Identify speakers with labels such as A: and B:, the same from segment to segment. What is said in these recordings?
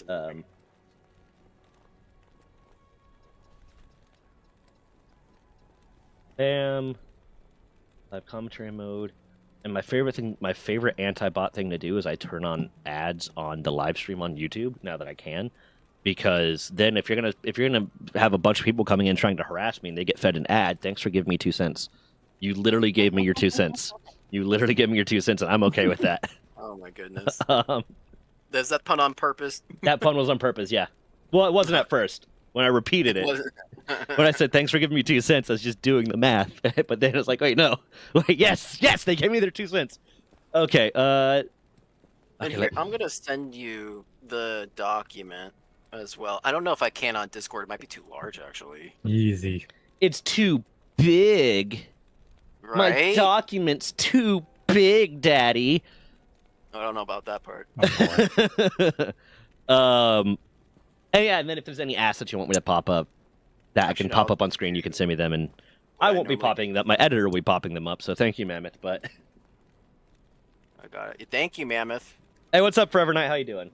A: Um, Bam. Live commentary mode. And my favorite anti-bot thing to do is I turn on ads on the live stream on YouTube now that I can, because then if you're gonna have a bunch of people coming in trying to harass me and they get fed an ad, thanks for giving me 2 cents. You literally gave me your 2 cents. You literally gave me your 2 cents, and I'm okay with that.
B: Oh my goodness.
A: um,
B: Is that pun on purpose?
A: that pun was on purpose, yeah. Well, it wasn't at first. When I repeated it, when I said thanks for giving me 2 cents, I was just doing the math. But then it was like, wait, no, wait, yes, they gave me their 2 cents. Okay.
B: And here, I'm gonna send you the document as well. I don't know if I can on Discord. It might be too large, actually.
C: Easy.
A: It's too big. My
B: Right?
A: document's too big, Daddy.
B: I don't know about that part.
A: And yeah, and then if there's any assets you want me to pop up that I can pop up on screen, you can send me them, and I won't be popping them. My editor will be popping them up. So thank you, Mammoth. But
B: I got it. Thank you, Mammoth.
A: hey, what's up, Forever Night? How you doing?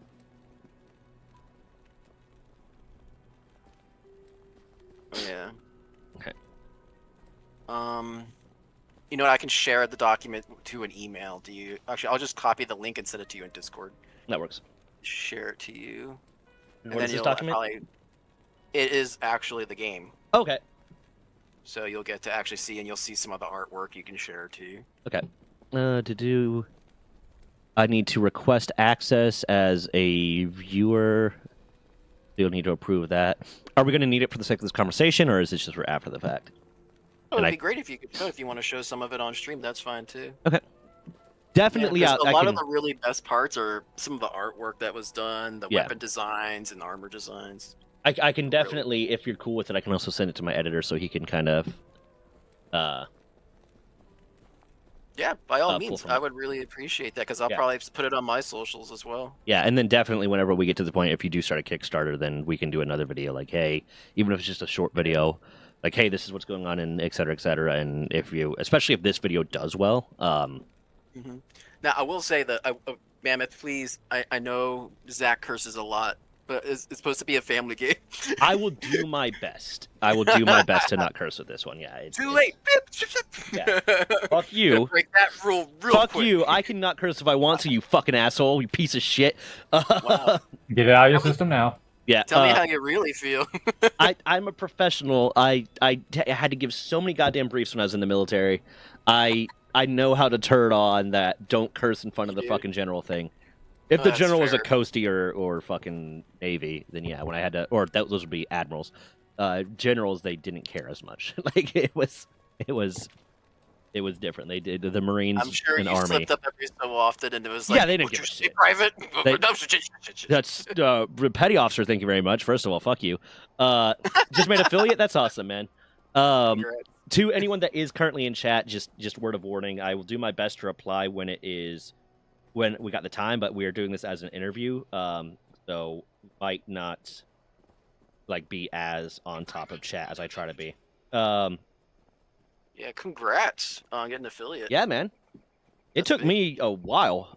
B: Yeah.
A: Okay.
B: You know what? I can share the document to an email. Do you? Actually, I'll just copy the link and send it to you in Discord.
A: That works.
B: Share it to you.
A: What is this document?
B: It is actually the game.
A: Okay.
B: So you'll get to actually see, and you'll see some of the artwork you can share too.
A: Okay. I need to request access as a viewer. You'll need to approve that. Are we going to need it for the sake of this conversation, or is this just for after the fact?
B: Oh, it'd be great if you could show. If you want to show some of it on stream, that's fine too.
A: Okay. Definitely,
B: yeah, a lot of the really best parts are some of the artwork that was done, the weapon designs and armor designs.
A: I can definitely, if you're cool with it, I can also send it to my editor so he can kind of.
B: Yeah, by all means, I would really appreciate that because I'll probably put it on my socials as well.
A: Yeah, and then definitely whenever we get to the point, if you do start a Kickstarter, then we can do another video like, hey, even if it's just a short video, like, hey, this is what's going on, and et cetera, and if you, especially if this video does well.
B: Now, I will say that, Mammoth, please, I know Zach curses a lot, but it's supposed to be a family game.
A: I will do my best. I will do my best to not curse with this one. Yeah.
B: Too late.
A: Yeah. Fuck you.
B: Break that rule real
A: Fuck
B: quick.
A: you. I cannot curse if I want to, you fucking asshole, you piece of shit.
B: Wow.
C: Get it out of your system now.
A: Yeah.
B: Tell me how you really feel.
A: I'm a professional. I had to give so many goddamn briefs when I was in the military. I know how to turn on that don't curse in front of the fucking general thing. If the general was a coastie or fucking Navy, then yeah, when I had to, or those would be admirals. Generals, they didn't care as much. Like it was different. They did the Marines
B: I'm sure
A: and
B: you
A: Army.
B: slipped up every so often, and it was like,
A: yeah, they didn't give a shit.
B: Private.
A: That's petty officer. Thank you very much. First of all, fuck you. Just made affiliate. That's awesome, man. To anyone that is currently in chat, just word of warning. I will do my best to reply when we got the time, but we are doing this as an interview, so might not like be as on top of chat as I try to be.
B: Yeah, congrats on getting affiliate.
A: Yeah, man. It took me a while.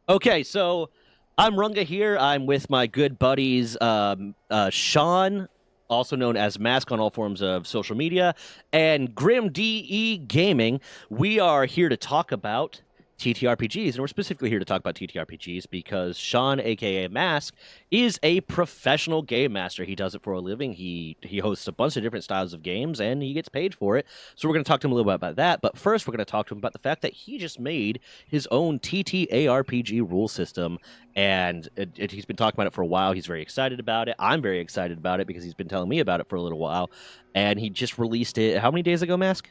A: Okay, so I'm Runga here. I'm with my good buddies, Sean, also known as Mask on all forms of social media, and Grim DE Gaming. We are here to talk about TTRPGs, and we're specifically here to talk about TTRPGs because Sean, aka Mask, is a professional game master. He does it for a living. He hosts a bunch of different styles of games, and he gets paid for it. So we're going to talk to him a little bit about that. But first, we're going to talk to him about the fact that he just made his own TTARPG rule system, and he's been talking about it for a while. He's very excited about it. I'm very excited about it because he's been telling me about it for a little while, and he just released it. How many days ago, Mask?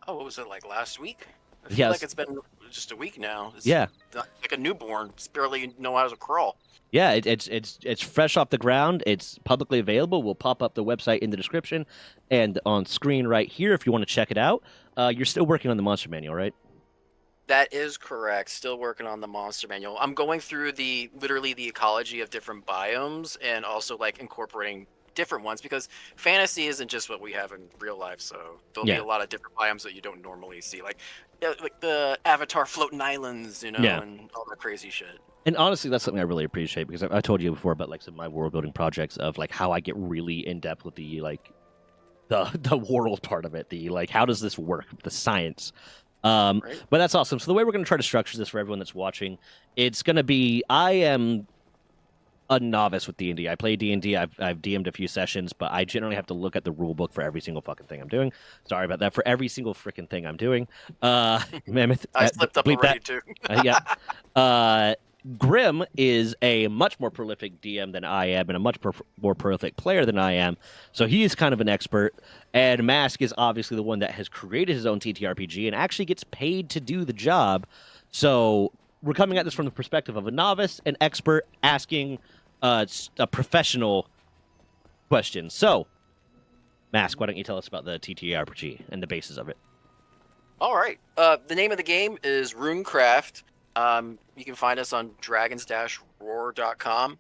B: Oh, what was it, like last week? I feel
A: Yes.
B: like it's been just a week now. It's
A: Yeah.
B: like a newborn. It's barely know how to crawl.
A: Yeah, it's fresh off the ground. It's publicly available. We'll pop up the website in the description and on screen right here if you want to check it out. You're still working on the monster manual, right?
B: That is correct. Still working on the monster manual. I'm going through literally the ecology of different biomes and also like incorporating different ones because fantasy isn't just what we have in real life. So there'll be a lot of different biomes that you don't normally see. Like yeah, like the Avatar floating islands,
A: Yeah.
B: and all that crazy shit.
A: And honestly, that's something I really appreciate because I told you before about like some of my world building projects of like how I get really in depth with the like the world part of it, the like how does this work, the science.
B: Right?
A: But that's awesome. So the way we're going to try to structure this for everyone that's watching, it's going to be I am a novice with D&D. I play D&D. I've DM'd a few sessions, but I generally have to look at the rule book for every single fucking thing I'm doing. Sorry about that. For every single freaking thing I'm doing. Mammoth,
B: I slipped up
A: bleep
B: already
A: that.
B: too.
A: Yeah. Grim is a much more prolific DM than I am and a much more prolific player than I am. So he's kind of an expert. And Mask is obviously the one that has created his own TTRPG and actually gets paid to do the job. So we're coming at this from the perspective of a novice, an expert asking a professional question. So, Mask, why don't you tell us about the TTRPG and the basis of it?
B: All right. The name of the game is Runecraft. You can find us on dragons-roar.com.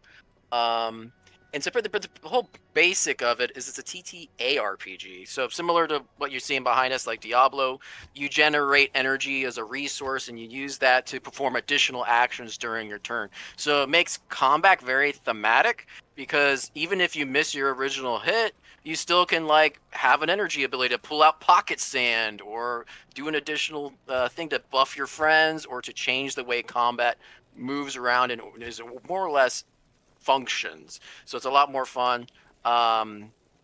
B: And so the whole basic of it is it's a TTA RPG. So similar to what you're seeing behind us, like Diablo, you generate energy as a resource and you use that to perform additional actions during your turn. So it makes combat very thematic because even if you miss your original hit, you still can like have an energy ability to pull out pocket sand or do an additional thing to buff your friends or to change the way combat moves around and is more or less functions. So it's a lot more fun. Now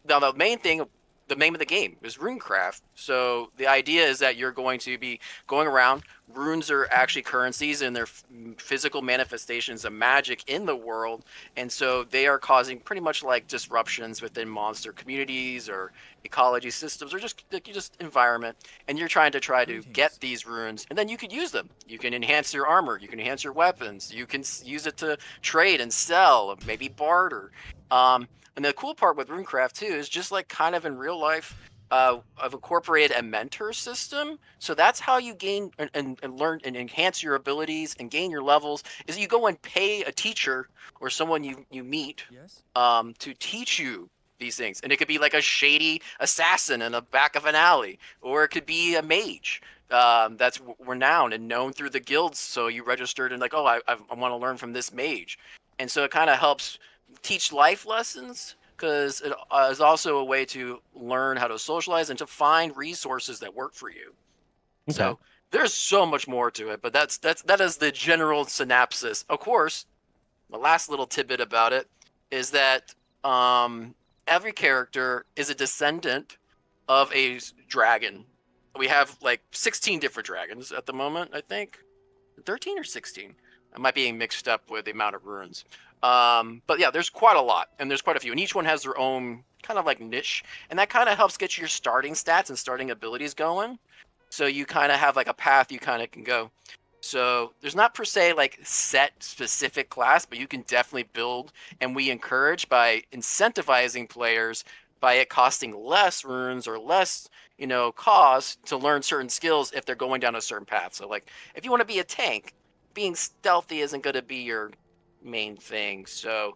B: the main thing, the name of the game is Runecraft. So the idea is that you're going to be going around. Runes are actually currencies and they're physical manifestations of magic in the world. And so they are causing pretty much like disruptions within monster communities or ecology systems or just environment. And you're trying to get these runes and then you could use them. You can enhance your armor. You can enhance your weapons. You can use it to trade and sell, maybe barter. And the cool part with Runecraft too is just like kind of in real life, I've incorporated a mentor system. So that's how you gain and learn and enhance your abilities and gain your levels. Is you go and pay a teacher or someone you meet to teach you these things. And it could be like a shady assassin in the back of an alley, or it could be a mage that's renowned and known through the guilds. So you registered and like, oh, I want to learn from this mage. And so it kind of helps teach life lessons because it is also a way to learn how to socialize and to find resources that work for you.
A: Okay.
B: So there's so much more to it, but that is the general synopsis. Of course, the last little tidbit about it is that every character is a descendant of a dragon. We have like 16 different dragons at the moment, I think. 13 or 16. I might be mixed up with the amount of runes. But yeah, there's quite a lot, and there's quite a few, and each one has their own kind of like niche, and that kind of helps get your starting stats and starting abilities going. So you kind of have like a path you kind of can go. So there's not per se like set specific class, but you can definitely build, and we encourage by incentivizing players by it costing less runes or less, cost to learn certain skills if they're going down a certain path. So like if you want to be a tank, being stealthy isn't going to be your main thing. So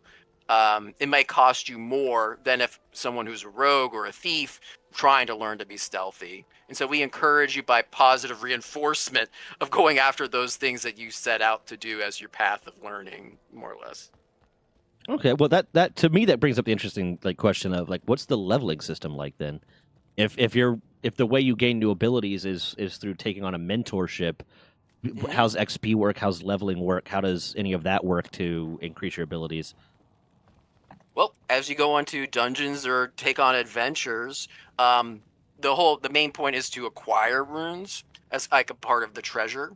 B: it might cost you more than if someone who's a rogue or a thief trying to learn to be stealthy. And so we encourage you by positive reinforcement of going after those things that you set out to do as your path of learning, more or less.
A: Okay, well that to me that brings up the interesting like question of like what's the leveling system like then? If the way you gain new abilities is through taking on a mentorship, how's XP work? How's leveling work? How does any of that work to increase your abilities?
B: Well, as you go onto dungeons or take on adventures, the main point is to acquire runes as like a part of the treasure.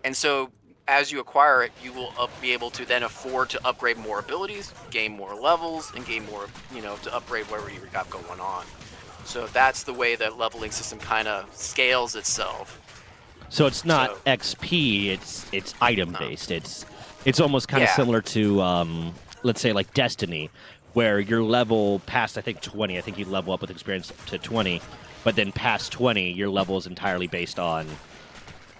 B: And so as you acquire it, you will be able to then afford to upgrade more abilities, gain more levels, and gain more, to upgrade whatever you got going on. So that's the way that leveling system kind of scales itself.
A: So it's not XP; it's item based. It's almost kind of similar to let's say like Destiny, where your level past I think 20. I think you level up with experience to 20, but then past 20, your level is entirely based on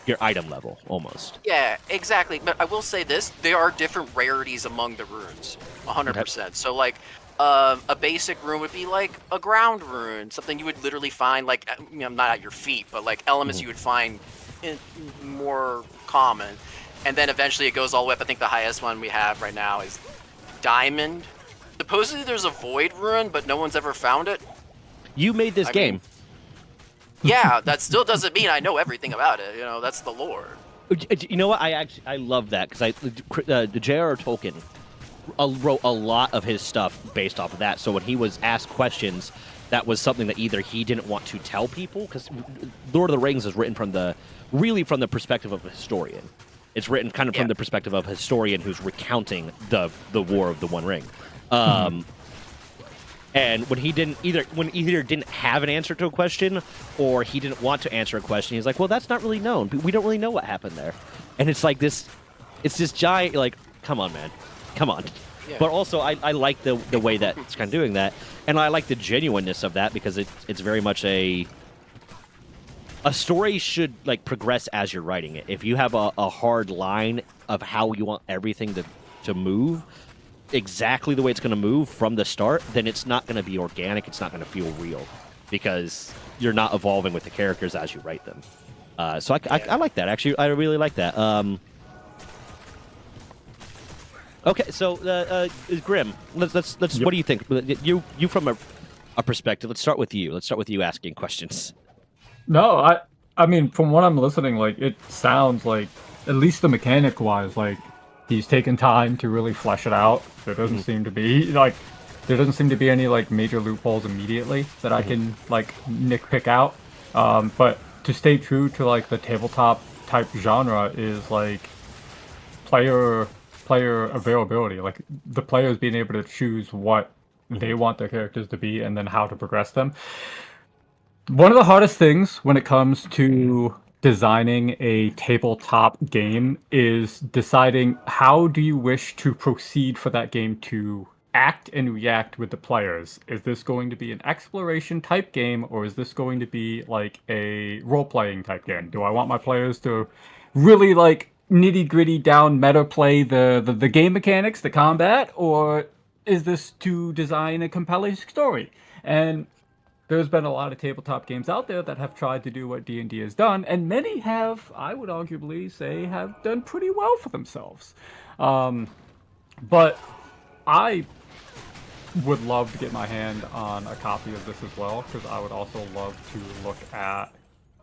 A: your item level, almost.
B: Yeah, exactly. But I will say this: there are different rarities among the runes, 100%. So like. A basic rune would be like a ground rune, something you would literally find like, not at your feet, but like elements you would find more common, and then eventually it goes all the way up. I think the highest one we have right now is Diamond. Supposedly there's a Void Rune, but no one's ever found it.
A: You made this game.
B: Yeah, that still doesn't mean I know everything about it. That's the lore.
A: You know what? I love that because J.R.R. Tolkien wrote a lot of his stuff based off of that. So when he was asked questions, that was something that either he didn't want to tell people, because Lord of the Rings is written from the perspective of a historian. It's written kind of from the perspective of a historian who's recounting the War of the One Ring. And when he either didn't have an answer to a question or he didn't want to answer a question, he's like, well, that's not really known. We don't really know what happened there. And it's like this giant, like, come on, man. Come on. Yeah. But also, I like the way that it's kind of doing that. And I like the genuineness of that, because it's very much a story should, like, progress as you're writing it. If you have a hard line of how you want everything to move, exactly the way it's going to move from the start, then it's not going to be organic. It's not going to feel real, because you're not evolving with the characters as you write them. So I like that. Actually, I really like that. Okay, so Grim, let's
C: Yep.
A: What do you think? You from a perspective. Let's start with you. Let's start with you asking questions.
C: No, I mean, from what I'm listening, like, it sounds like, at least the mechanic wise, like, he's taken time to really flesh it out. There doesn't seem to be any like major loopholes immediately that I can like nitpick out. But to stay true to like the tabletop type genre is like player availability, like the players being able to choose what they want their characters to be and then how to progress them. One of the hardest things when it comes to designing a tabletop game is deciding how do you wish to proceed for that game to act and react with the players. Is this going to be an exploration type game, or is this going to be like a role-playing type game? Do I want my players to really like nitty-gritty down meta play the game mechanics, the combat, or is this to design a compelling story? And there's been a lot of tabletop games out there that have tried to do what D&D has done, and many have, I would arguably say, have done pretty well for themselves. But I would love to get my hand on a copy of this as well, because I would also love to look at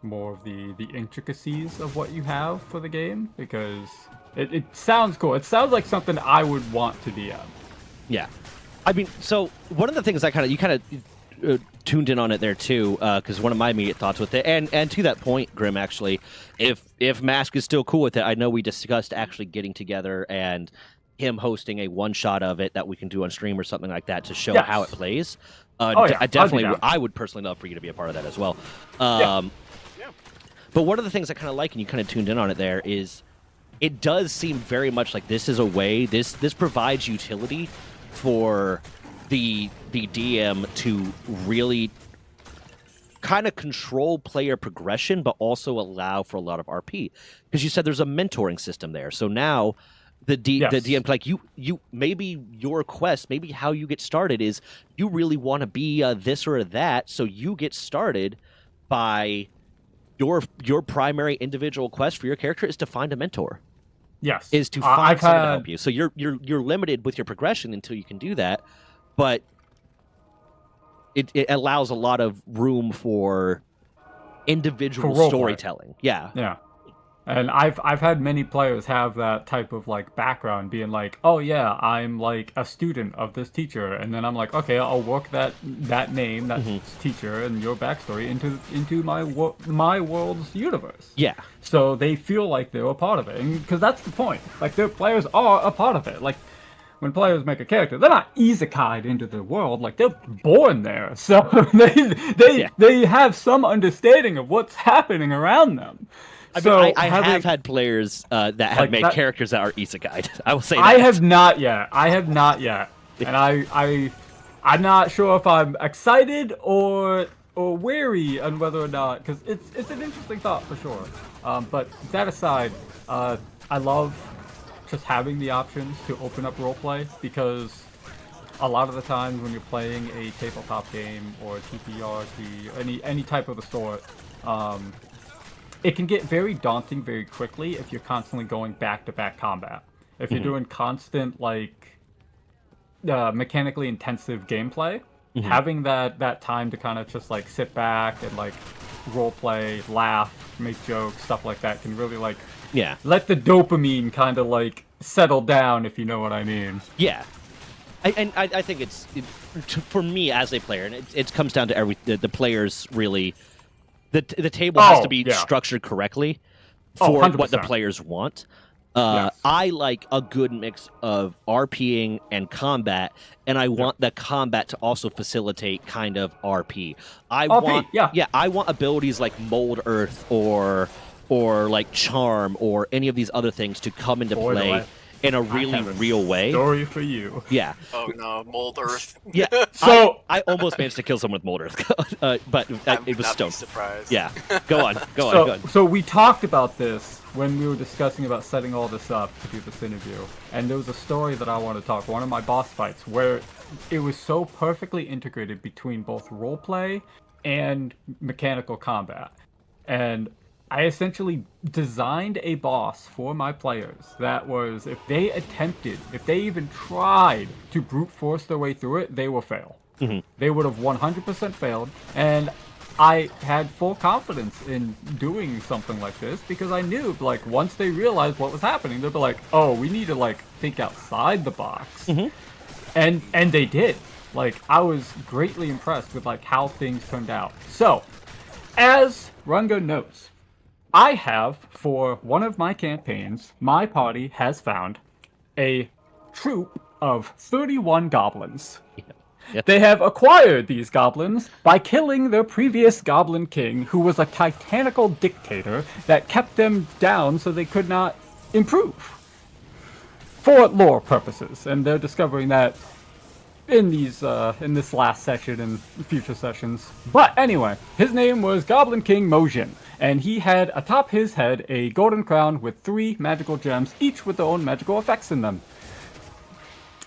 C: more of the intricacies of what you have for the game, because it sounds cool. It sounds like something I would want to DM.
A: Yeah. I mean, so one of the things you kind of tuned in on it there too, because one of my immediate thoughts with it, and to that point, Grim, actually, if Mask is still cool with it, I know we discussed actually getting together and him hosting a one shot of it that we can do on stream or something like that to show how it plays. I definitely, I would personally love for you to be a part of that as well. But one of the things I kind of like, and you kind of tuned in on it there, is it does seem very much like this is a way, this provides utility for the DM to really kind of control player progression, but also allow for a lot of RP. Because you said there's a mentoring system there. So now the DM, like you maybe your quest, maybe how you get started is you really want to be this or that, so you get started by your primary individual quest for your character is to find a mentor.
C: Yes,
A: is to find someone to help you. So you're limited with your progression until you can do that, but it allows a lot of room for individual storytelling. Yeah.
C: And I've had many players have that type of like background, being like, oh yeah, I'm like a student of this teacher, and then I'm like, okay, I'll work that name, that teacher, and your backstory into my world's universe.
A: Yeah.
C: So they feel like they're a part of it, because that's the point. Like, their players are a part of it. Like, when players make a character, they're not isekai'd into the world. Like, they're born there, so they have some understanding of what's happening around them.
B: I
A: have had players that have made characters that are isekai'd. I will say that.
C: I have not yet. And I'm not sure if I'm excited or wary on whether or not, because it's an interesting thought for sure. But that aside, I love just having the options to open up roleplay, because a lot of the times when you're playing a tabletop game or a TTRPG, any type of the sort, it can get very daunting very quickly if you're constantly going back-to-back combat. If you're doing constant, like, mechanically intensive gameplay, having that time to kind of just, like, sit back and, like, roleplay, laugh, make jokes, stuff like that can really, like,
A: Yeah.
C: let the dopamine kind of, like, settle down, if you know what I mean.
A: Yeah. I think for me as a player, and it comes down to the players really. The table has to be structured correctly for what the
C: 100%.
A: players want.
C: Yes.
A: I like a good mix of RPing and combat, and I want the combat to also facilitate kind of RP. I want abilities like Mold Earth or like Charm or any of these other things to come into play in a really real way.
C: Story for you.
A: Yeah.
B: Oh no, Mold Earth.
A: Yeah.
C: So
A: I almost managed to kill someone with Mold Earth, but it was Stone.
B: Surprised.
A: Yeah. Go on. Go on.
C: So we talked about this when we were discussing about setting all this up to do this interview, and there was a story that I want to talk. One of my boss fights where it was so perfectly integrated between both roleplay and mechanical combat, and I essentially designed a boss for my players that was, if they even tried to brute force their way through it, they will fail. They would have 100% failed, and I had full confidence in doing something like this because I knew, like, once they realized what was happening, they'd be like, oh, we need to, like, think outside the box. And they did. Like, I was greatly impressed with, like, how things turned out. So, as Runga knows, I have, for one of my campaigns, my party has found a troop of 31 goblins.
A: Yep.
C: They have acquired these goblins by killing their previous goblin king, who was a titanical dictator that kept them down so they could not improve. For lore purposes, and they're discovering that in this last session and future sessions. But anyway, his name was Goblin King Mojin, and he had atop his head a golden crown with 3 magical gems, each with their own magical effects in them.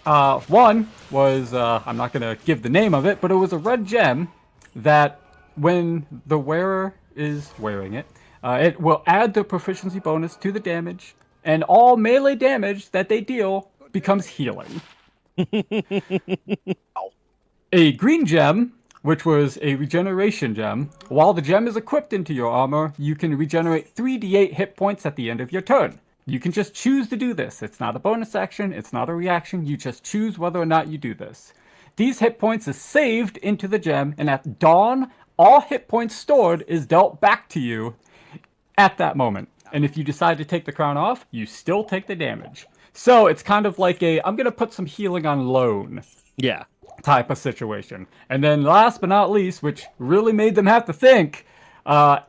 C: One was, I'm not gonna give the name of it, but it was a red gem that when the wearer is wearing it, it will add the proficiency bonus to the damage, and all melee damage that they deal becomes healing. A green gem, which was a regeneration gem. While the gem is equipped into your armor, you can regenerate 3d8 hit points at the end of your turn. You can just choose to do this. It's not a bonus action, it's not a reaction, you just choose whether or not you do this. These hit points is saved into the gem, and at dawn, all hit points stored is dealt back to you at that moment. And if you decide to take the crown off, you still take the damage. So it's kind of like I'm gonna put some healing on loan.
A: Yeah.
C: Type of situation. And then last but not least, which really made them have to think, an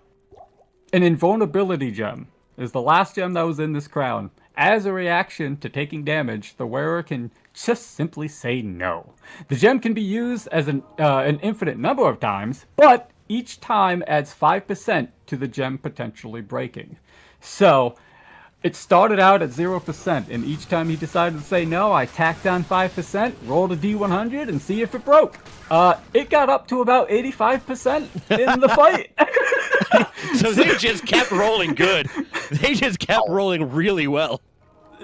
C: invulnerability gem is the last gem that was in this crown. As a reaction to taking damage, the wearer can just simply say no. The gem can be used as an infinite number of times, but each time adds 5% to the gem potentially breaking. So it started out at 0%, and each time he decided to say no, I tacked on 5%, rolled a D100, and see if it broke. It got up to about 85% in the fight.
A: So they just kept rolling good. They just kept rolling really well.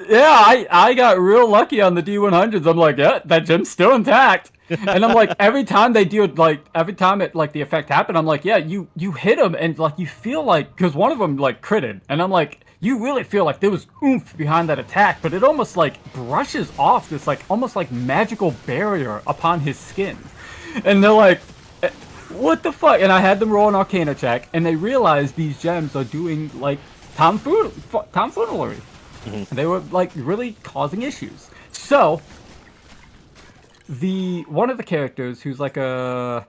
C: Yeah, I got real lucky on the D100s. I'm like, yeah, that gem's still intact. And I'm like, every time they do it, like, every time it, like, the effect happened, I'm like, yeah, you hit them, and, like, you feel like, because one of them, like, critted, and I'm like, you really feel like there was oomph behind that attack, but it almost, like, brushes off this, like, almost, like, magical barrier upon his skin. And they're like, what the fuck? And I had them roll an Arcana check, and they realized these gems are doing, like, tomfoolery. They were, like, really causing issues. So, one of the characters, who's like a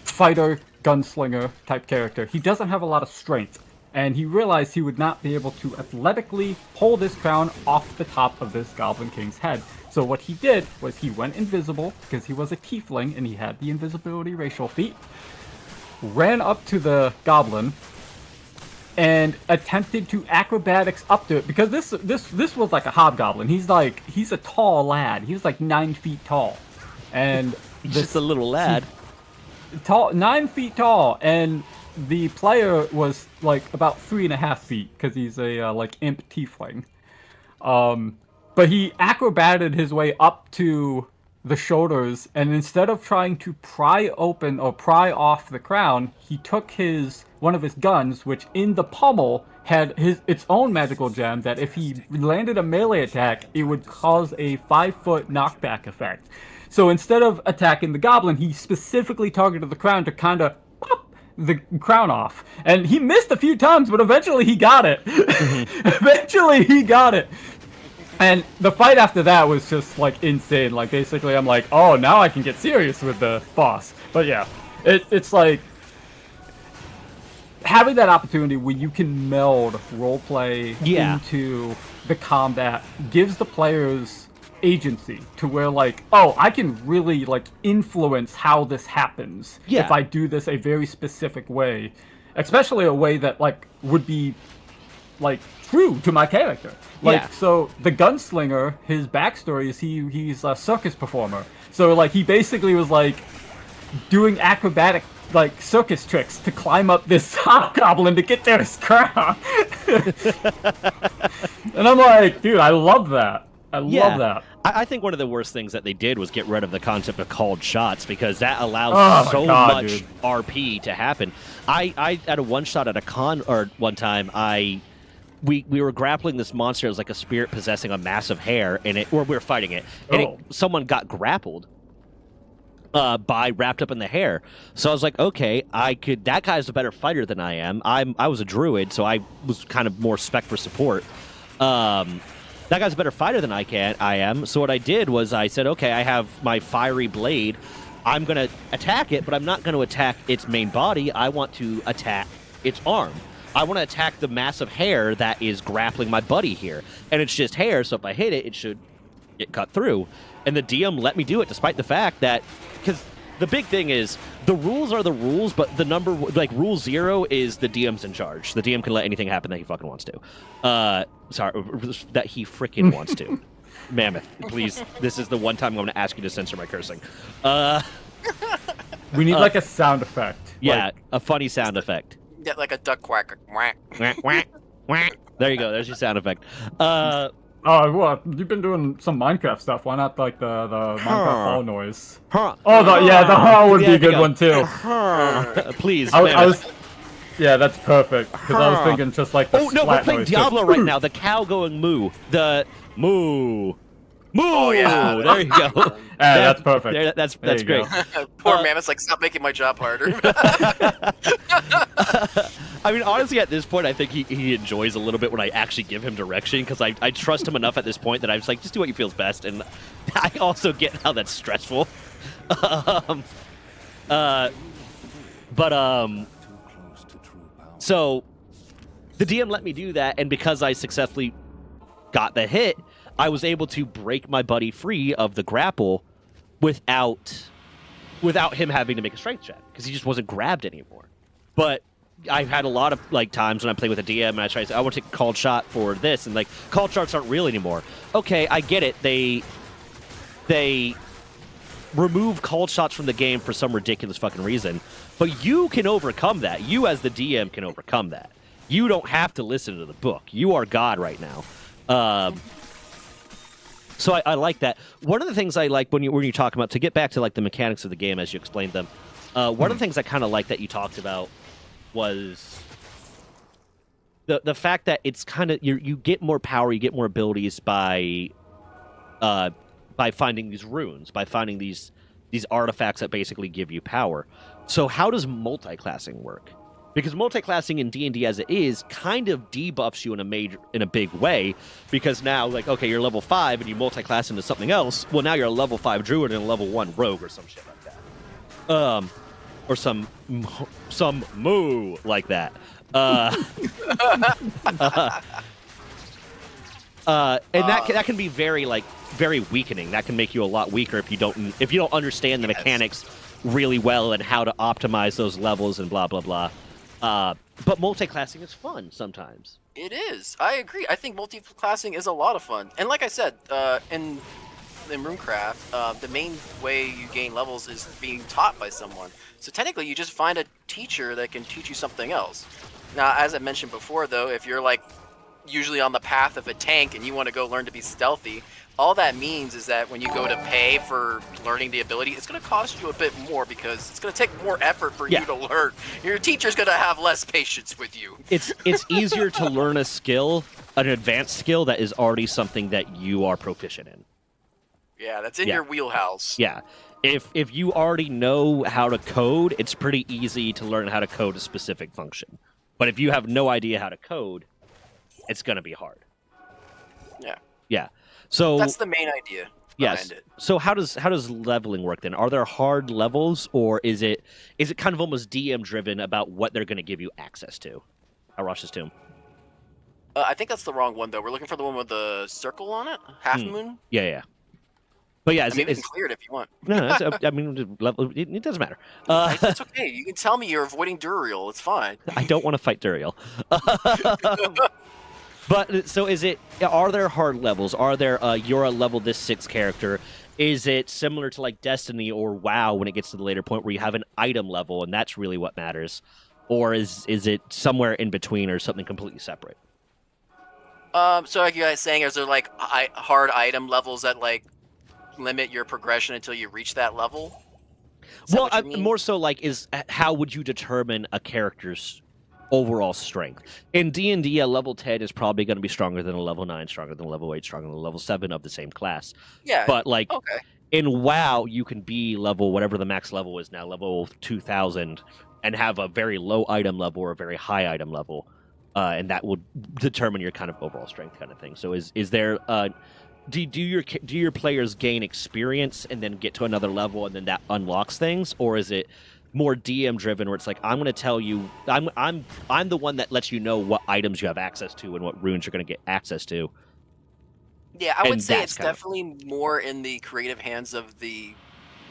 C: fighter, gunslinger type character, he doesn't have a lot of strength. And he realized he would not be able to athletically pull this crown off the top of this Goblin King's head. So what he did was he went invisible, because he was a tiefling and he had the invisibility racial feat, ran up to the goblin, and attempted to acrobatics up to it, because this was like a hobgoblin. He's a tall lad. He was like 9 feet tall, and
A: He's just a little lad.
C: 9 feet tall, and the player was like about 3.5 feet because he's a like imp tiefling. But he acrobated his way up to the shoulders, and instead of trying to pry open or pry off the crown, he took one of his guns, which in the pommel had its own magical gem that if he landed a melee attack, it would cause a 5-foot knockback effect. So instead of attacking the goblin, he specifically targeted the crown to kind of pop the crown off. And he missed a few times, but eventually he got it. Eventually he got it. And the fight after that was just like insane. Like basically I'm like, oh, now I can get serious with the boss. But yeah, it's like having that opportunity where you can meld roleplay into the combat gives the players agency to where like, oh, I can really like influence how this happens if I do this a very specific way, especially a way that like would be like true to my character. Like so the gunslinger, his backstory is he's a circus performer. So like he basically was like doing acrobatic like circus tricks to climb up this hobgoblin to get to his crown. And I'm like, dude, I love that. I love that.
A: I think one of the worst things that they did was get rid of the concept of called shots, because that allows much RP to happen. I at a one shot at a con or one time we were grappling this monster. It was like a spirit possessing a massive hare, and we were fighting it, and someone got grappled by wrapped up in the hair. So I was like, okay, that guy's a better fighter than I am. I was a druid, so I was kind of more spec for support. That guy's a better fighter than I am. So what I did was I said, okay, I have my fiery blade. I'm going to attack it, but I'm not going to attack its main body. I want to attack its arm. I want to attack the massive hair that is grappling my buddy here. And it's just hair, so if I hit it, it should get cut through. And the DM let me do it, despite the fact that... Because the big thing is, the rules are the rules, but the number... Like, rule 0 is the DM's in charge. The DM can let anything happen that he fucking wants to. Sorry, that he freaking wants to. Mammoth, please. This is the one time I'm going to ask you to censor my cursing.
C: We need, like, a sound effect.
A: Yeah,
C: like...
A: a funny sound effect.
B: Yeah, like a duck quack. Quack.
A: There you go. There's your sound effect.
C: Well, you've been doing some Minecraft stuff. Why not like the Minecraft fall noise?
A: Huh.
C: Oh, the huh would be a good one too.
A: Please.
C: Yeah, that's perfect. Because I was thinking just like the
A: no, we're playing Diablo right now. The cow going moo. The moo. Moo.
B: Oh yeah.
A: There you go.
C: That's perfect.
A: That's great.
B: Poor Mammoth's like, stop making my job harder.
A: I mean, honestly, at this point, I think he enjoys a little bit when I actually give him direction, because I trust him enough at this point that I'm just like, just do what you feels best. And I also get how that's stressful. So the DM let me do that, and because I successfully got the hit, I was able to break my buddy free of the grapple without him having to make a strength check, because he just wasn't grabbed anymore. But I've had a lot of like times when I play with a DM and I try to say, I want to take a called shot for this, and like called shots aren't real anymore. Okay, I get it. They remove called shots from the game for some ridiculous fucking reason, but you can overcome that. You as the DM can overcome that. You don't have to listen to the book. You are God right now. So I like that. One of the things I like when you talk about, to get back to like the mechanics of the game as you explained them, one of the things I kind of like that you talked about was the fact that it's kind of you get more power, you get more abilities by finding these runes, by finding these artifacts that basically give you power. So how does multi-classing work? Because multi-classing in D&D as it is kind of debuffs you in a big way, because now, like, okay, you're level 5 and you multi-class into something else. Well, now you're a level 5 druid and a level 1 rogue or some shit like that. Or some moo like that. And that can be very weakening. That can make you a lot weaker if you don't understand the mechanics really well and how to optimize those levels and blah blah blah. But multi-classing is fun sometimes.
B: It is. I agree. I think multi-classing is a lot of fun. And like I said, in in Runecraft, the main way you gain levels is being taught by someone. So technically, you just find a teacher that can teach you something else. Now, as I mentioned before, though, if you're like usually on the path of a tank and you want to go learn to be stealthy, all that means is that when you go to pay for learning the ability, it's going to cost you a bit more because it's going to take more effort for you to learn. Your teacher's going to have less patience with you.
A: It's easier to learn a skill, an advanced skill that is already something that you are proficient in.
B: Yeah, that's in your wheelhouse.
A: Yeah. If you already know how to code, it's pretty easy to learn how to code a specific function. But if you have no idea how to code, it's going to be hard.
B: Yeah.
A: Yeah. So
B: that's the main idea behind it.
A: So how does leveling work then? Are there hard levels, or is it kind of almost DM driven about what they're going to give you access to? Arash's Tomb.
B: I think that's the wrong one though. We're looking for the one with the circle on it, half moon.
A: Yeah. But yeah,
B: I mean, you can clear it if you want.
A: No, I mean, it doesn't matter.
B: It's okay. You can tell me you're avoiding Duriel. It's fine.
A: I don't want to fight Duriel. But so are there hard levels? Are there you're a level this 6 character? Is it similar to like Destiny or WoW when it gets to the later point where you have an item level and that's really what matters? Or is it somewhere in between or something completely separate?
B: So like you guys saying, is there like hard item levels that like limit your progression until you reach that level?
A: Well, more so like how would you determine a character's overall strength? In D&D, a level 10 is probably going to be stronger than a level 9, stronger than a level 8, stronger than a level 7 of the same class.
B: Yeah.
A: But like in WoW, you can be level, whatever the max level is now, level 2000, and have a very low item level or a very high item level. And that will determine your kind of overall strength kind of thing. So is there... Do your players gain experience and then get to another level and then that unlocks things, or is it more DM driven where it's like I'm going to tell you I'm the one that lets you know what items you have access to and what runes you're going to get access to?
B: Yeah, I would say it's definitely more in the creative hands of the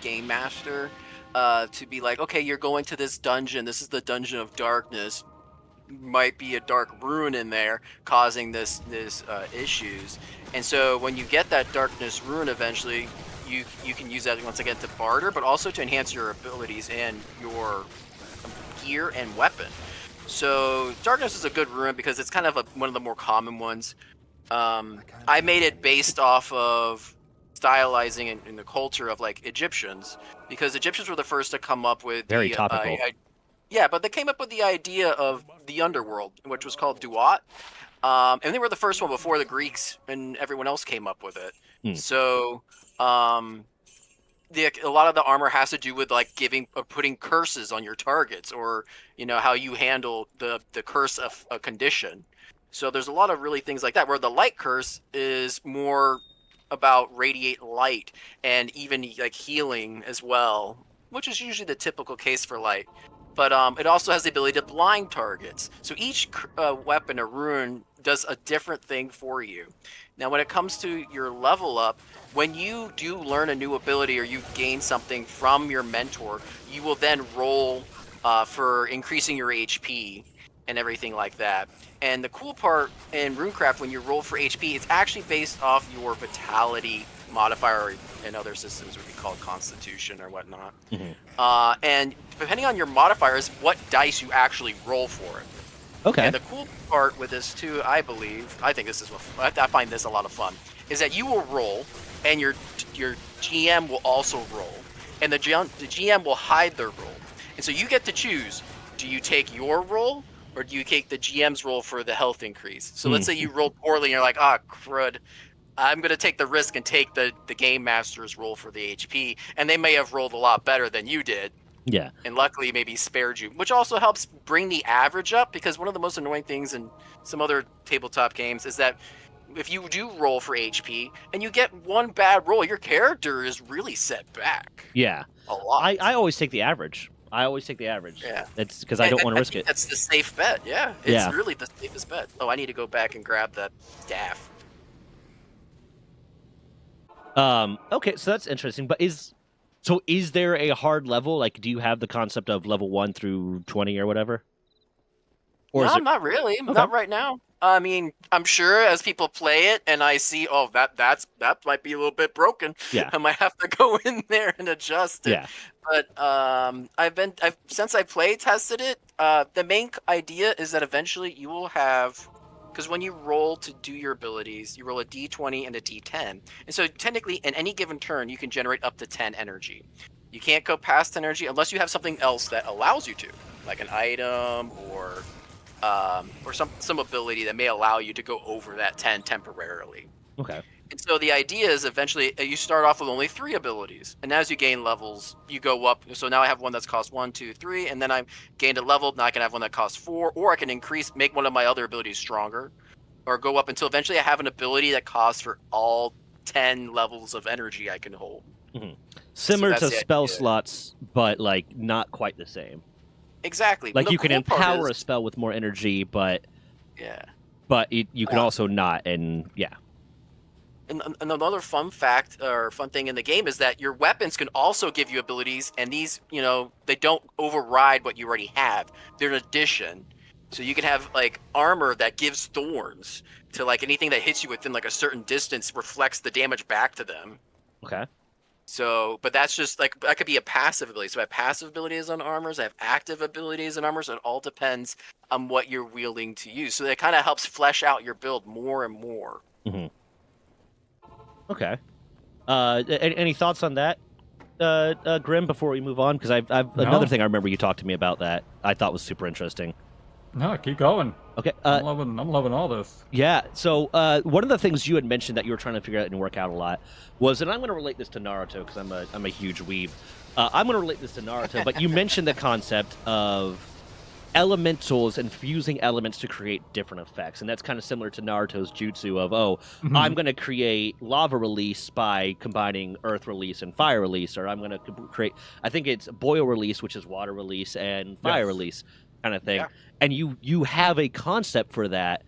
B: game master to be like, okay, you're going to this dungeon. This is the Dungeon of Darkness. Might be a dark rune in there causing this issues, and so when you get that darkness rune eventually you can use that once again to barter, but also to enhance your abilities and your gear and weapon. So darkness is a good rune because it's kind of one of the more common ones. I made it based off of stylizing in the culture of like Egyptians, because Egyptians were the first to come up with
A: very topical.
B: Yeah, but they came up with the idea of the underworld, which was called Duat. And they were the first one before the Greeks and everyone else came up with it. So a lot of the armor has to do with like putting curses on your targets, or how you handle the curse of a condition. So there's a lot of really things like that, where the light curse is more about radiate light and even like healing as well, which is usually the typical case for light. But it also has the ability to blind targets. So each weapon or rune does a different thing for you. Now, when it comes to your level up, when you do learn a new ability or you gain something from your mentor, you will then roll for increasing your HP and everything like that. And the cool part in Runecraft, when you roll for HP, it's actually based off your vitality modifier. In other systems would be called Constitution or whatnot. And depending on your modifiers, what dice you actually roll for it.
A: Okay.
B: And the cool part with this too, I think this is I find this a lot of fun, is that you will roll, and your GM will also roll, and the GM will hide their roll, and so you get to choose: do you take your roll, or do you take the GM's roll for the health increase? So let's say you rolled poorly, and you're like, crud. I'm going to take the risk and take the Game Master's roll for the HP, and they may have rolled a lot better than you did.
A: Yeah.
B: And luckily maybe spared you, which also helps bring the average up, because one of the most annoying things in some other tabletop games is that if you do roll for HP and you get one bad roll, your character is really set back.
A: Yeah.
B: A lot.
A: I always take the average. Yeah. That's because I don't want to risk it.
B: That's the safe bet. Yeah. It's really the safest bet. Oh, I need to go back and grab that staff.
A: Okay, so that's interesting. But is there a hard level? Like, do you have the concept of level 1 through 20 or whatever?
B: Or no, not really. Okay. Not right now. I mean, I'm sure as people play it and I see, oh, that might be a little bit broken.
A: Yeah.
B: I might have to go in there and adjust it.
A: Yeah.
B: But I've since I play tested it. The main idea is that eventually you will have, because when you roll to do your abilities, you roll a d20 and a d10, and so technically in any given turn you can generate up to 10 energy. You can't go past energy unless you have something else that allows you to, like an item or some ability that may allow you to go over that 10 temporarily.
A: Okay.
B: And so the idea is eventually you start off with only 3 abilities, and as you gain levels, you go up. So now I have one that's cost 1, 2, 3, and then I gained a level. Now I can have one that costs 4, or I can make one of my other abilities stronger, or go up until eventually I have an ability that costs for all 10 levels of energy I can hold.
A: Similar
B: So
A: to
B: that's the
A: spell
B: idea.
A: slots, but like not quite the same.
B: Exactly.
A: Like
B: The
A: you can
B: cool part
A: empower a
B: is-
A: spell with more energy, but
B: Yeah.
A: you can also not, and yeah.
B: And another fun fact or fun thing in the game is that your weapons can also give you abilities, and these, they don't override what you already have. They're an addition. So you can have like armor that gives thorns to like anything that hits you within like a certain distance reflects the damage back to them.
A: Okay.
B: So, but that's just like that could be a passive ability. So I have passive abilities on armors, I have active abilities on armors. It all depends on what you're wielding to use. So that kind of helps flesh out your build more and more.
A: Okay. Any thoughts on that, Grim? Before we move on, because I've
C: No.
A: another thing I remember you talked to me about that I thought was super interesting.
C: No, keep going.
A: Okay.
C: I'm loving all this.
A: Yeah. So one of the things you had mentioned that you were trying to figure out and work out a lot was, and I'm going to relate this to Naruto because I'm a huge weeb. I'm going to relate this to Naruto, but you mentioned the concept of elementals and fusing elements to create different effects, and that's kind of similar to Naruto's jutsu of I'm going to create lava release by combining earth release and fire release, or I'm going to create, I think it's boil release, which is water release, and fire
C: Yes.
A: release kind of thing.
B: Yeah.
A: And you have a concept for that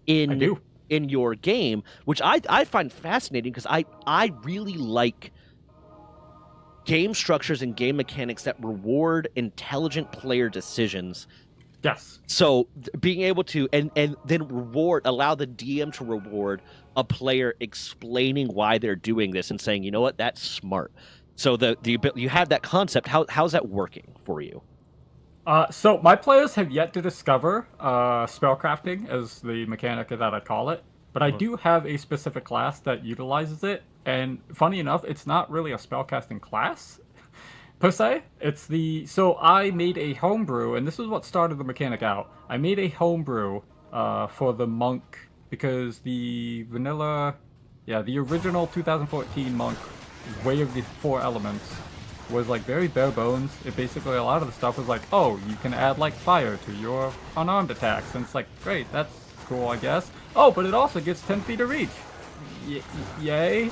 C: I do.
A: in your game, which I find fascinating because I really like game structures and game mechanics that reward intelligent player decisions.
C: Yes.
A: So being able to and then allow the DM to reward a player explaining why they're doing this and saying, you know what, that's smart. So you have that concept. How's that working for you?
C: So my players have yet to discover spellcrafting as the mechanic that I call it, but I do have a specific class that utilizes it. And funny enough, it's not really a spellcasting class per se. So I made a homebrew, and this is what started the mechanic out. I made a homebrew for the monk because the original 2014 monk Way of the Four Elements was like very bare bones. It basically, a lot of the stuff was like, oh, you can add like fire to your unarmed attacks, and it's like, great, that's cool, I guess. Oh, but it also gets 10 feet of reach. Yay!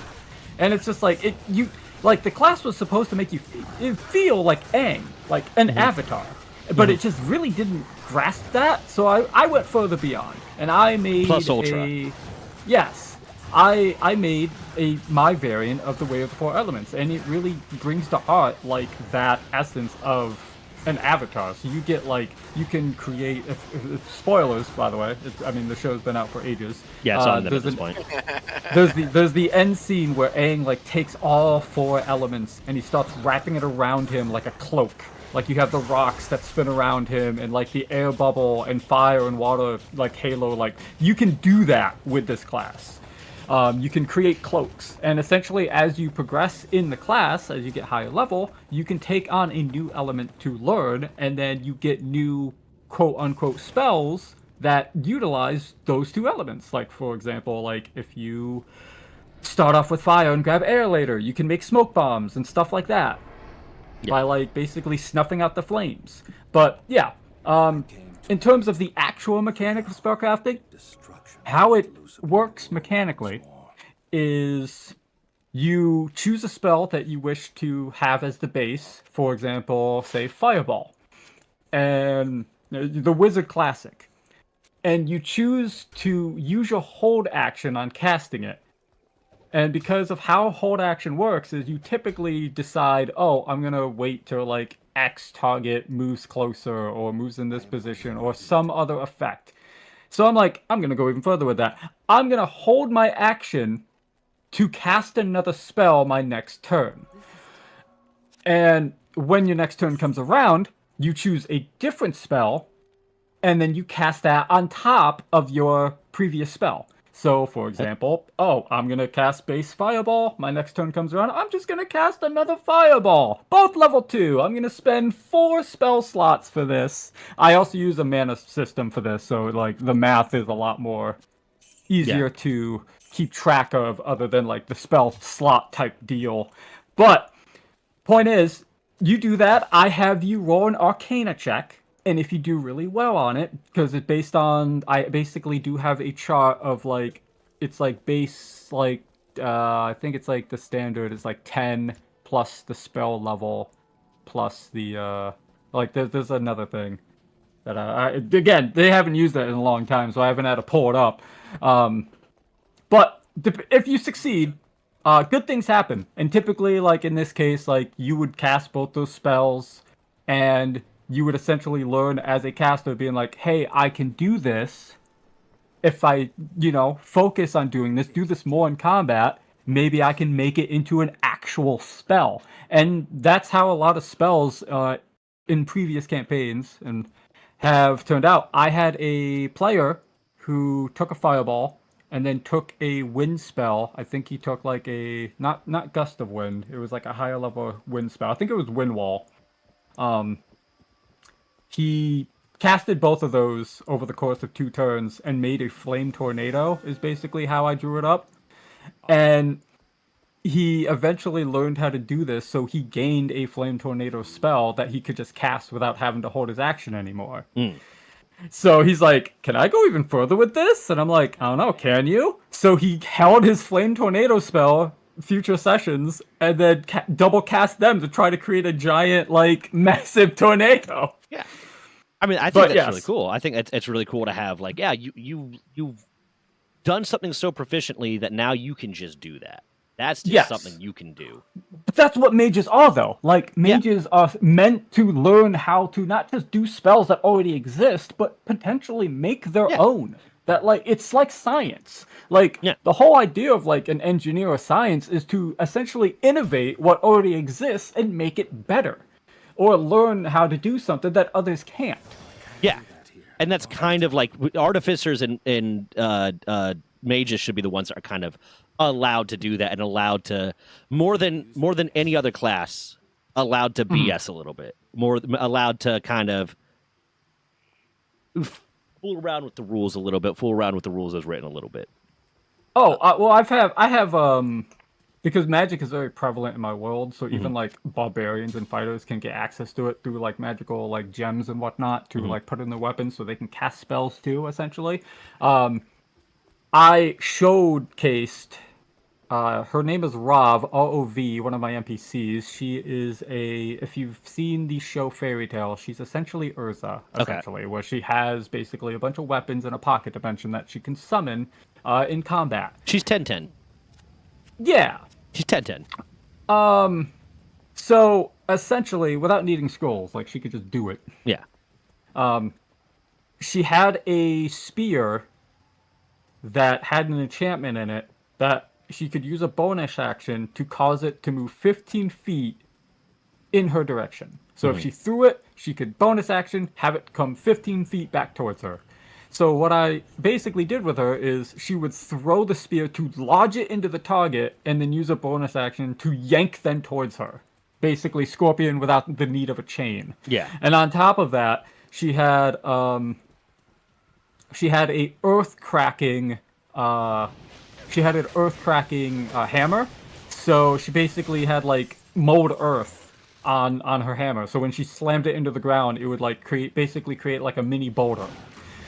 C: And it's just like the class was supposed to make you feel like Aang, like an avatar, but it just really didn't grasp that. So I went further beyond, and I made
A: Plus Ultra.
C: Yes. I made my variant of the Way of the Four Elements, and it really brings to heart like that essence of an avatar. So you get like, you can create spoilers, by the way. The show's been out for ages.
A: Yeah, it's on them at this point.
C: There's the end scene where Aang like takes all 4 elements and he starts wrapping it around him like a cloak. Like you have the rocks that spin around him and like the air bubble and fire and water like halo. Like you can do that with this class. You can create cloaks, and essentially as you progress in the class, as you get higher level, you can take on a new element to learn, and then you get new quote-unquote spells that utilize those 2 elements. Like, for example, like if you start off with fire and grab air later, you can make smoke bombs and stuff like that by like basically snuffing out the flames. But yeah, in terms of the actual mechanic of spellcrafting, how it works mechanically is you choose a spell that you wish to have as the base. For example, say Fireball, and the Wizard Classic, and you choose to use your hold action on casting it. And because of how hold action works is you typically decide, oh, I'm gonna wait till like X target moves closer or moves in this position or some other effect. So I'm like, I'm gonna go even further with that. I'm gonna hold my action to cast another spell my next turn. And when your next turn comes around, you choose a different spell, and then you cast that on top of your previous spell. So, for example, I'm going to cast base fireball. My next turn comes around. I'm just going to cast another fireball. Both level 2. I'm going to spend 4 spell slots for this. I also use a mana system for this, so like the math is a lot more easier to keep track of other than like the spell slot type deal. But point is, you do that, I have you roll an Arcana check. And if you do really well on it, because it's based on, I basically do have a chart of like, it's like base, like, I think it's like the standard is like 10 plus the spell level plus the, like there's another thing that again, they haven't used that in a long time, so I haven't had to pull it up. But if you succeed, good things happen. And typically, like in this case, like you would cast both those spells and you would essentially learn as a caster being like, hey, I can do this if I, focus on doing this, do this more in combat, maybe I can make it into an actual spell. And that's how a lot of spells in previous campaigns and have turned out. I had a player who took a fireball and then took a wind spell. I think he took like a, not gust of wind, it was like a higher level wind spell. I think it was wind wall. He casted both of those over the course of 2 turns and made a flame tornado, is basically how I drew it up. And he eventually learned how to do this, so he gained a flame tornado spell that he could just cast without having to hold his action anymore. So he's like, can I go even further with this? And I'm like, I don't know, can you? So he held his flame tornado spell future sessions and then double cast them to try to create a giant, like, massive tornado.
A: Yeah. I mean, I think that's really cool. I think it's really cool to have, like, you've done something so proficiently that now you can just do that. That's just something you can do.
C: But that's what mages are, though. Like, mages are meant to learn how to not just do spells that already exist, but potentially make their own. That, like, it's like science. Like, the whole idea of, like, an engineer or science is to essentially innovate what already exists and make it better. Or learn how to do something that others can't.
A: Yeah. And that's kind of like artificers and mages should be the ones that are kind of allowed to do that and allowed to more than any other class allowed to BS a little bit, more allowed to kind of fool around with the rules a little bit, fool around with the rules as written a little bit.
C: Well, I have because magic is very prevalent in my world, so even like barbarians and fighters can get access to it through like magical like gems and whatnot to like put in their weapons so they can cast spells too, essentially. I showcased her name is Rov, R-O-V, one of my NPCs. She is if you've seen the show Fairy Tail, she's essentially Urza, essentially, where she has basically a bunch of weapons in a pocket dimension that she can summon in combat.
A: She's 10-10.
C: Yeah.
A: She's 10-10.
C: So, essentially, without needing scrolls, like, she could just do it.
A: Yeah.
C: She had a spear that had an enchantment in it that she could use a bonus action to cause it to move 15 feet in her direction. So if she threw it, she could bonus action, have it come 15 feet back towards her. So what I basically did with her is she would throw the spear to lodge it into the target and then use a bonus action to yank them towards her. Basically Scorpion without the need of a chain.
A: Yeah.
C: And on top of that, she had a earth cracking hammer. So she basically had like mold earth on her hammer. So when she slammed it into the ground, it would like create like a mini boulder.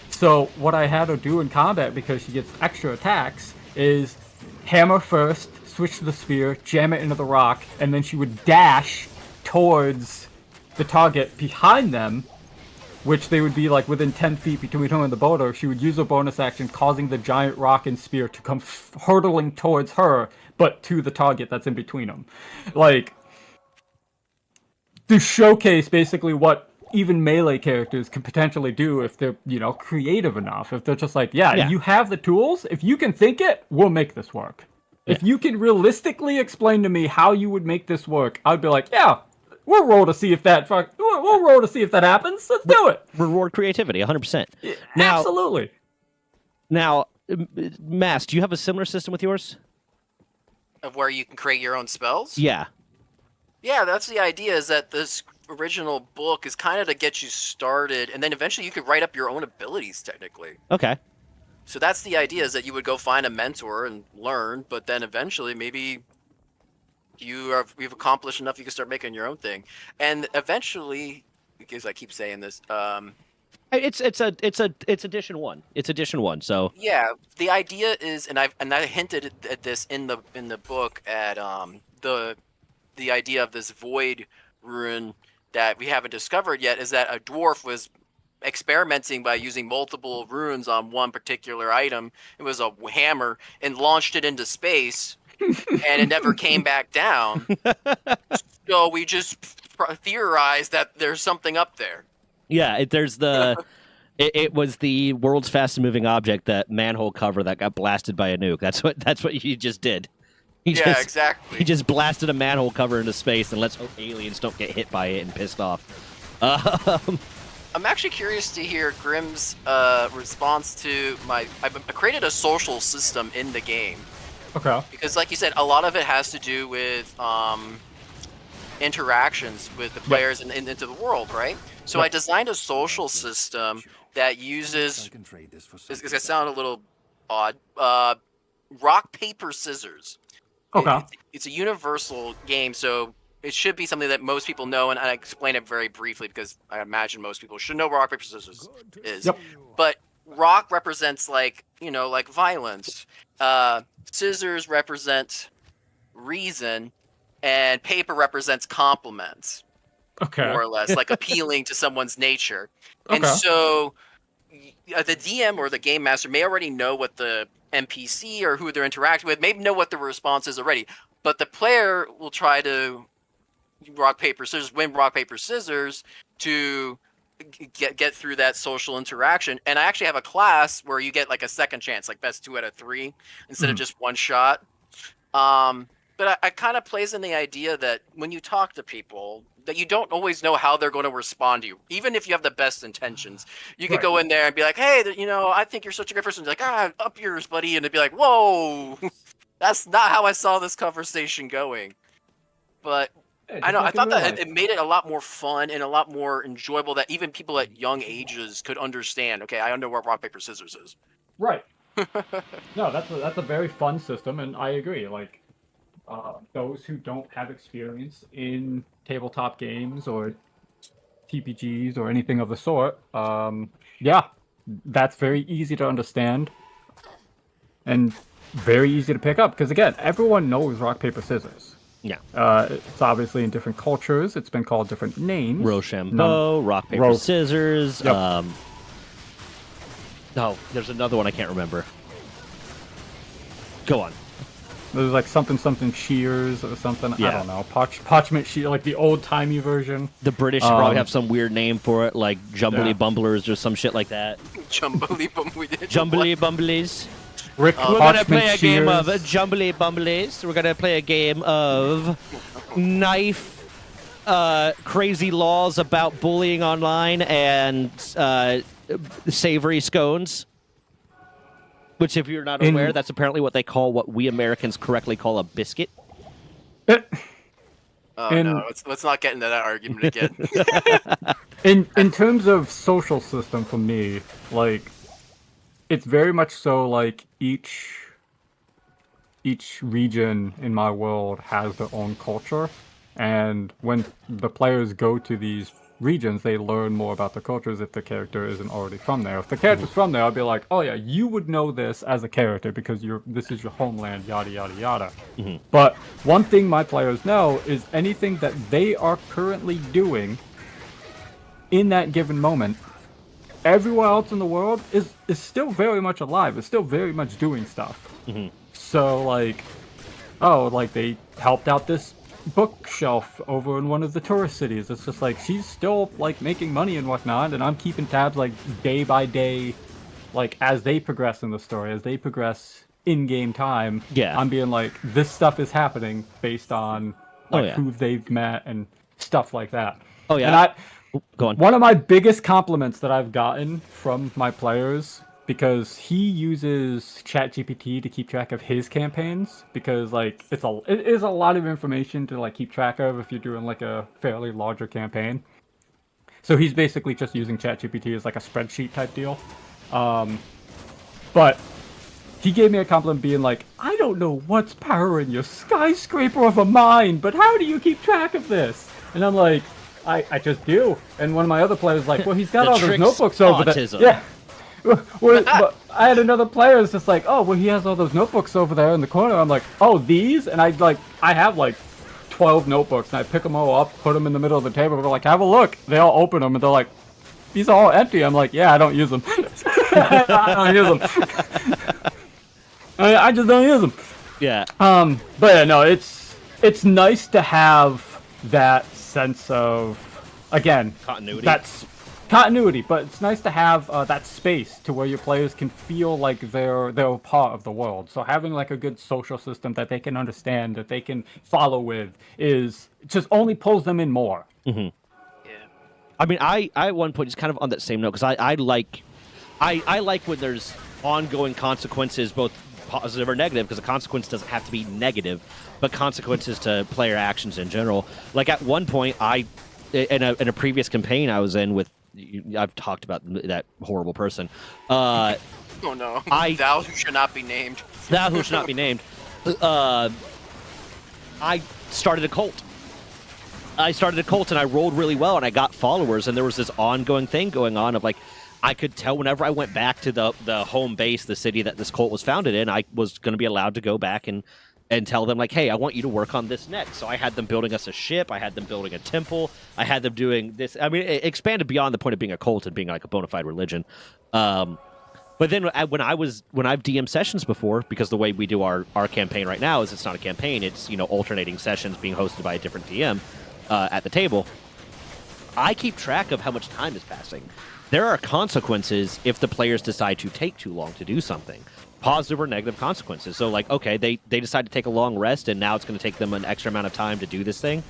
C: So what I had her do in combat, because she gets extra attacks, is hammer first, switch to the spear, jam it into the rock, and then she would dash towards the target behind them, which they would be like within 10 feet between her and the boulder. She would use a bonus action, causing the giant rock and spear to come hurtling towards her, but to the target that's in between them. Like, to showcase basically what even melee characters can potentially do if they're, creative enough. If they're just like,
A: Yeah.
C: you have the tools. If you can think it, we'll make this work. If you can realistically explain to me how you would make this work, I'd be like, yeah, we'll roll to see if that we'll roll to see if that happens. Let's do it.
A: Reward creativity, 100%.
C: Absolutely.
A: Now, Mass, do you have a similar system with yours?
B: Of where you can create your own spells.
A: Yeah.
B: Yeah, that's the idea. Is that this original book is kind of to get you started, and then eventually you could write up your own abilities. Technically.
A: Okay.
B: So that's the idea, is that you would go find a mentor and learn, but then eventually maybe you've accomplished enough, you can start making your own thing. And eventually, because I keep saying this,
A: It's edition 1. It's edition 1. So
B: yeah, the idea is, and I hinted at this in the book at the idea of this void rune that we haven't discovered yet, is that a dwarf was experimenting by using multiple runes on one particular item. It was a hammer, and launched it into space, and it never came back down. So we just theorized that there's something up there.
A: yeah, there's the. It was the world's fastest moving object, that manhole cover that got blasted by a nuke. That's what he just did.
B: Exactly.
A: He just blasted a manhole cover into space, and let's hope aliens don't get hit by it and pissed off.
B: I'm actually curious to hear Grimm's response to I created a social system in the game.
C: Okay.
B: Because, like you said, a lot of it has to do with interactions with the players and into the world, right? So I designed a social system that uses, it's going to sound a little odd, rock, paper, scissors.
C: Okay.
B: It's a universal game, so it should be something that most people know, and I explain it very briefly because I imagine most people should know what rock, paper, scissors is.
C: Yep.
B: But rock represents, like violence. Scissors represent reason, and paper represents compliments.
C: Okay.
B: More or less, like appealing to someone's nature. And
C: Okay.
B: so the DM or the game master may already know what the NPC or who they're interacting with, may know what the response is already, but the player will try to rock, paper, scissors, win rock, paper, scissors to get through that social interaction. And I actually have a class where you get like a second chance, like best 2 out of 3 instead of just one shot. But I kind of plays in the idea that when you talk to people, that you don't always know how they're going to respond to you, even if you have the best intentions. You could go in there and be like, "Hey, I think you're such a great person." Like, up yours, buddy, and it'd be like, "Whoa, that's not how I saw this conversation going." But I know I thought that it made it a lot more fun and a lot more enjoyable, that even people at young ages could understand. Okay, I know what rock, paper, scissors is.
C: Right. No, that's a very fun system, and I agree. Like, those who don't have experience in tabletop games or TPGs or anything of the sort, that's very easy to understand and very easy to pick up. Because again, everyone knows rock, paper, scissors.
A: Yeah.
C: It's obviously in different cultures. It's been called different names.
A: Rochambeau, rock, paper, scissors.
C: Yep.
A: No, there's another one I can't remember. Go on.
C: There's like something shears or something.
A: Yeah.
C: I don't know. Parchment shear, like the old timey version.
A: The British probably have some weird name for it, like Jumbly Bumblers or some shit like that.
B: Jumbly
A: Bumblies.
C: Rick
A: We're gonna play a
C: shears.
A: game of Jumbly Bumblies. We're gonna play a game of knife, crazy laws about bullying online, and savory scones. Which, if you're not aware, that's apparently what we Americans correctly call a biscuit.
B: Oh no, let's not get into that argument again.
C: In terms of social system, for me, like, it's very much so like each region in my world has their own culture, and when the players go to these regions, they learn more about the cultures if the character isn't already from there. If the character's from there, I'll be like, oh yeah, you would know this as a character because this is your homeland, yada yada yada. But one thing my players know is anything that they are currently doing in that given moment, everywhere else in the world is still very much alive, is still very much doing stuff. So like, oh, like they helped out this bookshelf over in one of the tourist cities. It's just like she's still like making money and whatnot, and I'm keeping tabs like day by day, like as they progress in the story, as they progress in game time.
A: Yeah.
C: I'm being like, this stuff is happening based on
A: Oh,
C: like
A: yeah.
C: who they've met and stuff like that.
A: Oh, yeah.
C: And I
A: Go on.
C: one of my biggest compliments that I've gotten from my players, because he uses ChatGPT to keep track of his campaigns, because like it is a lot of information to like keep track of if you're doing like a fairly larger campaign. So he's basically just using ChatGPT as like a spreadsheet type deal. But he gave me a compliment being like, I don't know what's powering your skyscraper of a mind, but how do you keep track of this? And I'm like, I just do. And one of my other players was like, well, he's got
A: The
C: all those
A: trick's
C: notebooks over
A: autism.
C: there. Yeah. Well, but I had another player who's just like, oh, well, he has all those notebooks over there in the corner. I'm like, oh, these? And I have like 12 notebooks, and I pick them all up, put them in the middle of the table. They're like, have a look. They all open them, and they're like, these are all empty. I'm like, yeah, I don't use them. I don't use them. I just don't use them.
A: Yeah.
C: But yeah, no, it's nice to have that sense of, again,
A: Continuity.
C: That's continuity, but it's nice to have that space to where your players can feel like they're a part of the world. So having like a good social system that they can understand, that they can follow with, is just only pulls them in more.
B: Yeah.
A: I mean, I at one point, just kind of on that same note, because I like when there's ongoing consequences, both positive or negative, because the consequence doesn't have to be negative, but consequences to player actions in general. Like at one point, in a previous campaign I was in with, I've talked about that horrible person.
B: Oh no.
A: I-
B: Thou who should not be named.
A: That who should not be named. I started a cult. And I rolled really well, and I got followers, and there was this ongoing thing going on of like, I could tell whenever I went back to the home base, the city that this cult was founded in, I was going to be allowed to go back and tell them like, hey, I want you to work on this next. So I had them building us a ship. I had them building a temple. I had them doing this. I mean, it expanded beyond the point of being a cult and being like a bona fide religion. But then when I've DM sessions before, because the way we do our campaign right now is it's not a campaign, it's, you know, alternating sessions being hosted by a different DM at the table. I keep track of how much time is passing. There are consequences if the players decide to take too long to do something. Positive or negative consequences. So like, okay, they decide to take a long rest, and now it's going to take them an extra amount of time to do this thing.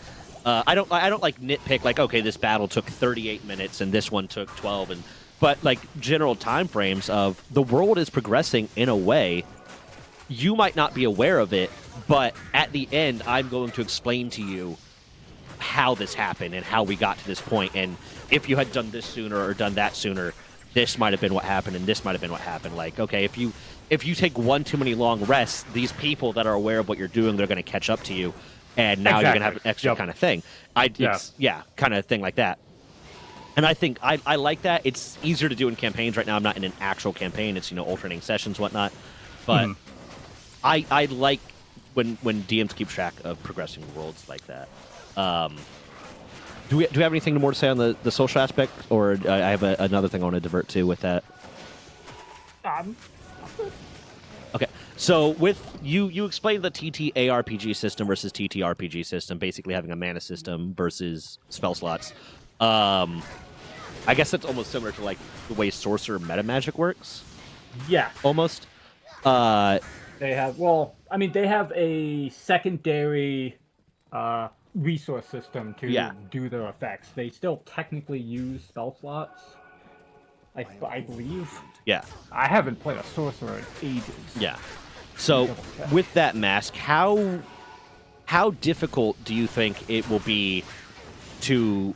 A: I don't like nitpick like, okay, this battle took 38 minutes and this one took 12, but like general time frames of the world is progressing in a way you might not be aware of it, but at the end I'm going to explain to you how this happened and how we got to this point, and if you had done this sooner or done that sooner, this might have been what happened, and this might have been what happened. Like, okay, if you take one too many long rests, these people that are aware of what you're doing, they're going to catch up to you, and now you're going to have an extra kind of thing. Kind of thing like that. And I think I like that. It's easier to do in campaigns right now. I'm not in an actual campaign. It's, you know, alternating sessions, whatnot. But I like when DMs keep track of progressing worlds like that. Do we have anything more to say on the social aspect, or I have another thing I want to divert to with that? Okay, so with you explained the TTARPG system versus TTRPG system, basically having a mana system versus spell slots. I guess that's almost similar to like the way Sorcerer meta magic works.
C: Yeah.
A: Almost.
C: They have, well, I mean, they have a secondary resource system to do their effects. They still technically use spell slots, I believe.
A: Yeah.
C: I haven't played a sorcerer in ages.
A: Yeah. So with that mask, how difficult do you think it will be to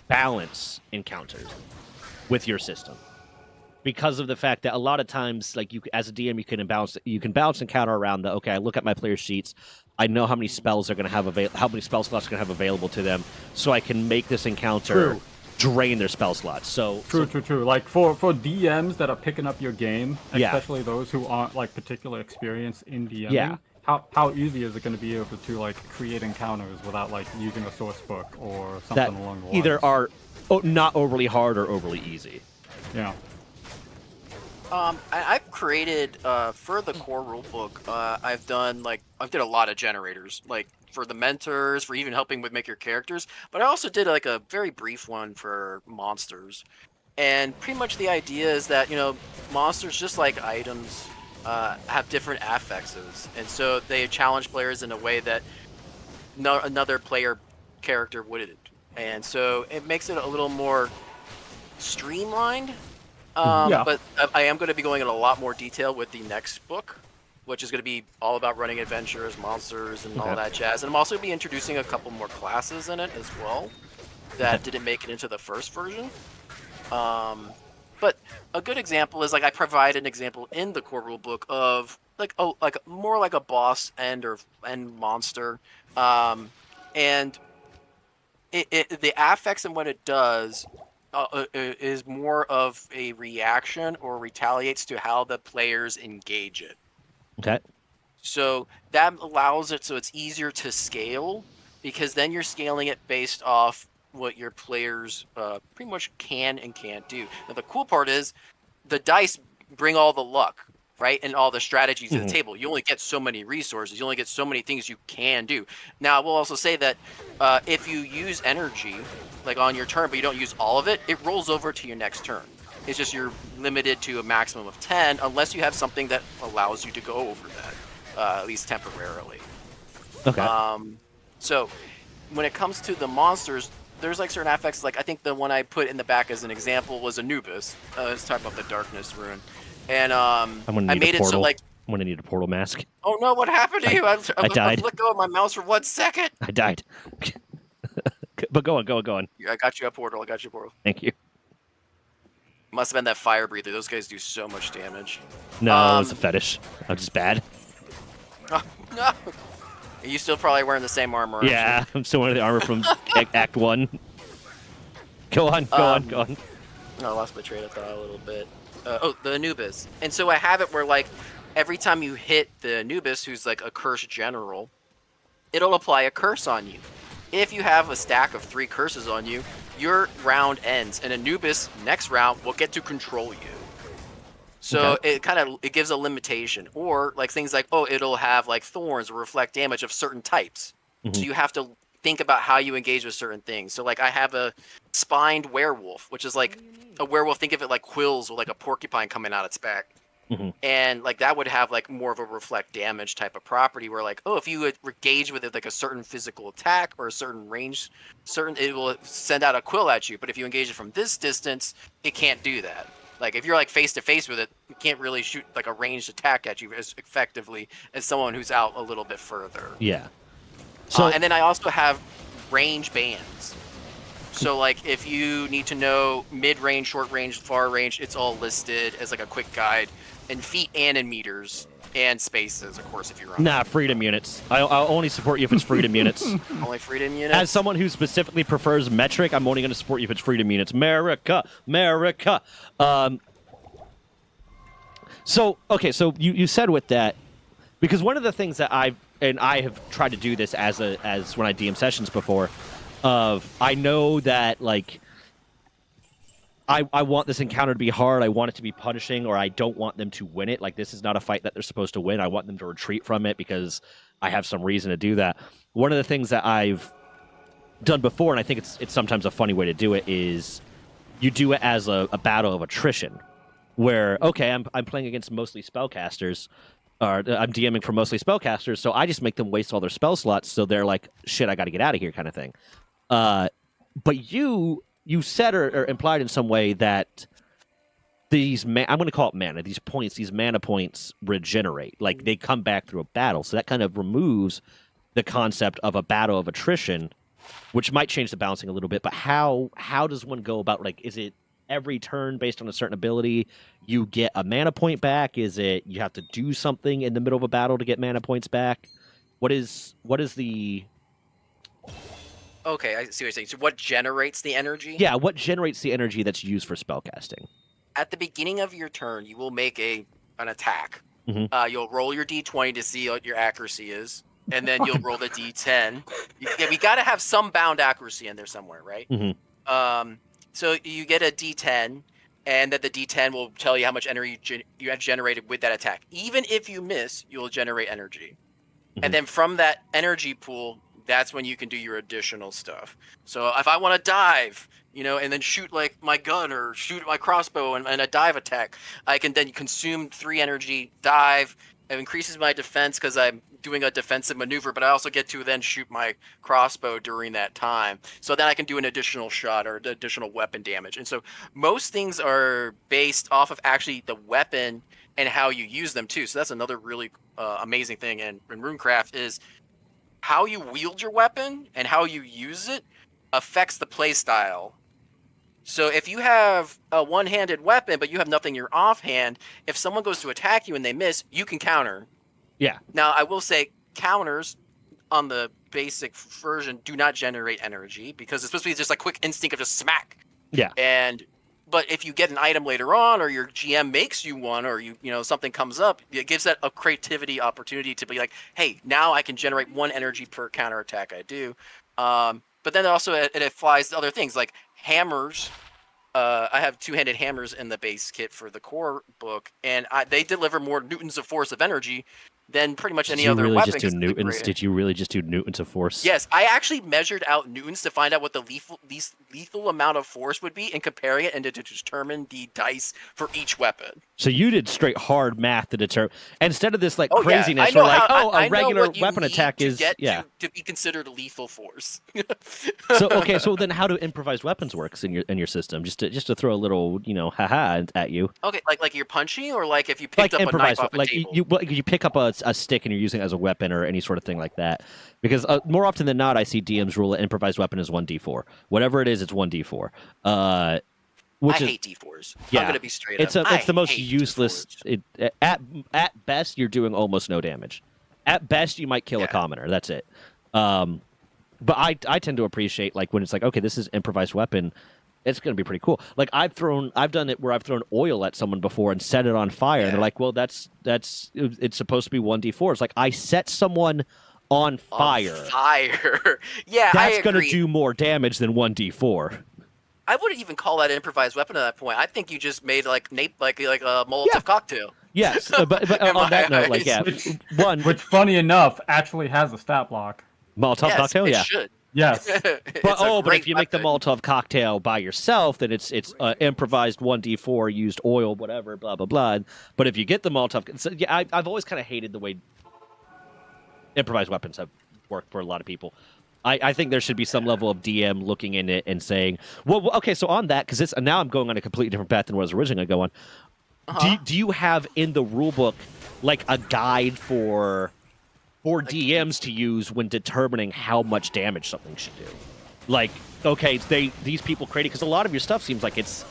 A: balance encounters with your system? Because of the fact that a lot of times, like, you as a DM, you can balance encounter around the, okay, I look at my player sheets, I know how many spells they're going to have how many spell slots are going to have available to them, so I can make this encounter drain their spell slots. So
C: True. Like for DMs that are picking up your game, especially those who aren't like particularly experienced in DMing.
A: Yeah.
C: How easy is it going to be able to like create encounters without like using a source book or something
A: that
C: along the lines?
A: either are not overly hard or overly easy.
C: Yeah.
B: I've created for the core rulebook. I've did a lot of generators, like for the mentors, for even helping with make your characters. But I also did like a very brief one for monsters. And pretty much the idea is that, monsters, just like items, have different affixes. And so they challenge players in a way that another player character wouldn't. And so it makes it a little more streamlined.
C: Yeah.
B: But I am going to be going in a lot more detail with the next book, which is going to be all about running adventures, monsters, and all that jazz. And I'm also going to be introducing a couple more classes in it as well that didn't make it into the first version. But a good example is, like, I provide an example in the core rule book of like more like a boss end monster, and the affects and what it does is more of a reaction or retaliates to how the players engage it.
A: Okay.
B: So that allows it so it's easier to scale, because then you're scaling it based off what your players pretty much can and can't do. Now the cool part is the dice bring all the luck, right? And all the strategies to the table. You only get so many resources. You only get so many things you can do. Now, I will also say that if you use energy, like on your turn, but you don't use all of it, it rolls over to your next turn. It's just you're limited to a maximum of 10 unless you have something that allows you to go over that, at least temporarily.
A: Okay.
B: So when it comes to the monsters, there's like certain affects. Like I think the one I put in the back as an example was Anubis. Let's talk about the darkness rune. And I made it so like
A: I'm gonna need a portal mask.
B: Oh no! What happened to you?
A: I died.
B: I let go of my mouse for 1 second.
A: I died. But go on.
B: I got you a portal.
A: Thank you.
B: Must have been that fire breather. Those guys do so much damage.
A: No, it's a fetish. I'm just bad.
B: Oh, no. You still probably wearing the same armor. Aren't
A: Yeah,
B: you?
A: I'm still wearing the armor from Act 1. Go on.
B: I lost my train of thought a little bit. The Anubis. And so I have it where, like, every time you hit the Anubis, who's like a cursed general, it'll apply a curse on you. If you have a stack of 3 curses on you, your round ends, and Anubis next round will get to control you. So it gives a limitation, or like things like, it'll have like thorns or reflect damage of certain types. So you have to think about how you engage with certain things. So like I have a spined werewolf, which is like a werewolf. Think of it like quills or like a porcupine coming out its back. And like that would have like more of a reflect damage type of property, where like, if you would engage with it like a certain physical attack or a certain range, it will send out a quill at you. But if you engage it from this distance, it can't do that. Like if you're like face to face with it, you can't really shoot like a ranged attack at you as effectively as someone who's out a little bit further.
A: Yeah. So
B: and then I also have range bands. So like if you need to know mid-range, short range, far range, it's all listed as like a quick guide in feet and in meters and spaces, of course, if you're on.
A: Nah, freedom units. I'll only support you if it's freedom units.
B: Only freedom units.
A: As someone who specifically prefers metric, I'm only going to support you if it's freedom units. America. So you said with that, because one of the things that I have tried to do this as when I DM sessions before, I know that like I want this encounter to be hard. I want it to be punishing, or I don't want them to win it. Like, this is not a fight that they're supposed to win. I want them to retreat from it because I have some reason to do that. One of the things that I've done before, and I think it's sometimes a funny way to do it, is you do it as a battle of attrition, where, okay, I'm playing against mostly spellcasters, or I'm DMing for mostly spellcasters, so I just make them waste all their spell slots, so they're like, shit, I got to get out of here kind of thing. But you said or implied in some way that these I'm going to call it mana. These mana points regenerate, like they come back through a battle. So that kind of removes the concept of a battle of attrition, which might change the balancing a little bit. But how does one go about, like, is it every turn based on a certain ability you get a mana point back? Is it you have to do something in the middle of a battle to get mana points back? What is the
B: Okay, I see what you're saying. So what generates the energy?
A: Yeah, what generates the energy that's used for spellcasting?
B: At the beginning of your turn, you will make an attack. You'll roll your d20 to see what your accuracy is, and then you'll roll the d10. We got to have some bound accuracy in there somewhere, right? So you get a d10, and that the d10 will tell you how much energy you have generated with that attack. Even if you miss, you'll generate energy. And then from that energy pool, that's when you can do your additional stuff. So if I want to dive, and then shoot like my gun or shoot my crossbow and a dive attack, I can then consume 3 energy, dive. It increases my defense because I'm doing a defensive maneuver, but I also get to then shoot my crossbow during that time. So then I can do an additional shot or additional weapon damage. And so most things are based off of actually the weapon and how you use them too. So that's another really amazing thing in Runecraft is how you wield your weapon and how you use it affects the play style. So if you have a one-handed weapon, but you have nothing in your offhand, if someone goes to attack you and they miss, you can counter.
A: Yeah.
B: Now, I will say counters on the basic version do not generate energy because it's supposed to be just a quick instinct of just smack.
A: Yeah.
B: But if you get an item later on, or your GM makes you one, or something comes up, it gives that a creativity opportunity to be like, hey, now I can generate 1 energy per counterattack I do. But then also it applies to other things like hammers. I have 2-handed hammers in the base kit for the core book, and they deliver more newtons of force of energy than pretty much any other weapon.
A: Did you really just do newtons of force?
B: Yes, I actually measured out newtons to find out what the lethal amount of force would be and comparing it and to determine the dice for each weapon.
A: So you did straight hard math to determine, instead of this like
B: Yeah.
A: craziness,
B: I know
A: where like,
B: I
A: a regular
B: know what you
A: weapon
B: need
A: attack
B: to
A: is
B: get
A: yeah.
B: to be considered lethal force.
A: So then how do improvised weapons works in your system? Just to throw a little haha at you.
B: Okay, like you're punching, or like if you picked up a knife off a table.
A: You pick up a stick and you're using it as a weapon or any sort of thing like that. Because more often than not, I see DMs rule an improvised weapon is 1d4. Whatever it is, it's 1d4. I
B: hate D4s.
A: Yeah,
B: I'm gonna be straight
A: it's
B: up.
A: It's the most
B: hate
A: useless. At best, you're doing almost no damage. At best, you might kill a commoner. That's it. But I tend to appreciate like when it's like, okay, this is improvised weapon. It's going to be pretty cool. Like I've done it where I've thrown oil at someone before and set it on fire.
B: Yeah.
A: And they're like, well, it's supposed to be 1d4. It's like I set someone on fire.
B: Yeah,
A: that's
B: going to
A: do more damage than 1d4.
B: I wouldn't even call that an improvised weapon at that point. I think you just made like a Molotov cocktail.
A: Yes, but on that note, like
C: which funny enough actually has a stat block.
A: Molotov cocktail,
B: it should.
C: Yes.
A: But if you make the Molotov cocktail by yourself, then it's improvised 1d4, used oil, whatever, blah blah blah. But if you get the Molotov, so, yeah, I've always kind of hated the way improvised weapons have worked for a lot of people. I think there should be some level of DM looking in it and saying, well, okay, so on that, because now I'm going on a completely different path than what I was originally going to go on. Do you have in the rule book like a guide for DMs to use when determining how much damage something should do? Like, okay, these people create it, because a lot of your stuff seems like it's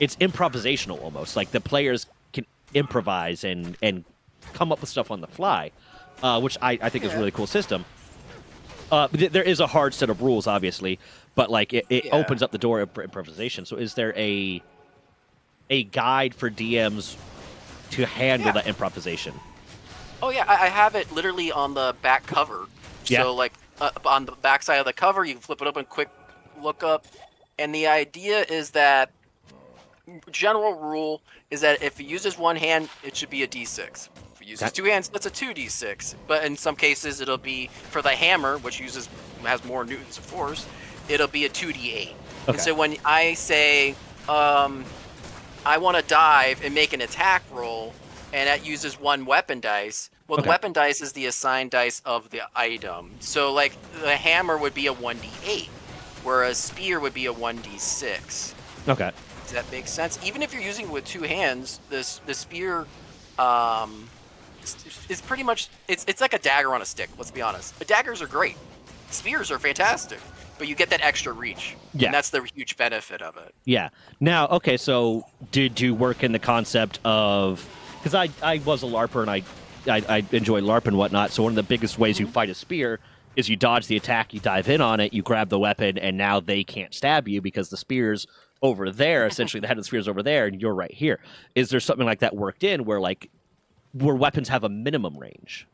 A: improvisational almost. Like the players can improvise and come up with stuff on the fly, which I think is a really cool system. There is a hard set of rules, obviously, but like it opens up the door of improvisation. So is there a guide for DMs to handle that improvisation?
B: Oh yeah, I have it literally on the back cover.
A: Yeah.
B: So like on the back side of the cover, you can flip it open, quick look up, and the idea is that general rule is that if it uses one hand, it should be a D6. If it uses 2 hands, that's a 2d6. But in some cases, it'll be for the hammer, which has more newtons of force. It'll be a 2d8. Okay. And so when I say I want to dive and make an attack roll, and that uses 1 weapon dice. Well, the weapon dice is the assigned dice of the item. So, like, the hammer would be a 1d8, whereas spear would be a 1d6.
A: Okay.
B: Does that make sense? Even if you're using it with 2 hands, the spear is pretty much it's like a dagger on a stick. Let's be honest. The daggers are great. Spears are fantastic, but you get that extra reach.
A: Yeah.
B: And that's the huge benefit of it.
A: Yeah. Now, okay, so did you work in the concept of, because I was a LARPer and I enjoy LARP and whatnot, so one of the biggest ways you fight a spear is you dodge the attack, you dive in on it, you grab the weapon, and now they can't stab you because the spear's over there, essentially the head of the spear's over there, and you're right here. Is there something like that worked in where weapons have a minimum range?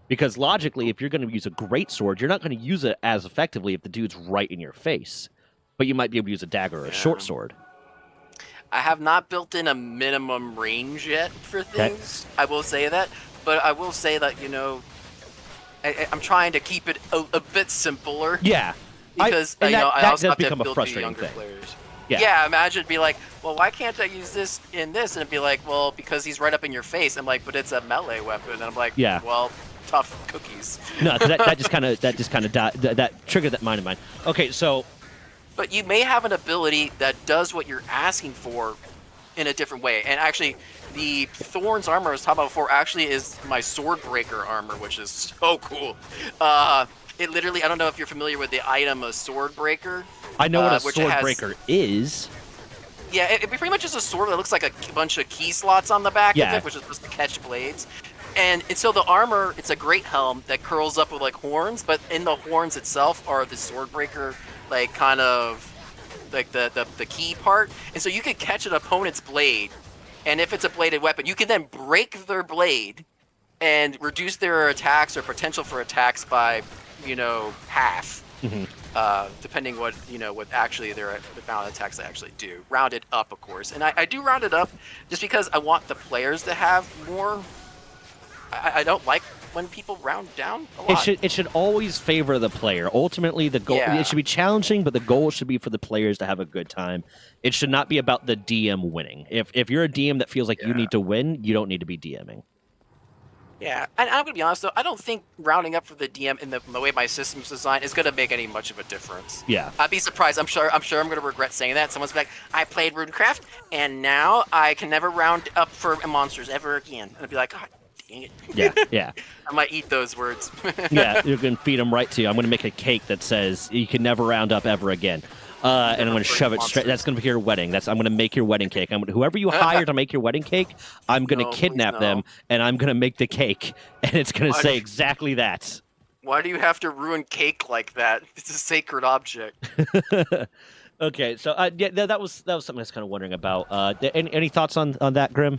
A: Because logically, if you're going to use a greatsword, you're not going to use it as effectively if the dude's right in your face. But you might be able to use a dagger or a short sword.
B: I have not built in a minimum range yet for things. I will say that. But I will say that, I'm trying to keep it a bit simpler.
A: Yeah.
B: Because
A: and
B: you know,
A: that
B: I also
A: does
B: have to
A: become a
B: build to
A: frustrating
B: younger
A: thing.
B: players.
A: Yeah.
B: Yeah, imagine it'd be like, well, why can't I use this in this? And it'd be like, well, because he's right up in your face. I'm like, but it's a melee weapon. And I'm like,
A: Yeah.
B: well, tough cookies.
A: No, that just kind of that triggered that mind of mine. Okay, so
B: But you may have an ability that does what you're asking for in a different way. And actually, the Thorns armor I was talking about before actually is my Sword Breaker armor, which is so cool. It literally, I don't know if you're familiar with the item of Sword Breaker.
A: I know what a
B: which it
A: sword
B: has-
A: breaker is.
B: Yeah, it pretty much is a sword that looks like a bunch of key slots on the back
A: Yeah.
B: of it, which is supposed to catch blades. And so the armor, it's a great helm that curls up with like horns, but in the horns itself are the sword breaker, like kind of like the key part. And so you could catch an opponent's blade, and if it's a bladed weapon, you can then break their blade and reduce their attacks or potential for attacks by, half. Depending what actually the amount of attacks they actually do. Rounded up, of course, and I do round it up just because I want the players to have more. I don't like when people round down a lot.
A: It should always favor the player. Ultimately, the goal
B: Yeah.
A: it should be challenging, but the goal should be for the players to have a good time. It should not be about the DM winning. If you're a DM that feels like you need to win, you don't need to be DMing.
B: Yeah, and I'm gonna be honest though, I don't think rounding up for the DM in the way my system's designed is gonna make any much of a difference.
A: Yeah.
B: I'd be surprised. I'm sure I'm gonna regret saying that. Someone's like, I played Runecraft, and now I can never round up for monsters ever again. And I'd be like, God dang it.
A: Yeah, yeah.
B: I might eat those words.
A: Yeah, you're going to feed them right to you. I'm going to make a cake that says you can never round up ever again. And I'm going to shove it straight. That's going to be your wedding. I'm going to make your wedding cake. Whoever you hire to make your wedding cake, I'm going to
B: No,
A: kidnap
B: please
A: them,
B: no.
A: and I'm going to make the cake, and it's going to
B: Why
A: say
B: do-
A: exactly that.
B: Why do you have to ruin cake like that? It's a sacred object.
A: Okay, so yeah, that was something I was kind of wondering about. Any thoughts on that, Grim?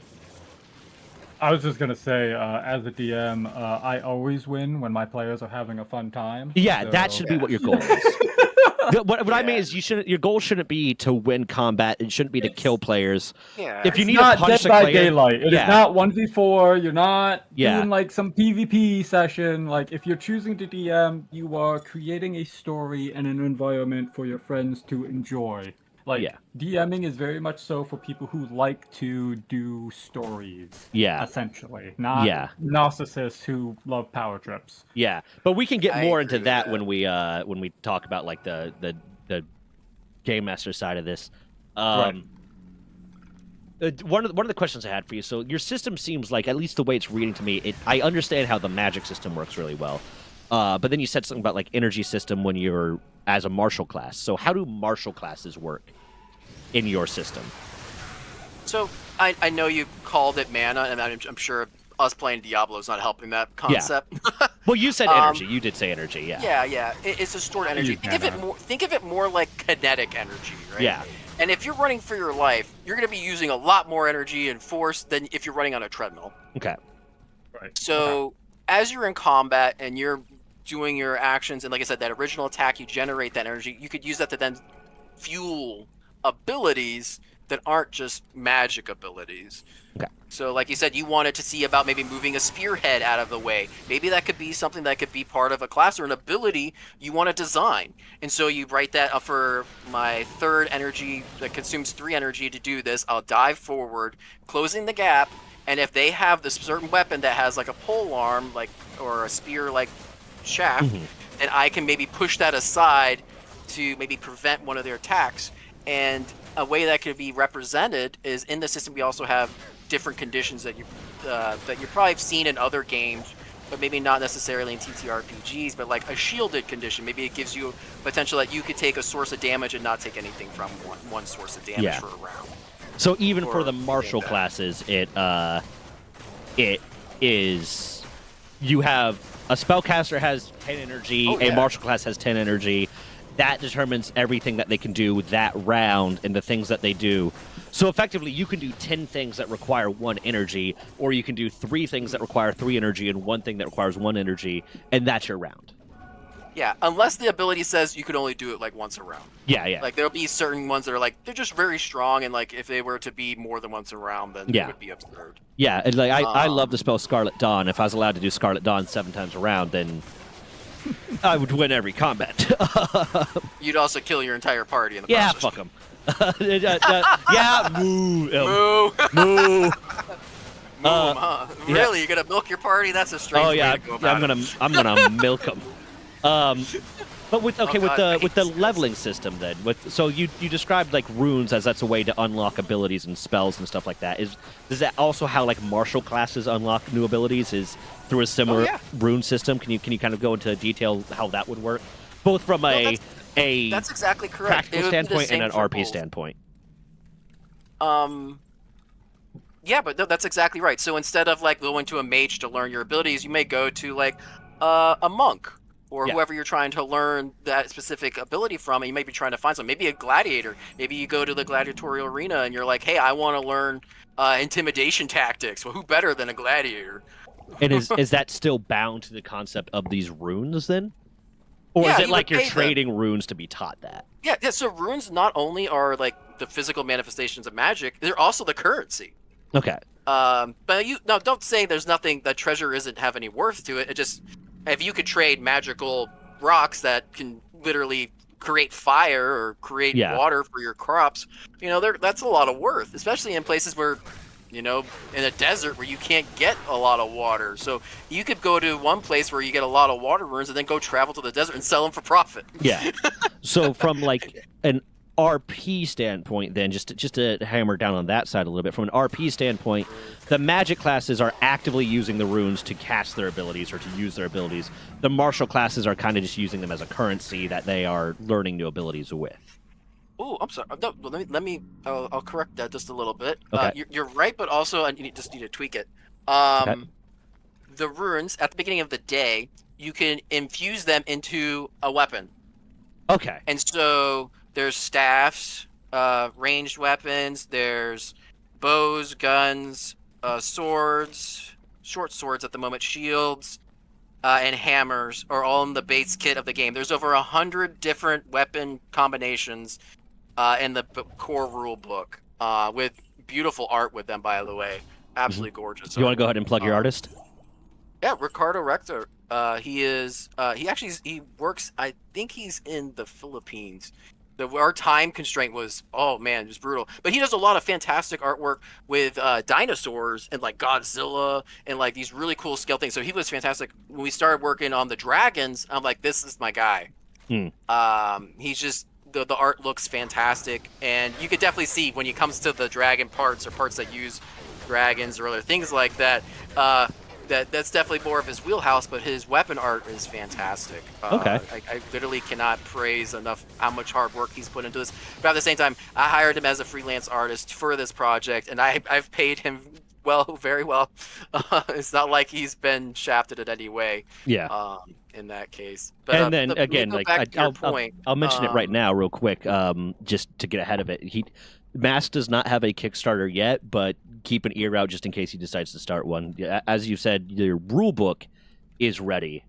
C: I was just gonna say, as a DM, I always win when my players are having a fun time.
A: Yeah, that
C: so-
A: should be what your goal is. What I mean is, your goal shouldn't be to win combat. It shouldn't be to kill players.
B: Yeah.
A: If you
C: It's
A: need to
C: not
A: punish
C: Dead
A: a
C: by
A: player,
C: Daylight. It is
A: yeah.
C: not 1v4. You're not
A: Yeah.
C: doing like some PvP session. Like if you're choosing to DM, you are creating a story and an environment for your friends to enjoy. Like
A: Yeah.
C: DMing is very much so for people who like to do stories.
A: Yeah.
C: Essentially, not
A: Yeah.
C: narcissists who love power trips.
A: Yeah, but we can get
B: I
A: more
B: agree
A: into
B: with
A: that
B: that.
A: when we talk about like the game master side of this.
C: Right.
A: One of the questions I had for you. So your system seems like, at least the way it's reading to me, I understand how the magic system works really well. But then you said something about like energy system when you're as a martial class. So how do martial classes work in your system?
B: So I know you called it mana, and I'm sure us playing Diablo is not helping that concept.
A: Well, you said energy. You did say energy. Yeah.
B: Yeah. It's a stored energy.
C: use
B: Think of it more like kinetic energy, right?
A: Yeah.
B: And if you're running for your life, you're going to be using a lot more energy and force than if you're running on a treadmill.
A: Okay.
C: Right.
B: So as you're in combat and you're doing your actions, and like I said, that original attack, you generate that energy. You could use that to then fuel abilities that aren't just magic abilities.
A: Okay.
B: So like you said, you wanted to see about maybe moving a spearhead out of the way. Maybe that could be something that could be part of a class or an ability you want to design. And so you write that up for my third energy that consumes 3 energy to do this. I'll dive forward, closing the gap, and if they have this certain weapon that has like a pole arm, like or a spear like shaft, then I can maybe push that aside to maybe prevent one of their attacks. And a way that could be represented is in the system we also have different conditions that you probably have seen in other games, but maybe not necessarily in TTRPGs, but like a shielded condition. Maybe it gives you potential that you could take a source of damage and not take anything from one source of damage
A: Yeah.
B: for a round.
A: So even for
B: Or
A: the martial
B: like that.
A: classes, it is you have a spellcaster has 10 energy,
B: Oh,
A: a
B: yeah.
A: martial class has 10 energy. That determines everything that they can do that round and the things that they do. So effectively, you can do 10 things that require 1 energy, or you can do 3 things that require 3 energy and 1 thing that requires 1 energy, and that's your round.
B: Yeah, unless the ability says you could only do it like once a round.
A: Yeah.
B: Like there'll be certain ones that are like they're just very strong, and like if they were to be more than once a round, then
A: Yeah.
B: it would be absurd.
A: Yeah, and like I love the spell Scarlet Dawn. If I was allowed to do Scarlet Dawn 7 times a round, then I would win every combat.
B: You'd also kill your entire party in the
A: Yeah,
B: process.
A: fuck them. Yeah, moo,
B: Moo.
A: moo.
B: Moo, huh?
A: yeah.
B: Really? You're gonna milk your party? That's a strange
A: Oh yeah,
B: way to go about
A: I'm gonna milk them. But with
B: Oh, God, I
A: with the
B: hate this.
A: leveling system then, so you described like runes as that's a way to unlock abilities and spells and stuff like that. Is that also how like martial classes unlock new abilities? Is through a similar
B: yeah.
A: rune system? Can you kind of go into detail how that would work, both from a
B: That's exactly correct.
A: practical
B: It would be the
A: standpoint
B: same
A: and an
B: for
A: RP
B: both.
A: standpoint?
B: Yeah, but no, that's exactly right. So instead of like going to a mage to learn your abilities, you may go to like a monk or
A: Yeah.
B: whoever you're trying to learn that specific ability from. And you may be trying to find some, maybe a gladiator. Maybe you go to the gladiatorial arena and you're like, hey, I want to learn intimidation tactics. Well, who better than a gladiator?
A: And is that still bound to the concept of these runes then? Or
B: Yeah,
A: is it
B: you
A: like
B: would
A: you're
B: pay them.
A: trading runes to be taught that?
B: Yeah. So runes not only are like the physical manifestations of magic, they're also the currency.
A: Okay.
B: But don't say there's nothing that treasure isn't have any worth to it. It just if you could trade magical rocks that can literally create fire or create
A: Yeah.
B: water for your crops, that's a lot of worth, especially in places where, in a desert where you can't get a lot of water. So you could go to one place where you get a lot of water runes and then go travel to the desert and sell them for profit.
A: Yeah. So from like an RP standpoint, then just to hammer down on that side a little bit, from an RP standpoint, the magic classes are actively using the runes to cast their abilities or to use their abilities. The martial classes are kind of just using them as a currency that they are learning new abilities with.
B: Oh, I'm sorry. No, I'll correct that just a little bit.
A: Okay.
B: You're right, but also I just need to tweak it.
A: Okay.
B: The runes at the beginning of the day, you can infuse them into a weapon,
A: Okay.
B: and so there's staffs, ranged weapons. There's bows, guns, swords, short swords at the moment, shields, and hammers are all in the base kit of the game. There's over 100 different weapon combinations in the core rule book, with beautiful art with them, by the way. Absolutely gorgeous.
A: You want to go ahead and plug your artist?
B: Yeah, Ricardo Rector. He works. I think he's in the Philippines. Our time constraint was, oh man, just brutal. But he does a lot of fantastic artwork with dinosaurs and like Godzilla and like these really cool scale things. So he was fantastic. When we started working on the dragons, I'm like, this is my guy. He's just the art looks fantastic, and you could definitely see when it comes to the dragon parts or parts that use dragons or other things like that. That's definitely more of his wheelhouse, but his weapon art is fantastic.
A: Okay.
B: I literally cannot praise enough how much hard work he's put into this. But at the same time, I hired him as a freelance artist for this project, and I've paid him very well. It's not like he's been shafted in any way.
A: Yeah.
B: In that case. But,
A: And then
B: let me
A: again,
B: go
A: like
B: back to your
A: I'll
B: point.
A: mention it right now, real quick, just to get ahead of it. Mask does not have a Kickstarter yet, but keep an ear out just in case he decides to start one. As you said, your rule book is ready,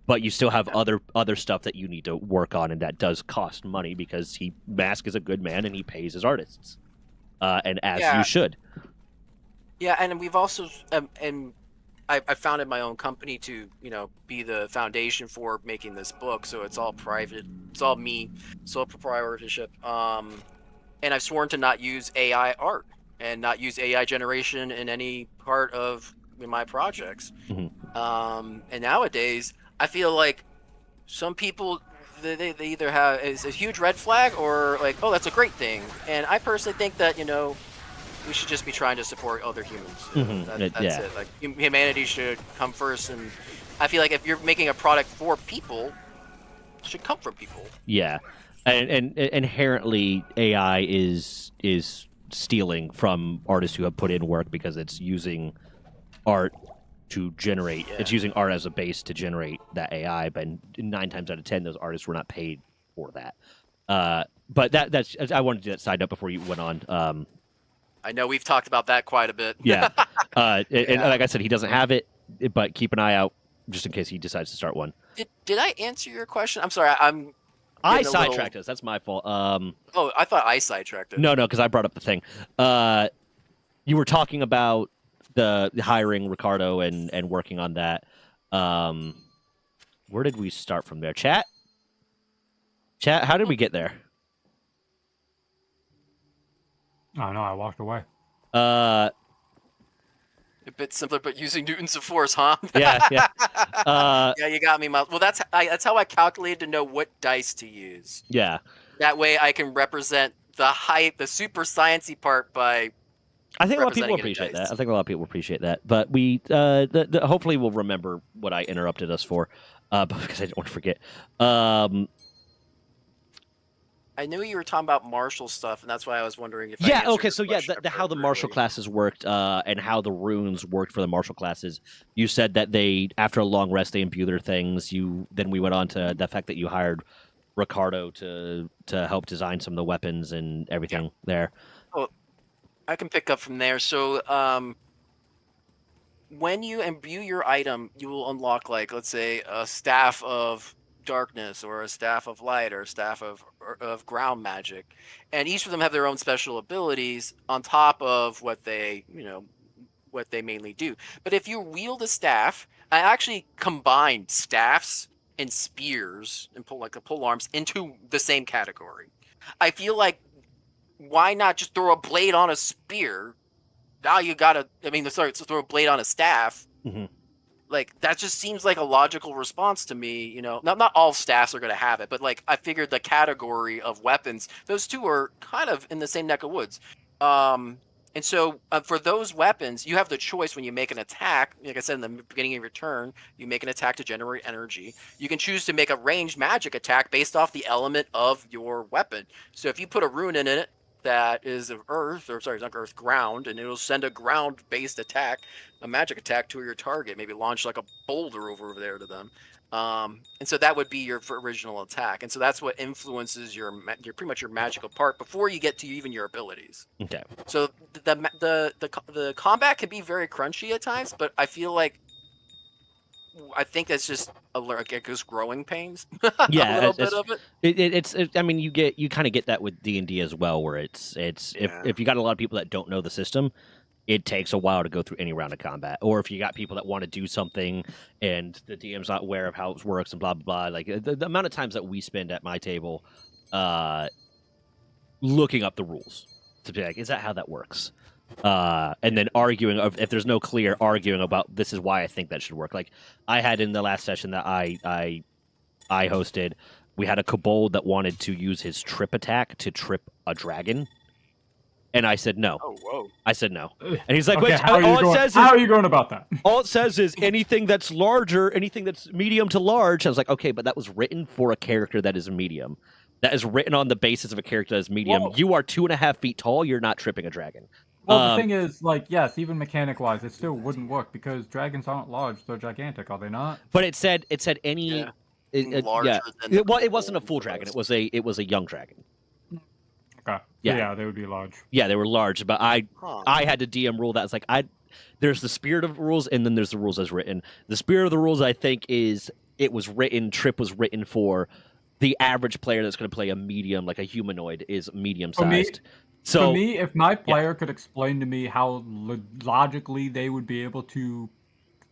A: but you still have other stuff that you need to work on, and that does cost money because Mask is a good man and he pays his artists, and as you should.
B: Yeah, and we've also and I founded my own company to be the foundation for making this book. So it's all private. It's all me, sole proprietorship. And I've sworn to not use AI art and not use AI generation in any part of my projects.
A: Mm-hmm.
B: And nowadays, I feel like some people they either have is a huge red flag or like, oh, that's a great thing. And I personally think that we should just be trying to support other humans.
A: Mm-hmm.
B: That's it. Like humanity should come first, and I feel like if you're making a product for people, it should come from people.
A: Yeah, and inherently AI is stealing from artists who have put in work because it's using art to generate.
B: Yeah.
A: It's using art as a base to generate that AI, but 9 times out of 10, those artists were not paid for that. But that's I wanted to do that side note before you went on.
B: I know we've talked about that quite a bit.
A: Yeah. And like I said, he doesn't have it, but keep an eye out just in case he decides to start one.
B: Did I answer your question? I'm sorry. I'm
A: I
B: getting a little-
A: sidetracked us. That's my fault.
B: Oh, I thought I sidetracked it.
A: No, because I brought up the thing. You were talking about the hiring Ricardo and working on that. Where did we start from there? Chat, how did we get there?
C: I know. I walked away.
B: A bit simpler, but using newtons of force, huh?
A: Yeah.
B: Yeah, you got me, Miles. Well, that's how I calculated to know what dice to use.
A: Yeah.
B: That way, I can represent the super sciencey part by.
A: I think a lot of people
B: Representing it in
A: appreciate
B: dice.
A: that. I think a lot of people appreciate that. But we, hopefully, we'll remember what I interrupted us for, because I don't want to forget.
B: I knew you were talking about martial stuff, and that's why I was wondering if. I
A: Yeah.
B: answered
A: Okay.
B: your
A: So yeah,
B: question
A: how the martial
B: appropriately.
A: classes worked, and how the runes worked for the martial classes. You said that they, after a long rest, they imbue their things. Then we went on to the fact that you hired Ricardo to help design some of the weapons and everything there.
B: I can pick up from there. So, when you imbue your item, you will unlock, like, let's say, a staff of darkness, or a staff of light, or a staff of ground magic, and each of them have their own special abilities on top of what they mainly do. But if you wield a staff, I actually combined staffs and spears and pole arms into the same category. I feel like, why not just throw a blade on a spear? Now you gotta, so throw a blade on a staff.
A: Mhm.
B: Like, that just seems like a logical response to me. Not all staffs are gonna have it, but like, I figured the category of weapons, those two are kind of in the same neck of woods. And so for those weapons, you have the choice when you make an attack. Like I said, in the beginning of your turn, you make an attack to generate energy. You can choose to make a ranged magic attack based off the element of your weapon. So if you put a rune in it that is of earth, it's not earth, ground, and it'll send a ground-based attack, a magic attack to your target, maybe launch like a boulder over there to them. And so that would be your original attack. And so that's what influences your pretty much your magical part before you get to even your abilities.
A: Okay.
B: So the combat can be very crunchy at times, but I think that's just just growing pains.
A: Yeah,
B: a little bit of it.
A: I mean, you kind of get that with D&D as well, where it's
B: Yeah.
A: if you got a lot of people that don't know the system, it takes a while to go through any round of combat. Or if you got people that want to do something and the DM's not aware of how it works and blah blah blah. Like the amount of times that we spend at my table, looking up the rules to be like, is that how that works? And then arguing if there's no clear arguing about this is why I think that should work. Like I had in the last session that I hosted, we had a kobold that wanted to use his trip attack to trip a dragon, and I said no.
B: Oh, whoa.
A: I said no, and he's like,
C: Okay,
A: "Wait,
C: how are you going about that?
A: all it says is anything that's larger, anything that's medium to large." I was like, "Okay, but that was written for a character that is a medium. That is written on the basis of a character that is medium.
C: Well-
A: You are 2.5 feet tall. You're not tripping a dragon."
C: Well, the thing is, like, yes, even mechanic-wise, it still wouldn't work because dragons aren't large; they're gigantic, are they not?
A: But it said any.
B: Yeah.
A: Yeah.
B: Larger than the
A: Well, it wasn't a
B: kobold
A: full dragon.
B: was.
A: It was a young dragon.
C: Okay.
A: Yeah.
C: Yeah, they would be large.
A: Yeah, they were large, but I
B: Huh.
A: had to DM rule that. It's like there's the spirit of rules, and then there's the rules as written. The spirit of the rules, I think, is it was written. Trip was written for the average player that's going to play a medium, like a humanoid, is medium sized. So
C: For me, if my player could explain to me how logically they would be able to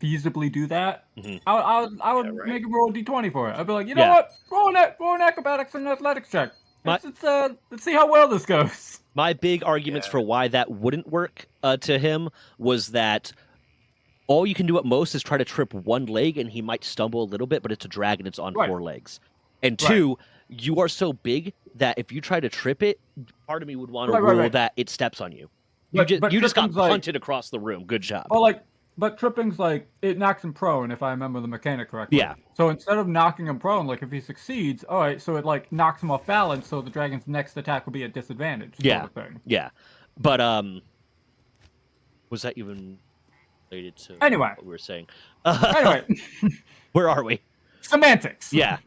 C: feasibly do that,
A: Mhm.
C: I would
B: Yeah, right.
C: make him roll a d20 for it. I'd be like, you know
A: Yeah.
C: what? Roll an acrobatics and athletics check. Let's see how well this goes.
A: my big arguments
B: Yeah.
A: for why that wouldn't work to him was that all you can do at most is try to trip one leg, and he might stumble a little bit, but it's a dragon; it's on
C: Right.
A: 4 legs. And
C: Right.
A: 2, you are so big that if you try to trip it, part of me would want to
C: Right,
A: rule
C: right.
A: that it steps on you.
C: But
A: You just got
C: tripping's like-
A: punted across the room. Good job.
C: Well, but tripping's like it knocks him prone if I remember the mechanic correctly.
A: Yeah.
C: So instead of knocking him prone, like if he succeeds, all right, so it like knocks him off balance, so the dragon's next attack will be at disadvantage.
A: Yeah.
C: Sort of thing.
A: Yeah, but was that even related to
C: Anyway.
A: what we were saying?
C: Anyway,
A: Where are we?
C: semantics.
A: Yeah.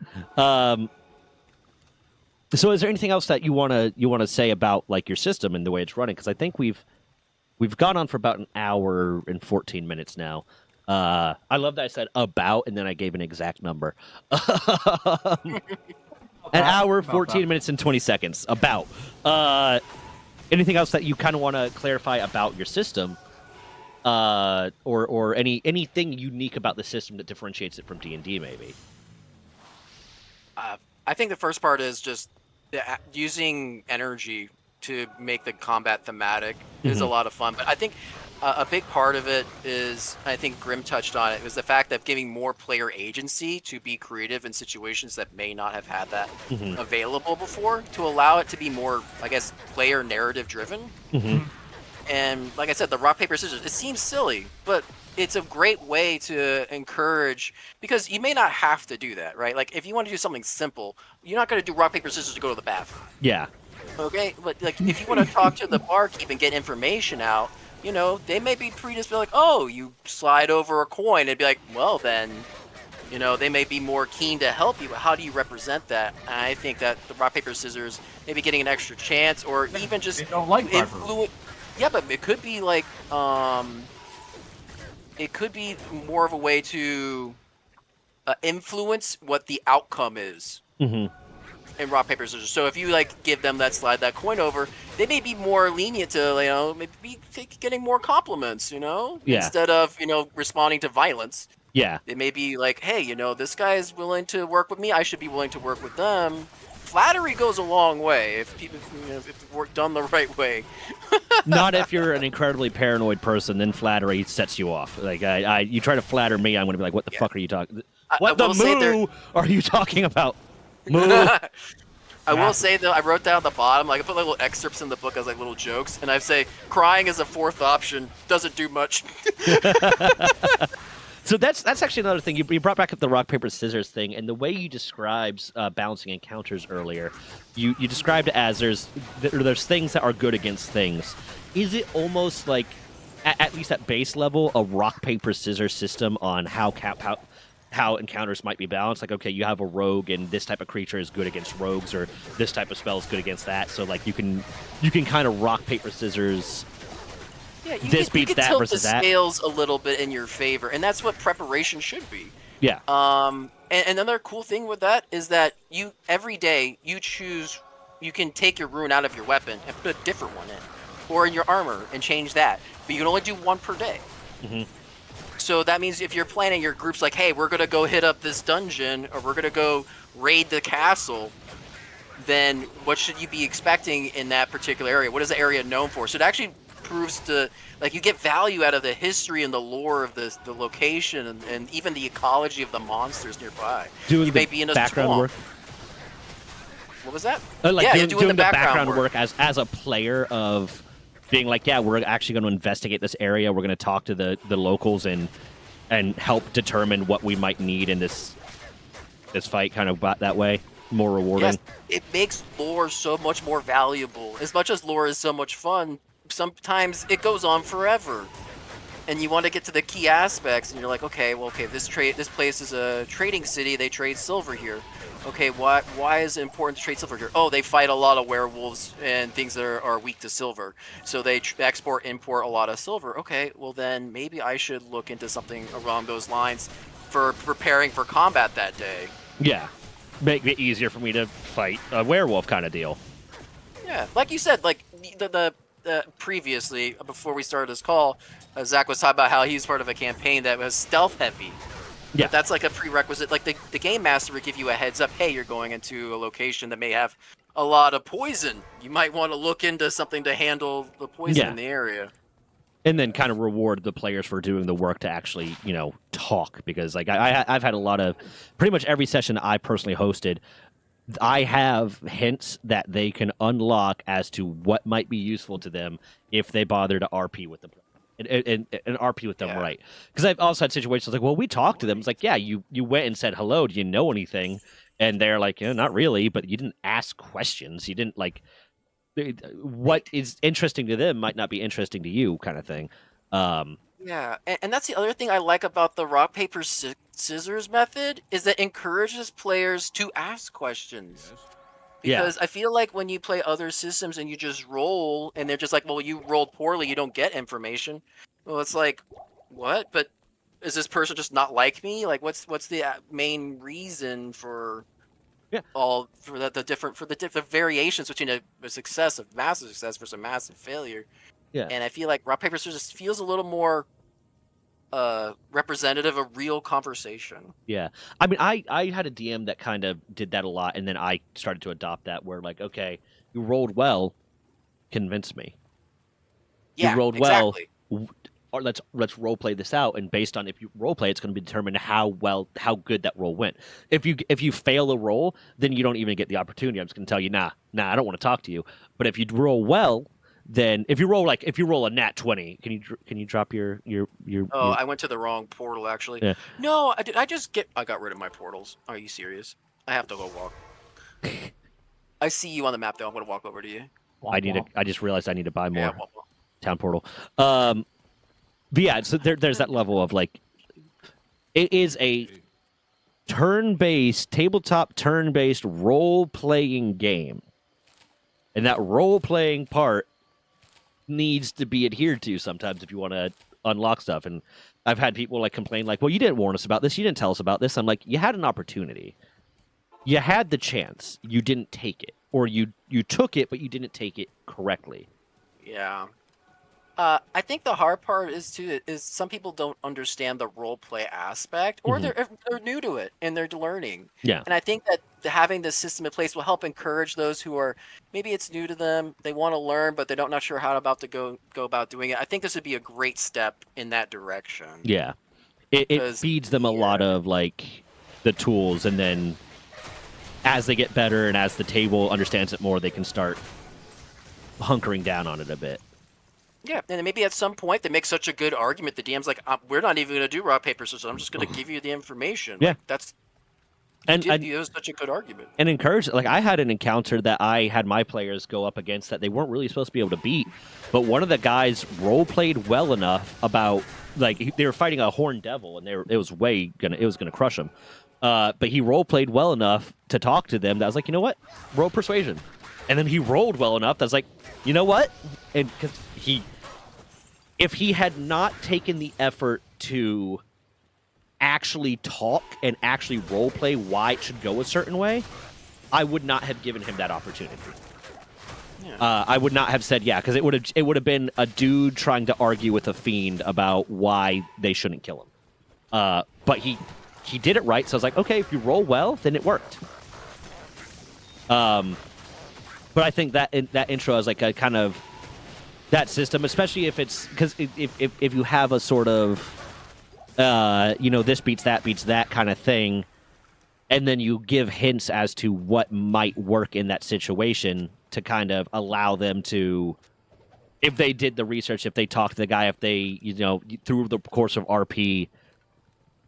A: So, is there anything else that you wanna say about like your system and the way it's running? Because I think we've gone on for about an hour and 14 minutes now. I love that I said about and then I gave an exact number. An hour,
C: About
A: 14
C: that.
A: minutes, and 20 seconds. About. Anything else that you kind of want to clarify about your system? Or anything unique about the system that differentiates it from D&D, maybe?
B: I think the first part is just using energy to make the combat thematic is a
A: Mhm.
B: lot of fun. But I think a big part of it is, I think Grim touched on it, was the fact that giving more player agency to be creative in situations that may not have had that
A: Mhm.
B: available before, to allow it to be more, I guess, player narrative driven.
A: Mhm.
B: And like I said, the rock paper scissors, it seems silly, but it's a great way to encourage, because you may not have to do that, right? Like if you want to do something simple, you're not going to do rock paper scissors to go to the bathroom.
A: Yeah.
B: Okay, but like if you want to talk to the barkeep and get information out, they may be predisposed, like, oh, you slide over a coin, and be like, well then, they may be more keen to help you. But how do you represent that? And I think that the rock paper scissors, maybe getting an extra chance, or even just
C: They don't like rivalry.
B: influence. Yeah, but it could be like it could be more of a way to influence what the outcome is
A: Mhm.
B: in rock paper scissors. So if you like give them slide that coin over, they may be more lenient to maybe getting more compliments.
A: Yeah.
B: Instead of responding to violence.
A: Yeah.
B: They may be like, hey, this guy is willing to work with me. I should be willing to work with them. Flattery goes a long way if people, if work done the right way.
A: Not if you're an incredibly paranoid person, then flattery sets you off. Like you try to flatter me, I'm going to be like, "What the fuck are you talking? What the
B: will say there-
A: moo are you talking about? Moo."
B: I will say though, I wrote down at the bottom, like I put little excerpts in the book as like little jokes, and I say crying is a fourth option, doesn't do much.
A: So that's actually another thing. You brought back up the rock paper scissors thing, and the way you described balancing encounters earlier, you described it as there's things that are good against things. Is it almost like, at least at base level, a rock paper scissors system on how encounters might be balanced? Like, okay, you have a rogue, and this type of creature is good against rogues, or this type of spell is good against that. So like you can kind of rock paper scissors.
B: Yeah, you
A: This
B: can,
A: beats
B: you can
A: that
B: tilt
A: versus
B: the
A: that.
B: scales a little bit in your favor, and that's what preparation should be.
A: Yeah.
B: And another cool thing with that is that every day you can take your rune out of your weapon and put a different one in, or in your armor and change that. But you can only do one per day.
A: Mhm.
B: So that means if you're planning your groups, like, hey, we're gonna go hit up this dungeon, or we're gonna go raid the castle, then what should you be expecting in that particular area? What is the area known for? So it actually proves to, like, you get value out of the history and the lore of the location, and even the ecology of the monsters nearby.
A: Doing
B: You
A: the
B: may be in a
A: background
B: swamp.
A: work.
B: What was that?
A: Like
B: Yeah,
A: doing
B: the
A: the background work as a player of being like, yeah, we're actually going to investigate this area. We're going to talk to the locals and help determine what we might need in this fight. Kind of that way, more rewarding.
B: Yes, it makes lore so much more valuable. As much as lore is so much fun, sometimes it goes on forever. And you want to get to the key aspects, and you're like, okay, this place is a trading city. They trade silver here. Okay, why is it important to trade silver here? Oh, they fight a lot of werewolves and things that are weak to silver. So they import a lot of silver. Okay, well then maybe I should look into something along those lines for preparing for combat that day.
A: Yeah, make it easier for me to fight a werewolf kind of deal.
B: Yeah, like you said, like the previously, before we started this call, Zach was talking about how he's part of a campaign that was stealth heavy.
A: Yeah.
B: But that's like a prerequisite. Like the game master would give you a heads up. Hey, you're going into a location that may have a lot of poison. You might want to look into something to handle the poison
A: Yeah.
B: in the area.
A: And then kind of reward the players for doing the work to actually, talk. Because like I've had a lot of, pretty much every session I personally hosted, I have hints that they can unlock as to what might be useful to them if they bother to RP with them. And RP with them,
B: Yeah.
A: right? Because I've also had situations like, well, we talked to them. It's like, yeah, you went and said hello. Do you know anything? And they're like, not really. But you didn't ask questions. You didn't like what is interesting to them might not be interesting to you, kind of thing.
B: Yeah, and that's the other thing I like about the rock paper scissors method, is that it encourages players to ask questions.
A: Yeah.
B: Because I feel like when you play other systems and you just roll, and they're just like, well, you rolled poorly, you don't get information. Well, it's like, what? But is this person just not like me? Like, what's the main reason for
A: Yeah.
B: all for the different variations between a success, a massive success versus a massive failure?
A: Yeah.
B: And I feel like rock paper scissors just feels a little more representative of real conversation.
A: Yeah. I mean, I had a DM that kind of did that a lot, and then I started to adopt that where, like, okay, you rolled well, convince me.
B: Yeah,
A: You rolled
B: exactly.
A: well, or let's role play this out, and based on if you role play, it's going to be determined how good that roll went. If you fail a roll, then you don't even get the opportunity. I'm just going to tell you, nah, I don't want to talk to you. But if you roll well, then if you roll a nat 20, can you drop your
B: Oh, I went to the wrong portal actually.
A: Yeah.
B: No, I got rid of my portals. Are you serious? I have to go walk. I see you on the map though. I'm gonna walk over to you.
A: I just realized I need to buy more
B: Yeah, well,
A: town portal. But yeah, so there's that level of like, it is a tabletop turn-based role-playing game, and that role-playing part needs to be adhered to sometimes if you want to unlock stuff. And I've had people like complain like, well, you didn't warn us about this, you didn't tell us about this. I'm like, you had an opportunity, you had the chance, you didn't take it, or you took it but you didn't take it correctly.
B: yeah. I think the hard part is some people don't understand the role play aspect, or they're new to it and they're learning.
A: Yeah.
B: And I think that having this system in place will help encourage those who are maybe it's new to them, they want to learn, but they don't not sure how about to go about doing it. I think this would be a great step in that direction.
A: Yeah, it feeds them a lot of like the tools, and then as they get better and as the table understands it more, they can start hunkering down on it a bit.
B: Yeah, and then maybe at some point they make such a good argument, the DM's like, we're not even going to do rock paper scissors. I'm just going to give you the information.
A: Yeah,
B: like, that's it was such a good argument.
A: And encourage, like, I had an encounter that I had my players go up against that they weren't really supposed to be able to beat, but one of the guys role played well enough about, like, they were fighting a horned devil, and it was gonna crush them. But he role played well enough to talk to them that I was like, you know what, roll persuasion, and then he rolled well enough that I was like, you know what, and because if he had not taken the effort to actually talk and actually role play why it should go a certain way, I would not have given him that opportunity. Yeah. I would not have said yeah, because it would have been a dude trying to argue with a fiend about why they shouldn't kill him. But he did it right, so I was like, okay, if you roll well, then it worked. But I think that intro is like a kind of that system, especially if it's because if you have a sort of this beats that kind of thing, and then you give hints as to what might work in that situation to kind of allow them to, if they did the research, if they talked to the guy, if they, through the course of RP,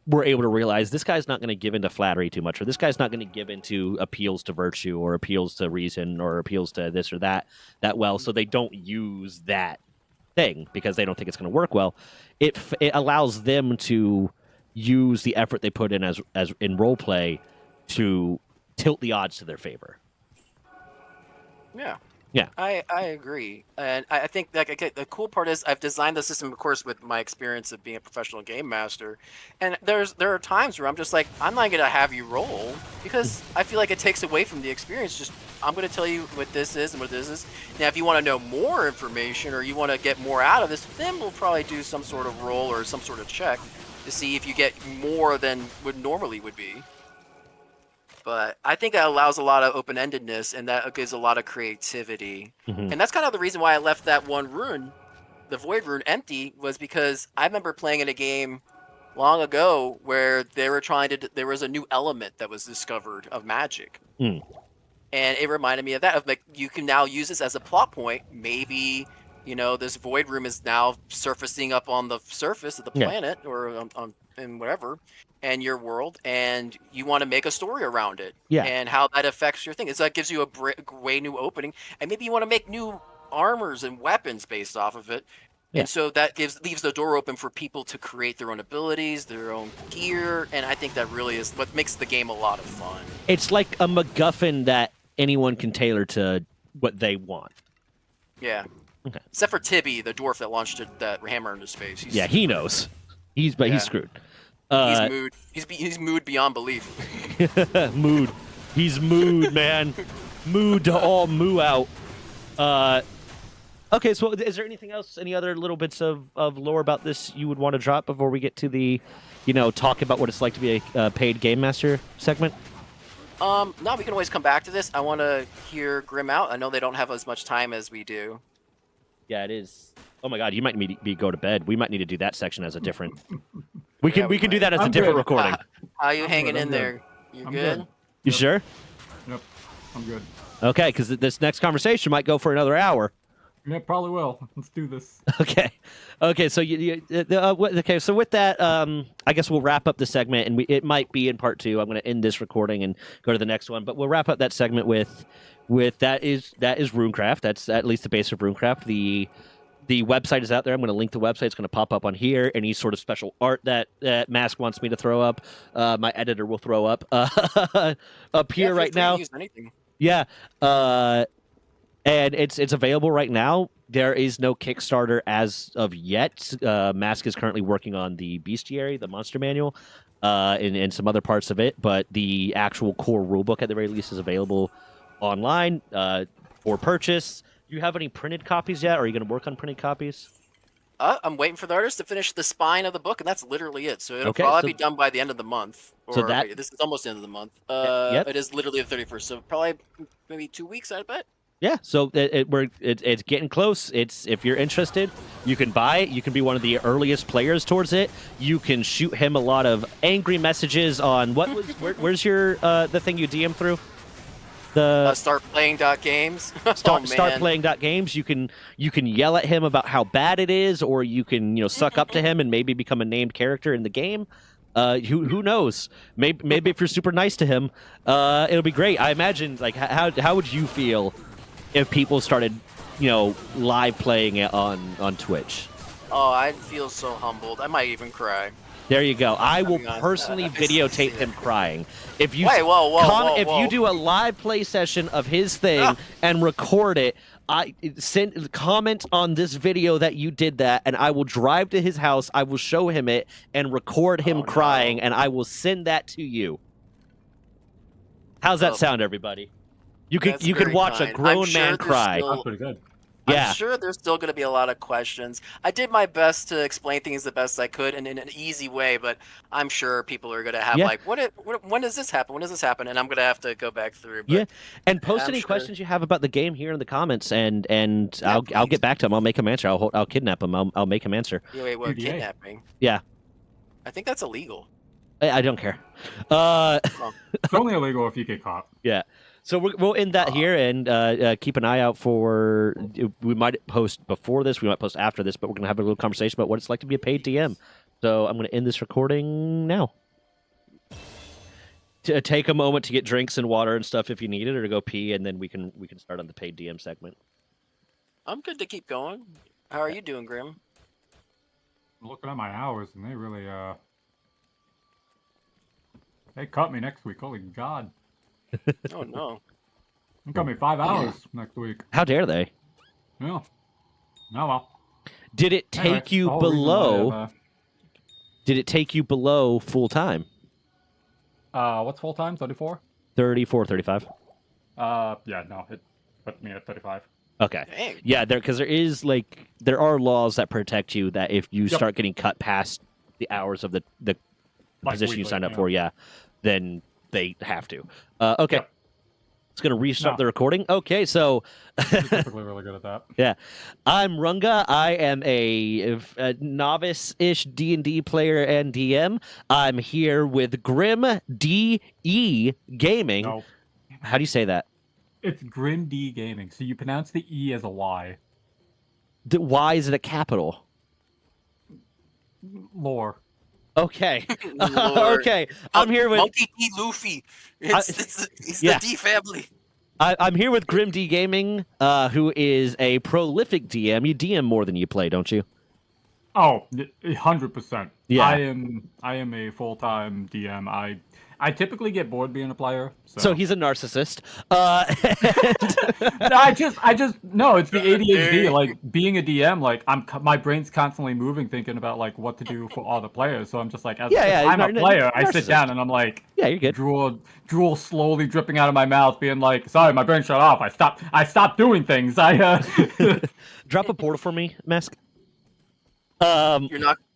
A: were able to realize this guy's not going to give into flattery too much, or this guy's not going to give into appeals to virtue or appeals to reason or appeals to this or that well, so they don't use that thing because they don't think it's going to work well. It allows them to use the effort they put in as in role play to tilt the odds to their favor. Yeah,
B: I agree, and I think the cool part is I've designed the system, of course, with my experience of being a professional game master, and there are times where I'm just like, I'm not gonna have you roll because I feel like it takes away from the experience. Just I'm gonna tell you what this is and what this is. Now, if you want to know more information or you want to get more out of this, then we'll probably do some sort of roll or some sort of check to see if you get more than would normally would be. But I think that allows a lot of open-endedness, and that gives a lot of creativity.
A: Mm-hmm.
B: And that's kind of the reason why I left that one rune, the Void Rune, empty, was because I remember playing in a game long ago where there was a new element that was discovered of magic.
A: Mm.
B: And it reminded me of that, of like, you can now use this as a plot point. Maybe, this Void Rune is now surfacing up on the surface of the planet or in whatever, and your world, and you want to make a story around it, and how that affects your thing. Is that gives you a way new opening, and maybe you want to make new armors and weapons based off of it, and so that leaves the door open for people to create their own abilities, their own gear, and I think that really is what makes the game a lot of fun.
A: It's like a MacGuffin that anyone can tailor to what they want.
B: Yeah.
A: Okay.
B: Except for Tibby, the dwarf that launched that hammer into space.
A: He knows. He's screwed.
B: He's mood. He's mood beyond belief.
A: Mood. He's mood, man. Mood to all moo out. Okay, so is there anything else, any other little bits of lore about this you would want to drop before we get to the, talk about what it's like to be a paid Game Master segment?
B: No, we can always come back to this. I want to hear Grim out. I know they don't have as much time as we do.
A: Yeah, it is. Oh my God, you might need to go to bed. We might need to do that section as a different. We can do that as a different recording.
B: How you hanging in there? You good?
A: You sure?
C: Yep, I'm good.
A: Okay, because this next conversation might go for another hour.
C: Yeah, probably will. Let's do this.
A: Okay. So okay. So with that, I guess we'll wrap up the segment, and it might be in part 2. I'm going to end this recording and go to the next one, but we'll wrap up that segment with that is Runecraft. That's at least the base of Runecraft. The website is out there. I'm going to link the website. It's going to pop up on here. Any sort of special art that Mask wants me to throw up, my editor will throw up up here right now.
B: Use anything.
A: Yeah. And it's available right now. There is no Kickstarter as of yet. Mask is currently working on the Bestiary, the monster manual, and some other parts of it. But the actual core rulebook, at the very least, is available online for purchase. Do you have any printed copies yet? Or are you going to work on printed copies?
B: I'm waiting for the artist to finish the spine of the book, and that's literally it. So it'll
A: Okay,
B: probably be done by the end of the month.
A: Wait,
B: this is almost the end of the month.
A: Yep.
B: It is literally the 31st, so probably maybe 2 weeks, I bet.
A: Yeah, so it's getting close. If you're interested, you can buy it. You can be one of the earliest players towards it. You can shoot him a lot of angry messages on where's your the thing you DM through? The
B: Startplaying.games.
A: Startplaying.games. You can yell at him about how bad it is, or you can suck up to him and maybe become a named character in the game. Who knows? Maybe if you're super nice to him, it'll be great. I imagine how would you feel if people started, live playing it on Twitch?
B: Oh, I'd feel so humbled. I might even cry.
A: There you go. I will personally videotape him crying. If you
B: whoa.
A: If you do a live play session of his thing and record it, comment on this video that you did that, and I will drive to his house. I will show him it and record him crying, and I will send that to you. How's that sound, everybody? You could watch a grown man cry.
C: That's pretty good.
A: Yeah.
B: I'm sure there's still going to be a lot of questions. I did my best to explain things the best I could and in an easy way, but I'm sure people are going to have when does this happen? When does this happen? And I'm going to have to go back through. But
A: and post any questions you have about the game here in the comments, and I'll get back to him. I'll make him answer. I'll kidnap him. I'll make him answer.
B: Wait, kidnapping?
A: Yeah.
B: I think that's illegal.
A: I don't care.
C: It's only illegal if you get caught.
A: Yeah. So we'll end that here, and keep an eye out for. We might post before this, we might post after this, but we're gonna have a little conversation about what it's like to be a paid DM. So I'm gonna end this recording now. To take a moment to get drinks and water and stuff if you need it, or to go pee, and then we can start on the paid DM segment.
B: I'm good to keep going. How are you doing, Grim?
C: I'm looking at my hours, and they really they cut me next week. Holy God.
B: Oh no!
C: They cut me 5 hours next week.
A: How dare they?
C: Yeah. Oh well.
A: Did it take you below? Did it take you below full time?
C: What's full time? 34?
A: 34, 35.
C: Yeah, no, it put me at 35.
A: Okay.
B: Dang.
A: Yeah, there are laws that protect you that if you start getting cut past the hours of the position you signed up for, then they have to. Okay.
C: Yep.
A: It's going to restart the recording. Okay, so...
C: You're typically really good at that.
A: Yeah. I'm Runga. I am a novice-ish D&D player and DM. I'm here with Grim D.E. Gaming.
C: No.
A: How do you say that?
C: It's Grim D Gaming, so you pronounce the E as a Y.
A: Why is it a capital?
C: Lore.
A: Okay.
B: Lord.
A: Okay. I'm here with...
B: Monkey D. Luffy. It's the D family.
A: I'm here with Grim D Gaming, who is a prolific DM. You DM more than you play, don't you?
C: Oh, 100%.
A: Yeah.
C: I am a full-time DM. I typically get bored being a player.
A: So he's a narcissist.
C: No, no, it's the ADHD. Like being a DM, like my brain's constantly moving, thinking about like what to do for all the players. So I'm just like, I'm a player. I sit down and I'm like,
A: yeah, you're good.
C: Drool slowly dripping out of my mouth, being like, sorry, my brain shut off. I stopped doing things.
A: Drop a portal for me, Mask.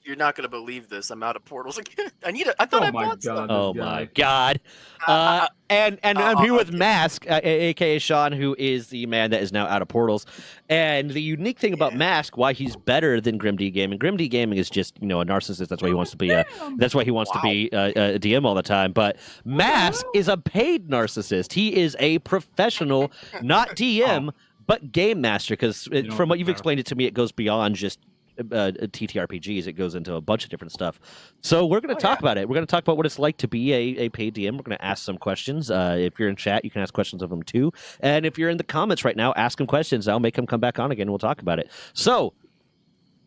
B: You're not gonna believe this. I'm out of portals again. I thought I bought some.
A: Oh my god. And I'm here with Mask, aka Sean, who is the man that is now out of portals. And the unique thing about Mask, why he's better than Grim D Gaming. Grim D Gaming is just, a narcissist. That's why he wants to be that's why he wants to be a DM all the time. But Mask is a paid narcissist. He is a professional, not DM, but game master. Because from what you've explained it to me, it goes beyond just TTRPGs. It goes into a bunch of different stuff. So we're going to talk about it. We're going to talk about what it's like to be a paid DM. We're going to ask some questions. If you're in chat, you can ask questions of them too. And if you're in the comments right now, ask them questions. I'll make them come back on again. And we'll talk about it. So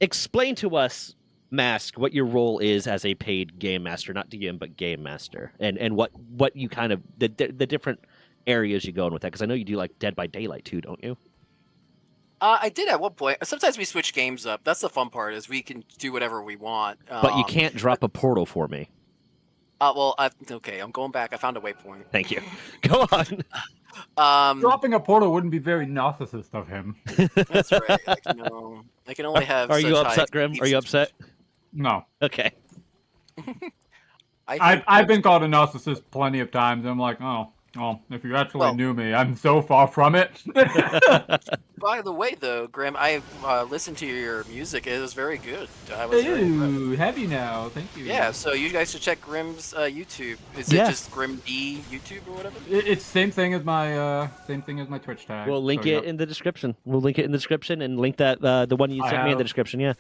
A: explain to us, Mask, what your role is as a paid game master, not DM, but game master, and what you kind of the different areas you go in with that. Because I know you do like Dead by Daylight too, don't you?
B: I did at one point. Sometimes we switch games up. That's the fun part, is we can do whatever we want.
A: But you can't drop a portal for me.
B: Okay, I'm going back. I found a waypoint.
A: Thank you. Go on.
C: Dropping a portal wouldn't be very narcissist of him.
B: That's right. I can only have.
A: Are you upset, Grim? Are you upset?
C: No.
A: Okay.
C: I've been called a narcissist plenty of times. And I'm like, oh, if you actually knew me, I'm so far from it.
B: By the way, though, Grim, I listened to your music. It was very good.
C: Ooh, have you now? Thank you.
B: Yeah, so you guys should check Grim's YouTube. Is it just Grim D YouTube or whatever?
C: It's same thing as my Twitch tag.
A: We'll link it in the description. We'll link it in the description and link that the one you sent me in the description. Yeah.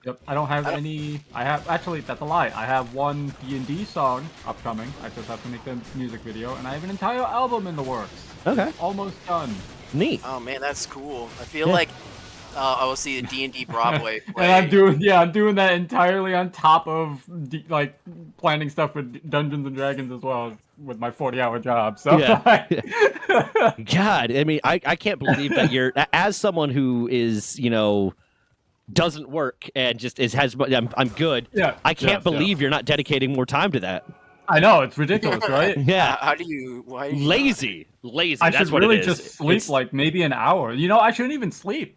C: Yep, I don't have any. I have actually. That's a lie. I have one D&D song upcoming. I just have to make the music video, and I have an entire album in the works.
A: Okay.
C: Almost done.
A: Neat.
B: Oh man, that's cool. I feel like I will see a D&D Broadway play.
C: And I'm doing that entirely on top of planning stuff for Dungeons and Dragons as well with my 40-hour job. So
A: yeah. God, I mean, I can't believe that you're, as someone who is doesn't work and just I'm good.
C: Yeah.
A: I can't believe you're not dedicating more time to that.
C: I know, it's ridiculous, right?
A: Yeah.
B: Why are you
A: lazy?
C: I
A: That's
C: should
A: what
C: really
A: it is.
C: just sleep like maybe an hour. I shouldn't even sleep.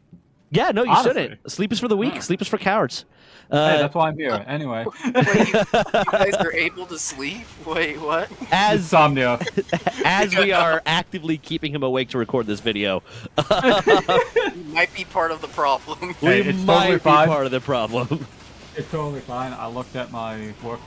A: Yeah, no, you
C: Honestly.
A: shouldn't. Sleep is for the weak. Sleep is for cowards.
C: Hey, that's why I'm here. Anyway.
B: Wait, you guys are able to sleep? Wait, what?
C: Insomnia.
A: As we are actively keeping him awake to record this video,
B: You might be part of the problem.
C: Hey,
A: we
C: it's
A: might
C: totally
A: be
C: fine.
A: part of the problem.
C: It's totally fine. I looked at my work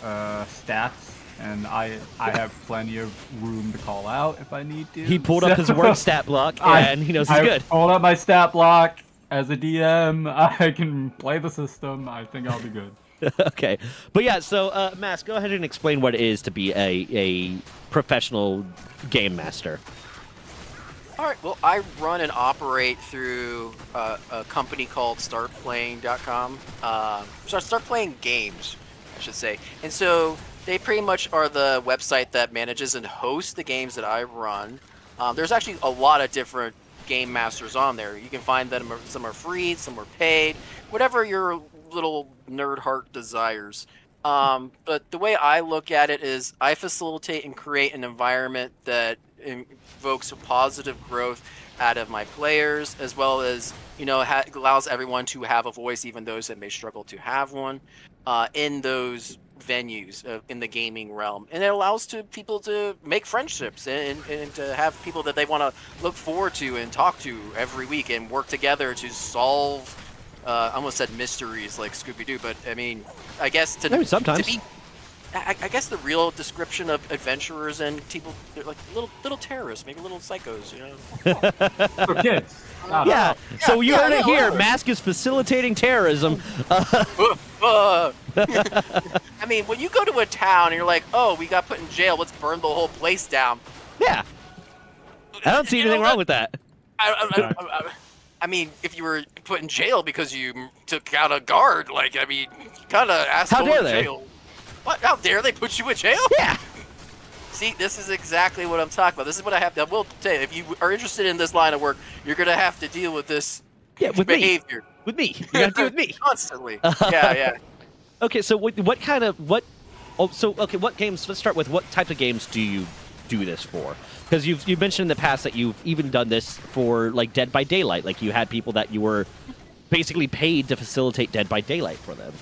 C: stats, and I have plenty of room to call out if I need to.
A: He pulled up his work stat block, and he knows he's good.
C: I pulled up my stat block. As a DM, I can play the system. I think I'll be good.
A: Okay. But yeah, so, Mask, go ahead and explain what it is to be a professional game master.
B: All right. Well, I run and operate through a company called StartPlaying.com. Start Playing Games, I should say. And so they pretty much are the website that manages and hosts the games that I run. There's actually a lot of different game masters on there. You can find them. Some are free, some are paid, whatever your little nerd heart desires. But the way I look at it is I facilitate and create an environment that invokes positive growth out of my players, as well as allows everyone to have a voice, even those that may struggle to have one, in those venues in the gaming realm. And it allows people to make friendships and to have people that they want to look forward to and talk to every week and work together to solve I almost said mysteries like Scooby-Doo, but I mean, I guess
A: sometimes.
B: I guess the real description of adventurers and people, they're like little terrorists, maybe little psychos,
C: For kids.
A: Yeah. So you heard it here. Mask is facilitating terrorism.
B: I mean, when you go to a town and you're like, oh, we got put in jail, let's burn the whole place down.
A: Yeah. I don't see anything wrong with that.
B: I mean, if you were put in jail because you took out a guard, kind of asked
A: How
B: to
A: dare
B: go to
A: they?
B: jail. What? How dare they put you in jail?
A: Yeah.
B: See, this is exactly what I'm talking about. This is what I have to. I will tell you, if you are interested in this line of work, you're gonna have to deal with this
A: Yeah, with me.
B: behavior
A: With me. You got to do with me.
B: constantly. Yeah.
A: Okay, so what kind of what? Oh, so okay, what games? Let's start with what type of games do you do this for? Because you've mentioned in the past that you've even done this for like Dead by Daylight. Like you had people that you were basically paid to facilitate Dead by Daylight for them.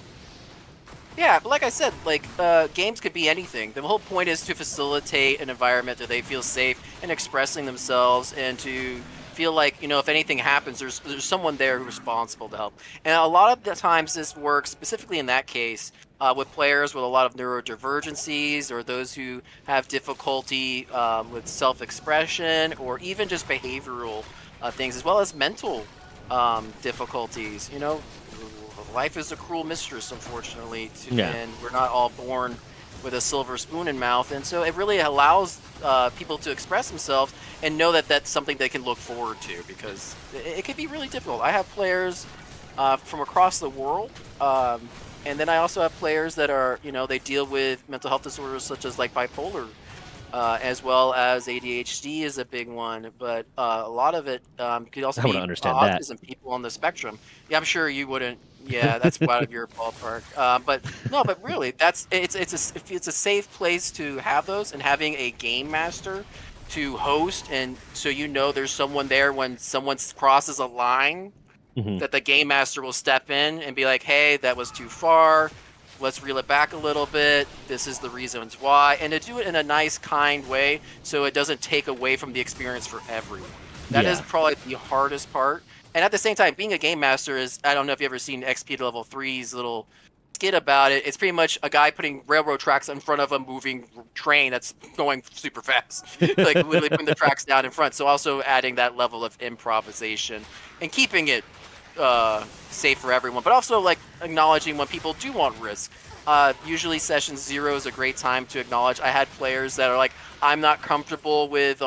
B: Yeah, but like I said, like games could be anything. The whole point is to facilitate an environment that they feel safe in expressing themselves and to feel like, if anything happens, there's someone there who's responsible to help. And a lot of the times this works, specifically in that case, with players with a lot of neurodivergencies or those who have difficulty with self-expression or even just behavioral things, as well as mental difficulties. Life is a cruel mistress, unfortunately, and we're not all born with a silver spoon in mouth, and so it really allows people to express themselves and know that that's something they can look forward to, because it can be really difficult. I have players from across the world, and then I also have players that are, they deal with mental health disorders such as like bipolar, as well as ADHD is a big one, but a lot of it could also be autism, people on the spectrum. Yeah, I'm sure you wouldn't. Yeah, that's out of your ballpark. But really, it's a safe place to have those, and having a game master to host, and so there's someone there when someone crosses a line, that the game master will step in and be like, hey, that was too far. Let's reel it back a little bit. This is the reasons why, and to do it in a nice, kind way, so it doesn't take away from the experience for everyone. That is probably the hardest part. And at the same time, being a game master is, I don't know if you've ever seen XP Level 3's little skit about it. It's pretty much a guy putting railroad tracks in front of a moving train that's going super fast. Like literally putting the tracks down in front. So also adding that level of improvisation and keeping it safe for everyone, but also like acknowledging when people do want risk. Usually session 0 is a great time to acknowledge. I had players that are like, I'm not comfortable with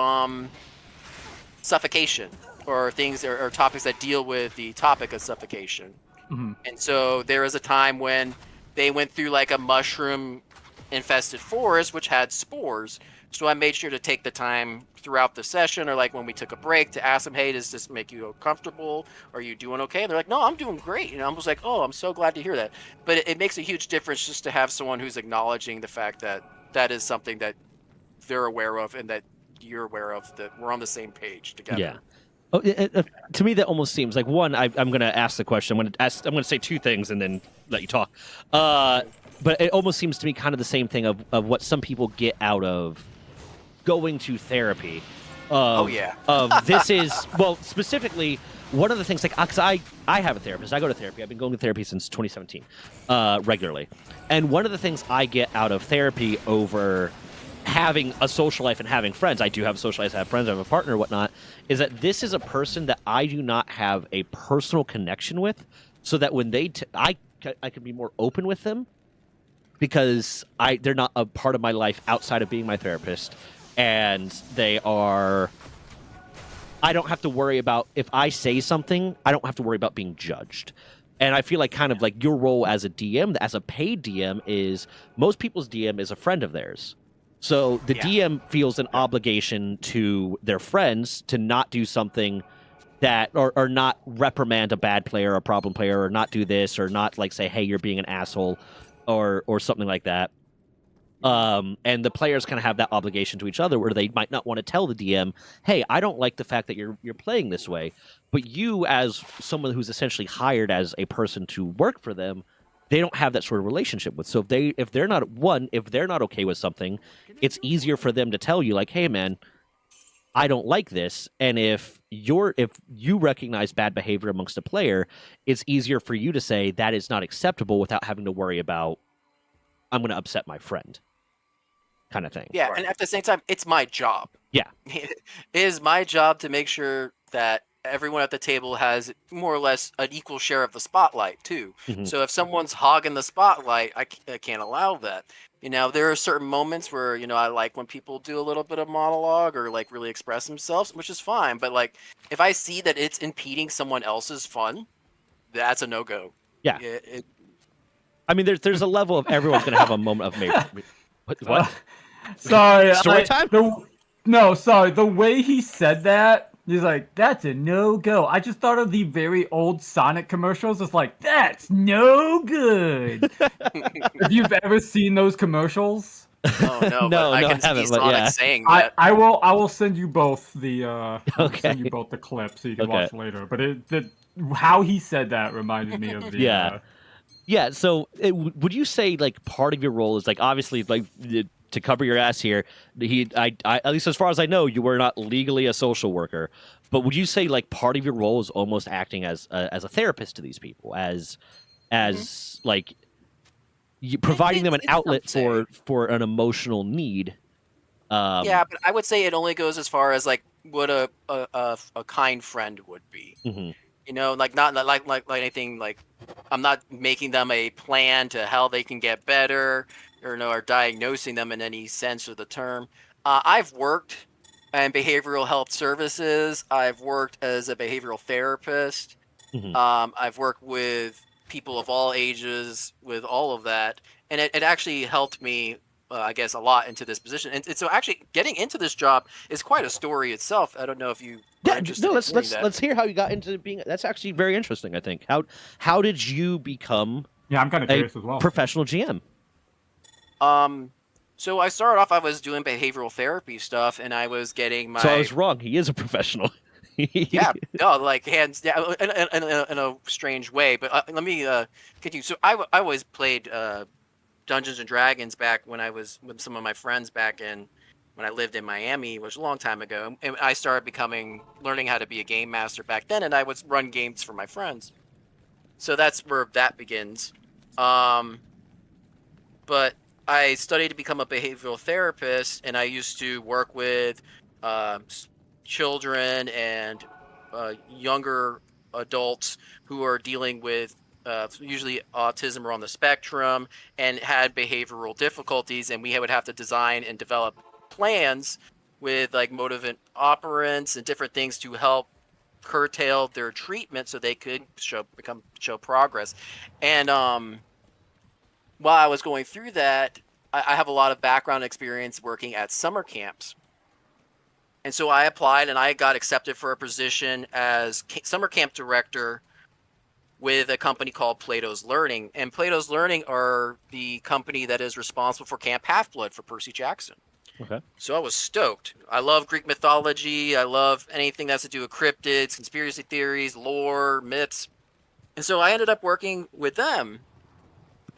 B: suffocation, or things or topics that deal with the topic of suffocation. And so there was a time when they went through like a mushroom infested forest which had spores, so I made sure to take the time throughout the session, or like when we took a break, to ask them, hey, does this make you comfortable? Are you doing okay? And they're like, no, I'm doing great. And I was like, oh, I'm so glad to hear that. But it makes a huge difference just to have someone who's acknowledging the fact that that is something that they're aware of and that you're aware of, that we're on the same page together.
A: Yeah. Oh, to me, that almost seems like, one, I'm going to ask the question. I'm going to say two things and then let you talk. But it almost seems to me kind of the same thing of what some people get out of going to therapy. This is, well, specifically, one of the things, like, because I have a therapist. I go to therapy. I've been going to therapy since 2017, regularly. And one of the things I get out of therapy over having a social life and having friends, I do have a social life, I have friends, I have a partner, whatnot, is that this is a person that I do not have a personal connection with, so that when I can be more open with them, because they're not a part of my life outside of being my therapist, and I don't have to worry about, if I say something, I don't have to worry about being judged. And I feel like kind of like your role as a DM, as a paid DM, is most people's DM is a friend of theirs. So the DM feels an obligation to their friends to not do something that, or not reprimand a bad player, a problem player, or not do this, or not like say, hey, you're being an asshole, or something like that. And the players kind of have that obligation to each other, where they might not want to tell the DM, hey, I don't like the fact that you're playing this way. But you, as someone who's essentially hired as a person to work for them, they don't have that sort of relationship with. So if they're not okay with something, it's easier for them to tell you, like, hey, man, I don't like this. And if you recognize bad behavior amongst a player, it's easier for you to say that is not acceptable without having to worry about, I'm going to upset my friend, kind of thing.
B: Yeah, and at the same time, it's my job.
A: Yeah.
B: It is my job to make sure that everyone at the table has more or less an equal share of the spotlight too.
A: Mm-hmm.
B: So if someone's hogging the spotlight, I can't allow that. There are certain moments where, I like when people do a little bit of monologue or like really express themselves, which is fine. But like, if I see that it's impeding someone else's fun, that's a no-go.
A: Yeah. I mean, there's a level of everyone's going to have a moment of maybe. What?
C: Sorry.
A: Story time?
C: No, sorry. The way he said that, he's like, "That's a no-go." I just thought of the very old Sonic commercials. It's like, "That's no good." If you've ever seen those commercials,
B: Oh no,
A: No,
B: but I
A: no,
B: can
A: I
B: see
A: haven't, but
B: Sonic
A: yeah.
B: saying that.
C: I will send you both the I'll send you
A: Okay.
C: both the clips so you can
A: Okay.
C: watch later. But how he said that reminded me of the
A: Yeah. Yeah, so would you say like part of your role is like obviously like to cover your ass here, I at least as far as I know, you were not legally a social worker, but would you say like part of your role is almost acting as a therapist to these people, as like providing them an
B: It's some
A: outlet
B: say.
A: for an emotional need?
B: Yeah, but I would say it only goes as far as like what a kind friend would be.
A: Mhm.
B: You know, like not like anything like I'm not making them a plan to how they can get better or or diagnosing them in any sense of the term. I've worked in behavioral health services. I've worked as a behavioral therapist.
A: Mhm.
B: I've worked with people of all ages with all of that, and it actually helped me. I guess a lot into this position, and so actually getting into this job is quite a story itself. I don't know if you are
A: Yeah,
B: interested
A: no,
B: in
A: let's
B: hearing
A: let's
B: that.
A: let's hear how you got into being. That's actually very interesting. I think how did you become
C: Yeah, I'm kind of
A: a
C: curious as well.
A: professional GM?
B: So I started off. I was doing behavioral therapy stuff, and I was getting
A: So I
B: my
A: was wrong. He is a professional.
B: yeah, no, like hands, yeah, in a strange way. But let me continue. So I always played Dungeons and Dragons back when I was with some of my friends back in when I lived in Miami, which was a long time ago. And I started learning how to be a game master back then, and I would run games for my friends. So that's where that begins. Um, but I studied to become a behavioral therapist, and I used to work with children and younger adults who are dealing with usually autism or on the spectrum and had behavioral difficulties, and we would have to design and develop plans with like motivant operants and different things to help curtail their treatment so they could show progress. And while I was going through that, I have a lot of background experience working at summer camps. And so I applied and I got accepted for a position as summer camp director with a company called Plato's Learning. And Plato's Learning are the company that is responsible for Camp Half-Blood for Percy Jackson.
A: Okay.
B: So I was stoked. I love Greek mythology. I love anything that has to do with cryptids, conspiracy theories, lore, myths. And so I ended up working with them.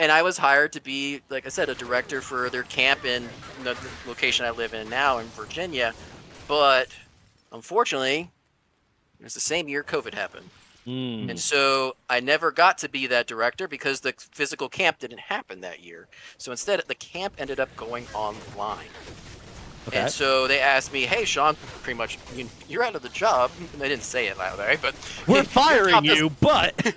B: And I was hired to be, like I said, a director for their camp in the location I live in now in Virginia. But unfortunately, it was the same year COVID happened.
A: Mm.
B: And so I never got to be that director because the physical camp didn't happen that year. So instead, the camp ended up going online.
A: Okay.
B: And so they asked me, "Hey, Sean, pretty much, you're out of the job." They didn't say it that way, but
A: We're
B: your
A: firing
B: job
A: you, but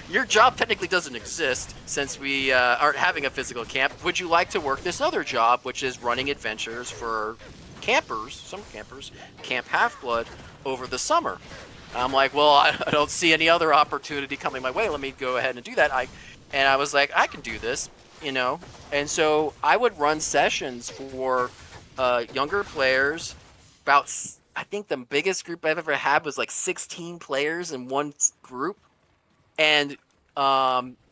B: your job technically doesn't exist since we aren't having a physical camp. Would you like to work this other job, which is running adventures for campers, summer campers, Camp Half-Blood over the summer? And I'm like, well, I don't see any other opportunity coming my way. Let me go ahead and do that. I was like, I can do this, you know. And so I would run sessions for younger players. I think the biggest group I've ever had was like 16 players in one group. And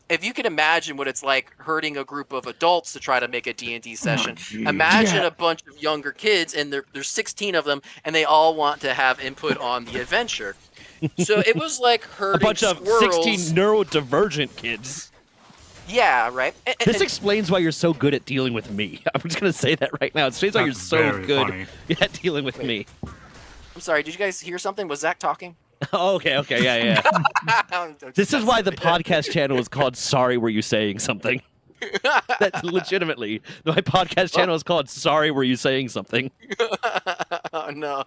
B: if you can imagine what it's like herding a group of adults to try to make a D&D session, imagine a bunch of younger kids, and there's 16 of them, and they all want to have input on the adventure. So it was like
A: a
B: herding
A: bunch of
B: squirrels.
A: 16 neurodivergent kids.
B: Yeah, right.
A: This explains why you're so good at dealing with me. I'm just gonna say that right now. It explains why you're
C: That's
A: so
C: very
A: good
C: funny.
A: at dealing with me.
B: I'm sorry. Did you guys hear something? Was Zach talking?
A: Oh, okay, yeah. This is why the podcast channel is called Sorry Were You Saying Something. That's legitimately. My podcast channel is called Sorry Were You Saying Something.
B: Oh no.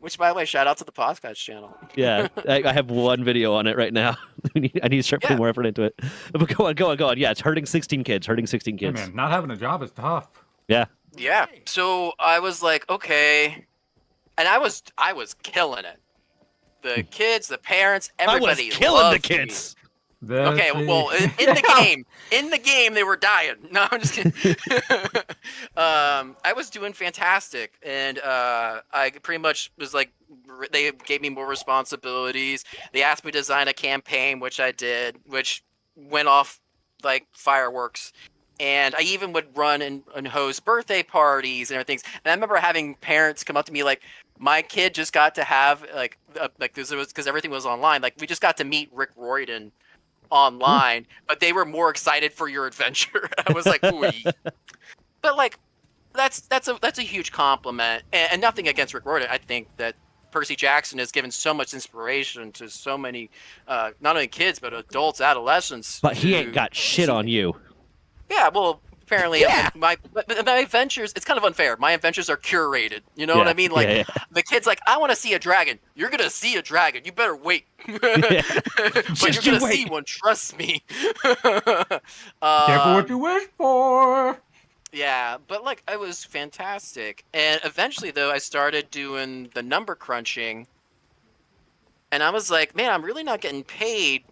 B: Which, by the way, shout out to the podcast channel.
A: Yeah, I have one video on it right now. I need to start putting more effort into it. But go on. Yeah, it's hurting 16 kids.
C: Hey, man, not having a job is tough.
A: Yeah.
B: Yeah. So I was like, okay, and I was killing it. The kids, the parents, everybody
A: I was killing the
B: loved
A: kids.
B: me. Okay, well, in the game, they were dying. No, I'm just kidding. I was doing fantastic, and I pretty much was like, they gave me more responsibilities. They asked me to design a campaign, which I did, which went off like fireworks. And I even would run and host birthday parties and everything. And I remember having parents come up to me like, my kid just got to have like this was because everything was online. Like we just got to meet Rick Royden online, but they were more excited for your adventure. I was like, ooh. But like, that's a huge compliment, and nothing against Rick Royden. I think that Percy Jackson has given so much inspiration to so many, not only kids but adults, adolescents.
A: But he ain't got shit on you.
B: Yeah, well, apparently, my adventures, it's kind of unfair. My adventures are curated. You know what I mean? Like, the kid's like, I want to see a dragon. You're going to see a dragon. You better wait. But you're going to see one. Trust me.
C: Careful what you wish for.
B: Yeah, but, like, it was fantastic. And eventually, though, I started doing the number crunching. And I was like, man, I'm really not getting paid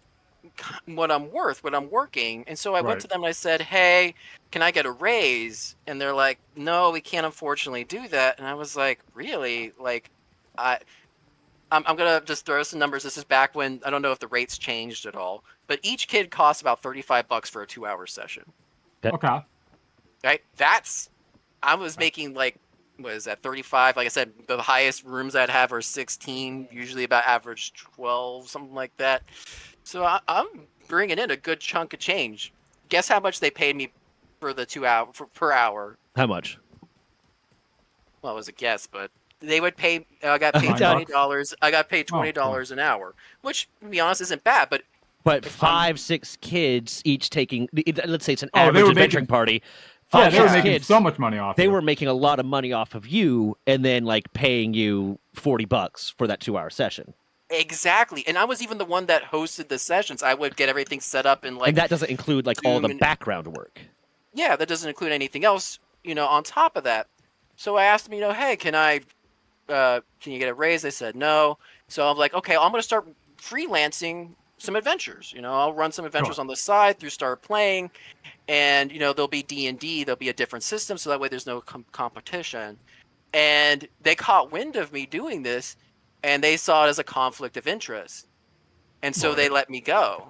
B: what I'm worth, what I'm working. And so I went to them and I said, hey, can I get a raise? And they're like, no, we can't unfortunately do that. And I was like, really? Like, I'm gonna just throw some numbers. This is back when, I don't know if the rates changed at all, but each kid costs about $35 for a 2-hour session.
C: Okay.
B: Right? I was making like, what is that, 35? Like I said, the highest rooms I'd have are 16, usually about average 12, something like that. So I'm bringing in a good chunk of change. Guess how much they paid me for the 2 hour per hour?
A: How much?
B: Well, it was a guess, but they would pay. I got paid $20. I got paid $20 an hour, which, to be honest, isn't bad. But
A: 5-6 kids each taking. Let's say it's an average adventuring party.
C: Yeah, they were making so much money off.
A: They were making a lot of money off of you, and then like paying you $40 for that 2-hour session.
B: Exactly, and I was even the one that hosted the sessions. I would get everything set up and like.
A: And that doesn't include like all the background work.
B: Yeah, that doesn't include anything else, on top of that. So I asked them, hey, can you get a raise? They said no. So I'm like, okay, I'm gonna start freelancing some adventures. I'll run some adventures on the side through Start Playing, and there'll be D&D. There'll be a different system, so that way there's no competition. And they caught wind of me doing this. And they saw it as a conflict of interest. And so they let me go.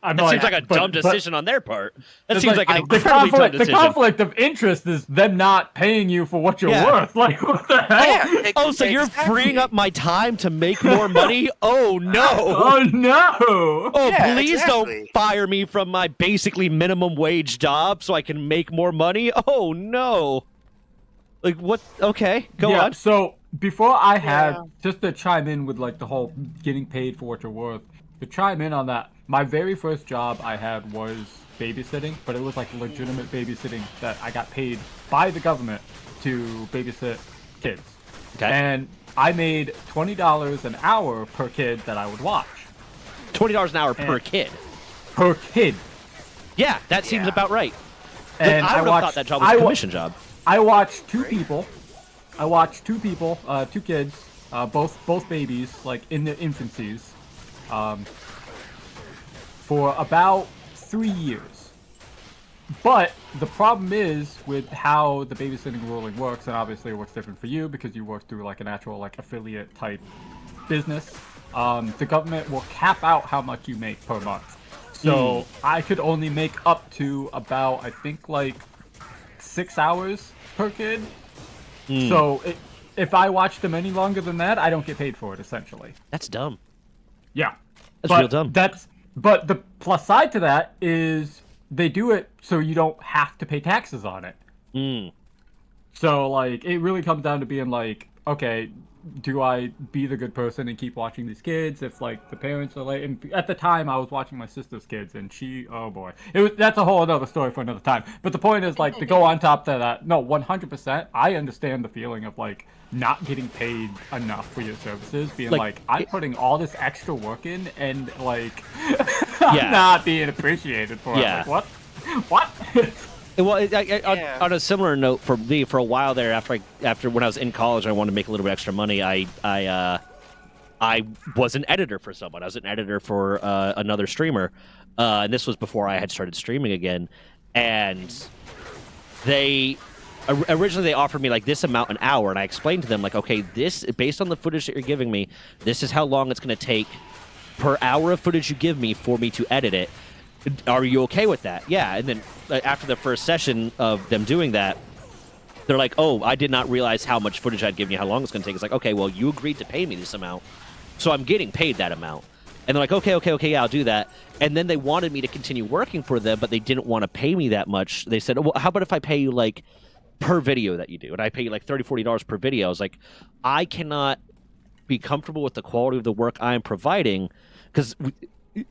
A: That seems like a dumb decision on their part. That seems like an incredibly dumb decision.
C: The conflict of interest is them not paying you for what you're worth. Like, what the hell?
A: Yeah, so you're freeing up my time to make more money? Oh, no.
C: Oh, no.
A: Oh, please don't fire me from my basically minimum wage job so I can make more money? Oh, no. Like, what? Okay, go on.
C: So before I had, just to chime in with like the whole getting paid for what you're worth, to chime in on that, my very first job I had was babysitting, but it was like legitimate babysitting that I got paid by the government to babysit kids.
A: Okay.
C: And I made $20 an hour per kid that I would watch.
A: $20 an hour per kid?
C: Per kid.
A: Yeah, that seems about right.
C: And
A: I would have thought that job was a commission job.
C: I watched two people. Two kids, both babies, like in their infancies, for about 3 years. But the problem is with how the babysitting ruling works, and obviously it works different for you because you work through like an actual like affiliate type business. The government will cap out how much you make per month. So I could only make up to about, I think, like 6 hours per kid. So if I watch them any longer than that, I don't get paid for it, essentially.
A: That's dumb.
C: Yeah.
A: That's real dumb.
C: But the plus side to that is they do it so you don't have to pay taxes on it. So, like, it really comes down to being like, okay, do I be the good person and keep watching these kids if, like, the parents are late? And at the time, I was watching my sister's kids, and oh boy. That's a whole other story for another time. But the point is, like, to go on top of that, no, 100%, I understand the feeling of, like, not getting paid enough for your services, being like I'm putting all this extra work in, and, like, I'm not being appreciated for it. Like, what?
A: Well, on a similar note, for me, for a while there, after when I was in college, I wanted to make a little bit extra money. I I was an editor for someone. I was an editor for another streamer, and this was before I had started streaming again. And they originally they offered me like this amount an hour, and I explained to them like, okay, this based on the footage that you're giving me, this is how long it's going to take per hour of footage you give me for me to edit it. Are you okay with that? Yeah. And then after the first session of them doing that, they're like, oh, I did not realize how much footage I'd given you, how long it's going to take. It's like, okay, well, you agreed to pay me this amount, so I'm getting paid that amount. And they're like, okay, yeah, I'll do that. And then they wanted me to continue working for them, but they didn't want to pay me that much. They said, well, how about if I pay you, like, per video that you do? And I pay you, like, $30, $40 per video. I was like, I cannot be comfortable with the quality of the work I am providing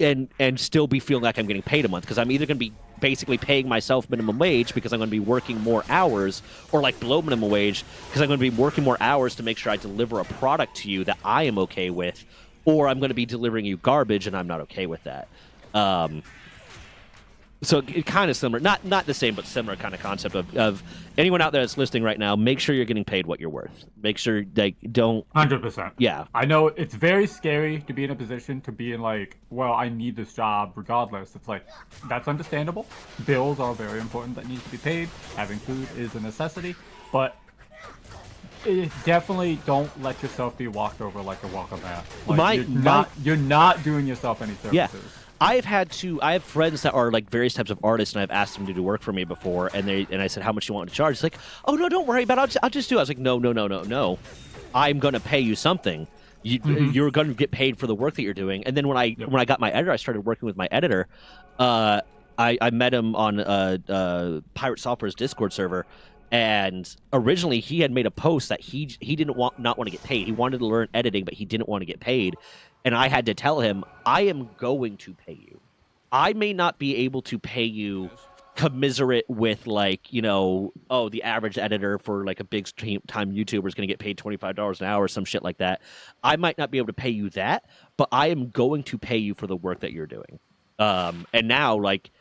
A: and still be feeling like I'm getting paid a month, because I'm either going to be basically paying myself minimum wage because I'm going to be working more hours, or like below minimum wage because I'm going to be working more hours to make sure I deliver a product to you that I am okay with, or I'm going to be delivering you garbage and I'm not okay with that. So it kind of similar, not the same, but similar kind of concept of anyone out there that's listening right now, make sure you're getting paid what you're worth. Make sure they don't.
C: 100%.
A: Yeah.
C: I know it's very scary to be in a position to be in like, well, I need this job regardless. It's like, that's understandable. Bills are very important that need to be paid. Having food is a necessity, but definitely don't let yourself be walked over like a walk of mat. Like, you're not doing yourself any services.
A: Yeah. I have friends that are like various types of artists, and I've asked them to do work for me before, and I said, how much do you want to charge? It's like, oh no, don't worry about it. I'll just do it. I was like, no. I'm gonna pay you something. You're gonna get paid for the work that you're doing. And then when I got my editor, I started working with my editor. I met him on Pirate Software's Discord server. And originally, he had made a post that he didn't not want to get paid. He wanted to learn editing, but he didn't want to get paid. And I had to tell him, I am going to pay you. I may not be able to pay you commiserate with, like, the average editor for like a big time YouTuber is going to get paid $25 an hour or some shit like that. I might not be able to pay you that, but I am going to pay you for the work that you're doing. And now, like,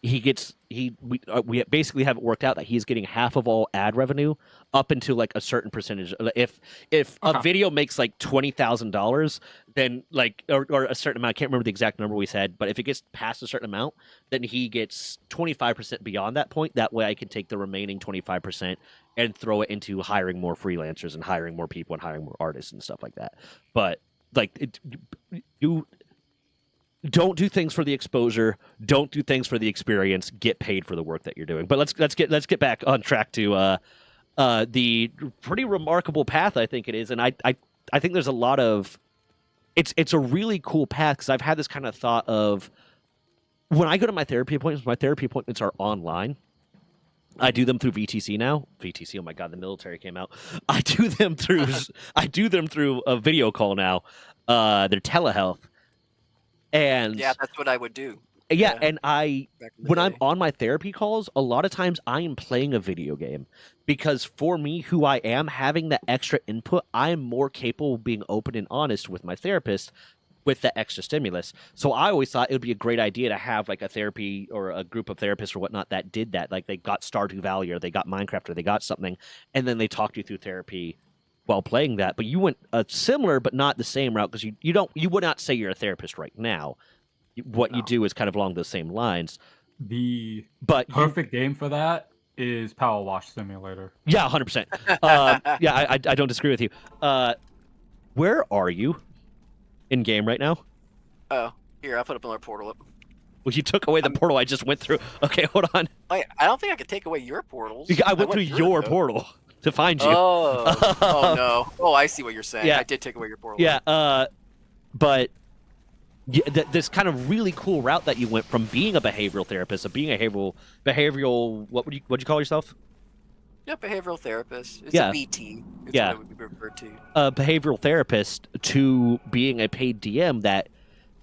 A: we basically have it worked out that he's getting half of all ad revenue up until like a certain percentage. If a video makes like $20,000, then like or a certain amount, I can't remember the exact number we said, but if it gets past a certain amount, then he gets 25% beyond that point. That way I can take the remaining 25% and throw it into hiring more freelancers and hiring more people and hiring more artists and stuff like that. But like you don't do things for the exposure. Don't do things for the experience. Get paid for the work that you're doing. But let's get back on track to the pretty remarkable path I think it is, and I think there's a lot of it's a really cool path, because I've had this kind of thought of when I go to my therapy appointments are online. I do them through VTC now. VTC, oh my god, the military came out. I do them through a video call now. They're telehealth. And
B: yeah, that's what I would do.
A: Yeah, and when I'm on my therapy calls, a lot of times I am playing a video game, because for me, who I am, having that extra input, I am more capable of being open and honest with my therapist with the extra stimulus. So I always thought it would be a great idea to have like a therapy or a group of therapists or whatnot that did that. Like they got Stardew Valley or they got Minecraft or they got something, and then they talked you through therapy while playing that. But you went a similar but not the same route, because you would not say you're a therapist right now. What you do is kind of along those same lines.
C: The perfect game for that is Power Wash Simulator.
A: Yeah, 100%. Yeah, I don't disagree with you. Where are you in game right now?
B: Oh, here, I'll put up another portal up.
A: Well, you took away the portal I just went through. Okay, hold on.
B: Wait, I don't think I could take away your portals.
A: I went through your portal to find you.
B: Oh no. Oh, I see what you're saying.
A: Yeah.
B: I did take away your portal.
A: Yeah, but this kind of really cool route that you went from being a behavioral therapist, of being a behavioral what'd you call yourself?
B: Yeah, behavioral therapist. It's
A: Yeah.
B: a BT. It's
A: Yeah.
B: what it would be referred to.
A: A behavioral therapist to being a paid DM that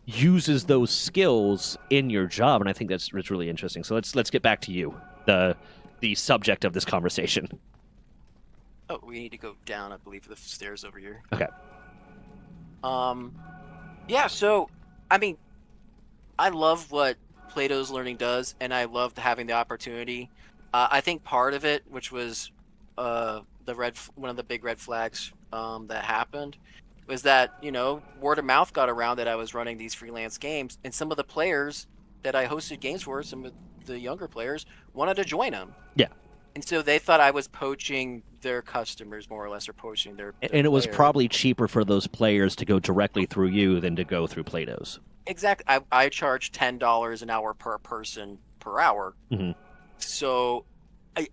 A: uses those skills in your job, and I think it's really interesting. So let's get back to you, the subject of this conversation.
B: Oh, we need to go down, I believe, the stairs over here.
A: Okay.
B: Yeah, so, I mean, I love what Plato's Learning does, and I loved having the opportunity. I think part of it, which was one of the big red flags that happened, was that, word of mouth got around that I was running these freelance games, and some of the players that I hosted games for, some of the younger players, wanted to join them.
A: Yeah.
B: And so they thought I was poaching their customers, more or less, or poaching their
A: And it was
B: players.
A: probably cheaper for those players to go directly through you than to go through Plato's.
B: Exactly. I charge $10 an hour per person per hour.
A: Mhm.
B: So,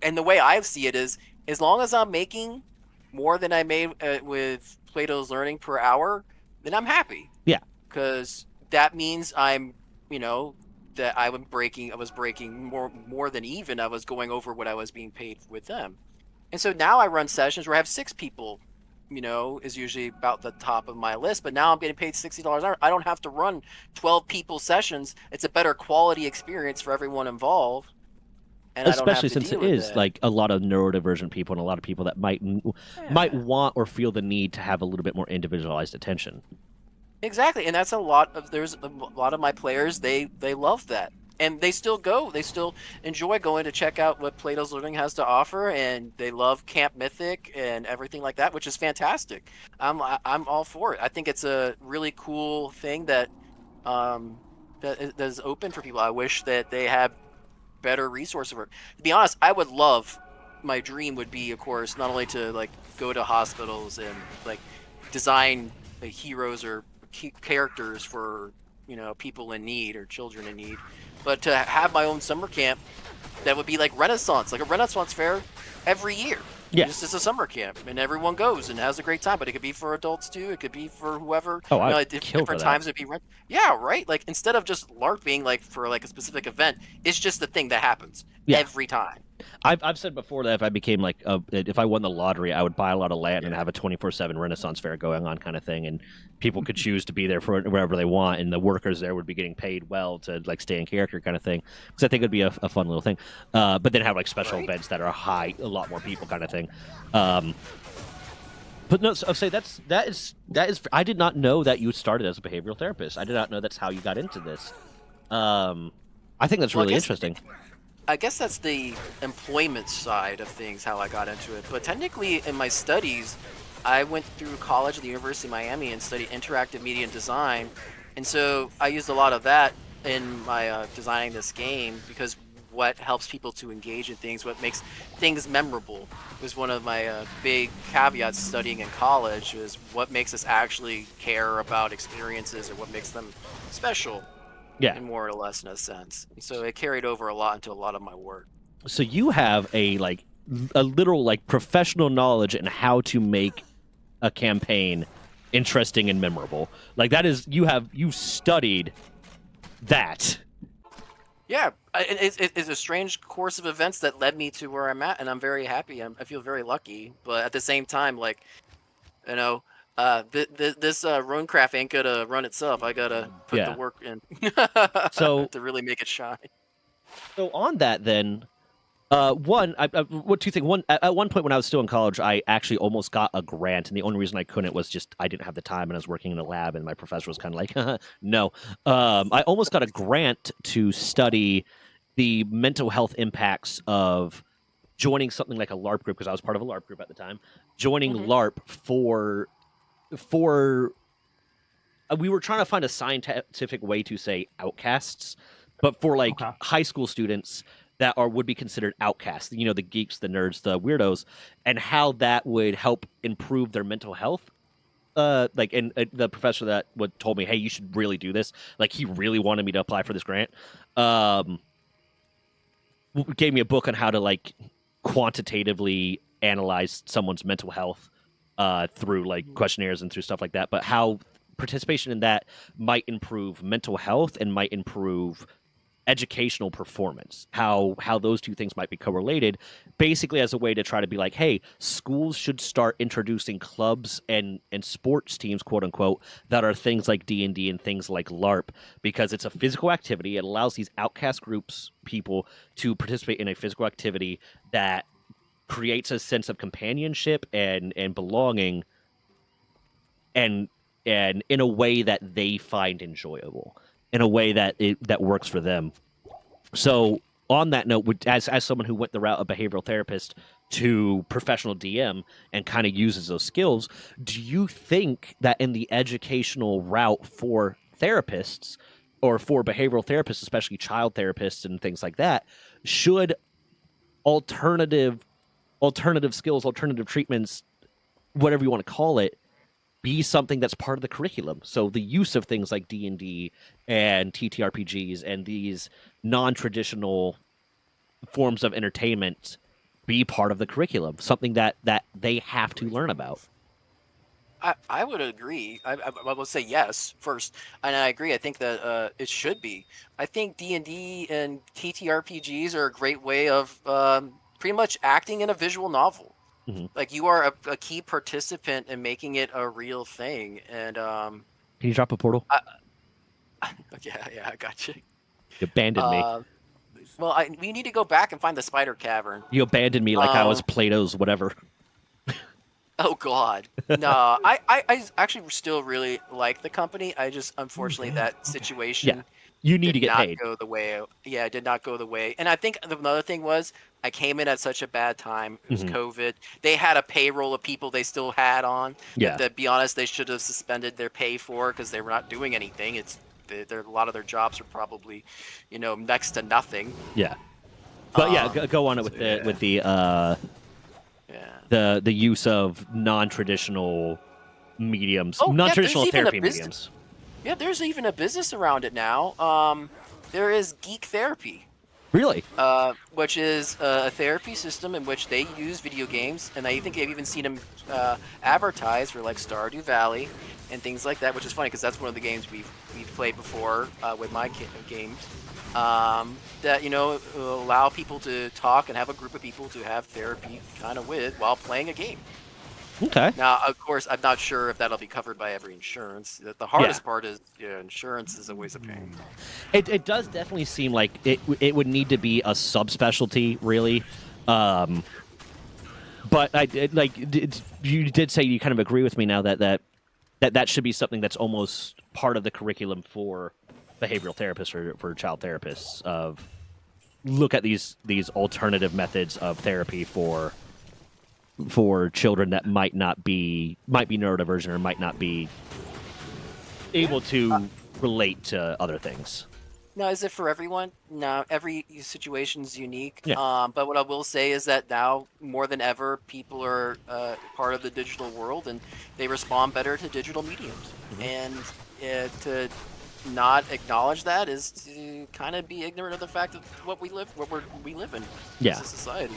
B: and the way I see it is, as long as I'm making more than I made with Plato's Learning per hour, then I'm happy.
A: Yeah.
B: Because that means I'm, that I was breaking more than even. I was going over what I was being paid with them. And so now I run sessions where I have 6 people, is usually about the top of my list. But now I'm getting paid $60 an hour. I don't have to run 12 people sessions. It's a better quality experience for everyone involved. And
A: Especially
B: I don't have
A: since
B: to
A: it
B: deal with
A: is
B: that.
A: like a lot of neurodivergent people and a lot of people that might want or feel the need to have a little bit more individualized attention.
B: Exactly, and there's a lot of my players, they love that. And they still enjoy going to check out what Plato's Learning has to offer, and they love Camp Mythic and everything like that, which is fantastic. I'm all for it. I think it's a really cool thing that that is open for people. I wish that they had better resources for it. To be honest, I would love, my dream would be, of course, not only to like go to hospitals and like design heroes or characters for people in need or children in need, but to have my own summer camp that would be like a Renaissance fair every year.
A: Yeah.
B: Just as a summer camp, and everyone goes and has a great time. But it could be for adults too. It could be for whoever.
A: Oh, I'd
B: at
A: kill for
B: different
A: that.
B: times it'd be yeah, right. Like instead of just LARPing like for like a specific event, it's just the thing that happens every time.
A: I've said before that if I became like if I won the lottery, I would buy a lot of land and have a 24/7 Renaissance fair going on, kind of thing, and people could choose to be there for wherever they want, and the workers there would be getting paid well to like stay in character, kind of thing. Because I think it'd be a fun little thing. But then have like special events that are a lot more people, kind of thing. But no, so I'll say that is. I did not know that you started as a behavioral therapist. I did not know that's how you got into this. I think that's really interesting.
B: I guess that's the employment side of things, how I got into it. But technically, in my studies, I went through college at the University of Miami and studied interactive media and design. And so I used a lot of that in my designing this game, because what helps people to engage in things, what makes things memorable, was one of my big caveats studying in college, was what makes us actually care about experiences or what makes them special.
A: Yeah.
B: In more or less in a sense. And so it carried over a lot into a lot of my work.
A: So you have a literal like professional knowledge in how to make a campaign interesting and memorable. Like that is you studied that.
B: Yeah, it's a strange course of events that led me to where I'm at, and I'm very happy. I feel very lucky, but at the same time, like, this Runecraft ain't gonna run itself. I gotta put the work in
A: so
B: to really make it shine.
A: So on that, then, two things. One, at one point when I was still in college, I actually almost got a grant, and the only reason I couldn't was just I didn't have the time, and I was working in a lab, and my professor was kind of like, no. I almost got a grant to study the mental health impacts of joining something like a LARP group, because I was part of a LARP group at the time. Joining LARP for we were trying to find a scientific way to say outcasts, but for like high school students that would be considered outcasts, the geeks, the nerds, the weirdos, and how that would help improve their mental health. And the professor that told me, hey, you should really do this. Like, he really wanted me to apply for this grant. Gave me a book on how to like quantitatively analyze someone's mental health through like questionnaires and through stuff like that, but how participation in that might improve mental health and might improve educational performance, how those two things might be correlated, basically as a way to try to be like, hey, schools should start introducing clubs and sports teams, quote unquote, that are things like D&D and things like LARP, because it's a physical activity. It allows these outcast groups, people, to participate in a physical activity that creates a sense of companionship and belonging, and in a way that they find enjoyable, in a way that that works for them. So on that note, as someone who went the route of behavioral therapist to professional DM and kind of uses those skills. Do you think that in the educational route for therapists or for behavioral therapists, especially child therapists and things like that, should alternative skills, alternative treatments, whatever you want to call it, be something that's part of the curriculum? So the use of things like D&D and TTRPGs and these non-traditional forms of entertainment be part of the curriculum, something that they have to learn about.
B: I would agree. I would say yes first, and I agree. I think that it should be. I think D&D and TTRPGs are a great way of pretty much acting in a visual novel.
A: Mhm.
B: Like you are a key participant in making it a real thing. And
A: Can you drop a portal?
B: yeah, I got you.
A: You abandoned me.
B: Well, we need to go back and find the spider cavern.
A: You abandoned me like I was Plato's whatever.
B: Oh God, no! I actually still really like the company. I just unfortunately that situation.
A: Yeah. You need to
B: did
A: get
B: not
A: paid.
B: go the way. Yeah, it did not go the way. And I think another thing was I came in at such a bad time. It was
A: Mhm.
B: COVID. They had a payroll of people they still had on.
A: Yeah.
B: That, to be honest, they should have suspended their pay for because they were not doing anything. A lot of their jobs are probably, next to nothing.
A: Yeah. But yeah,
B: Um,
A: go on it
B: so,
A: with the
B: Yeah.
A: the use of non-traditional mediums,
B: Oh, yeah,
A: non-traditional
B: there's even a
A: therapy
B: business-
A: mediums.
B: Yeah, there's even a business around it now. There is Geek Therapy.
A: Really?
B: Which is a therapy system in which they use video games, and I think I've even seen them advertise for like Stardew Valley and things like that, which is funny because that's one of the games we've played before with my games. That allow people to talk and have a group of people to have therapy kind of with while playing a game.
A: Okay.
B: Now, of course, I'm not sure if that'll be covered by every insurance. The hardest part is insurance is always a pain.
A: It does definitely seem like it would need to be a subspecialty, really. But you did say you kind of agree with me now that should be something that's almost part of the curriculum for behavioral therapists or for child therapists. Of look at these alternative methods of therapy for children that might be neurodivergent or might not be able to relate to other things.
B: Now, is it for everyone? No, every situation's unique.
A: Yeah.
B: But what I will say is that now, more than ever, people are part of the digital world, and they respond better to digital mediums.
A: Mm-hmm.
B: And to not acknowledge that is to kind of be ignorant of the fact of what we live in
A: Yeah.
B: as a society.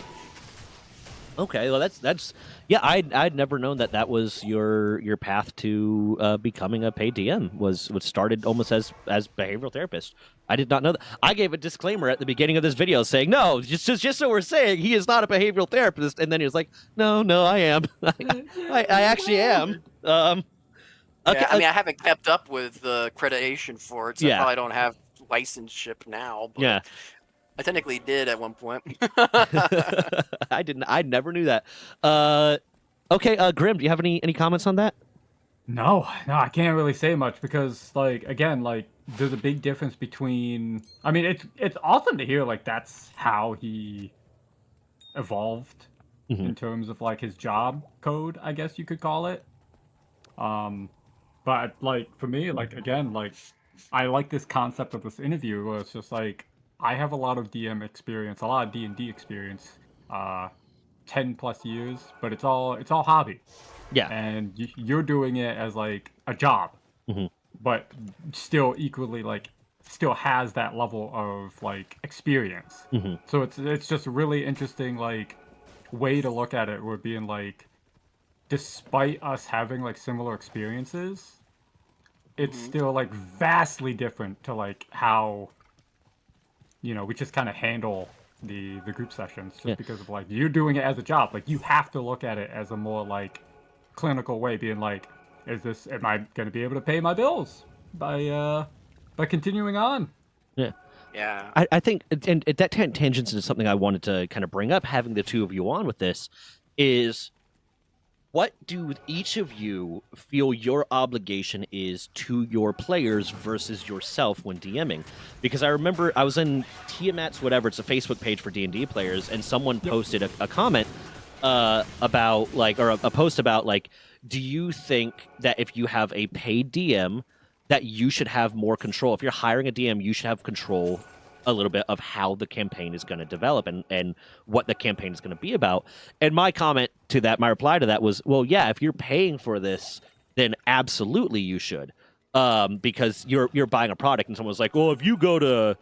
A: Okay, well that's yeah. I'd never known that was your path to becoming a paid DM was started almost as behavioral therapist. I did not know that. I gave a disclaimer at the beginning of this video saying no, just so we're saying he is not a behavioral therapist, and then he was like, no, I am. I actually am. Okay,
B: Yeah, I mean, I haven't kept up with the accreditation for it, so
A: Yeah.
B: I probably don't have licenseship now. But
A: yeah.
B: I technically did at one point.
A: I didn't. I never knew that. Okay, Grim, do you have any comments on that?
C: No, I can't really say much because, like, again, like, there's a big difference between. I mean, it's awesome to hear like that's how he evolved in terms of like his job code, I guess you could call it. But like for me, like again, like I like this concept of this interview where it's just like I have a lot of DM experience, a lot of D&D experience, 10 plus years, but it's all hobby.
A: Yeah.
C: And you're doing it as like a job, but still equally like still has that level of like experience. So it's just a really interesting like way to look at it. We're being like, despite us having like similar experiences, it's still like vastly different to like how we just kind of handle the group sessions just because of like you're doing it as a job. Like you have to look at it as a more like clinical way, being like, am I going to be able to pay my bills by continuing on?
A: Yeah.
B: Yeah.
A: I think, and that tangents into something I wanted to kind of bring up, having the two of you on with this, is what do each of you feel your obligation is to your players versus yourself when DMing? Because I remember I was in Tiamat's whatever, it's a Facebook page for D&D players, and someone posted a comment about like, or a post about like, do you think that if you have a paid DM, that you should have more control? If you're hiring a DM, you should have control a little bit of how the campaign is going to develop and what the campaign is going to be about. And my comment to that, my reply to that was, well, yeah, if you're paying for this, then absolutely you should, because you're buying a product. And someone's like, well, if you go to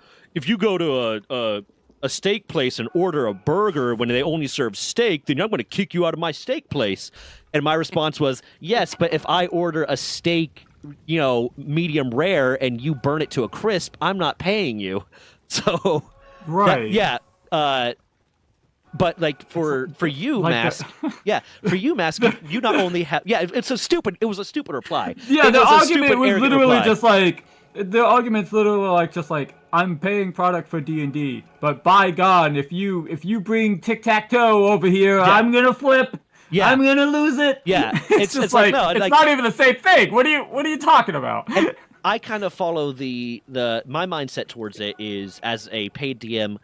A: a steak place and order a burger when they only serve steak, then I'm going to kick you out of my steak place. And my response was, yes, but if I order a steak, medium rare, and you burn it to a crisp, I'm not paying you. So,
C: Right.
A: yeah. But like for you,
C: like
A: Mask, yeah, for you, Mask, you not only have, it was a stupid reply.
C: Yeah,
A: It
C: the
A: was a
C: argument
A: stupid,
C: was
A: arrogant
C: literally
A: reply.
C: just like the argument's literally like just like I'm paying product for D&D, but by God, if you bring tic-tac-toe over here,
A: Yeah.
C: I'm gonna flip.
A: Yeah.
C: I'm gonna lose it.
A: Yeah.
C: it's just like
A: no,
C: it's
A: like,
C: not even the same thing. What are you talking about?
A: and I kind of follow my mindset towards it is, as a paid DM,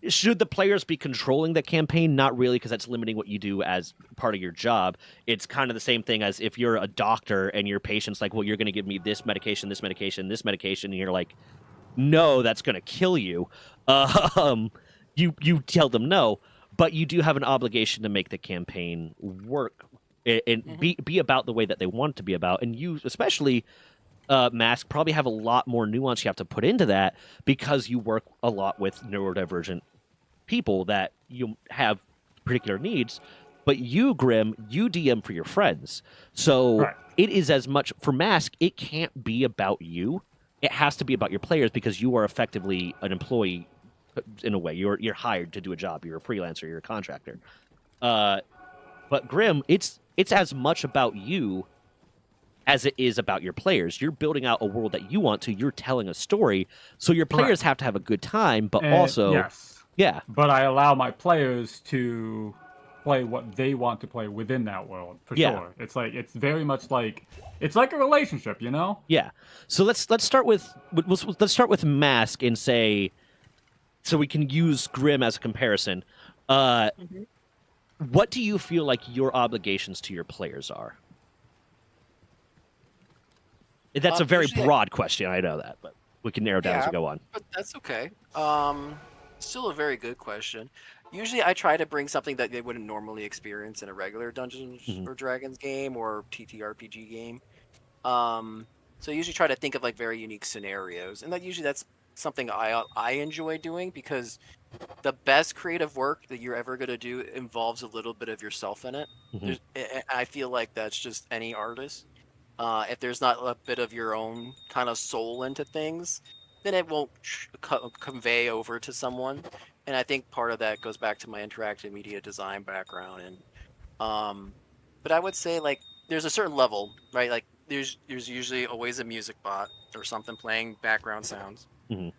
A: should the players be controlling the campaign? Not really, because that's limiting what you do as part of your job. It's kind of the same thing as if you're a doctor and your patient's like, well, you're going to give me this medication, this medication, this medication, and you're like, no, that's going to kill you. You tell them no, but you do have an obligation to make the campaign work and be about the way that they want it to be about. And you, especially, Mask, probably have a lot more nuance you have to put into that, because you work a lot with neurodivergent people that you have particular needs. But you, Grim, you DM for your friends. So
C: Right.
A: it is as much, for Mask, it can't be about you. It has to be about your players, because you are effectively an employee in a way. You're hired to do a job. You're a freelancer. You're a contractor. But Grim, it's as much about you as it is about your players. You're building out a world that you want to. You're telling a story, so your players have to have a good time. But also,
C: yes,
A: yeah,
C: but I allow my players to play what they want to play within that world for
A: Yeah.
C: sure. It's very much like it's like a relationship, you know?
A: yeah. So let's start with Mask and say, so we can use Grim as a comparison. What do you feel like your obligations to your players are? That's a very
B: Usually
A: broad question. I know that, but we can narrow down as we go on.
B: But that's okay. Still a very good question. Usually, I try to bring something that they wouldn't normally experience in a regular Dungeons or Dragons game or TTRPG game. So I usually try to think of like very unique scenarios, and that's something I enjoy doing, because the best creative work that you're ever gonna do involves a little bit of yourself in it.
A: Mhm.
B: I feel like that's just any artist. If there's not a bit of your own kind of soul into things, then it won't convey over to someone. And I think part of that goes back to my interactive media design background. And but I would say like there's a certain level, right? Like there's usually always a music bot or something playing background sounds.
A: Mhm.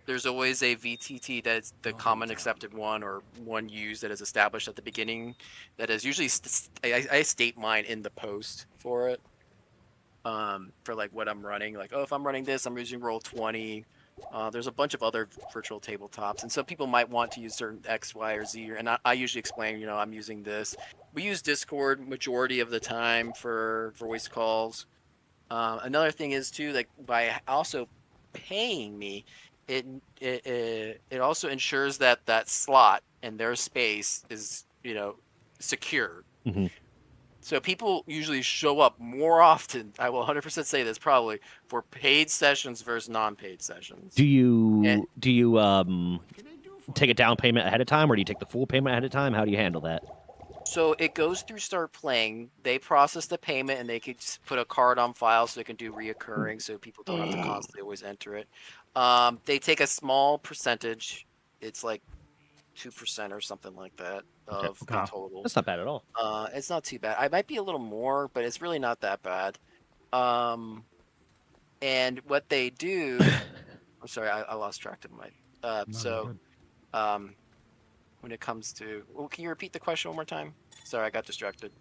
B: There's always a VTT that's the common accepted one, or one used that is established at the beginning. That is usually I state mine in the post for it. For like what I'm running, like, oh, if I'm running this, I'm using Roll20. There's a bunch of other virtual tabletops, and some people might want to use certain X, Y, or Z, and I usually explain, I'm using this. We use Discord majority of the time for voice calls. Another thing is too, like by also paying me, it also ensures that slot and their space is secure.
A: Mm-hmm.
B: So people usually show up more often, I will 100% say this probably, for paid sessions versus non-paid sessions.
A: Do you take a down payment ahead of time, or do you take the full payment ahead of time? How do you handle that?
B: So it goes through Start Playing. They process the payment, and they could just put a card on file so they can do reoccurring, so people don't have to constantly always enter it. They take a small percentage. It's like 2% or something like that of the total.
A: That's not bad at all.
B: It's not too bad. I might be a little more, but it's really not that bad. And what they do, I'm sorry, I lost track of my. When it comes to, can you repeat the question one more time? Sorry, I got distracted.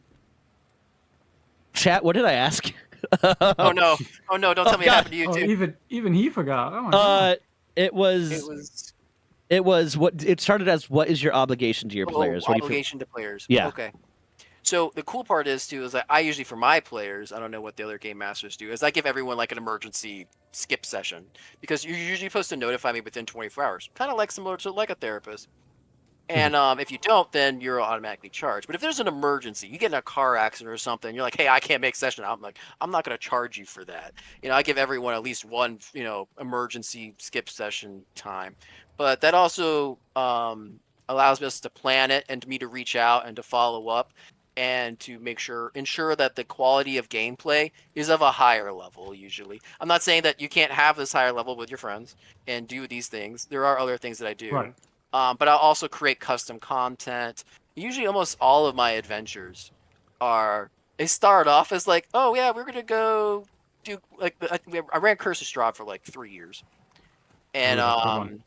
A: Chat, what did I ask?
B: Oh no! Don't tell me it happened to you too.
C: Even he forgot. Oh,
A: it was. It was what it started as. What is your obligation to your players? What do you feel?
B: Obligation to players.
A: Yeah.
B: Okay. So the cool part is too is that I usually for my players, I don't know what the other game masters do, is I give everyone like an emergency skip session because you're usually supposed to notify me within 24 hours, kind of like similar to like a therapist. And if you don't, then you're automatically charged. But if there's an emergency, you get in a car accident or something, you're like, hey, I can't make session. I'm like, I'm not going to charge you for that. I give everyone at least one, emergency skip session time. But that also allows us to plan it and me to reach out and to follow up and to ensure that the quality of gameplay is of a higher level. Usually, I'm not saying that you can't have this higher level with your friends and do these things. There are other things that I do.
C: Right.
B: But I'll also create custom content. Usually, almost all of my adventures they start off as like, oh yeah, we're gonna go do like I ran Curse of Strahd for like 3 years, and
C: Ooh, that's a good one.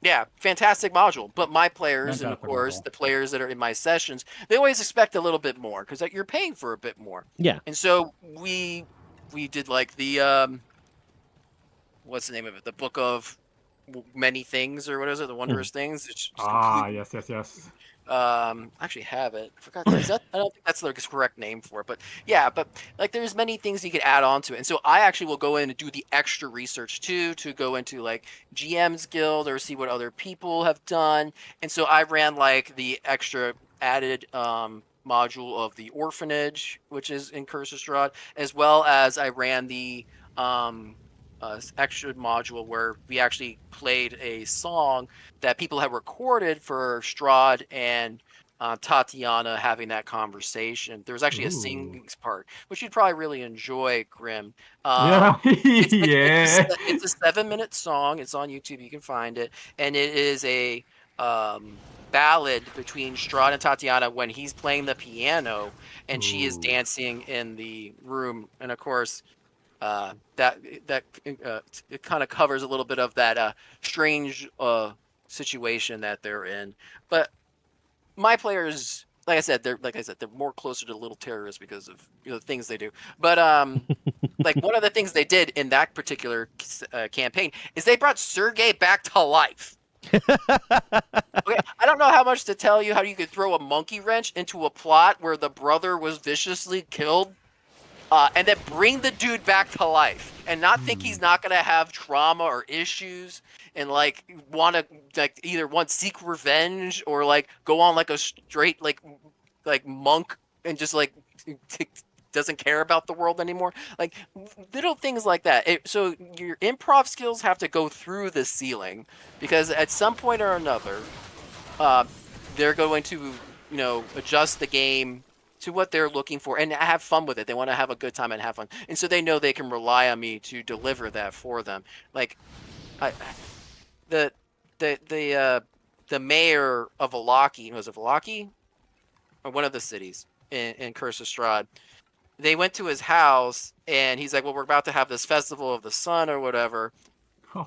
B: yeah, fantastic module. But my players, and of
C: Fantastic
B: course
C: module.
B: the players that are in my sessions, they always expect a little bit more because you're paying for a bit more.
A: Yeah.
B: And so we did like the what's the name of it? The Book of Many Things, or what is it? The Wondrous Things. It's just
C: Yes.
B: I actually have it. I forgot. I don't think that's the correct name for it, but yeah. But like, there's many things you could add on to it, and so I actually will go in and do the extra research too, to go into like GM's Guild or see what other people have done. And so I ran like the extra added module of the orphanage, which is in Curse of Strahd, as well as I ran the extra module where we actually played a song that people had recorded for Strahd and Tatiana having that conversation. There was actually a singing part, which you'd probably really enjoy, Grim.
C: Yeah. Yeah.
B: It's a 7-minute song. It's on YouTube. You can find it, and it is a ballad between Strahd and Tatiana when he's playing the piano and she is
C: Ooh.
B: dancing in the room, and of course. It kind of covers a little bit of that strange situation that they're in. But my players, like I said, they're more closer to little terrorists because of the things they do. But like one of the things they did in that particular campaign is they brought Sergei back to life. Okay, I don't know how much to tell you how you could throw a monkey wrench into a plot where the brother was viciously killed. And then bring the dude back to life and not think he's not gonna have trauma or issues and like want to like either seek revenge or like go on like a straight like monk and just like doesn't care about the world anymore. Like little things like that. So your improv skills have to go through the ceiling because at some point or another, they're going to adjust the game to what they're looking for and have fun with it. They want to have a good time and have fun, and so they know they can rely on me to deliver that for them. Like, the mayor of Vallaki, was it Vallaki, or one of the cities in Curse of Strahd? They went to his house, and he's like, "Well, we're about to have this festival of the sun or whatever,"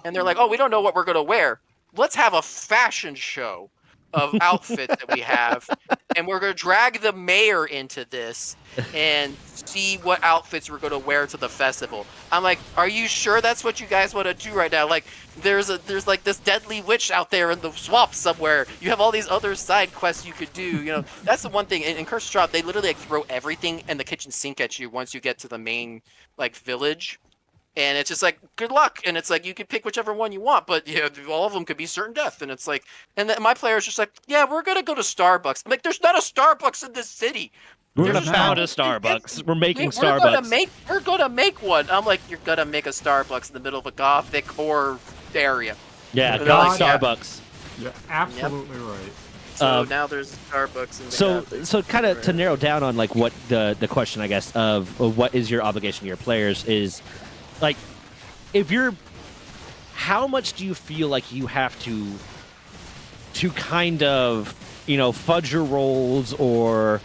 B: and they're like, "Oh, we don't know what we're gonna wear. Let's have a fashion show of outfits that we have, and we're going to drag the mayor into this and see what outfits we're going to wear to the festival." I'm like, are you sure that's what you guys want to do right now? Like, there's like this deadly witch out there in the swamp somewhere. You have all these other side quests you could do. That's the one thing in Curse of Strahd, they literally like throw everything in the kitchen sink at you once you get to the main like village. And it's just like, good luck. And it's like, you can pick whichever one you want, but all of them could be certain death. And it's like, and then my player's just like, yeah, we're going to go to Starbucks. I'm like, there's not a Starbucks in this city.
A: We're
B: There's
A: about a Starbucks. We're making Starbucks.
B: We're going to make one. I'm like, you're going to make a Starbucks in the middle of a gothic horror area.
A: Yeah,
B: And
A: go
B: they're
A: like
B: like,
A: Starbucks.
C: You're absolutely right.
B: So now there's Starbucks in the gothic.
A: So kind of to narrow down on like what the question, I guess, of what is your obligation to your players is, like, how much do you feel like you have to kind of, fudge your roles or,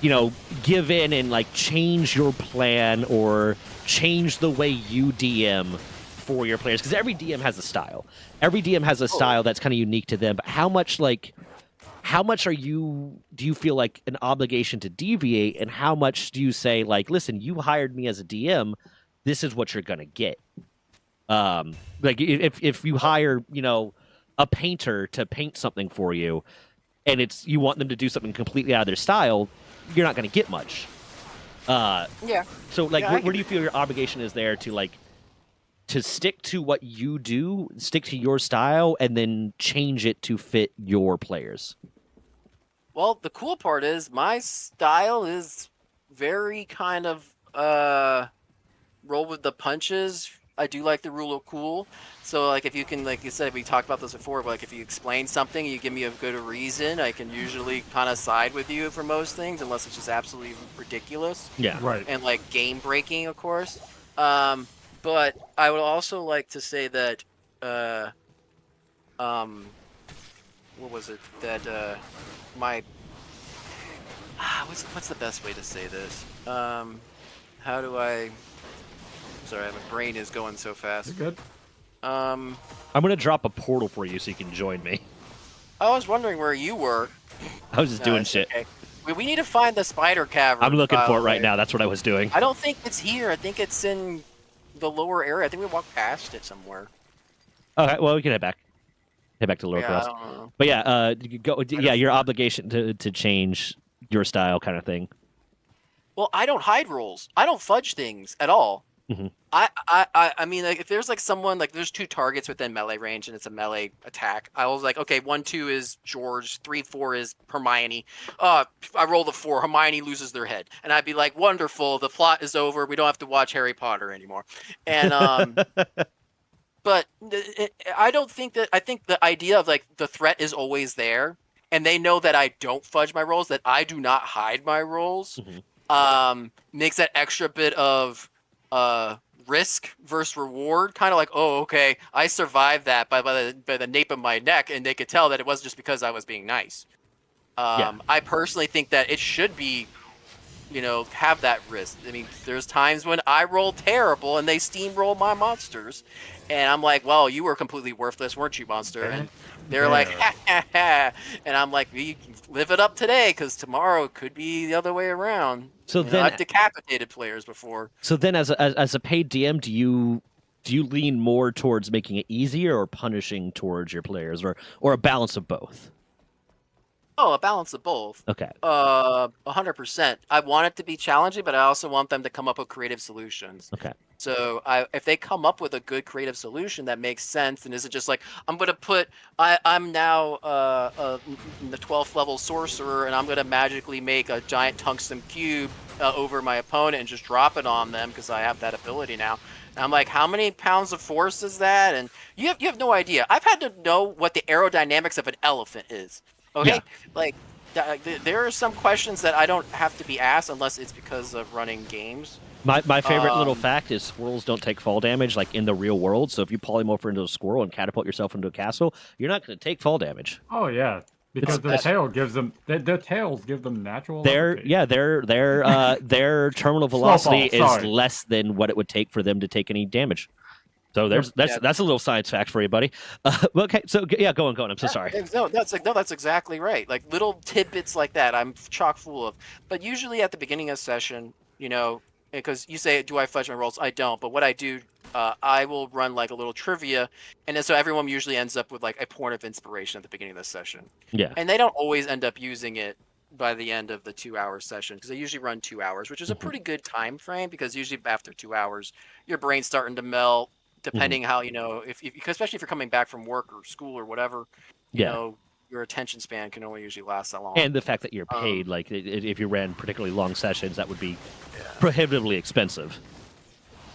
A: give in and like change your plan or change the way you DM for your players? Because every DM has a style. Every DM has a style that's kind of unique to them. But how much do you feel like an obligation to deviate, and how much do you say like, listen, you hired me as a DM, this is what you're gonna get? Like if you hire, a painter to paint something for you, and you want them to do something completely out of their style, you're not going to get much.
B: Yeah.
A: So like,
B: Yeah, I
A: where do you feel your obligation is there to like to stick to what you do, stick to your style, and then change it to fit your players?
B: Well, the cool part is my style is very kind of roll with the punches. I do like the rule of cool. So like if you can, like you said, we talked about this before, but like if you explain something, you give me a good reason, I can usually kind of side with you for most things, unless it's just absolutely ridiculous
A: Yeah.
C: Right.
B: and like game breaking, of course. But I would also like to say that what was it that my what's the best way to say this? How do I? Sorry, my brain is going so fast.
C: You're good.
B: Um,
A: I'm going to drop a portal for you so you can join me.
B: I was wondering where you were.
A: I was just doing
B: it's
A: shit.
B: okay. We need to find the spider cavern.
A: I'm looking
B: by
A: for
B: the
A: it right
B: way.
A: now. That's what I was doing.
B: I don't think it's here. I think it's in the lower area. I think we walked past it somewhere.
A: Okay, well, we can head back. Head back to Lower
B: Yeah, I
A: Cross.
B: don't know.
A: But yeah, you go. Yeah, your obligation to change your style, kind of thing.
B: Well, I don't hide rolls. I don't fudge things at all.
A: Mhm.
B: I mean, like if there's like someone like there's 2 targets within melee range and it's a melee attack, I was like, okay, 1, 2 is George, 3, 4 is Hermione. I roll the 4, Hermione loses their head, and I'd be like, wonderful, the plot is over. We don't have to watch Harry Potter anymore. And but I don't think that. I think the idea of like the threat is always there, and they know that I don't fudge my rolls, that I do not hide my rolls. Makes that extra bit of risk versus reward, kind of like, oh, okay, I survived that by the nape of my neck, and they could tell that it wasn't just because I was being nice.
A: Yeah.
B: I personally think that it should be, have that risk. I mean, there's times when I roll terrible and they steamroll my monsters, and I'm like, well, you were completely worthless, weren't you, monster? And they're like, ha ha ha, and I'm like, you can live it up today, because tomorrow it could be the other way around.
A: So then,
B: I've decapitated players before.
A: So then, as a paid DM, do you lean more towards making it easier or punishing towards your players, or a balance of both?
B: Oh, a balance of both.
A: Okay.
B: 100%. I want it to be challenging, but I also want them to come up with creative solutions.
A: Okay.
B: So if they come up with a good creative solution that makes sense, and isn't just like, I'm gonna put, I'm now the 12th level sorcerer, and I'm gonna magically make a giant tungsten cube over my opponent and just drop it on them because I have that ability now. And I'm like, how many pounds of force is that? And you have no idea. I've had to know what the aerodynamics of an elephant is. Okay,
A: Yeah.
B: like there are some questions that I don't have to be asked unless it's because of running games.
A: My favorite little fact is squirrels don't take fall damage like in the real world. So if you polymorph into a squirrel and catapult yourself into a castle, you're not going to take fall damage.
C: Oh yeah, because their tail gives them their tails give them natural. levity.
A: Their terminal velocity
C: Snowfall,
A: is
C: sorry.
A: less than what it would take for them to take any damage. So that's a little science fact for you, buddy. Okay, so yeah, go on. I'm so sorry.
B: That's exactly right. Like little tidbits like that, I'm chock full of. But usually at the beginning of session, because you say, do I fudge my rolls? I don't. But what I do, I will run like a little trivia, and then so everyone usually ends up with like a point of inspiration at the beginning of the session.
A: Yeah.
B: And they don't always end up using it by the end of the 2-hour session, because they usually run 2 hours, which is a pretty good time frame, because usually after 2 hours, your brain's starting to melt. Depending how if especially if you're coming back from work or school or whatever, your attention span can only usually last that long.
A: And the fact that you're paid, like if you ran particularly long sessions, that would be prohibitively expensive.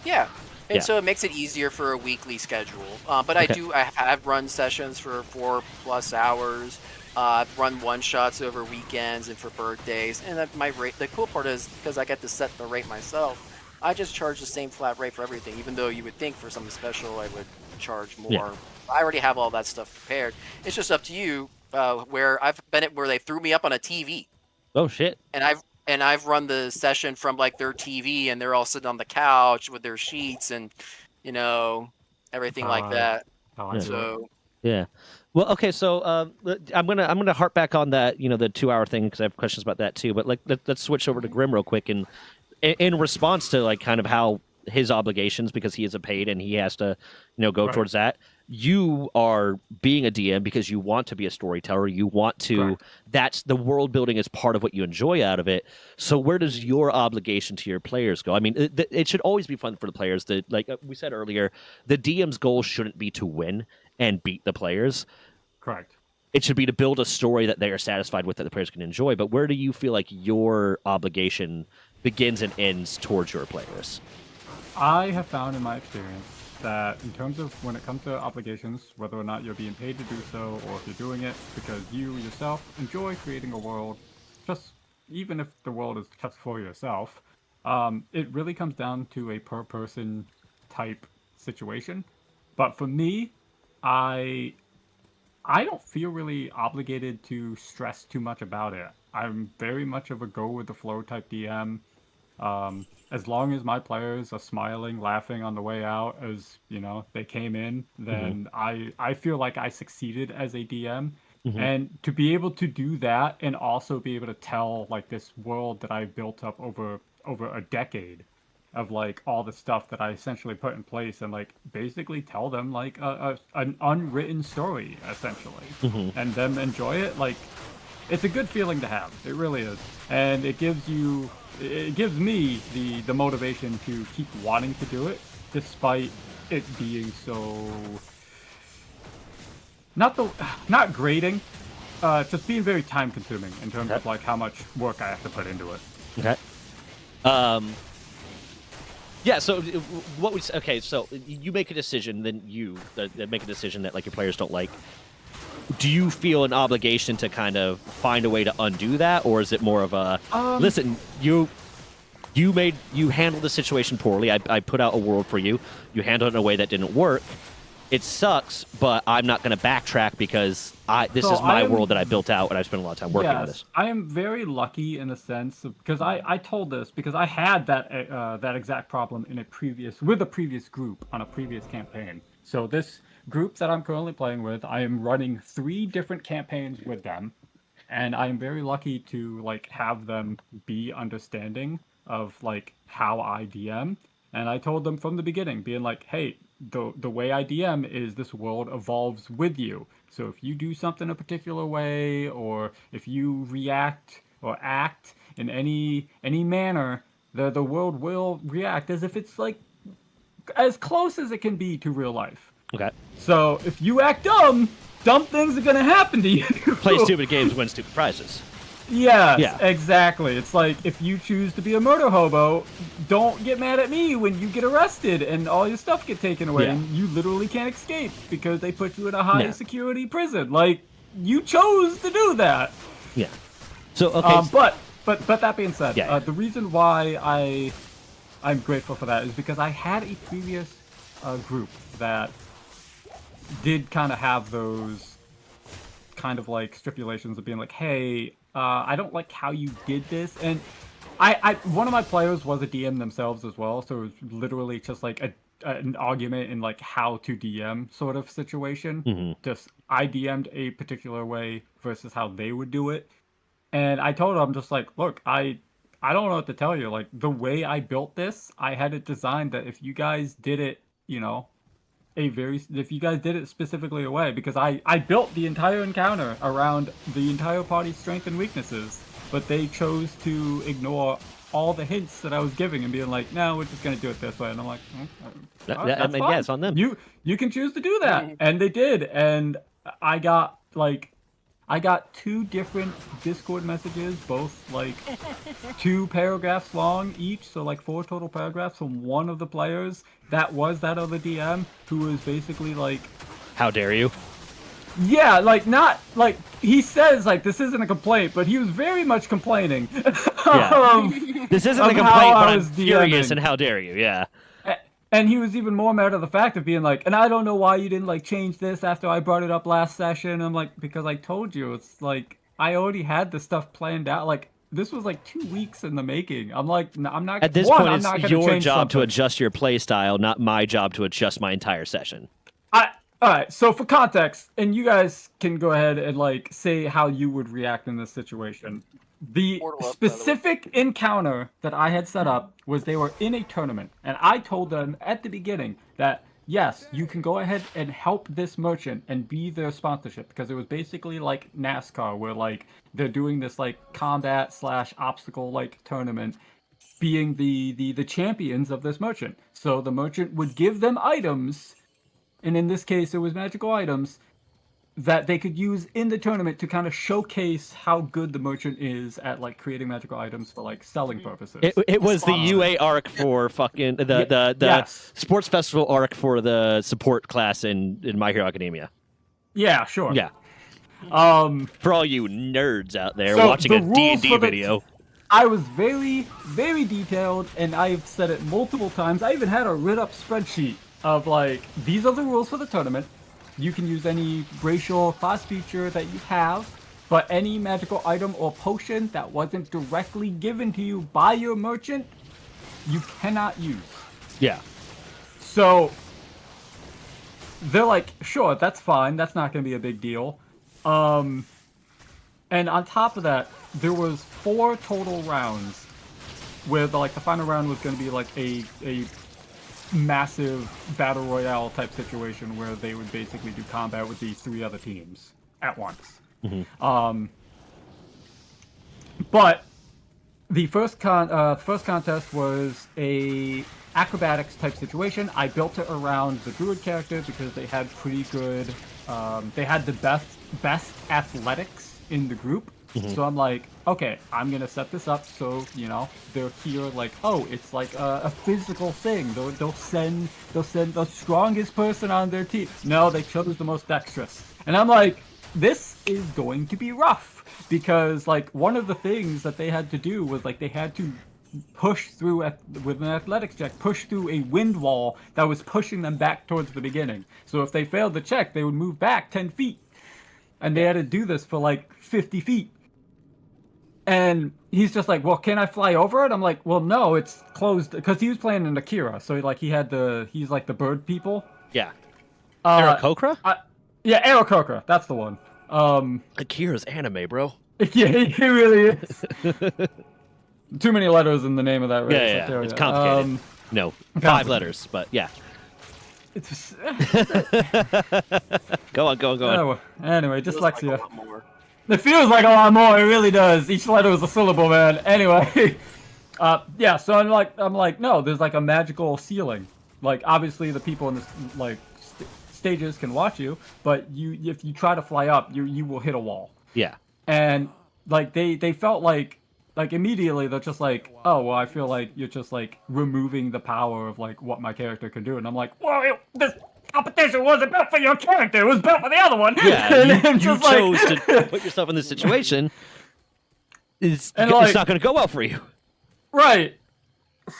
B: Yeah. And
A: Yeah.
B: so it makes it easier for a weekly schedule. But I've run sessions for 4+ hours. I've run one-shots over weekends and for birthdays. And my rate, the cool part is, because I get to set the rate myself, I just charge the same flat rate for everything, even though you would think for something special I would charge more.
A: Yeah.
B: I already have all that stuff prepared. It's just up to you, where I've been at where they threw me up on a TV.
A: Oh shit.
B: And I've run the session from like their TV, and they're all sitting on the couch with their sheets and everything like that. So
A: Yeah. Well, okay, so I'm gonna harp back on that, the 2-hour thing, because I have questions about that too. But like, let's switch over to Grim real quick, and in response to like kind of how his obligations, because he is a paid and he has to, go towards that. you are being a DM because you want to be a storyteller. You want to.
C: Correct.
A: That's the world building is part of what you enjoy out of it. So where does your obligation to your players go? I mean, it should always be fun for the players. That, like we said earlier, the DM's goal shouldn't be to win and beat the players.
C: Correct.
A: It should be to build a story that they are satisfied with, that the players can enjoy. But where do you feel like your obligation begins and ends towards your players?
C: I have found in my experience that in terms of when it comes to obligations, whether or not you're being paid to do so, or if you're doing it because you yourself enjoy creating a world, just even if the world is just for yourself, it really comes down to a per person type situation. But for me, I I don't feel really obligated to stress too much about it. I'm very much of a go with the flow type DM. As long as my players are smiling, laughing on the way out, as you know they came in, then I feel like I succeeded as a DM. And to be able to do that and also be able to tell like this world that I built up over a decade of like all the stuff that I essentially put in place and like basically tell them like an unwritten story essentially and them enjoy it, like it's a good feeling to have. It really is. And it gives me the motivation to keep wanting to do it despite it being so not grading, just being very time consuming in terms of like how much work I have to put into it.
A: Okay. Yeah. So what we okay. So you make a decision, then you make a decision that like your players don't like. Do you feel an obligation to kind of find a way to undo that, or is it more of a listen? You handled the situation poorly. I put out a world for you. You handled it in a way that didn't work. It sucks, but I'm not going to backtrack because this is my world that I built out, and I spent a lot of time working on this.
C: I am very lucky in a sense because I told this because I had that exact problem in a previous group on a previous campaign. So this group that I'm currently playing with, I am running 3 different campaigns with them, and I am very lucky to like have them be understanding of like how I DM. And I told them from the beginning, being like, hey, the way I DM is this world evolves with you. So if you do something a particular way, or if you react or act in any manner, the world will react as if it's like as close as it can be to real life.
A: Okay.
C: So if you act dumb things are gonna happen to you.
A: Play stupid games, win stupid prizes.
C: Yes,
A: Yeah.
C: Exactly. It's like if you choose to be a murder hobo, don't get mad at me when you get arrested and all your stuff get taken away and you literally can't escape because they put you in a high security prison. Like you chose to do that.
A: Yeah. So okay.
C: But that being said, the reason why I'm grateful for that is because I had a previous group that did kind of have those kind of like stipulations of being like, hey, I don't like how you did this. And one of my players was a DM themselves as well, so it was literally just like an argument in like how to DM sort of situation. Just I DM'd a particular way versus how they would do it. And I told them just like, look, I don't know what to tell you. Like the way I built this, I had it designed that if you guys did it, you know, if you guys did it specifically away, because I built the entire encounter around the entire party's strengths and weaknesses, but they chose to ignore all the hints that I was giving and being like, no, we're just gonna do it this way. And I'm like,
A: I mean, yeah, it's on them.
C: You can choose to do that, and they did. And I got 2 different Discord messages, both like 2 paragraphs long each, so like 4 total paragraphs from one of the players that was that other DM who was basically like,
A: how dare you?
C: Yeah, like not like he says like this isn't a complaint, but he was very much complaining.
A: This isn't a complaint, but I'm furious and how dare you? Yeah.
C: And he was even more mad at the fact of being like, and I don't know why you didn't like change this after I brought it up last session. I'm like, because I told you, it's like I already had the stuff planned out. Like this was like 2 weeks in the making. I'm like, I'm not.
A: At this point, it's your job to adjust your play style, not my job to adjust my entire session.
C: All right. So for context, and you guys can go ahead and like say how you would react in this situation. The specific encounter that I had set up was they were in a tournament, and I told them at the beginning that yes, you can go ahead and help this merchant and be their sponsorship, because it was basically like NASCAR, where like they're doing this like combat slash obstacle like tournament, being the champions of this merchant. So the merchant would give them items, and in this case, it was magical items that they could use in the tournament to kind of showcase how good the merchant is at like creating magical items for like selling purposes.
A: It was the UA arc for fucking the
C: Yes.
A: sports festival arc for the support class in My Hero Academia.
C: Yeah, sure.
A: Yeah,
C: Um,
A: for all you nerds out there
C: So
A: watching
C: the
A: a
C: rules
A: D&D
C: for the-
A: video.
C: I was very, very detailed, and I've said it multiple times. I even had a writ-up spreadsheet of like, these are the rules for the tournament. You can use any racial or class feature that you have, but any magical item or potion that wasn't directly given to you by your merchant, you cannot use.
A: Yeah.
C: So they're like, sure, that's fine. That's not going to be a big deal. And on top of that, there was 4 total rounds where the final round was going to be like a massive battle royale type situation where they would basically do combat with these 3 other teams at once. But the first contest was a acrobatics type situation. I built it around the druid character because they had pretty good. They had the best athletics in the group. So I'm like, okay, I'm gonna set this up so they're here like, oh, it's like a physical thing. They'll send the strongest person on their team. No, they chose the most dexterous, and I'm like, this is going to be rough because like one of the things that they had to do was like they had to push through with an athletics check, push through a wind wall that was pushing them back towards the beginning. So if they failed the check, they would move back 10 feet, and they had to do this for like 50 feet. And he's just like, well, can I fly over it? I'm like, well, no, it's closed, because he was playing in Akira, so like he's like the bird people.
A: Yeah.
C: Uh,
A: Aarakocra?
C: Yeah, Aarakocra, that's the one.
A: Akira's anime, bro.
C: Yeah, he really is. Too many letters in the name of that race.
A: Yeah,
C: I tell
A: it's
C: ya.
A: complicated. No, 5
C: complicated.
A: letters, but yeah.
C: It's
A: Go on.
C: anyway,
B: Feels like a
C: dyslexia.
B: lot more.
C: It feels like a lot more. It really does. Each letter is a syllable, man. Anyway, yeah. So I'm like, no. There's like a magical ceiling. Like obviously the people in this like stages can watch you, but if you try to fly up, you will hit a wall.
A: Yeah.
C: And like they felt like immediately they're just like, oh well, I feel like you're just like removing the power of like what my character can do, and I'm like, well, this competition wasn't built for your character; it was built for the other one.
A: Yeah,
C: And
A: you chose to put yourself in this situation. It's
C: And,
A: not
C: like-
A: going to go well for you.
C: Right.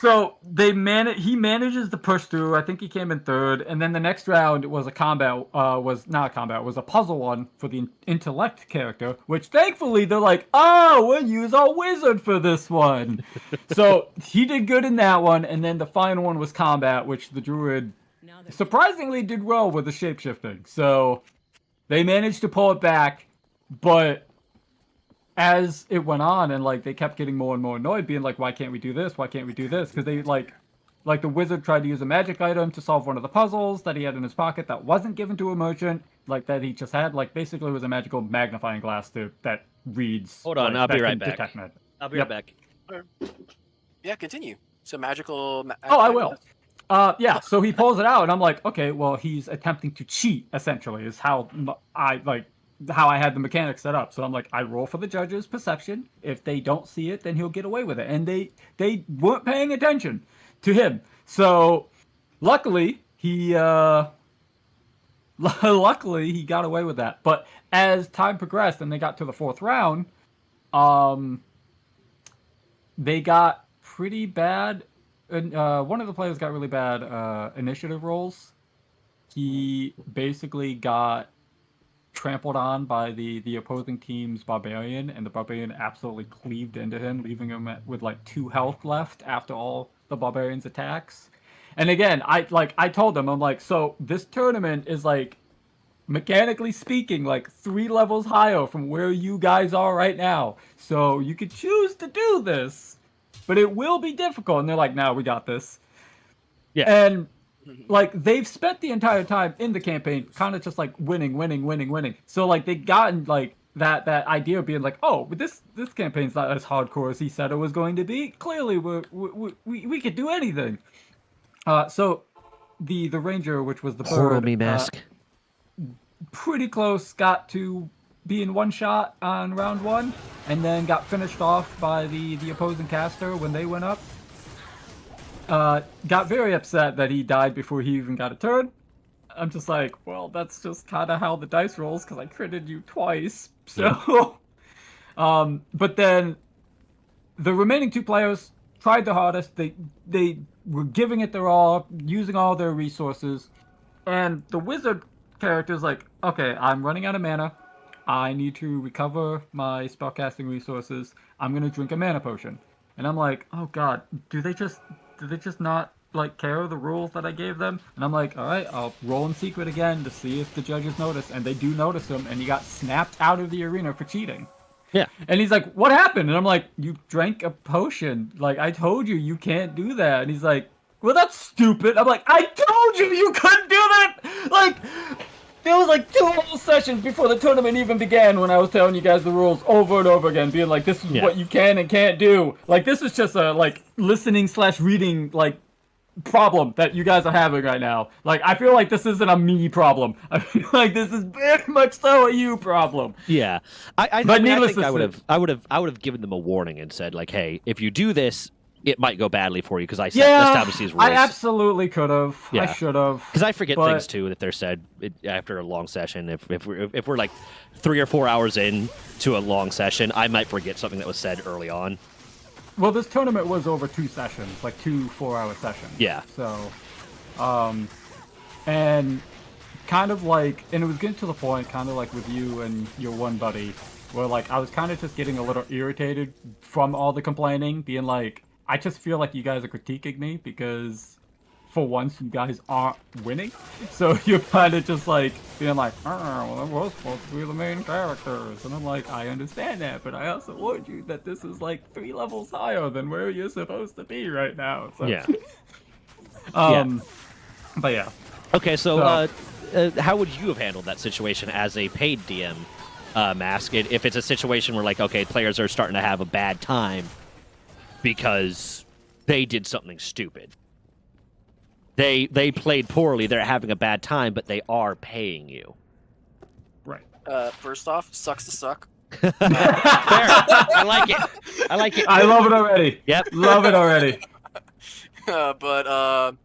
C: So he manages to push through. I think he came in 3rd, and then the next round was a combat. Was not a combat. Was a puzzle one for the intellect character. Which thankfully they're like, oh, we'll use our wizard for this one. So he did good in that one, and then the final one was combat, which the druid surprisingly did well with the shapeshifting. So they managed to pull it back, but as it went on and like they kept getting more and more annoyed, being like, why can't we do this? Why can't we do this? Because they like the wizard tried to use a magic item to solve one of the puzzles that he had in his pocket that wasn't given to a merchant, like that he just had. Like basically it was a magical magnifying glass that reads.
A: Hold on,
C: like,
A: I'll be
C: that
A: right
C: can
A: back.
C: detect magic.
A: I'll be
C: Yep.
A: right back.
B: Yeah, continue. So magical.
C: Oh, I will. Yeah, so he pulls it out, and I'm like, okay, well, he's attempting to cheat, essentially, is how I had the mechanics set up. So I'm like, I roll for the judge's perception. If they don't see it, then he'll get away with it. And they weren't paying attention to him. So luckily, he got away with that. But as time progressed and they got to the 4th round, they got pretty bad. And one of the players got really bad initiative rolls. He basically got trampled on by the opposing team's barbarian, and the barbarian absolutely cleaved into him, leaving him with like 2 health left after all the barbarian's attacks. And again, I told him, I'm like, so this tournament is like, mechanically speaking, like 3 levels higher from where you guys are right now. So you could choose to do this, but it will be difficult. And they're like, no, we got this.
A: Yeah.
C: And like they've spent the entire time in the campaign kind of just like winning. So like they gotten like that idea of being like, oh, but this campaign's not as hardcore as he said it was going to be. Clearly, we could do anything. So the ranger, which was the
A: Horror
C: bird,
A: me mask.
C: pretty close, got to be in one shot on round 1, and then got finished off by the opposing caster when they went up. Got very upset that he died before he even got a turn. I'm just like, well, that's just kind of how the dice rolls, because I critted you twice. So, but then the remaining 2 players tried their hardest. They were giving it their all, using all their resources, and the wizard character's like, okay, I'm running out of mana. I need to recover my spellcasting resources. I'm gonna drink a mana potion. And I'm like, oh god, do they just not like care of the rules that I gave them? And I'm like, all right, I'll roll in secret again to see if the judges notice, and they do notice him, and he got snapped out of the arena for cheating.
A: Yeah.
C: And he's like, what happened? And I'm like, you drank a potion. Like, I told you can't do that. And he's like, well, that's stupid. I'm like, I told you couldn't do that. Like, there was like 2 whole sessions before the tournament even began when I was telling you guys the rules over and over again, being like, this is what you can and can't do. Like, this is just a like listening/reading like problem that you guys are having right now. Like, I feel like this isn't a me problem. I feel like this is very much so a you problem.
A: Yeah, I
C: But
A: mean, I
C: needless
A: think
C: to
A: I would have given them a warning and said like, hey, if you do this, it might go badly for you because I established these rules.
C: I absolutely could have.
A: Yeah.
C: I should have.
A: Because I forget things too if they're said after a long session. If we're like 3 or 4 hours in to a long session, I might forget something that was said early on.
C: Well, this tournament was over 2 sessions, like 2 4-hour sessions.
A: Yeah.
C: So, and kind of like, and it was getting to the point, kind of like with you and your one buddy, where like I was kind of just getting a little irritated from all the complaining, being like, I just feel like you guys are critiquing me because for once you guys aren't winning. So you're kind of just like being like, well, we're supposed to be the main characters. And I'm like, I understand that, but I also warned you that this is like 3 levels higher than where you're supposed to be right now. So,
A: Yeah.
C: But yeah.
A: Okay, so how would you have handled that situation as a paid DM, Mask? If it's a situation where like, okay, players are starting to have a bad time because they did something stupid. They played poorly, they're having a bad time, but they are paying you.
C: Right.
B: First off, sucks to suck.
A: Fair. I like it.
C: I love it already.
A: Yep.
C: Love it already.
B: But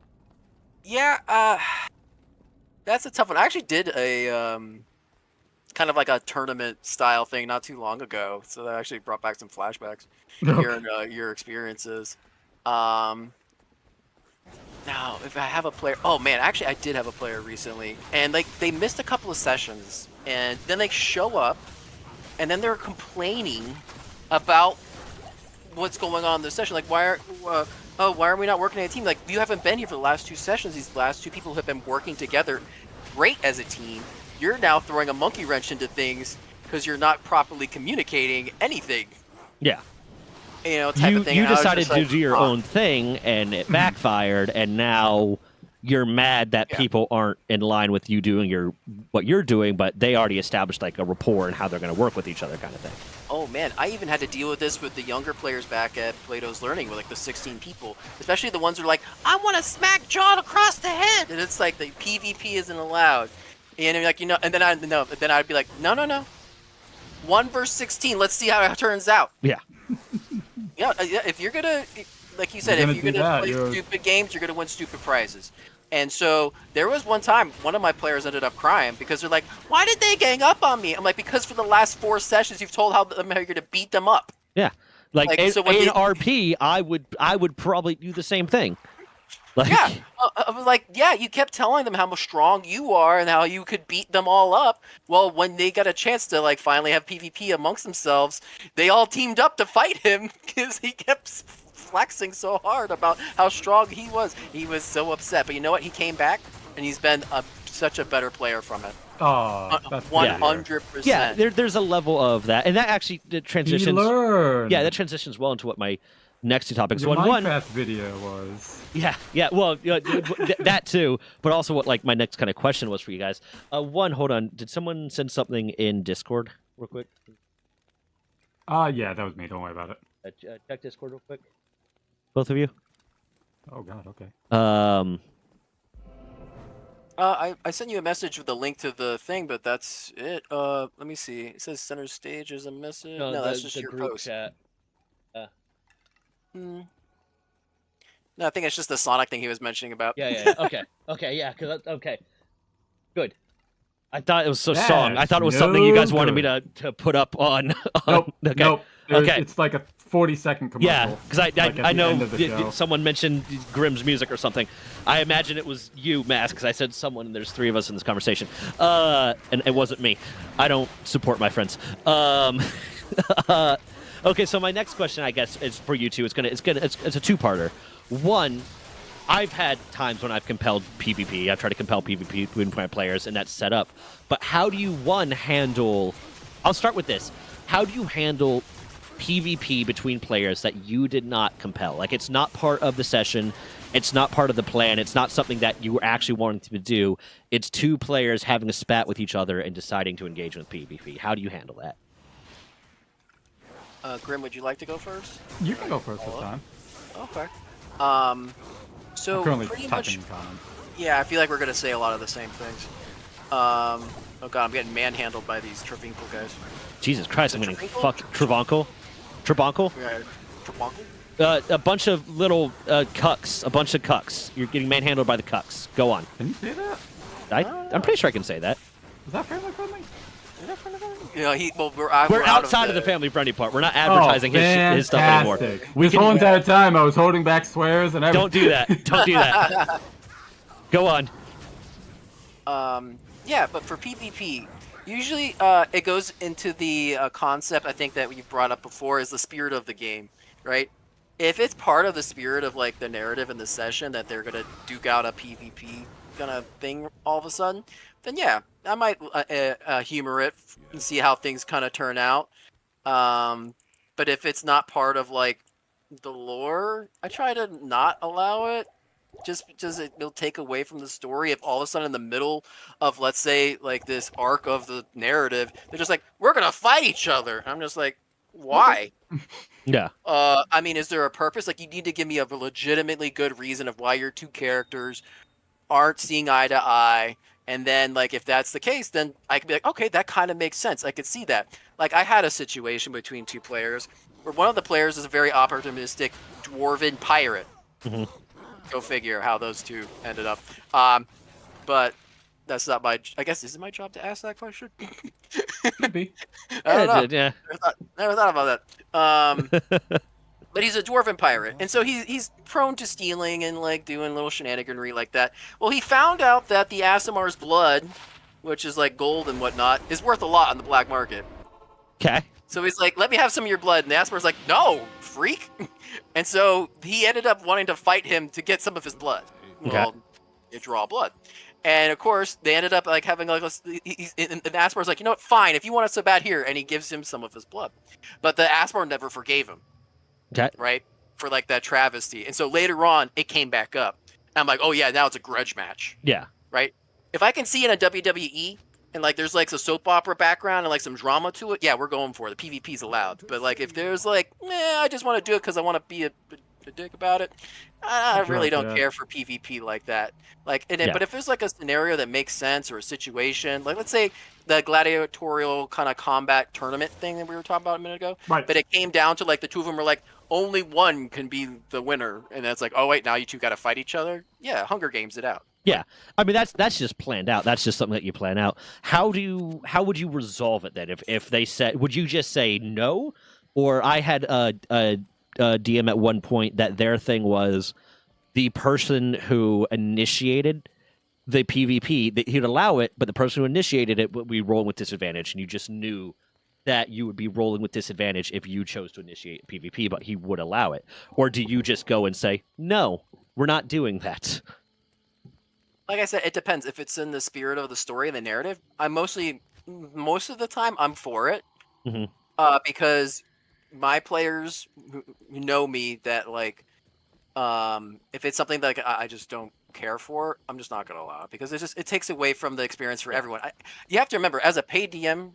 B: yeah, that's a tough one. I actually did a kind of like a tournament style thing not too long ago, so that actually brought back some flashbacks. Hearing your experiences. Now, if I have a player, oh man, actually I did have a player recently, and like they missed a couple of sessions, and then they show up, and then they're complaining about what's going on in the session. Like, why are we not working as a team? Like, you haven't been here for the last 2 sessions. These last 2 people have been working together great as a team. You're now throwing a monkey wrench into things because you're not properly communicating anything.
A: Yeah.
B: You know, type of thing.
A: You
B: And I was
A: decided
B: just
A: to
B: like,
A: do your own thing, and it backfired, and now you're mad that people aren't in line with you doing what you're doing, but they already established like a rapport and how they're going to work with each other kind of thing.
B: Oh man, I even had to deal with this with the younger players back at Plato's Learning, with like the 16 people, especially the ones who are like, I want to smack John across the head, and it's like the PvP isn't allowed, and I'm like, you know, and then I'd be like, no, 1 versus 16, let's see how it turns out.
A: Yeah.
B: Yeah, if you're gonna, like you said, if you're gonna play stupid games, you're gonna win stupid prizes. And so there was one time, one of my players ended up crying because they're like, "Why did they gang up on me?" I'm like, "Because for the last 4 sessions, you've told them how you're gonna beat them up."
A: Yeah, like in
B: so when
A: RP, I would probably do the same thing. Like,
B: yeah, I was like, yeah, you kept telling them how strong you are and how you could beat them all up. Well, when they got a chance to like finally have PvP amongst themselves, they all teamed up to fight him because he kept flexing so hard about how strong he was. He was so upset, but you know what? He came back and he's been such a better player from it.
C: Oh, that's
B: 100%.
A: Yeah, there's a level of that, and that actually transitions.
C: He learned.
A: Yeah, that transitions well into what my next two topics.
C: Your
A: One,
C: Minecraft video was.
A: yeah. Well, that too, but also what like my next kind of question was for you guys. One, hold on. Did someone send something in Discord real quick?
C: Yeah, that was me. Don't worry about it.
A: Check Discord real quick. Both of you.
C: Oh God. Okay.
B: I sent you a message with the link to the thing, but that's it. Let me see. It says center stage is a message. No, that's just
A: the
B: your
A: group
B: post.
A: chat.
B: Hmm. No, I think it's just the Sonic thing he was mentioning about.
A: Yeah. Okay. Yeah. Okay. Good. I thought it was a
C: That's
A: song. I thought it was something you guys
C: no
A: wanted me
C: good.
A: to put up on.
C: Nope.
A: Okay.
C: Nope.
A: Okay.
C: It's like a 40-second commercial.
A: Yeah, because
C: like at
A: I
C: the
A: know
C: end of the show.
A: someone mentioned Grimm's music or something. I imagine it was you, Mask, because I said someone, and there's three of us in this conversation. And it wasn't me. I don't support my friends. Okay, so my next question, I guess, is for you two. It's a two-parter. One, I've had times when I've compelled PvP. I've tried to compel PvP between my players, and that's set up. But how do you, handle... I'll start with this. How do you handle PvP between players that you did not compel? Like, it's not part of the session. It's not part of the plan. It's not something that you were actually wanting to do. It's two players having a spat with each other and deciding to engage with PvP. How do you handle that?
B: Grim, would you like to go first?
C: You can go first this time.
B: Okay. So
C: I'm currently
B: pretty
C: typing
B: much,
C: comments.
B: yeah, I feel like we're gonna say a lot of the same things. Oh god, I'm getting manhandled by these Travinkle guys.
A: Jesus Christ, I'm getting
B: Trevinkle?
A: fucked. Trebonkel?
B: Yeah, Travinkle?
A: A bunch of little cucks. A bunch of cucks. You're getting manhandled by the cucks. Go on.
C: Can you say that?
A: I'm pretty sure I can say that.
C: Is that family friendly?
B: Yeah,
A: We're
B: out
A: outside of the family friendly part. We're not advertising his stuff anymore.
C: Fantastic.
A: We
C: This
A: can-
C: whole entire time I was holding back swears and everything.
A: Don't do that. Don't do that. Go on.
B: Yeah, but for PvP, usually it goes into the concept I think that you brought up before is the spirit of the game, right? If it's part of the spirit of like the narrative in the session that they're gonna duke out a PvP kind of thing all of a sudden, then yeah, I might humor it and see how things kind of turn out. But if it's not part of like the lore, I try to not allow it. Just because it'll take away from the story if all of a sudden in the middle of, let's say, like this arc of the narrative, they're just like, we're gonna fight each other. And I'm just like, why?
A: Yeah.
B: I mean, is there a purpose? Like, you need to give me a legitimately good reason of why your two characters aren't seeing eye to eye. And then, like, if that's the case, then I could be like, okay, that kind of makes sense. I could see that. Like, I had a situation between two players where one of the players is a very opportunistic dwarven pirate.
A: Mhm.
B: Go figure how those two ended up. But that's not my. I guess is it my job to ask that question?
C: Could be.
B: I don't know.
A: Yeah.
B: Never thought about that. But he's a dwarven pirate, and so he's prone to stealing and like doing little shenaniganry like that. Well, he found out that the Asimar's blood, which is like gold and whatnot, is worth a lot on the black market.
A: Okay.
B: So he's like, let me have some of your blood. And the Asimar's like, no, freak. And so he ended up wanting to fight him to get some of his blood. Well, you draw blood. And of course, they ended up like having like, and the Asimar's like, you know what, fine, if you want it so bad here. And he gives him some of his blood. But the Asimar never forgave him.
A: Okay.
B: Right? For like that travesty. And so later on, it came back up. And I'm like, oh yeah, now it's a grudge match.
A: Yeah.
B: Right? If I can see in a WWE, and like there's like a soap opera background and like some drama to it, yeah, we're going for it. The PvP's allowed. But like if there's like, I just want to do it because I want to be a dick about it, I really don't care for PvP like that. Like, but if there's like a scenario that makes sense or a situation, like let's say the gladiatorial kind of combat tournament thing that we were talking about a minute ago,
C: Right.
B: But it came down to like the two of them were like, only one can be the winner, and it's like, oh wait, now you two got to fight each other. Yeah, Hunger Games it out.
A: Yeah, I mean that's just planned out. That's just something that you plan out. How would you resolve it then? If they said, would you just say no? Or I had a DM at one point that their thing was the person who initiated the PvP, that he'd allow it, but the person who initiated it would be rolling with disadvantage, and you just knew that you would be rolling with disadvantage if you chose to initiate PvP, but he would allow it. Or do you just go and say, no, we're not doing that?
B: Like I said, it depends. If it's in the spirit of the story and the narrative, most of the time, I'm for it.
A: Mhm.
B: Because my players who know me that like if it's something that like, I just don't care for, I'm just not going to allow it because it takes away from the experience for everyone. You have to remember, as a paid DM,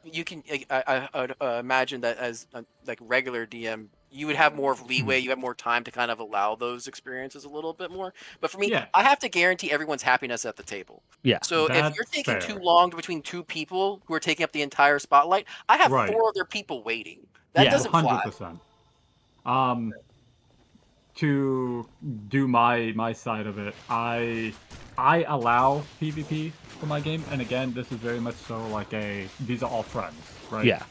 B: you can I imagine that as a like regular DM, you would have more of leeway, you have more time to kind of allow those experiences a little bit more. But for me,
C: Yeah.
B: I have to guarantee everyone's happiness at the table.
A: Yeah.
B: So if
C: That's
B: you're taking too
C: fair.
B: long between two people who are taking up the entire spotlight, I have
C: Right.
B: 4 other people waiting. That
A: Yeah.
B: doesn't fly.
C: 100%. To do my side of it, I allow PvP for my game, and again, this is very much so like these are all friends, right?
A: Yeah.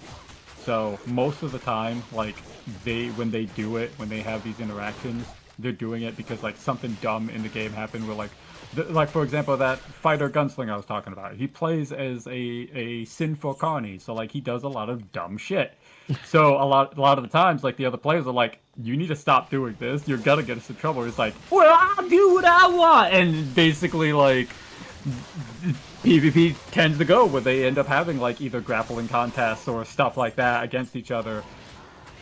C: So most of the time, like when they do it, when they have these interactions, they're doing it because like something dumb in the game happened where like for example that fighter gunslinger I was talking about, he plays as a sinful carny, so like he does a lot of dumb shit. So a lot of the times, like the other players are like, "You need to stop doing this. You're gonna get us in trouble." It's like, "Well, I'll do what I want," and basically like PvP tends to go where they end up having like either grappling contests or stuff like that against each other,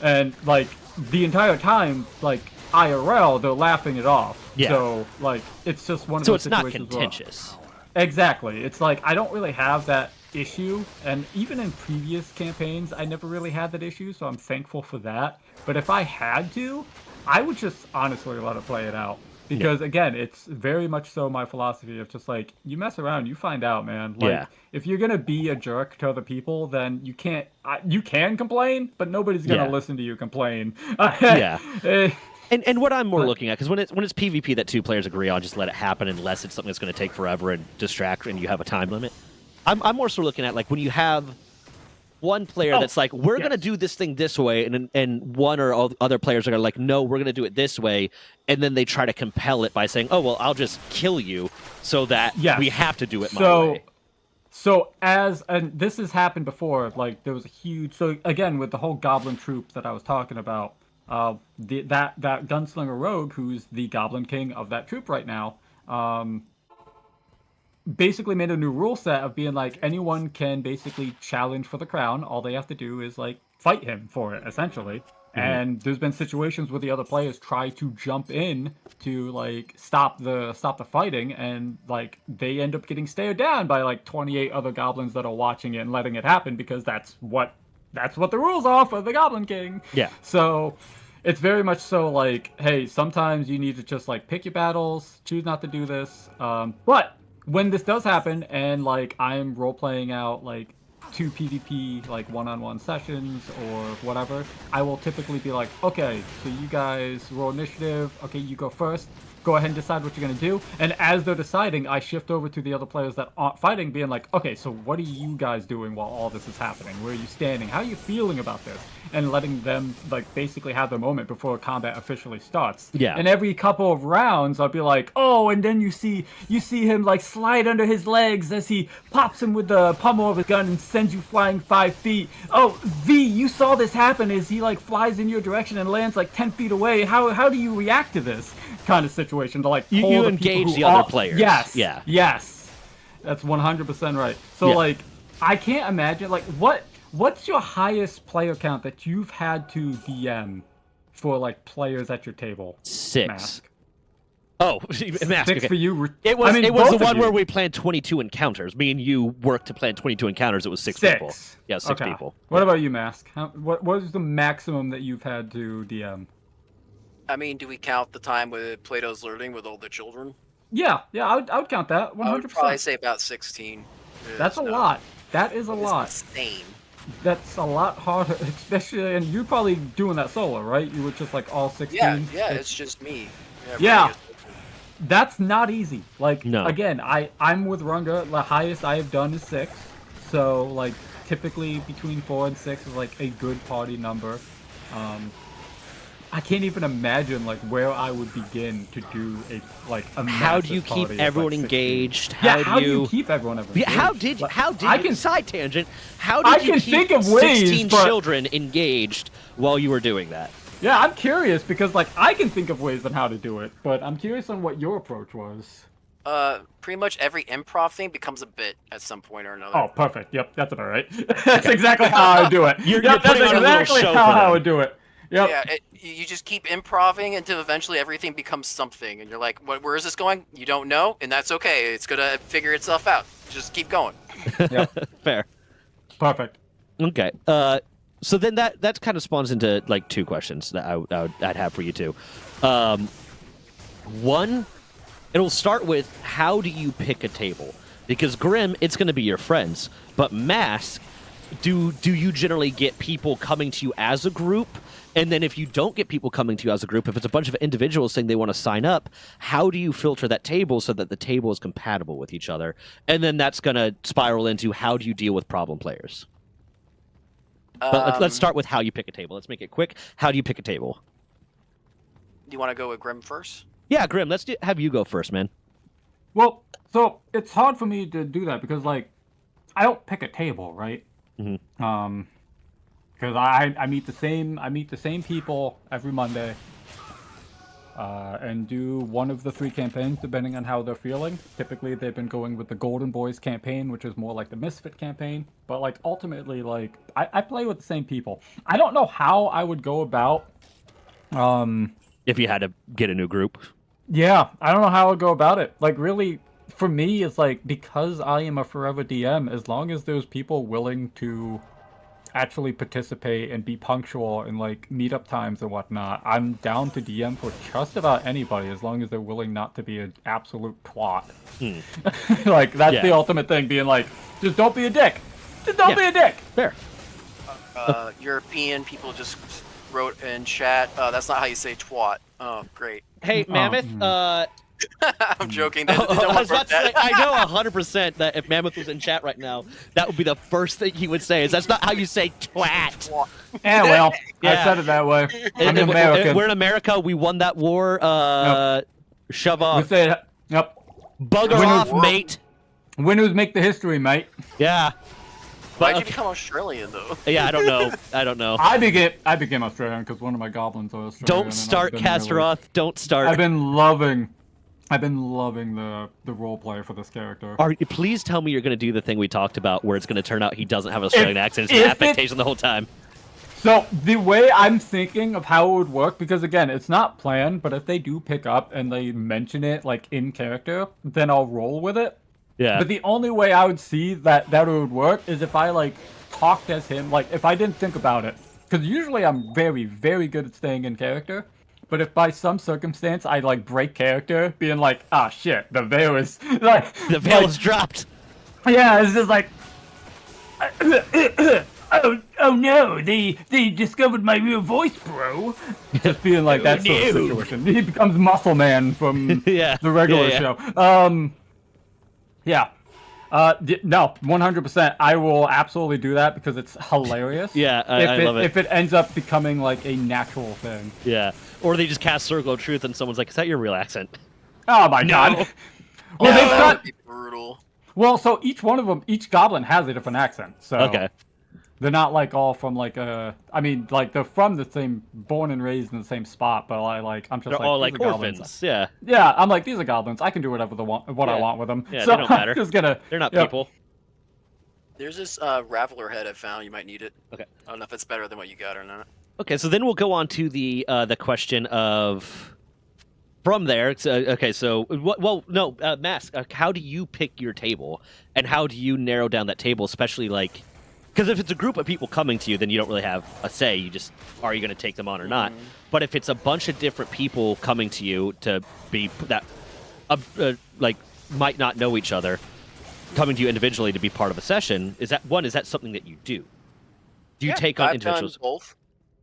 C: and like the entire time, like IRL, they're laughing it off.
A: Yeah.
C: So like it's just one of
A: So
C: those
A: it's not
C: situations where-
A: contentious.
C: Exactly. It's like I don't really have that issue, and even in previous campaigns, I never really had that issue, so I'm thankful for that. But if I had to, I would just honestly let it play it out. Because again, it's very much so my philosophy of just like, you mess around, you find out, man. Like,
A: Yeah.
C: if you're gonna be a jerk to other people, then you can't. You can complain, but nobody's gonna
A: Yeah.
C: listen to you complain.
A: Yeah.
C: Eh,
A: And what I'm more
C: But-
A: looking at, because when it's PvP that 2 players agree on, just let it happen unless it's something that's going to take forever and distract and you have a time limit. I'm more so looking at like when you have one player
C: Oh,
A: that's like, we're going to
C: yes.
A: do this thing this way, and one or all other players are going to like, no, we're going to do it this way, and then they try to compel it by saying, oh, well, I'll just kill you so that
C: Yes.
A: we have to do it my
C: So,
A: way.
C: so and this has happened before. Like there was a huge. So again, with the whole Goblin troop that I was talking about, that gunslinger rogue, who's the Goblin King of that troop right now, basically made a new rule set of being like anyone can basically challenge for the crown. All they have to do is like fight him for it, essentially. And there's been situations where the other players try to jump in to like stop the fighting, and like they end up getting stared down by like 28 other goblins that are watching it and letting it happen because that's what the rules are for the Goblin King.
A: Yeah.
C: So it's very much so like, hey, sometimes you need to just like pick your battles, choose not to do this. But when this does happen and like I'm role playing out like 2 PvP like one-on-one sessions or whatever, I will typically be like, okay, so you guys roll initiative. Okay, you go first. Go ahead and decide what you're gonna do. And as they're deciding, I shift over to the other players that aren't fighting, being like, okay, so what are you guys doing while all this is happening? Where are you standing? How are you feeling about this? And letting them like basically have their moment before combat officially starts.
A: Yeah.
C: And every couple of rounds, I'll be like, oh, and then you see him like slide under his legs as he pops him with the pommel of his gun and sends you flying 5 feet. Oh, V, you saw this happen as he like flies in your direction and lands like 10 feet away. How do you react to this kind of situation? To like
A: You
C: pull the
A: engage
C: people who
A: the other
C: are-
A: players.
C: Yes.
A: Yeah.
C: Yes. That's 100% right. So
A: Yeah.
C: like, I can't imagine like what's your highest player count that you've had to DM for like players at your table?
A: 6.
C: Mask.
A: Oh, Mask.
C: 6
A: okay.
C: for you.
A: It was
C: I mean,
A: it was the
C: both of
A: one
C: you.
A: where we planned 22 encounters. Me and you worked to plan 22 encounters. It was 6 people. Yeah, 6
C: Okay.
A: people.
C: What about you, Mask? What is the maximum that you've had to DM?
B: I mean, do we count the time with Plato's Learning with all the children?
C: Yeah, I would count that 100%.
B: I would probably say about 16.
C: That's a
B: No,
C: lot. That is a
B: it's
C: lot.
B: insane.
C: That's a lot harder, especially, and you're probably doing that solo, right? You were just like all 16.
B: Yeah, it's just me.
C: Yeah.
B: everybody is different.
C: That's not easy. Like,
A: No.
C: again, I'm with Runga. The highest I have done is 6. So, like, typically between 4 and 6 is like a good party number. I can't even imagine like where I would begin to do a
A: How do you
C: massive
A: keep
C: party of,
A: everyone
C: like, 16.
A: engaged?
C: Yeah, how do you keep everyone engaged?
A: Yeah, how did
C: Like,
A: you?
C: I can
A: Side tangent. How
C: I
A: did you
C: can
A: keep
C: think of ways,
A: 16
C: but-
A: children engaged while you were doing that?
C: Yeah, I'm curious because like I can think of ways on how to do it, but I'm curious on what your approach was.
B: pretty much every improv thing becomes a bit at some point or another.
C: Oh, perfect. Yep, that's about right. That's exactly how I would do it.
A: You're
C: Yep, that's
A: putting on a little
C: exactly
A: show
C: how
A: for
C: I
A: them.
C: would do it. Yep.
B: Yeah, you just keep improving until eventually everything becomes something, and you're like, where is this going? You don't know, and that's okay. It's gonna figure itself out. Just keep going.
A: Fair.
C: Perfect.
A: Okay. So then that kind of spawns into like two questions that I'd have for you two. One, it'll start with how do you pick a table? Because Grim, it's going to be your friends, but Mask, do you generally get people coming to you as a group? And then if you don't get people coming to you as a group, if it's a bunch of individuals saying they want to sign up, how do you filter that table so that the table is compatible with each other? And then that's going to spiral into how do you deal with problem players? But let's start with how you pick a table. Let's make it quick. How do you pick a table?
B: Do you want to go with Grim first?
A: Yeah, Grim, have you go first, man.
C: Well, so it's hard for me to do that because, like, I don't pick a table, right?
A: Mhm.
C: Because I meet the same people every Monday, and do one of the 3 campaigns depending on how they're feeling. Typically, they've been going with the Golden Boys campaign, which is more like the Misfit campaign. But like ultimately, like I play with the same people. I don't know how I would go about.
A: If you had to get a new group.
C: Yeah, I don't know how I would go about it. Like really, for me, it's like because I am a forever DM. As long as there's people willing to actually participate and be punctual in like meetup times and whatnot, I'm down to DM for just about anybody as long as they're willing not to be an absolute twat. Like that's the ultimate thing, being like, just don't be a dick. Just don't be a dick.
A: Fair.
B: European people just wrote in chat. That's not how you say twat. Oh, great.
A: Hey, Mammoth,
B: I'm joking. They
A: I
B: don't
A: was about
B: want
A: to say,
B: that.
A: I know 100% that if Mammoth was in chat right now, that would be the first thing he would say. Is that's not how you say twat.
C: Yeah, well,
A: Yeah.
C: I said it that way. I'm
A: And
C: American.
A: we're in America. We won that war. Shove
C: We
A: off.
C: say, yep.
A: Bugger
C: Winners-
A: off, mate.
C: Winners make the history, mate.
A: Yeah.
B: Why'd
A: But,
B: you become Australian though?
A: yeah, I don't know. I don't know.
C: I became Australian because one of my goblins was Australian.
A: Don't
C: and
A: start,
C: I've been really-
A: Kasteroth. Don't start.
C: I've been loving the role play for this character.
A: Please tell me you're going to do the thing we talked about where it's going to turn out he doesn't have an Australian accent. It's
C: if
A: an
C: it-
A: affectation the whole time.
C: So the way I'm thinking of how it would work, because again, it's not planned, but if they do pick up and they mention it like in character, then I'll roll with it.
A: Yeah.
C: But the only way I would see that it would work is if I like talked as him, like if I didn't think about it. Because usually I'm very, very good at staying in character. But if by some circumstance I like break character, being like, ah shit, the veil is like
A: The veil
C: like,
A: is dropped.
C: yeah, it's just like oh no, they discovered my real voice, bro. Just being like that sort of
A: no.
C: situation. He becomes Muscle Man from
A: Yeah.
C: the regular
A: Yeah.
C: show. Yeah. No, 100%. I will absolutely do that because it's hilarious.
A: Yeah, I love it.
C: If it ends up becoming like a natural thing.
A: Yeah. Or they just cast Circle of Truth and someone's like, is that your real accent?
C: Oh my god. Well, they've
B: That
C: got
B: would be brutal.
C: so each one of them, each goblin has a different accent. So
A: Okay.
C: they're not like all from like I mean, like they're from the same, born and raised in the same spot, but I'm just
A: They're
C: like
A: all
C: these
A: like
C: are goblins.
A: orphans. Yeah.
C: Yeah, I'm like these are goblins. I can do whatever what I
A: Yeah.
C: want with them.
A: Yeah,
C: so
A: they don't matter.
C: I'm just gonna.
A: They're not
C: yep.
A: people.
B: There's this Raveler head I found. You might need it.
A: Okay.
B: I don't know if it's better than what you got or not.
A: Okay, so then we'll go on to the question of from there. Mask. How do you pick your table, and how do you narrow down that table? Especially like, because if it's a group of people coming to you, then you don't really have a say. You just are you going to take them on or not. But if it's a bunch of different people coming to you to be that, like might not know each other, coming to you individually to be part of a session, is that something that you do? Do you take on
B: I've
A: individuals?
B: done both.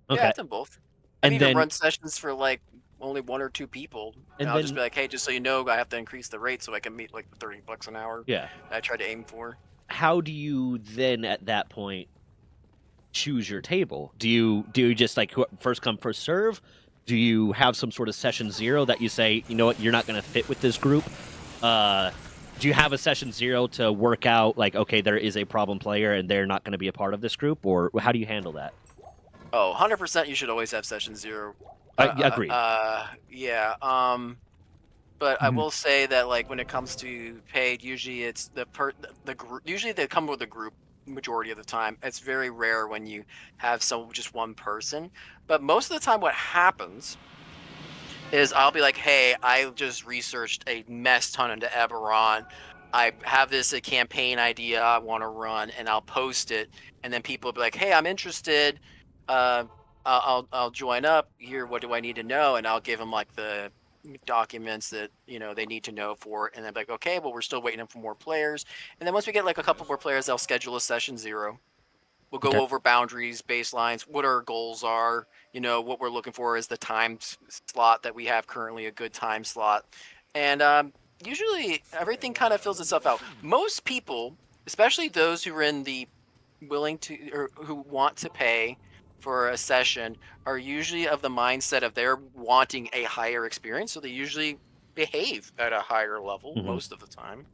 A: Okay.
B: Yeah, I've done both. I've
A: And
B: even
A: then-
B: run sessions for like only 1 or 2 people.
A: And
B: And I'll just
A: then-
B: be like, hey, just so you know, I have to increase the rate so I can meet like the $30 an hour
A: Yeah.
B: I tried to aim for.
A: How do you then at that point choose your table? Do you just like first come first serve? Do you have some sort of session 0 that you say, you know what, you're not going to fit with this group? Do you have a session 0 to work out like, okay, there is a problem player and they're not going to be a part of this group, or how do you handle that?
B: Oh, 100% you should always have session 0.
A: Agreed.
B: Yeah. but I
C: Mhm.
B: will say that like when it comes to paid, usually it's the group. Usually they come with a group majority of the time. It's very rare when you have just one person. But most of the time, what happens is I'll be like, hey, I just researched a mess ton into Eberron. I have this a campaign idea I want to run, and I'll post it, and then people will be like, hey, I'm interested. Uh, I'll join up here. What do I need to know? And I'll give them like the documents that they need to know for it, and they're like, okay, well, we're still waiting for more players. And then once we get like a couple more players, they'll schedule a session 0. We'll go
A: Okay.
B: over boundaries, baselines, what our goals are. What we're looking for is the time slot that we have currently, a good time slot. And usually everything kind of fills itself out. Most people, especially those who are in the willing to or who want to pay for a session, are usually of the mindset of they're wanting a higher experience. So they usually behave at a higher level
A: Mhm.
B: most of the time.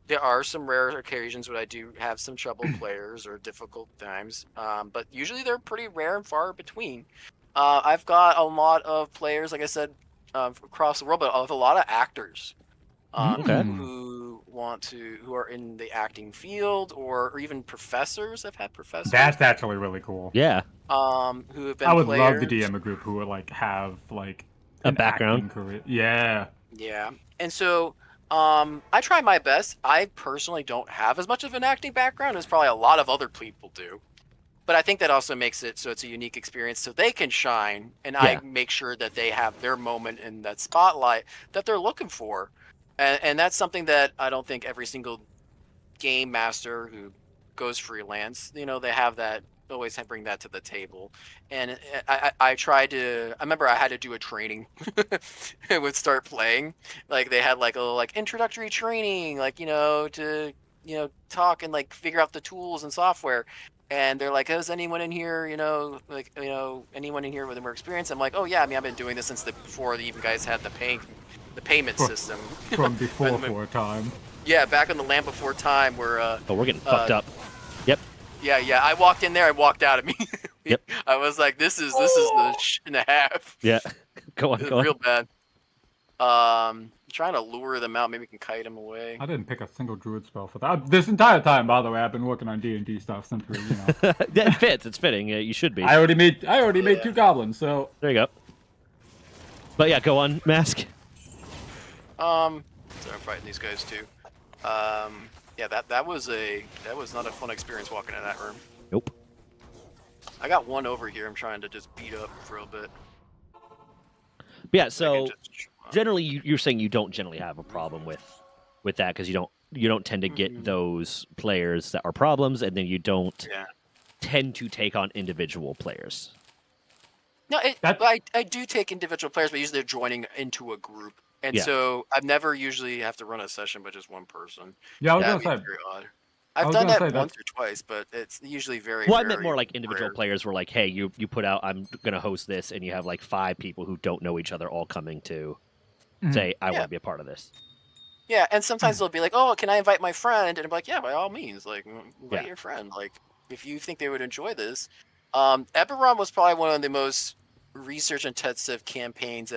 B: There are some rare occasions when I do have some troubled players or difficult times, but usually they're pretty rare and far between. I've got a lot of players, like I said, across the world, but of a lot of actors
A: Okay.
B: who are in the acting field, or even professors. I've had professors
C: That's actually really cool.
A: Yeah.
B: who have been
C: I would
B: players.
C: love to DM a group who would like have like
A: A
C: an
A: background?
C: acting career. Yeah.
B: Yeah. And so I try my best. I personally don't have as much of an acting background as probably a lot of other people do. But I think that also makes it so it's a unique experience so they can shine, and
A: Yeah.
B: I make sure that they have their moment in that spotlight that they're looking for. And that's something that I don't think every single game master who goes freelance, they have that, always bring that to the table. And I tried to, I remember I had to do a training and would start playing. Like they had like a little like introductory training, like, to, talk and like figure out the tools and software. And they're like, is anyone in here, anyone in here with more experience? I'm like, oh yeah, I mean, I've been doing this since before the even guys had the payment system.
C: From before for a time.
B: Yeah, back in the Land Before Time, where
A: Oh, we're getting fucked up. Yep.
B: yeah, I walked in there, I walked out immediately.
A: Yep.
B: I was like, this is the shit and a half.
A: Yeah. Go on.
B: It's
A: Go on.
B: real bad. Trying to lure them out, maybe we can kite them away.
C: I didn't pick a single druid spell for that. This entire time, by the way, I've been working on D&D stuff since we,
A: It fits. It's fitting. You should be.
C: I already made 2 goblins, so
A: There you go. But yeah, go on, Mask.
B: So I'm fighting these guys too. Yeah, that was not a fun experience walking in that room.
A: Nope.
B: I got one over here. I'm trying to just beat up for a bit.
A: But yeah.
B: I
A: So
B: can just-
A: generally, you're saying you don't generally have a problem with that because you don't tend to get those players that are problems, and then you don't
B: Yeah.
A: tend to take on individual players.
B: No,
C: That-
B: I do take individual players, but usually they're joining into a group, and
A: Yeah.
B: so I've never usually have to run a session by just one person.
C: yeah, I was
B: That'd
C: gonna
B: be
C: say.
B: very odd.
C: I
B: I've
C: was
B: done
C: gonna
B: that
C: say
B: once or twice, but it's usually very.
A: Well, I meant
B: very
A: more like individual
B: rare.
A: players were like, hey, you put out, I'm gonna host this, and you have like 5 people who don't know each other all coming to say, I want
B: Yeah.
A: to be a part of this.
B: Yeah, and sometimes they'll be like, "Oh, can I invite my friend?" And I'm like, "Yeah, by all means. Like, invite
A: Yeah.
B: your friend. Like, if you think they would enjoy this." Eberron was probably one of the most research-intensive campaigns.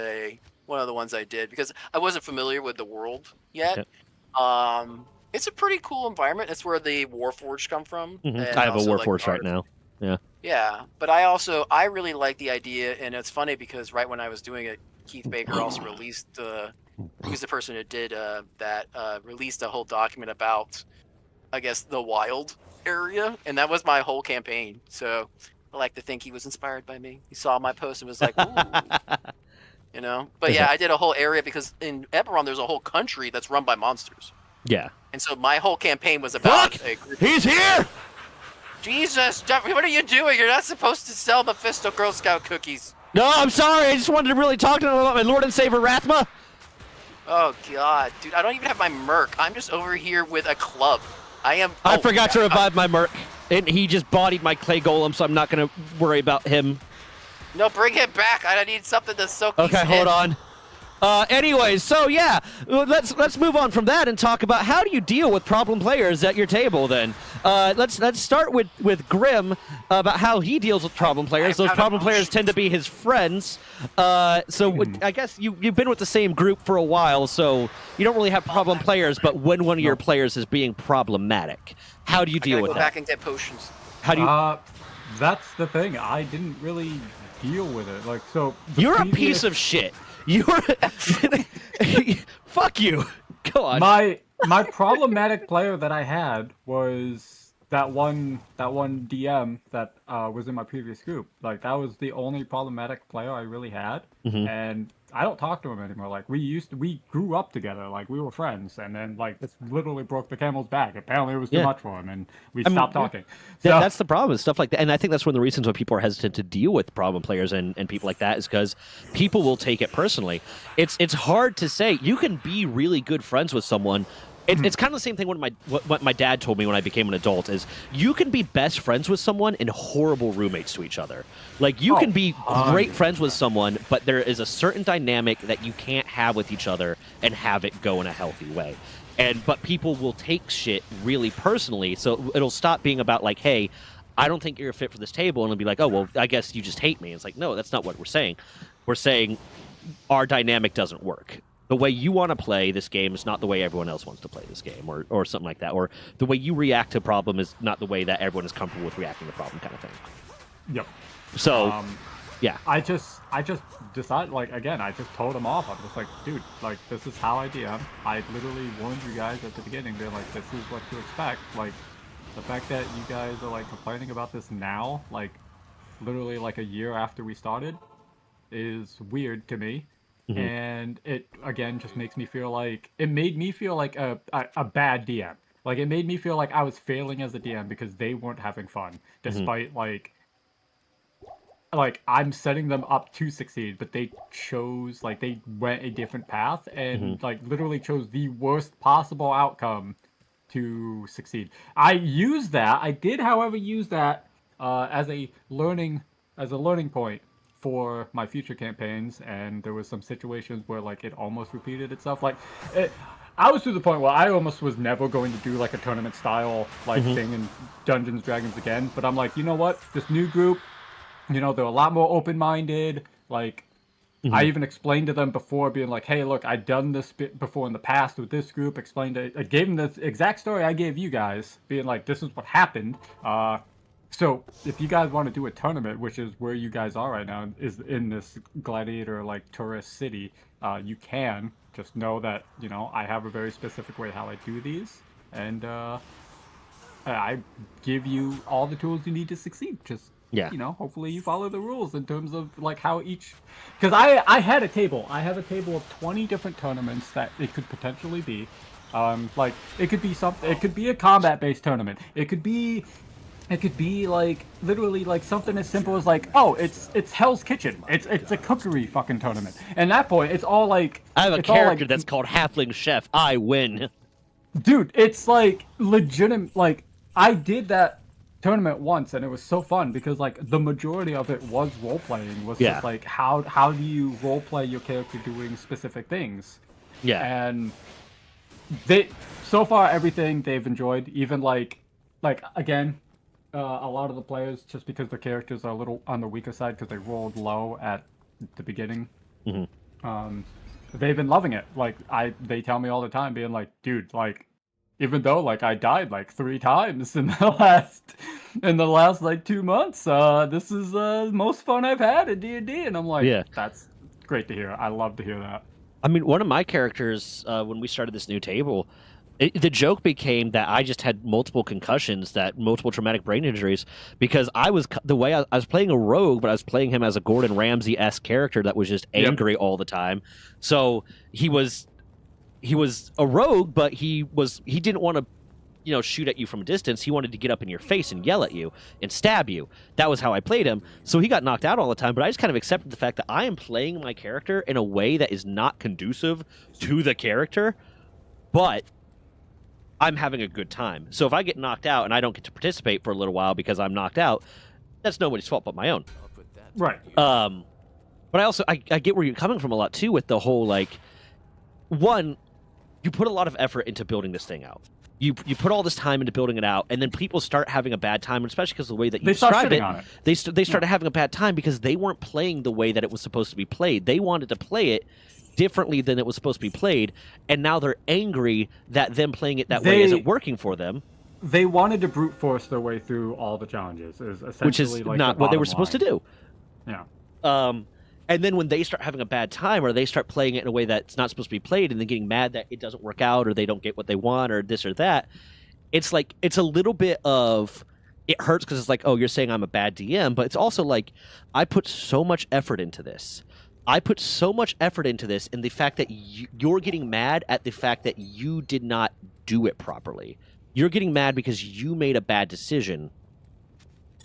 B: One of the ones I did because I wasn't familiar with the world yet.
A: Okay.
B: It's a pretty cool environment. It's where the Warforged come from.
A: Mhm.
B: and
A: I have a
B: also, like,
A: Warforged right
B: Guards.
A: now.
B: Yeah, but I really like the idea, and it's funny because right when I was doing it, Keith Baker also released. Who's the person who did that? Released a whole document about, I guess, the wild area, and that was my whole campaign. So I like to think he was inspired by me. He saw my post and was like, "Ooh," But yeah, I did a whole area because in Eberron there's a whole country that's run by monsters,
A: Yeah.
B: and so my whole campaign was about
A: Fuck!
B: a group.
A: He's here!
B: Jesus, what are you doing? You're not supposed to sell Mephisto Girl Scout cookies.
A: No, I'm sorry. I just wanted to really talk to him about my Lord and Savior Rathma.
B: Oh God, dude, I don't even have my merc. I'm just over here with a club.
A: I
B: Oh,
A: forgot to
B: yeah,
A: revive my Merc, and he just bodied my clay golem, so I'm not going to worry about him.
B: No, bring him back. I need something to soak these
A: Okay, hold
B: in.
A: on. Anyways, so yeah, let's move on from that and talk about how do you deal with problem players at your table. Then let's start with Grim about how he deals with problem players. Those problem players tend to be his friends. I guess you've been with the same group for a while, so you don't really have problem players. But when one of your players is being problematic, how do you deal with
B: go
A: that?
B: back and get potions.
A: How do you?
C: That's the thing. I didn't really deal with it. Like, so
A: You're a piece of shit. You're fuck you. Go on.
C: My problematic player that I had was that one DM that was in my previous group. Like, that was the only problematic player I really had, and I don't talk to him anymore. Like, we grew up together, like we were friends, and then like this literally broke the camel's back. Apparently, it was too much for him, and we stopped talking. So,
A: that's the problem with stuff like that, and I think that's one of the reasons why people are hesitant to deal with problem players and people like that is because people will take it personally. It's hard to say. You can be really good friends with someone. It's kind of the same thing what my dad told me when I became an adult is you can be best friends with someone and horrible roommates to each other. Like, you can be great friends with someone, but there is a certain dynamic that you can't have with each other and have it go in a healthy way. But people will take shit really personally, so it'll stop being about like, hey, I don't think you're a fit for this table, and it'll be like, oh, well, I guess you just hate me. It's like, no, that's not what we're saying. We're saying our dynamic doesn't work. The way you want to play this game is not the way everyone else wants to play this game, or something like that. Or the way you react to a problem is not the way that everyone is comfortable with reacting to a problem, kind of thing.
C: Yep.
A: So, yeah.
C: I just decided, like, again, I just told him off. I'm just like, dude, like, this is how I DM. I literally warned you guys at the beginning. They're like, this is what to expect. Like, the fact that you guys are, like, complaining about this now, like, literally, like, a year after we started, is weird to me. And it, again, just makes me feel like, it made me feel like a bad DM. Like, it made me feel like I was failing as a DM because they weren't having fun, despite, like, I'm setting them up to succeed, but they chose, like, they went a different path and, like, literally chose the worst possible outcome to succeed. I did, however, use that as a learning point for my future campaigns, and there was some situations where, like, it almost repeated itself. Like, I was to the point where I almost was never going to do, like, a tournament style, like, thing in Dungeons & Dragons again, but I'm like, you know what, this new group, you know, they're a lot more open-minded. Like, I even explained to them before, being like, hey, look, I've done this bit before in the past with this group, I gave them the exact story I gave you guys, being like, this is what happened. So if you guys want to do a tournament, which is where you guys are right now, is in this gladiator, like, tourist city, you can. Just know that, you know, I have a very specific way how I do these, and I give you all the tools you need to succeed. Just, you know, hopefully you follow the rules in terms of, like, how each... Because I have a table of 20 different tournaments that it could potentially be. Like, it could be something... It could be a combat-based tournament. It could be, like, literally, like, something as simple as, like, oh, it's Hell's Kitchen. It's a cookery fucking tournament. And at that point, it's all, like...
A: I have a character that's called Halfling Chef. I win.
C: Dude, it's, like, legitimate... Like, I did that tournament once, and it was so fun, because, like, the majority of it was role-playing. Was just, like, how do you role-play your character doing specific things?
A: Yeah.
C: And so far, everything they've enjoyed. Even, like, again... a lot of the players, just because their characters are a little on the weaker side because they rolled low at the beginning, they've been loving it. Like, they tell me all the time, being like, dude, like, even though, like, I died like 3 times in the last like 2 months, this is the most fun I've had at D&D, and I'm like, that's great to hear. I love to hear that. I
A: mean, one of my characters, when we started this new table, the joke became that I just had multiple concussions, multiple traumatic brain injuries, because I was playing a rogue, but I was playing him as a Gordon Ramsay-esque character that was just angry all the time. So he was a rogue, but he didn't want to, you know, shoot at you from a distance. He wanted to get up in your face and yell at you and stab you. That was how I played him. So he got knocked out all the time, but I just kind of accepted the fact that I am playing my character in a way that is not conducive to the character, but I'm having a good time. So if I get knocked out and I don't get to participate for a little while because I'm knocked out, that's nobody's fault but my own.
C: Right.
A: But I also I get where you're coming from a lot too with the whole like, one, you put a lot of effort into building this thing out. You put all this time into building it out, and then people start having a bad time, especially because of the way that you
C: They start
A: described it.
C: shitting on it.
A: They started having a bad time because they weren't playing the way that it was supposed to be played. They wanted to play it differently than it was supposed to be played, and now they're angry that them playing it that way isn't working for them.
C: They wanted to brute force their way through all the challenges, is essentially
A: Which is
C: like
A: not
C: the
A: what they were
C: bottom
A: supposed to
C: line.
A: do.
C: Yeah.
A: And then when they start having a bad time, or they start playing it in a way that's not supposed to be played, and then getting mad that it doesn't work out, or they don't get what they want, or this or that, it's like it's a little bit of it hurts because it's like, oh, you're saying I'm a bad DM, but it's also like I put so much effort into this. I put so much effort into this, and the fact that you're getting mad at the fact that you did not do it properly. You're getting mad because you made a bad decision.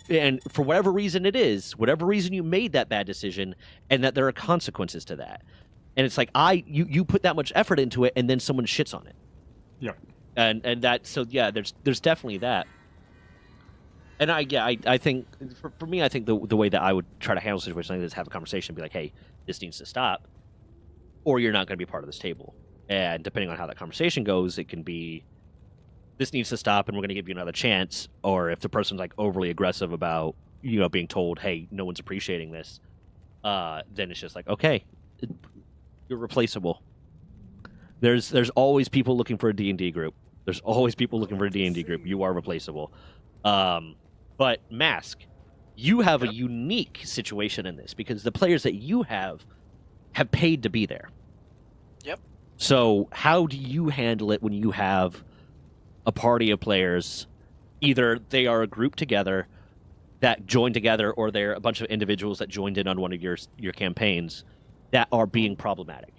A: And for whatever reason it is, whatever reason you made that bad decision, and that there are consequences to that. And it's like you put that much effort into it, and then someone shits on it.
C: Yep.
A: And that, so yeah, there's definitely that. And I think for me, I think the way that I would try to handle a situation like this, have a conversation, and be like, hey, this needs to stop, or you're not going to be part of this table. And depending on how that conversation goes, it can be, this needs to stop, and we're going to give you another chance. Or if the person's like overly aggressive about, being told, hey, no one's appreciating this, then it's just like, okay, you're replaceable. There's always people looking for a D&D group. There's always people looking for a D&D group. You are replaceable. But Mask, you have a unique situation in this because the players that you have paid to be there.
B: Yep.
A: So how do you handle it when you have a party of players? Either they are a group together that joined together, or they're a bunch of individuals that joined in on one of your campaigns that are being problematic.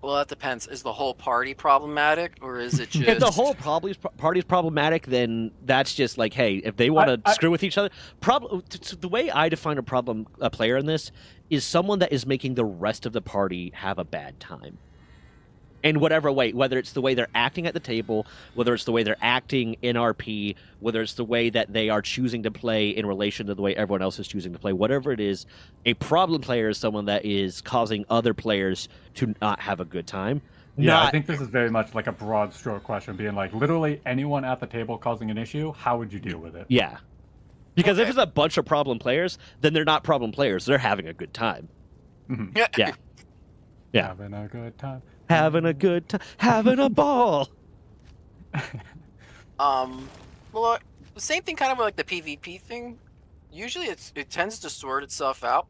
B: Well, that depends. Is the whole party problematic, or is it just
A: If the whole party's problematic, then that's just like, hey, if they want to screw with each other, the way I define a player in this is someone that is making the rest of the party have a bad time. In whatever way, whether it's the way they're acting at the table, whether it's the way they're acting in RP, whether it's the way that they are choosing to play in relation to the way everyone else is choosing to play, whatever it is, a problem player is someone that is causing other players to not have a good time.
C: Yeah, I think this is very much like a broad stroke question, being like, literally anyone at the table causing an issue, how would you deal with it?
A: Yeah. Because if it's a bunch of problem players, then they're not problem players. They're having a good time.
C: Mm-hmm.
A: Yeah. Yeah.
C: Having a good time.
A: Having a good time. Having a ball.
B: Well, the same thing kind of like the PvP thing. Usually it tends to sort itself out.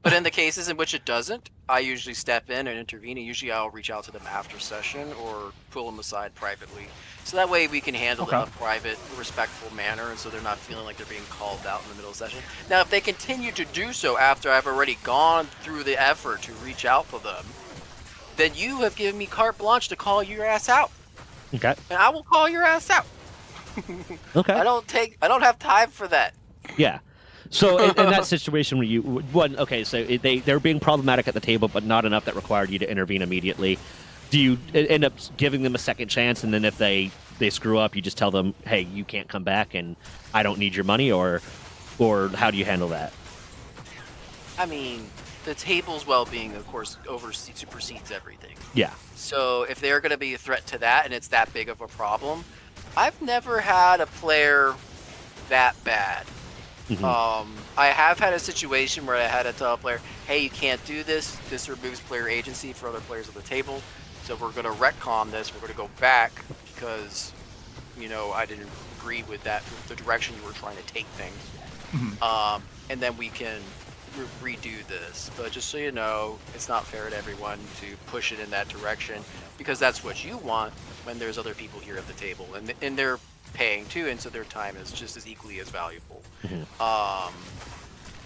B: But in the cases in which it doesn't, I usually step in and intervene, and usually I'll reach out to them after session or pull them aside privately. So that way we can handle it in a private, respectful manner, and so they're not feeling like they're being called out in the middle of session. Now, if they continue to do so after I've already gone through the effort to reach out to them, then you have given me carte blanche to call your ass out.
A: Okay.
B: And I will call your ass out.
A: Okay.
B: I don't have time for that.
A: Yeah. So in that situation where so they're being problematic at the table, but not enough that required you to intervene immediately. Do you end up giving them a second chance, and then if they screw up, you just tell them, hey, you can't come back and I don't need your money, or how do you handle that?
B: I mean, the table's well-being, of course, supersedes everything.
A: Yeah.
B: So if they're going to be a threat to that and it's that big of a problem, I've never had a player that bad.
A: Mm-hmm.
B: I have had a situation where I had to tell a player, hey, you can't do this. This removes player agency for other players at the table. So we're going to retcon this. We're going to go back because, I didn't agree with the direction you were trying to take things.
C: Mm-hmm.
B: And then we can redo this. But just so you know, it's not fair to everyone to push it in that direction, because that's what you want when there's other people here at the table, and they're paying too, and so their time is just as equally as valuable.
A: Mm-hmm.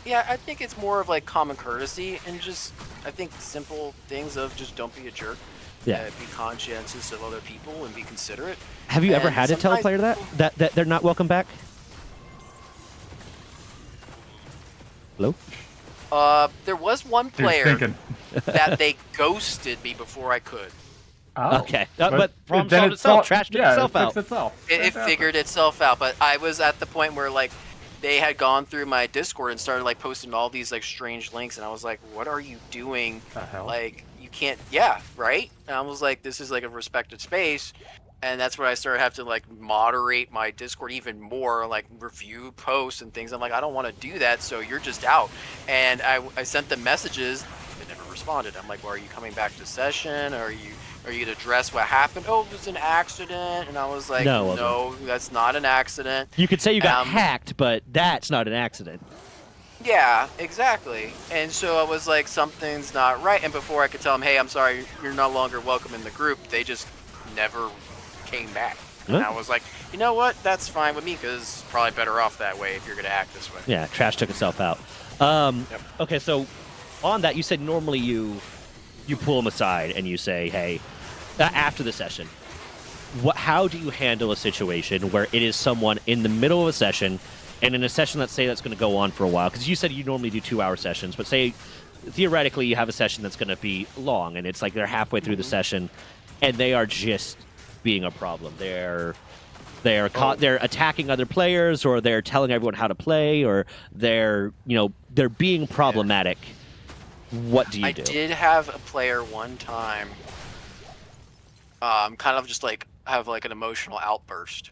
B: Yeah, I think it's more of like common courtesy and just, I think, simple things of just don't be a jerk.
A: Yeah.
B: Be conscientious of other people and be considerate.
A: Have you ever had to tell a player that they're not welcome back? Hello?
B: There was one player that they ghosted me before I could.
C: Oh.
A: Okay, but problem
C: then
A: solved
C: it
A: itself.
C: solved-
A: Trash took
C: yeah,
A: itself
C: it
A: out.
C: fixed itself.
B: It
C: Fantastic.
B: figured itself out, but I was at the point where like they had gone through my Discord and started like posting all these like strange links, and I was like, "What are you doing?
C: The hell?
B: Like, you can't." Yeah, right. And I was like, "This is like a respected space," and that's where I started having to like moderate my Discord even more, like review posts and things. I'm like, I don't want to do that, so you're just out. And I sent them messages. They never responded. I'm like, "Well, are you coming back to session? Or are you to address what happened?" "Oh, it was an accident." And I was like,
A: No, it
B: no, that's not an accident.
A: You could say you got
B: Um,
A: hacked, but that's not an accident.
B: Yeah, exactly. And so I was like, something's not right. And before I could tell them, hey, I'm sorry, you're no longer welcome in the group, they just never came back. And
A: Huh?
B: I was like, you know what? That's fine with me, because probably better off that way if you're going to act this way.
A: Yeah, trash took itself out.
B: Yep.
A: Okay, so on that, you said normally you pull them aside and you say, hey, after the session, how do you handle a situation where it is someone in the middle of a session, and in a session, let's say that's going to go on for a while, because you said you normally do 2-hour sessions, but say theoretically you have a session that's going to be long, and it's like they're halfway through the session, and they are just being a problem. They're attacking other players, or they're telling everyone how to play, or they're being problematic. What do you do?
B: I did have a player one time kind of just like have like an emotional outburst.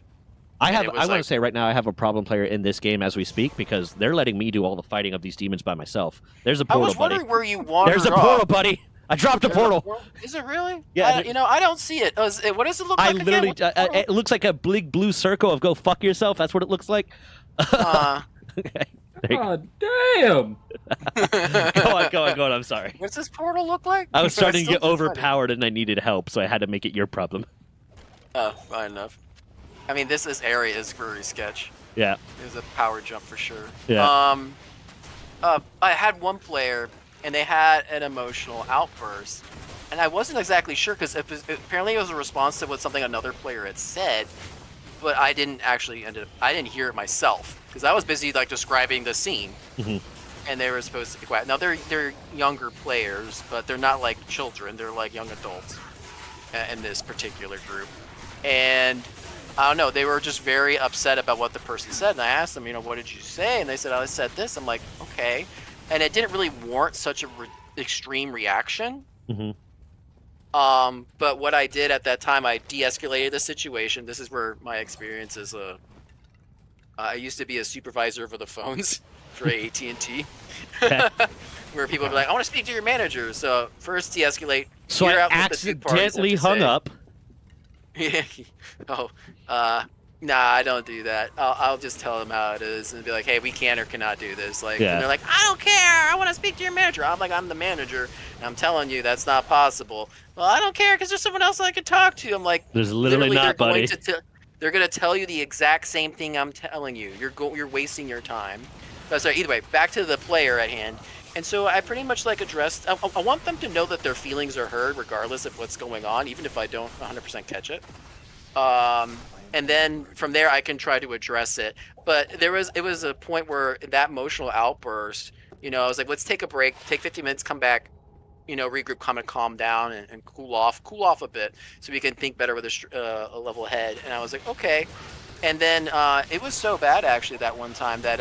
A: I
B: and it was
A: want to
B: like-
A: say right now I have a problem player in this game as we speak, because they're letting me do all the fighting of these demons by myself. There's a
B: I
A: portal,
B: was
A: buddy.
B: wondering where you wandered
A: There's a
B: off.
A: portal, buddy. I dropped a
B: There's
A: portal.
B: Is it really?
A: Yeah,
B: I don't see it. What does it look
A: I
B: like
A: literally,
B: again? What's the
A: it looks like a big blue circle of "go fuck yourself." That's what it looks like.
B: portal?
A: Okay. There you
C: God damn!
A: go on. I'm sorry.
B: What's this portal look like?
A: I was starting to
B: Still
A: get
B: too funny.
A: overpowered and I needed help, so I had to make it your problem.
B: Oh, fine enough. I mean, this area is very sketch.
A: Yeah.
B: There's a power jump for sure.
A: Yeah.
B: I had one player, and they had an emotional outburst, and I wasn't exactly sure because apparently it was a response to what something another player had said, but I didn't actually I didn't hear it myself because I was busy like describing the scene,
A: Mhm.
B: and they were supposed to be quiet. Now they're younger players, but they're not like children. They're like young adults in this particular group, and I don't know. They were just very upset about what the person said, and I asked them, what did you say? And they said, "Oh, I said this." I'm like, okay, and it didn't really warrant such a extreme reaction.
A: Mhm.
B: But what I did at that time, I de-escalated the situation. This is where my experience is. I used to be a supervisor over the phones for AT&T,
A: Okay.
B: where people would be like, "I want to speak to your manager." So first de-escalate.
A: So
B: hear
A: I
B: out what the two parties have
A: accidentally
B: to
A: hung
B: say.
A: up.
B: Yeah. Oh, nah, I don't do that. I'll just tell them how it is and be like, hey, we can or cannot do this. Like,
A: Yeah.
B: and they're like, I don't care. I want to speak to your manager. I'm like, I'm the manager, and I'm telling you that's not possible. Well, I don't care because there's someone else I could talk to. I'm like,
A: There's literally
B: they're
A: not, buddy.
B: going to they're going to tell you the exact same thing I'm telling you. You're wasting your time. But sorry, either way, back to the player at hand. And so I pretty much like addressed. I want them to know that their feelings are heard, regardless of what's going on, even if I don't 100% catch it. And then from there I can try to address it. But it was a point where that emotional outburst, I was like, let's take a break, take 15 minutes, come back, regroup, calm down and cool off a bit so we can think better with a level head. And I was like, okay. And then it was so bad actually that one time that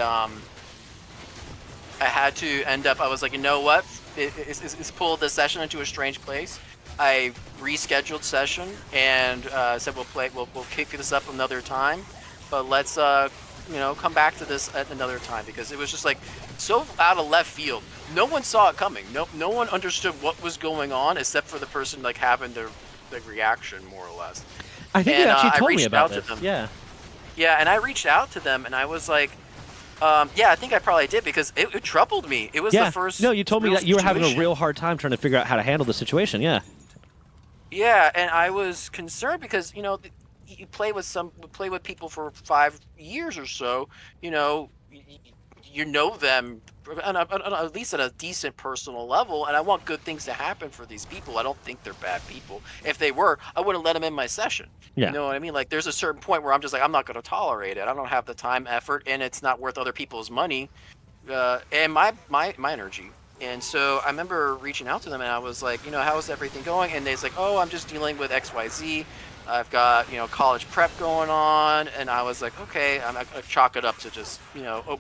B: I had to end up, I was like, you know what? It's pulled the session into a strange place. I rescheduled session and said we'll kick this up another time, but let's come back to this at another time because it was just like so out of left field. No one saw it coming. No one understood what was going on except for the person like having the reaction more or less.
A: I think you
B: And,
A: actually
B: I
A: told me
B: reached
A: about
B: out to
A: this.
B: them.
A: Yeah.
B: Yeah, and I reached out to them and I was like, yeah, I think I probably did because it troubled me. It was
A: Yeah.
B: the first.
A: No, you told me
B: real
A: that you were having a
B: situation.
A: real hard time trying to figure out how to handle the situation. Yeah.
B: Yeah, and I was concerned because you play with people for 5 years or so. You know them at least at a decent personal level, and I want good things to happen for these people. I don't think they're bad people. If they were, I wouldn't let them in my session.
A: Yeah.
B: You know what I mean? Like, there's a certain point where I'm just like, I'm not going to tolerate it. I don't have the time, effort, and it's not worth other people's money and my energy. And so I remember reaching out to them and I was like, how's everything going? And they's like, oh, I'm just dealing with XYZ. I've got, college prep going on. And I was like, okay, I chalk it up to just,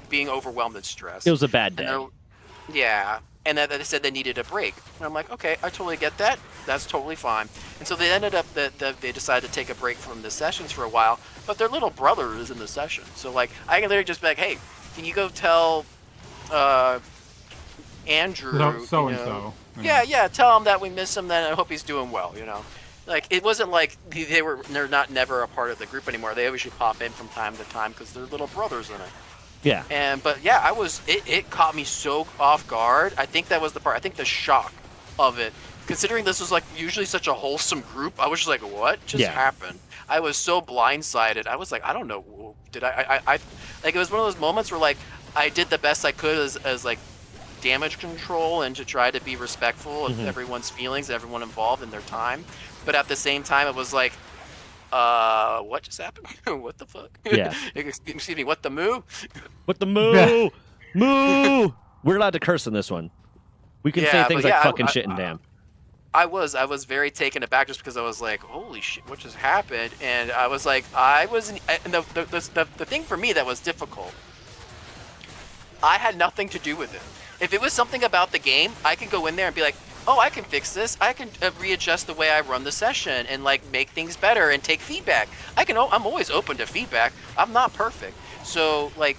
B: being overwhelmed and stressed.
A: It was a bad
B: And
A: day.
B: yeah. And then they said they needed a break. And I'm like, okay, I totally get that. That's totally fine. And so they ended up that they decided to take a break from the sessions for a while, but their little brother is in the session. So like, I can literally just be like, hey, can you go tell Andrew,
C: So and so.
B: yeah, tell him that we miss him. Then I hope he's doing well. Like it wasn't like they're not never a part of the group anymore. They usually pop in from time to time because their little brothers in it.
A: Yeah.
B: But yeah, it caught me so off guard. I think that was the part. I think the shock of it, considering this was like usually such a wholesome group, I was just like, what just happened? I was so blindsided. I was like, I don't know. Did I like, it was one of those moments where like I did the best I could as like damage control and to try to be respectful of everyone's feelings, everyone involved in their time. But at the same time, it was like, what just happened? What the fuck?
A: Yeah.
B: Excuse me, what the moo?
A: What the moo? Moo! We're allowed to curse in this one. We can say things like fucking shit and damn.
B: I was very taken aback just because I was like, holy shit, what just happened? And I was like, the thing for me that was difficult, I had nothing to do with it. If it was something about the game, I can go in there and be like, oh, I can fix this. I can readjust the way I run the session and like make things better and take feedback. I'm always open to feedback. I'm not perfect. So like,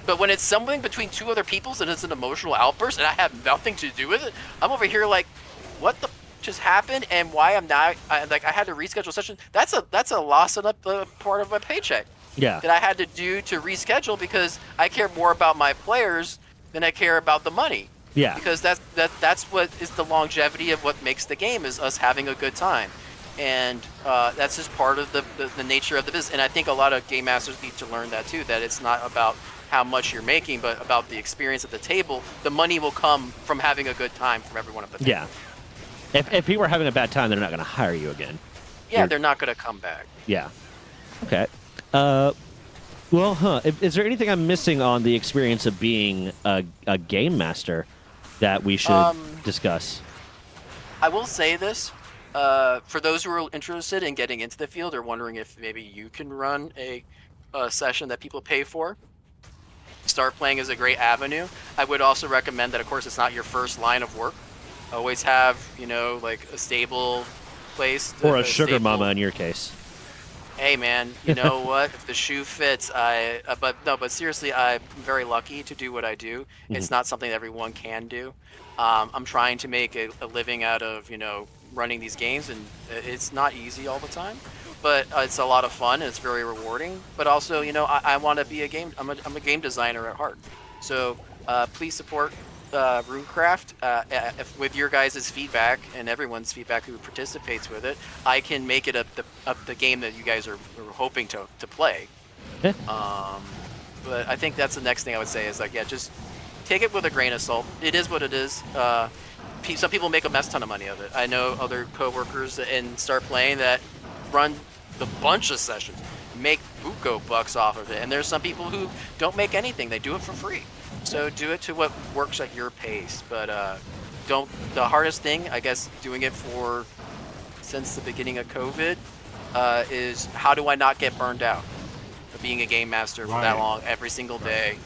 B: but when it's something between two other people and it's an emotional outburst and I have nothing to do with it, I'm over here like, what the just happened and why I'm not, I had to reschedule a session. That's a loss of a part of my paycheck.
A: Yeah.
B: That I had to do to reschedule because I care more about my players than I care about the money.
A: Yeah.
B: Because that's what is the longevity of what makes the game, is us having a good time. And that's just part of the nature of the business. And I think a lot of game masters need to learn that too, that it's not about how much you're making, but about the experience at the table. The money will come from having a good time from everyone at the table.
A: Yeah. If people are having a bad time, they're not going to hire you again.
B: Yeah, they're not going to come back.
A: Yeah. Okay. Is there anything I'm missing on the experience of being a game master that we should discuss?
B: I will say this. For those who are interested in getting into the field or wondering if maybe you can run a session that people pay for, Start Playing is a great avenue. I would also recommend that, of course, it's not your first line of work. Always have, like a stable place.
A: Or a sugar mama in your case.
B: Hey man, you know what? If the shoe fits, but seriously, I'm very lucky to do what I do. It's not something that everyone can do. I'm trying to make a living out of, running these games, and it's not easy all the time, but it's a lot of fun and it's very rewarding. But also, I want to be I'm a game designer at heart. So please support RuneCraft. With your guys' feedback and everyone's feedback who participates with it, I can make it the game that you guys are hoping to play.
A: Yeah.
B: But I think that's the next thing I would say is like, just take it with a grain of salt. It is what it is. Some people make a mess ton of money of it. I know other coworkers and Start Playing that run the bunch of sessions, make buco bucks off of it, and there's some people who don't make anything. They do it for free. So do it to what works at your pace, but the hardest thing, I guess, doing it since the beginning of COVID, is how do I not get burned out? Being a game master for that long, every single day,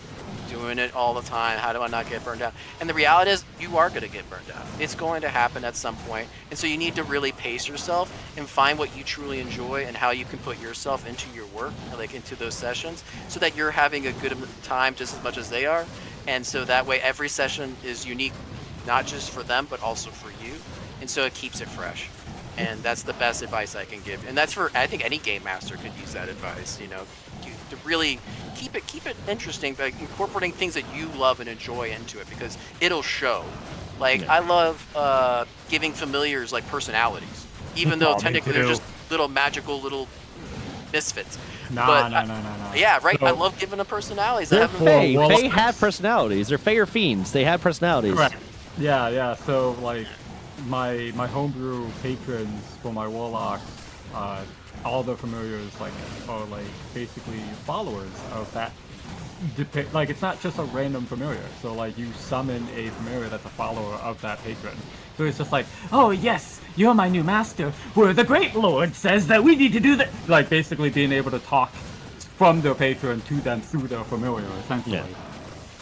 B: doing it all the time, how do I not get burned out? And the reality is, you are going to get burned out. It's going to happen at some point, and so you need to really pace yourself and find what you truly enjoy and how you can put yourself into your work, like into those sessions, so that you're having a good time just as much as they are. And so that way every session is unique, not just for them, but also for you. And so it keeps it fresh. And that's the best advice I can give. And that's for, I think any game master could use that advice, to really keep it interesting by incorporating things that you love and enjoy into it, because it'll show. Like, I love giving familiars like personalities, even though technically they're just little magical little misfits.
C: No.
B: Yeah, right.
C: So,
B: I love giving them personalities.
A: They're Fae.
C: Well,
A: Fae have personalities. They're Fae or fiends. They have personalities.
C: Correct. Yeah. So like, my homebrew patrons for my warlocks, all the familiars are basically followers of that depict, like, it's not just a random familiar. So like you summon a familiar that's a follower of that patron. So it's just like, oh yes, you're my new master. Where the Great Lord says that we need to do that. Like basically being able to talk from their patron to them through their familiar, essentially.
A: Yeah.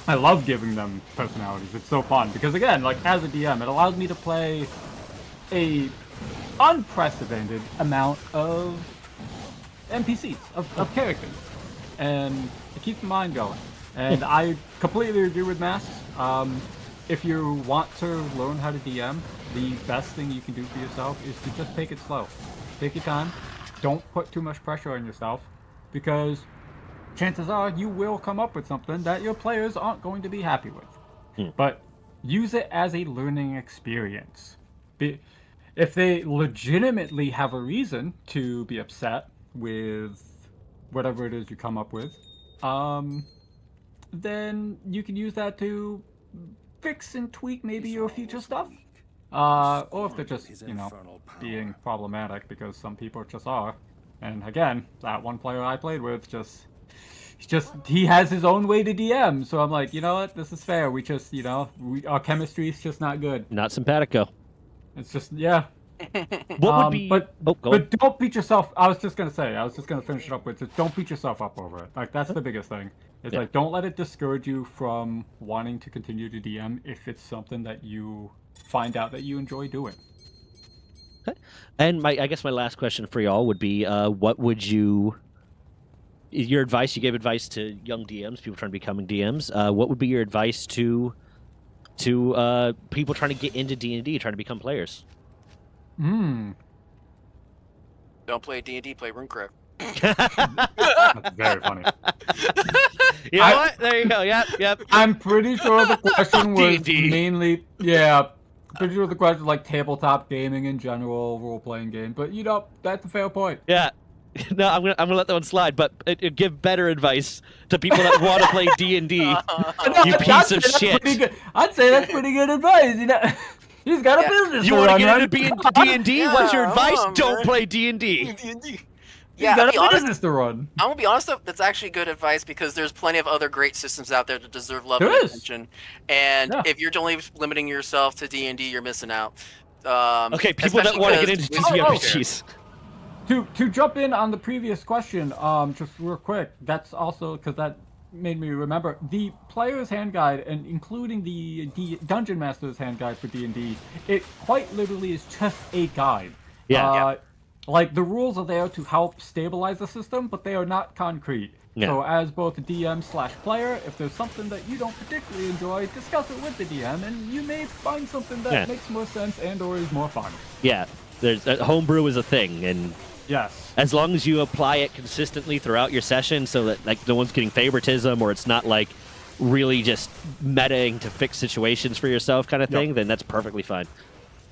C: I love giving them personalities. It's so fun because again, like as a DM, it allows me to play a unprecedented amount of NPCs, of characters, and it keeps the mind going. And I completely agree with Masks. If you want to learn how to DM, the best thing you can do for yourself is to just take it slow. Take your time. Don't put too much pressure on yourself, because chances are you will come up with something that your players aren't going to be happy with. But use it as a learning experience. If they legitimately have a reason to be upset with whatever it is you come up with, then you can use that to fix and tweak maybe your future stuff. Or if they're just, being problematic, because some people just are. And again, that one player I played with he has his own way to DM. So I'm like, you know what? This is fair. We just, our chemistry is just not good.
A: Not simpatico.
C: It's just, yeah.
A: What would be?
C: But
A: go on.
C: don't beat yourself. I was just gonna finish it up with just don't beat yourself up over it. Like that's the biggest thing. It's like don't let it discourage you from wanting to continue to DM if it's something that you find out that you enjoy doing.
A: And I guess my last question for y'all would be, what would your advice? You gave advice to young DMs, people trying to becoming DMs. What would be your advice to people trying to get into D&D, trying to become players?
B: Don't play D&D, play RuneCraft.
C: That's very funny.
A: You know what? There you go. Yep.
C: I'm pretty sure the question was
A: D&D.
C: mainly, pretty sure the question was like tabletop gaming in general, role-playing game. But that's a fair point.
A: Yeah. No, I'm gonna let that one slide. But give better advice to people that want to play D&D. You piece of shit.
C: I'd say that's pretty good advice. He's got a business.
A: You
C: want to
A: get into D&D?
B: Yeah,
A: What's your advice?
B: hold on,
A: Don't
B: man.
A: play D&D.
B: D&D.
C: He's
B: Yeah,
C: got
B: I'll
C: a
B: be honest,
C: business to run.
B: I'm gonna be honest though, that's actually good advice because there's plenty of other great systems out there that deserve love
C: There
B: and
C: is.
B: attention. And
C: Yeah.
B: if you're only limiting yourself to D&D, you're missing out.
A: Okay, people that
B: especially
A: want to get
B: because
A: into
B: Wizards
A: TTRPGs.
C: To jump in on the previous question, just real quick, that's also because that made me remember the player's hand guide, and including the Dungeon Master's hand guide for D&D, it quite literally is just a guide.
A: Yeah.
C: Like the rules are there to help stabilize the system, but they are not concrete.
A: Yeah.
C: So as both a DM/player, if there's something that you don't particularly enjoy, discuss it with the DM, and you may find something that makes more sense and/or is more fun.
A: Yeah, there's homebrew is a thing, and
C: Yes.
A: as long as you apply it consistently throughout your session, so that like no one's getting favoritism or it's not like really just metaing to fix situations for yourself kind of thing, then that's perfectly fine.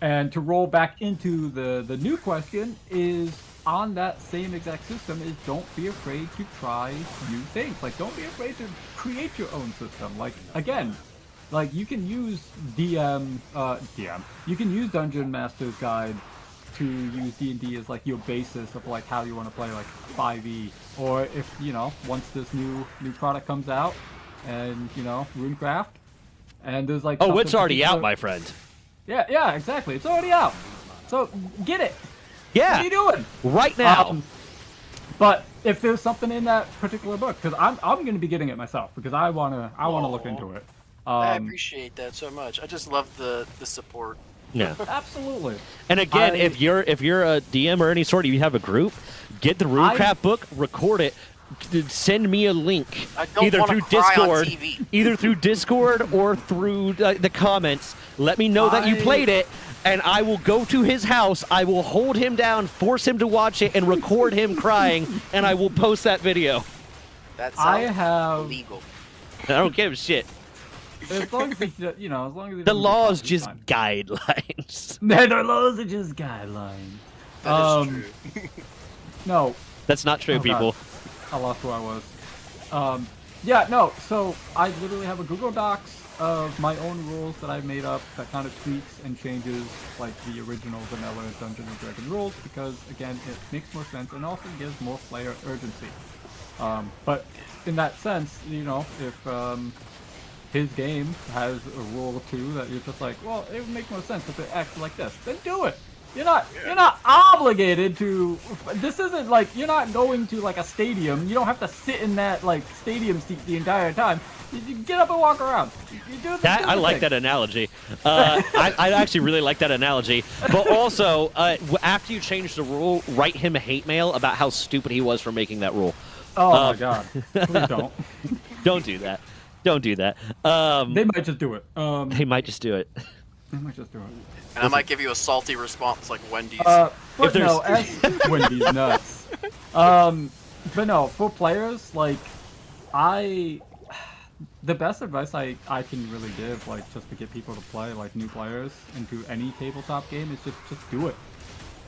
C: And to roll back into the new question is on that same exact system is don't be afraid to try new things. Like don't be afraid to create your own system. Like again, like you can use you can use Dungeon Master's Guide to use D&D as like your basis of like how you want to play like 5e, or if once this new product comes out and RuneCraft and there's like
A: Oh, it's
C: something
A: already out,
C: particular-
A: my friend.
C: Yeah, exactly. It's already out. So get it.
A: Yeah,
C: What are you doing?
A: right now.
C: But if there's something in that particular book, because I'm going to be getting it myself because I wanna look into it.
B: I appreciate that so much. I just love the support.
A: Yeah.
C: Absolutely.
A: And again,
C: I-
A: if you're a DM or any sort, you have a group, get the RuneCraft book, record it, send me a link
B: I don't
A: either
B: wanna
A: through
B: cry on
A: Discord,
B: TV.
A: either through Discord or through the comments. Let me know that you played it, and I will go to his house. I will hold him down, force him to watch it, and record him crying, and I will post that video.
B: That
C: I
B: sounds
C: have
B: illegal.
A: I don't give a shit.
C: as long as he, as long as he
A: The
C: doesn't get
A: law is
C: caught, he's
A: just
C: fine.
A: guidelines.
C: The laws are just guidelines.
B: That is true.
C: No,
A: That's not true,
C: Oh, God.
A: people.
C: I lost who I was. So I literally have a Google Docs of my own rules that I've made up that kind of tweaks and changes like the original vanilla Dungeons and Dragons rules because again it makes more sense and also gives more player urgency. But in that sense, you know, if his game has a rule or two that you're just like, well, it would make more sense if it acts like this, then do it. You're not obligated to. This isn't like you're not going to like a stadium. You don't have to sit in that like stadium seat the entire time. You get up and walk around. You do
A: That I like that analogy. I actually really like that analogy. But also, after you change the rule, write him a hate mail about how stupid he was for making that rule.
C: Oh my god! Please don't.
A: Don't do that. Don't do that.
C: They might just do it.
A: They might just do it.
C: They might just do it.
B: And I might give you a salty response like Wendy's.
C: But
A: If there's-
C: no, as Wendy's nuts. But no, for players, like, the best advice I can really give, like, just to get people to play, like, new players into any tabletop game is just do it.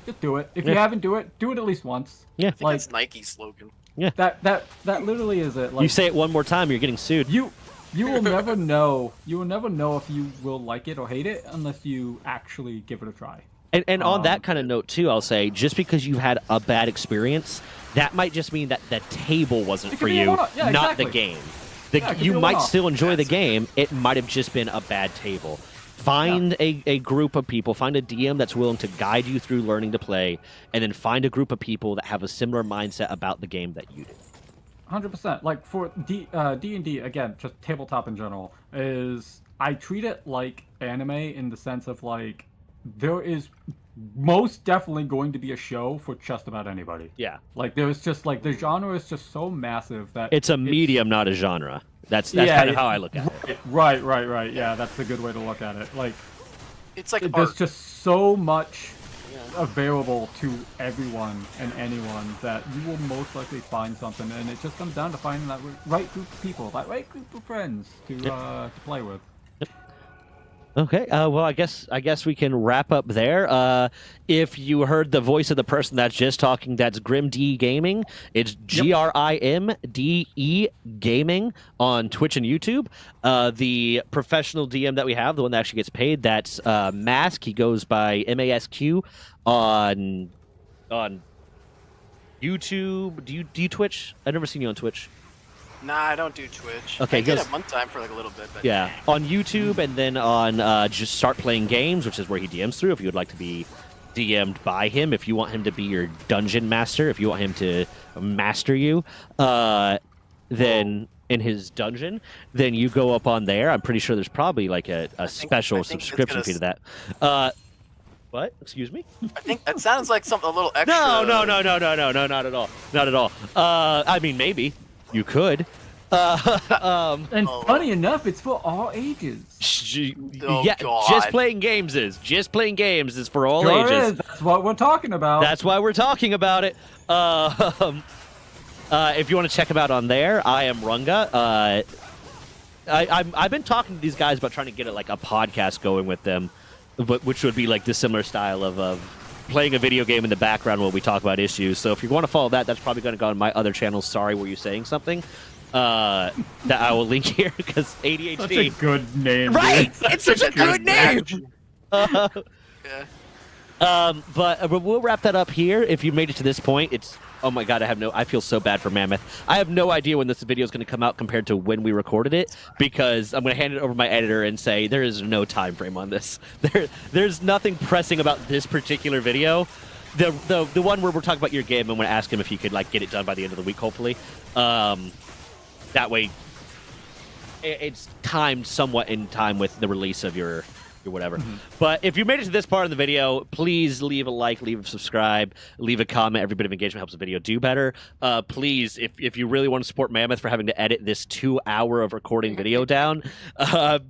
C: Just do it. If you
A: Yeah.
C: haven't do it at least once.
A: Yeah.
B: I think
C: like
B: that's Nike's slogan.
C: that literally is it. Like,
A: You say it one more time, you're getting sued.
C: you will never know. You will never know if you will like it or hate it unless you actually give it a try.
A: And on that kind of note too, I'll say just because you've had a bad experience, that might just mean that the table wasn't
C: It
A: for
C: could be a
A: you,
C: one-off. Yeah,
A: not
C: exactly.
A: the game.
C: Yeah, it could
A: You
C: be a
A: might
C: one-off.
A: still enjoy the game. It might have just been a bad table. Find a group of people, find a DM that's willing to guide you through learning to play, and then find a group of people that have a similar mindset about the game that you do.
C: 100%. Like for D&D, again, just tabletop in general, is I treat it like anime in the sense of like there is most definitely going to be a show for just about anybody.
A: Yeah.
C: Like there's just like the genre is just so massive that
A: It's a medium, not a genre. That's
C: Yeah,
A: kind of how I look at it.
C: Right. Yeah, that's a good way to look at it. Like
B: It's like
C: there's
B: art.
C: just so much available to everyone and anyone that you will most likely find something, and it just comes down to finding that right group of people, that right group of friends to play with.
A: Okay. Well, I guess we can wrap up there. If you heard the voice of the person that's just talking, that's Grim D Gaming. It's GRIMDE Gaming on Twitch and YouTube. The professional DM that we have, the one that actually gets paid, that's Mask. He goes by MASQ on YouTube. Do you Twitch? I've never seen you on Twitch.
B: Nah, I don't do Twitch.
A: Okay,
B: I did
A: goes-
B: it one time for like a little bit, but
A: Yeah, on YouTube, and then on just Start Playing Games, which is where he DMs through. If you would like to be DM'd by him, if you want him to be your dungeon master, if you want him to master you, then in his dungeon, then you go up on there. I'm pretty sure there's probably like a special
B: I think it's
A: subscription
B: gonna
A: fee to that. What? Excuse me?
B: I think that sounds like something a little extra.
A: No, not at all. Not at all. I mean, maybe you could.
C: And funny enough, it's for all ages.
B: Oh,
A: yeah,
B: God.
A: just playing games is for all
C: Sure
A: ages.
C: is. That's what we're talking about.
A: That's why we're talking about it. If you want to check him out on there, I am Runga. I've been talking to these guys about trying to get like a podcast going with them, which would be like the similar style of playing a video game in the background while we talk about issues. So if you want to follow that, that's probably going to go on my other channel. Sorry, were you saying something? That I will link here because ADHD.
C: Such a good name.
A: Right,
C: dude.
A: it's such a good name.
B: Yeah.
A: But we'll wrap that up here. If you made it to this point, it's oh my god, I feel so bad for Mammoth. I have no idea when this video is going to come out compared to when we recorded it because I'm going to hand it over to my editor and say there is no time frame on this. There's nothing pressing about this particular video. The one where we're talking about your game, I'm going to ask him if he could like get it done by the end of the week, hopefully. That way, it's timed somewhat in time with the release of your whatever. But if you made it to this part of the video, please leave a like, leave a subscribe, leave a comment. Every bit of engagement helps the video do better. Please, if you really want to support Mammoth for having to edit this 2 hour of recording video down,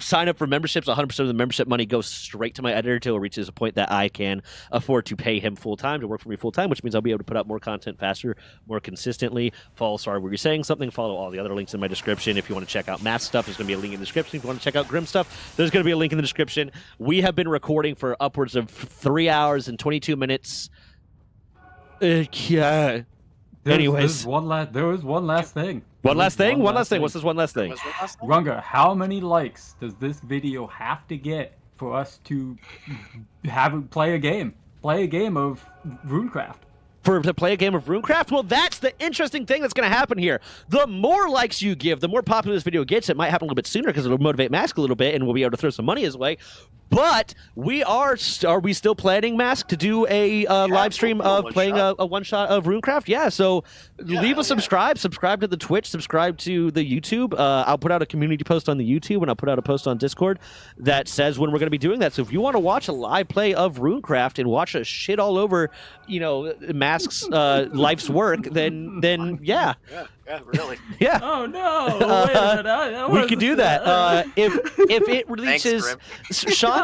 A: sign up for memberships. 100% of the membership money goes straight to my editor until it reaches a point that I can afford to pay him full time to work for me full time, which means I'll be able to put out more content faster, more consistently. Follow Sorry Were You Saying Something. Follow all the other links in my description. If you want to check out Math stuff, there's going to be a link in the description. If you want to check out Grim stuff, there's going to be a link in the description. We have been recording for upwards of 3 hours and 22 minutes. Yeah. Anyways.
C: There was one last thing.
A: One last thing?
C: One
A: One
C: last
A: last thing.
C: thing.
A: What's this one last thing?
B: Was it last night?
C: Runga, how many likes does this video have to get for us to have play a game? Play a game of RuneCraft.
A: to play a game of RuneCraft? Well, that's the interesting thing that's going to happen here. The more likes you give, the more popular this video gets. It might happen a little bit sooner because it'll motivate Mask a little bit, and we'll be able to throw some money his way. But are we still planning, Mask, to do a live stream of playing a one-shot of RuneCraft? Yeah, so leave a subscribe to the Twitch, subscribe to the YouTube. I'll put out a community post on the YouTube, and I'll put out a post on Discord that says when we're going to be doing that. So if you want to watch a live play of RuneCraft and watch us shit all over, Mask's life's work, then yeah.
B: Yeah, really.
A: Yeah.
C: Oh no! Wait a minute.
A: We could do that. If it reaches
B: Thanks,
A: Sean,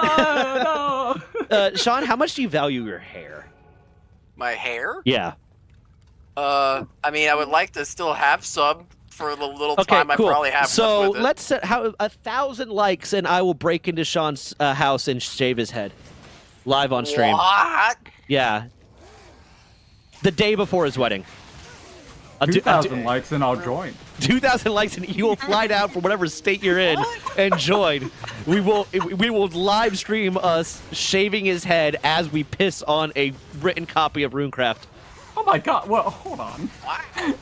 C: No.
A: Sean, how much do you value your hair?
B: My hair?
A: Yeah.
B: I mean, I would like to still have some for the little
A: Okay,
B: time
A: cool.
B: I probably have
A: So
B: left with it.
A: let's set 1,000 likes, and I will break into Sean's house and shave his head live on stream.
B: What?
A: Yeah. The day before his wedding.
C: 2,000 likes and I'll join.
A: 2,000 likes, and you will fly down from whatever state you're in and join. We will live stream us shaving his head as we piss on a written copy of RuneCraft.
C: Oh my god! Well, hold on.
B: What?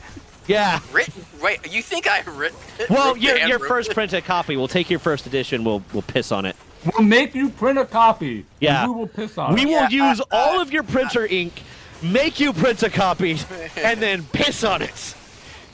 A: Yeah.
B: Written? Wait, you think I written?
A: Well,
B: wrote the
A: your
B: handwritten?
A: first printed copy. We'll take your first edition. We'll piss on it.
C: We'll make you print a copy.
A: Yeah.
C: And we will piss on
A: We
C: it.
A: will use all of your printer ink, make you print a copy, and then piss on it.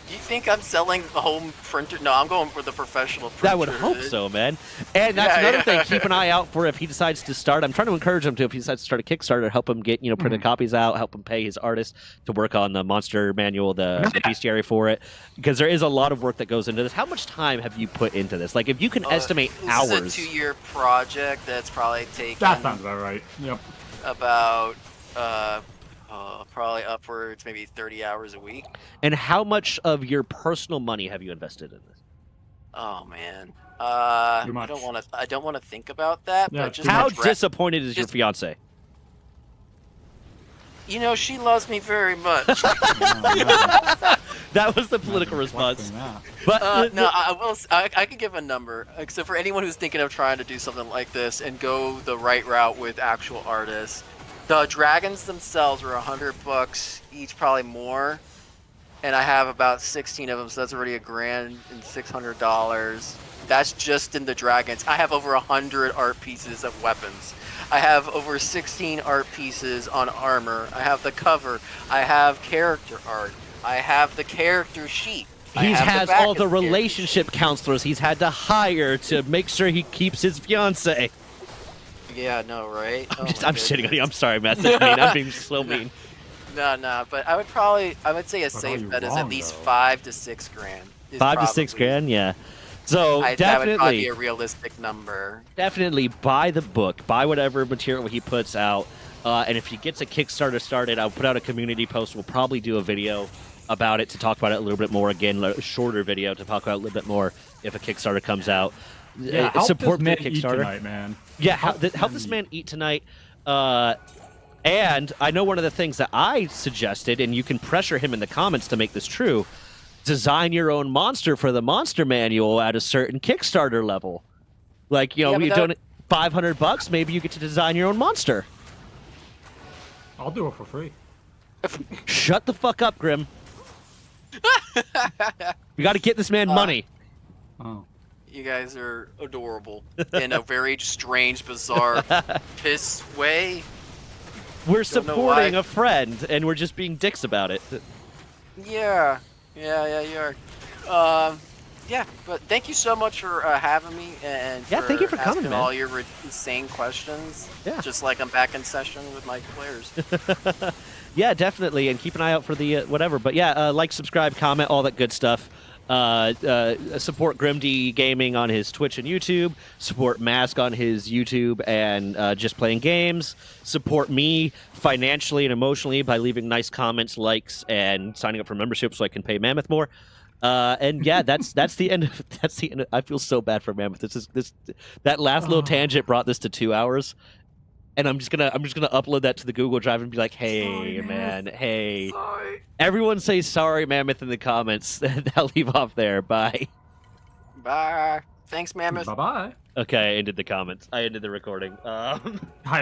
B: Do you think I'm selling the home printer? No, I'm going for the professional printer.
A: That would hope so, man. And that's another thing. Keep an eye out for if he decides to start. I'm trying to encourage him to, if he decides to start a Kickstarter, help him get printed copies out, help him pay his artist to work on the monster manual, the bestiary for it, because there is a lot of work that goes into this. How much time have you put into this? Like, if you can estimate hours.
B: This is a 2-year project that's probably taken
C: That sounds about right. Yep.
B: about probably upwards maybe 30 hours a week.
A: And how much of your personal money have you invested in this?
B: Oh man,
C: Too
B: I
C: much.
B: don't want to think about that.
C: Yeah,
B: but just
A: How
B: my dra-
A: disappointed is your
B: just-
A: fiance?
B: she loves me very much.
A: That was the political response.
C: That.
A: But
B: No, I will. I could give a number. So for anyone who's thinking of trying to do something like this and go the right route with actual artists, the dragons themselves were $100 each, probably more. And I have about 16 of them, so that's already $1,600. That's just in the dragons. I have over 100 art pieces of weapons. I have over 16 art pieces on armor. I have the cover. I have character art. I have the character sheet.
A: he has all the relationship counselors he's had to hire to make sure he keeps his fiance.
B: Yeah, no, right?
A: I'm shitting on you. I'm sorry, Matt. That's mean. I'm being so mean.
B: No, but I would say a
C: But
B: safe
C: are you
B: bet is at
C: wrong,
B: least
C: though?
B: 5 to 6 grand. is
A: 5 to 6
B: probably-
A: grand, yeah. So
B: That would probably be
A: definitely,
B: a realistic number.
A: definitely buy the book, buy whatever material he puts out, and if he gets a Kickstarter started, I'll put out a community post. We'll probably do a video about it to talk about it a little bit more. Again, a shorter video to talk about it a little bit more if a Kickstarter comes out.
C: Yeah, help
A: Support
C: this man
A: the
C: eat
A: Kickstarter.
C: tonight, man.
A: Yeah, help this man eat tonight. And I know one of the things that I suggested, and you can pressure him in the comments to make this true, design your own monster for the monster manual at a certain Kickstarter level. Like,
B: Yeah, but
A: you
B: that-
A: donate $500, maybe you get to design your own monster.
C: I'll do it for free.
A: Shut the fuck up, Grim. We got to get this man money.
C: Oh.
B: You guys are adorable in a very strange, bizarre, piss way.
A: We're
B: don't know
A: supporting
B: why.
A: a friend, and we're just being dicks about it.
B: Yeah, you are. Yeah, but thank you so much for having me and
A: Yeah, thank you for coming,
B: asking
A: man.
B: all your insane questions.
A: Yeah.
B: Just like I'm back in session with my players.
A: Yeah, definitely, and keep an eye out for the whatever. But yeah, like, subscribe, comment, all that good stuff. Support GrimD Gaming on his Twitch and YouTube. Support Mask on his YouTube and Just Playing Games. Support me financially and emotionally by leaving nice comments, likes, and signing up for membership so I can pay Mammoth more. And yeah, that's the end. That's the end. I feel so bad for Mammoth. That last little tangent brought this to 2 hours. And I'm just gonna upload that to the Google Drive and be like, hey,
C: Sorry,
A: man,
C: Mammoth.
A: hey.
C: Sorry.
A: Everyone say sorry, Mammoth, in the comments. I'll leave off there. Bye.
B: Bye. Thanks, Mammoth.
C: Bye-bye.
A: Okay, I ended the comments. I ended the recording.
C: I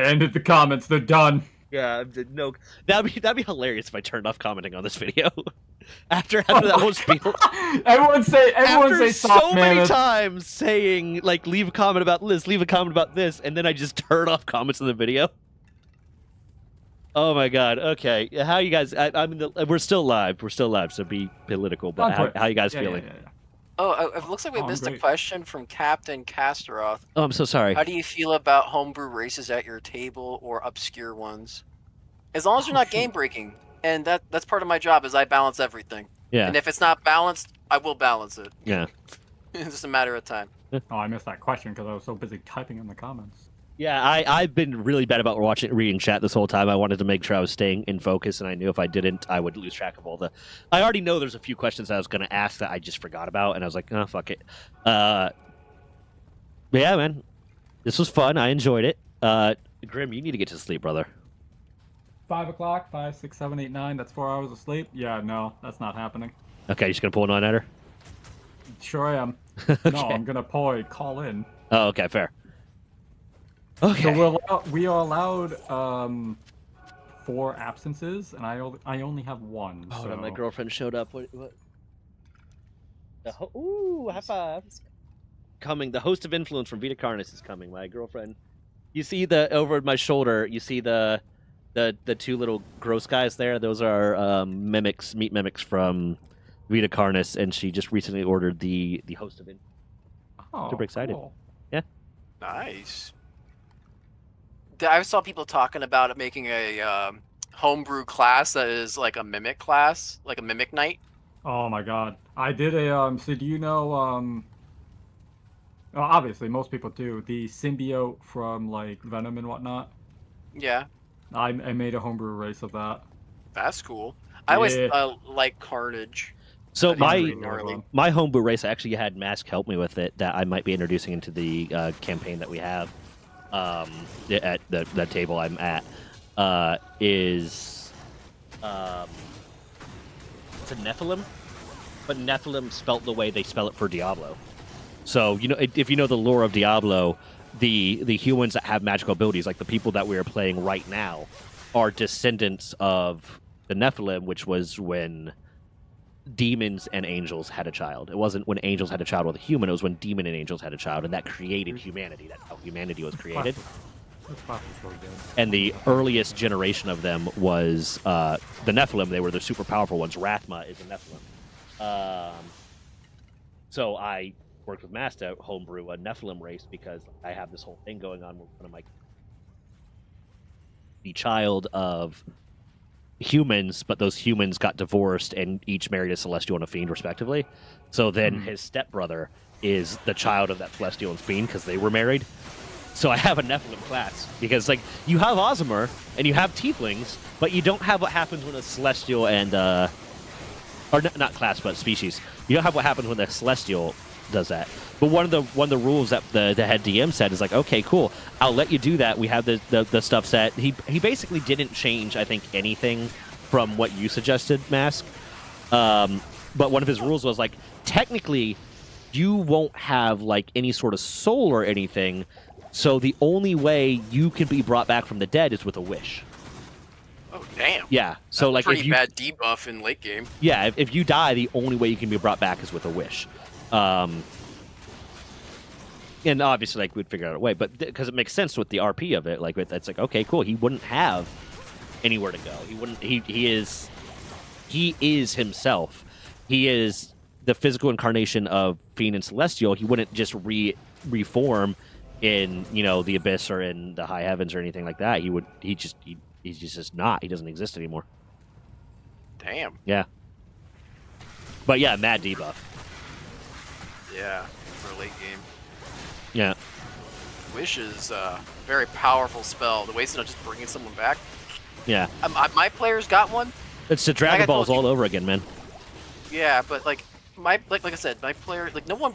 C: ended the comments. They're done.
A: Yeah, no, that'd be hilarious if I turned off commenting on this video after that whole spiel.
C: Everyone say
A: After
C: soft
A: so many
C: mammoth.
A: times saying like leave a comment about this, leave a comment about this, and then I just turn off comments in the video. Oh my god. Okay, how you guys? We're still live. We're still live. So be political. But how you guys feeling?
C: Yeah.
B: Oh, it looks like we
C: Oh, I'm
B: missed a
C: great.
B: question from Captain Casteroth.
A: Oh, I'm so sorry.
B: How do you feel about homebrew races at your table or obscure ones? As long as they're not
C: shoot.
B: game breaking, and that's part of my job is I balance everything.
A: Yeah.
B: And if it's not balanced, I will balance it.
A: Yeah.
B: It's just a matter of time.
C: Oh, I missed that question because I was so busy typing in the comments.
A: Yeah, I've been really bad about reading chat this whole time. I wanted to make sure I was staying in focus, and I knew if I didn't, I would lose track of all the. I already know there's a few questions I was going to ask that I just forgot about, and I was like, oh, fuck it. But yeah, man, this was fun. I enjoyed it. Grim, you need to get to sleep, brother.
C: 5 o'clock, 5, 6, 7, 8, 9. That's 4 hours of sleep. Yeah, no, that's not happening.
A: Okay, you just gonna pull a nine-nighter?
C: Sure I am.
A: Okay.
C: No, I'm gonna probably call in.
A: Oh, okay, fair. Okay.
C: So we are allowed 4 absences, and I only have 1.
A: Oh,
C: so...
A: my girlfriend showed up. What? Ooh, high five. Coming. The host of influence from Vita Carnus is coming. My girlfriend. You see over my shoulder. You see the 2 little gross guys there. Those are meat mimics from Vita Carnus, and she just recently ordered the host of influence.
C: Oh,
A: Super excited.
C: cool.
B: Nice. I saw people talking about making a homebrew class that is like a mimic class, like a mimic knight.
C: Oh my god. I did a so do you know well, obviously most people do, the symbiote from like Venom and whatnot.
B: Yeah,
C: I made a homebrew race of that.
B: that's cool. I always
C: Yeah.
B: like Carnage.
A: So
B: That is
A: my
B: pretty gnarly.
A: my homebrew race, I actually had Mask help me with it. That I might be introducing into the campaign that we have at the table I'm at. Is it's a Nephilim, but Nephilim spelt the way they spell it for Diablo. So if you know the lore of Diablo, the humans that have magical abilities, like the people that we are playing right now, are descendants of the Nephilim, which was when demons and angels had a child. It wasn't when angels had a child with a human, it was when demon and angels had a child, and that created humanity. That's how humanity was created.
C: This class is so good.
A: And the earliest generation of them was the Nephilim. They were the super powerful ones. Rathma is a Nephilim. So I worked with Mass to homebrew a Nephilim race because I have this whole thing going on with one of my the child of humans, but those humans got divorced and each married a Celestial and a Fiend respectively. So then his stepbrother is the child of that Celestial and Fiend because they were married. So I have a Nephilim class because like you have Ozimar and you have Tieflings, but you don't have what happens when a Celestial and not class but species. You don't have what happens when the Celestial does that. But one of the rules that the head DM said is like, okay, cool, I'll let you do that. We have the stuff set. He basically didn't change, I think, anything from what you suggested, Mask. But one of his rules was like, technically, you won't have like any sort of soul or anything. So the only way you can be brought back from the dead is with a wish.
B: Oh damn.
A: Yeah. So like
B: pretty
A: if you
B: bad debuff in late game.
A: yeah, if you die, the only way you can be brought back is with a wish. And obviously, like we'd figure out a way, but because it makes sense with the RP of it, like it's like okay, cool. He wouldn't have anywhere to go. He wouldn't. He is himself. He is the physical incarnation of Fiend and Celestial. He wouldn't just reform in the Abyss or in the High Heavens or anything like that. He's just not. He doesn't exist anymore.
B: Damn.
A: Yeah. But yeah, mad debuff.
B: Yeah, for late game.
A: Yeah.
B: Wish is a very powerful spell. The waste of just bringing someone back.
A: Yeah.
B: My players got one.
A: It's the Dragon
B: Like I
A: Balls
B: told you-
A: all over again, man.
B: Yeah, but like I said, my player, like no one,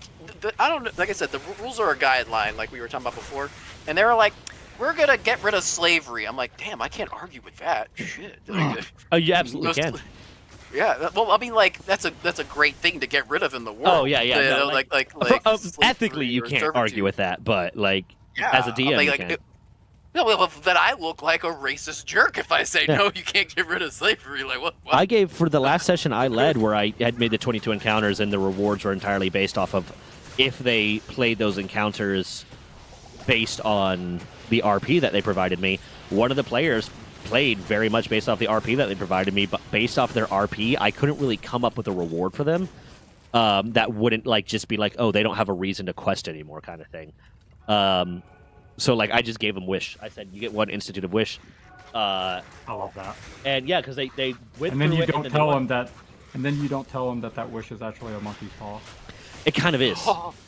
B: I don't know. Like I said, the rules are a guideline, like we were talking about before, and they were like, we're gonna get rid of slavery. I'm like, damn, I can't argue with that. Shit. Like,
A: Oh, you absolutely
B: most-
A: can.
B: Yeah, well, I mean, like that's a great thing to get rid of in the world.
A: Oh, yeah.
B: You
A: No,
B: know,
A: like,
B: like
A: ethically,
B: slavery
A: you
B: or
A: can't
B: servitude.
A: argue with that, but like
B: Yeah,
A: as a DM,
B: like,
A: you
B: like,
A: can.
B: No, well, then I look like a racist jerk if I say
A: Yeah.
B: no, you can't get rid of slavery. Like what?
A: I gave for the last session I led where I had made the 22 encounters and the rewards were entirely based off of if they played those encounters based on the RP that they provided me. One of the players played very much based off the RP that they provided me, but based off their RP, I couldn't really come up with a reward for them that wouldn't like just be like, oh, they don't have a reason to quest anymore kind of thing. So like I just gave them wish. I said you get one Institute of Wish.
C: I love that.
A: And yeah, because they went
C: And then
A: through
C: you
A: it
C: don't
A: and
C: tell them that. And then you don't tell them that wish is actually a monkey's paw.
A: It kind of is.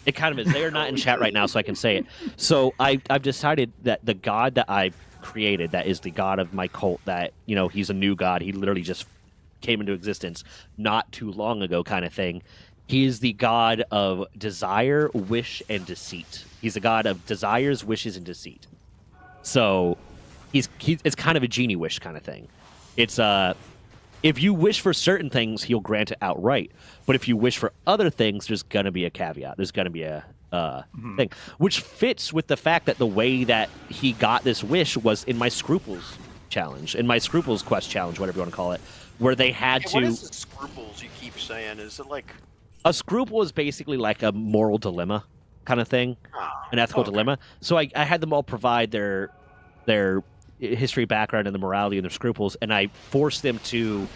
A: It kind of is. They are not in chat right now, so I can say it. So I've decided that the god that I created, that is the god of my cult, that, you know, he's a new god. He literally just came into existence not too long ago kind of thing. He is the god of desire, wish, and deceit. He's a god of desires, wishes, and deceit. So it's kind of a genie wish kind of thing. It's if you wish for certain things, he'll grant it outright. But if you wish for other things, there's gonna be a caveat. There's gonna be a thing, which fits with the fact that the way that he got this wish was in my Scruples challenge, in my Scruples quest challenge, whatever you want to call it, where they had
B: Hey,
A: to.
B: what is the scruples you keep saying? Is it like
A: A scruple is basically like a moral dilemma kind of thing, an ethical dilemma. So I had them all provide their history, background, and the morality and their scruples, and I forced them to.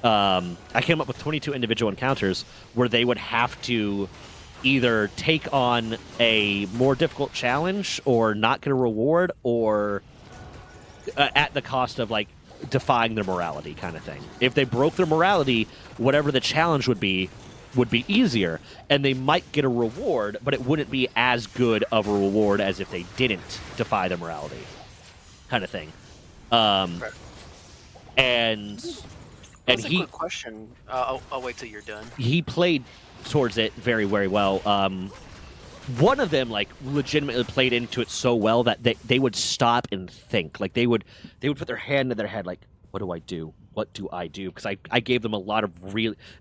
A: I came up with 22 individual encounters where they would have to either take on a more difficult challenge or not get a reward, or at the cost of like defying their morality kind of thing. If they broke their morality, whatever the challenge would be easier, and they might get a reward, but it wouldn't be as good of a reward as if they didn't defy their morality kind of thing. And
B: That's
A: he
B: a quick question. I'll wait till you're done.
A: he played towards it very, very well. One of them like legitimately played into it so well that they would stop and think. Like they would put their hand in their head like, what do I do? What do I do? Because I gave them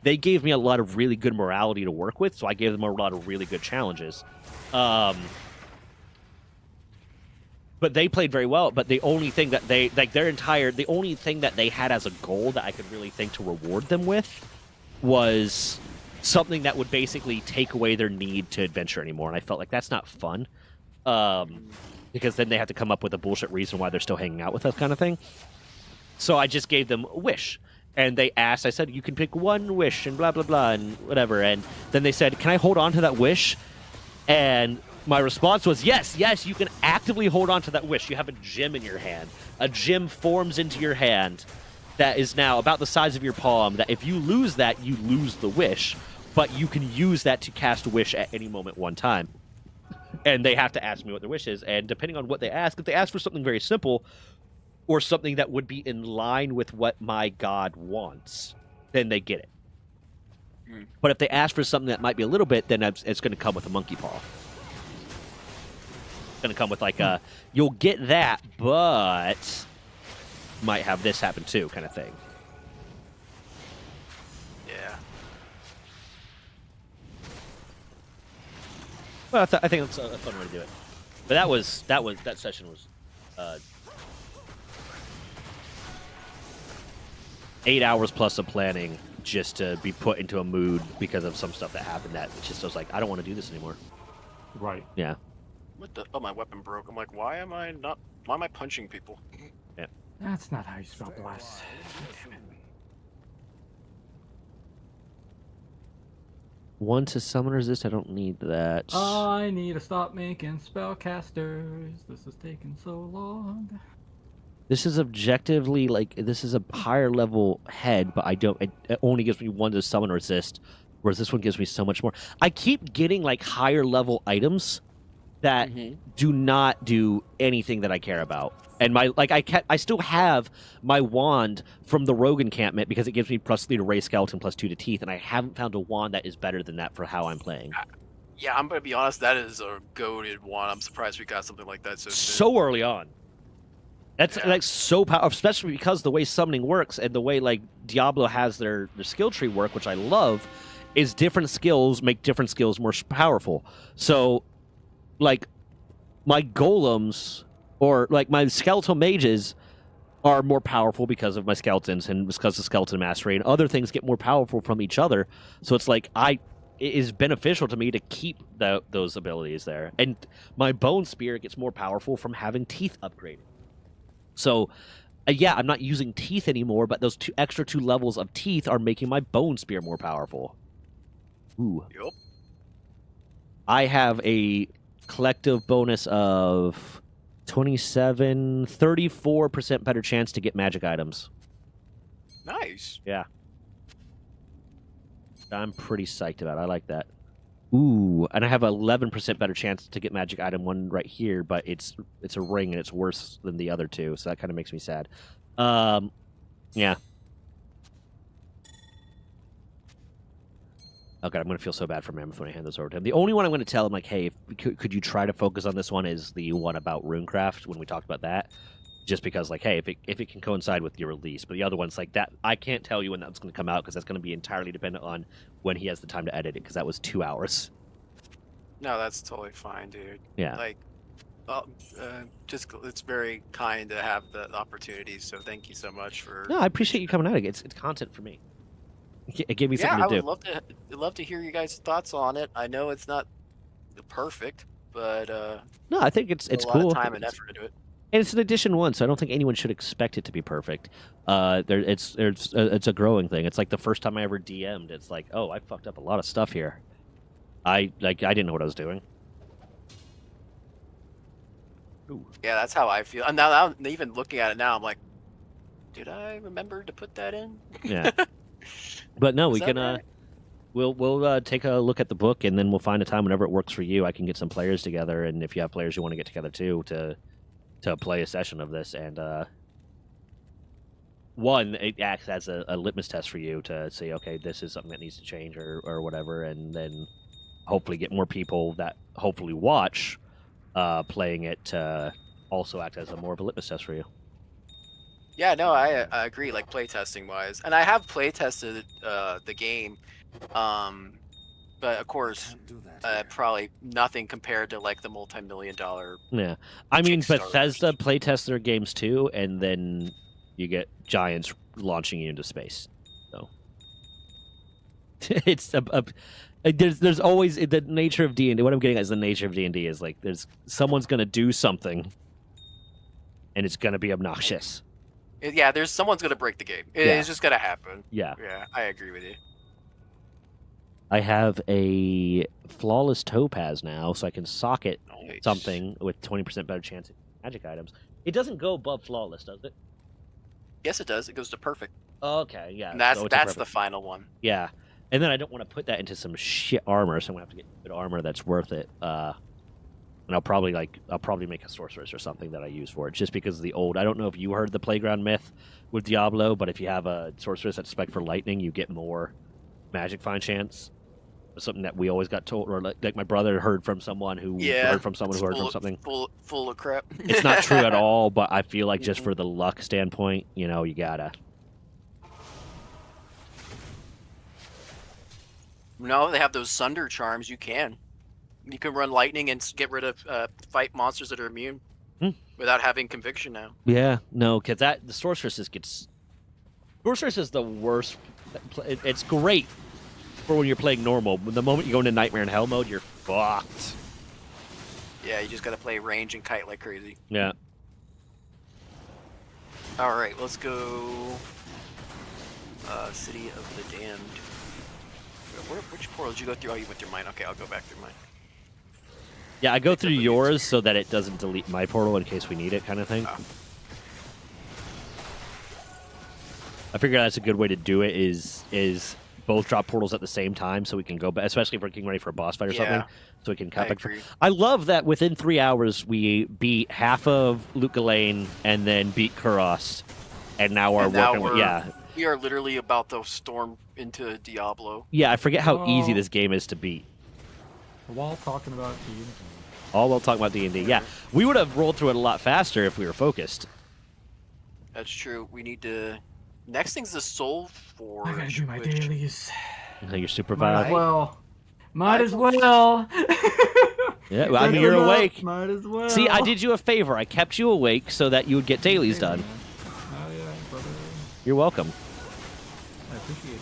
A: they gave me a lot of really good morality to work with, so I gave them a lot of really good challenges. But they played very well. But the only thing that the only thing that they had as a goal that I could really think to reward them with was something that would basically take away their need to adventure anymore. And I felt like that's not fun. Because then they have to come up with a bullshit reason why they're still hanging out with us kind of thing. So I just gave them a wish. And they asked, I said, you can pick one wish and blah, blah, blah, and whatever. And then they said, can I hold on to that wish? And my response was, yes, you can actively hold on to that wish. You have a gem in your hand. A gem forms into your hand that is now about the size of your palm, that if you lose that, you lose the wish. But you can use that to cast a wish at any moment one time. And they have to ask me what their wish is. And depending on what they ask, if they ask for something very simple or something that would be in line with what my god wants, then they get it. But if they ask for something that might be a little bit, then it's going to come with a monkey paw. It's going to come with like a, you'll get that, but might have this happen too kind of thing.
B: Yeah.
A: Well, I think that's a fun way to do it. But that session was 8 hours plus of planning just to be put into a mood because of some stuff that happened that just was like, I don't want to do this anymore.
C: Right.
A: Yeah.
B: What the? Oh, my weapon broke. I'm like, why am I punching people?
C: That's not how you spell bless. Damn it.
A: One to summon resist, I don't need that.
C: I need to stop making spellcasters. This is taking so long.
A: This is objectively like this is a higher level head, but it only gives me one to summon resist, whereas this one gives me so much more. I keep getting like higher level items that do not do anything that I care about. And I still have my wand from the rogue encampment because it gives me +3 to raise skeleton, +2 to teeth, and I haven't found a wand that is better than that for how I'm playing.
B: Yeah, I'm gonna be honest. That is a goated one. I'm surprised we got something like that so soon.
A: So early on. That's like so powerful, especially because the way summoning works and the way like Diablo has their skill tree work, which I love, is different skills make different skills more powerful. So, like, my golems Or like my skeletal mages are more powerful because of my skeletons and because of skeleton mastery, and other things get more powerful from each other. So it's like it is beneficial to me to keep those abilities there. And my bone spear gets more powerful from having teeth upgraded. So yeah, I'm not using teeth anymore, but those extra 2 levels of teeth are making my bone spear more powerful. Ooh.
B: Yup.
A: I have a collective bonus of 34% better chance to get magic items.
B: Nice.
A: Yeah. I'm pretty psyched about it. I like that. Ooh, and I have 11% better chance to get magic item 1 right here, but it's a ring and it's worse than the other 2, so that kind of makes me sad. Yeah. Oh god, I'm gonna feel so bad for Mammoth when I hand this over to him. The only one I'm gonna tell him, like, hey, could you try to focus on this one, is the one about Runecraft when we talked about that. Just because, like, hey, if it can coincide with your release, but the other one's like that, I can't tell you when that's gonna come out because that's gonna be entirely dependent on when he has the time to edit it, because that was 2 hours.
B: No, that's totally fine, dude.
A: Yeah.
B: Like, just it's very kind to have the opportunity. So thank you so much for.
A: No, I appreciate you coming out. It's content for me. It gave me
B: Yeah,
A: something
B: I
A: to
B: would
A: do.
B: love to hear you guys' thoughts on it. I know it's not perfect, but
A: No, I think it's
B: a lot
A: cool.
B: of time and effort into it.
A: And it's an edition 1, so I don't think anyone should expect it to be perfect. It's a growing thing. It's like the first time I ever DM'd. It's like, oh, I fucked up a lot of stuff here. I didn't know what I was doing. Ooh.
B: Yeah, that's how I feel. And now even looking at it now, I'm like, did I remember to put that in?
A: Yeah. But no, we
B: Is
A: can.
B: that right?
A: We'll take a look at the book, and then we'll find a time whenever it works for you. I can get some players together, and if you have players you want to get together too, to play a session of this, and one, it acts as a litmus test for you to say, okay, this is something that needs to change or whatever, and then hopefully get more people that hopefully watch playing it to also act as more of a litmus test for you.
B: Yeah, no, I agree. Like playtesting wise, and I have playtested the game, but of course, probably nothing compared to like the multi-million-dollar.
A: Yeah, I mean,
B: Kickstarter.
A: Bethesda playtests their games too, and then you get giants launching you into space. So it's there's always the nature of D&D. What I'm getting at is the nature of D&D is like someone's gonna do something, and it's gonna be obnoxious.
B: Yeah, someone's gonna break the game. It's just gonna happen.
A: Yeah.
B: Yeah, I agree with you.
A: I have a flawless topaz now, so I can socket
B: Nice.
A: something with 20% better chance at magic items. It doesn't go above flawless, does it?
B: Yes, it does. It goes to perfect.
A: Okay, yeah.
B: And that's
A: so it's
B: the
A: perfect.
B: final one.
A: Yeah. And then I don't want to put that into some shit armor, so I'm gonna have to get good armor that's worth it. And I'll probably make a sorceress or something that I use for it, just because of the old. I don't know if you heard the playground myth with Diablo, but if you have a sorceress that's spec for lightning, you get more magic find chance. Something that we always got told, or like my brother heard from someone who heard from someone who heard from something.
B: Full of crap.
A: It's not true at all, but I feel like just for the luck standpoint, you gotta.
B: No, they have those Sunder charms. You can run lightning and get rid of fight monsters that are immune without having conviction now.
A: Yeah, no, because the sorceress is the worst. It's great for when you're playing normal. But the moment you go into Nightmare in Hell mode, you're fucked.
B: Yeah, you just gotta play range and kite like crazy.
A: Yeah.
B: All right, let's go. City of the Damned. Which portal did you go through? Oh, you went through mine. Okay, I'll go back through mine.
A: Yeah, I go through yours so that it doesn't delete my portal in case we need it, kind of thing.
B: Oh.
A: I figure that's a good way to do it. Is both drop portals at the same time, so we can go back, especially if we're getting ready for a boss fight or something, so we can cut back. I love that within 3 hours we beat half of Luca Lane and then beat Kuros, and now
B: we are literally about to storm into Diablo.
A: Yeah, I forget how easy this game is to beat.
C: While talking about D&D.
A: All while talking about D&D. Yeah, we would have rolled through it a lot faster if we were focused.
B: That's true. We need to. Next thing's the Soul Forge.
C: I gotta do my dailies.
A: You're super violent.
C: Might as well.
A: Yeah, well, I mean, you're
D: Enough,
A: awake.
D: Might as well.
A: See, I did you a favor. I kept you awake so that you would get dailies
D: Hey,
A: done.
D: man. Oh yeah, brother.
A: You're welcome.
D: I appreciate it.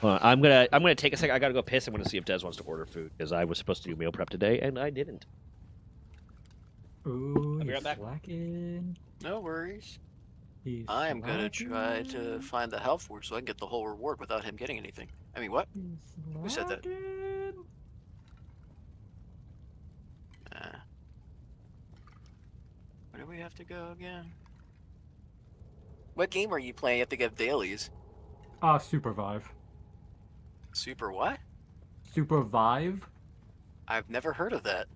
A: I'm gonna take a second. I gotta go piss. I'm gonna see if Des wants to order food because I was supposed to do meal prep today and I didn't.
D: Ooh,
A: I'll be
D: he's
A: right back.
D: slacking.
B: No worries.
D: He's
B: I am gonna try to
D: slacking.
B: find the health force so I can get the whole reward without him getting anything. I mean, what?
D: He's
B: Who said that?
D: slacking.
B: Where do we have to go again? What game are you playing? You have to get dailies.
C: Supervive.
B: Super what?
C: Supervive?
B: I've never heard of that.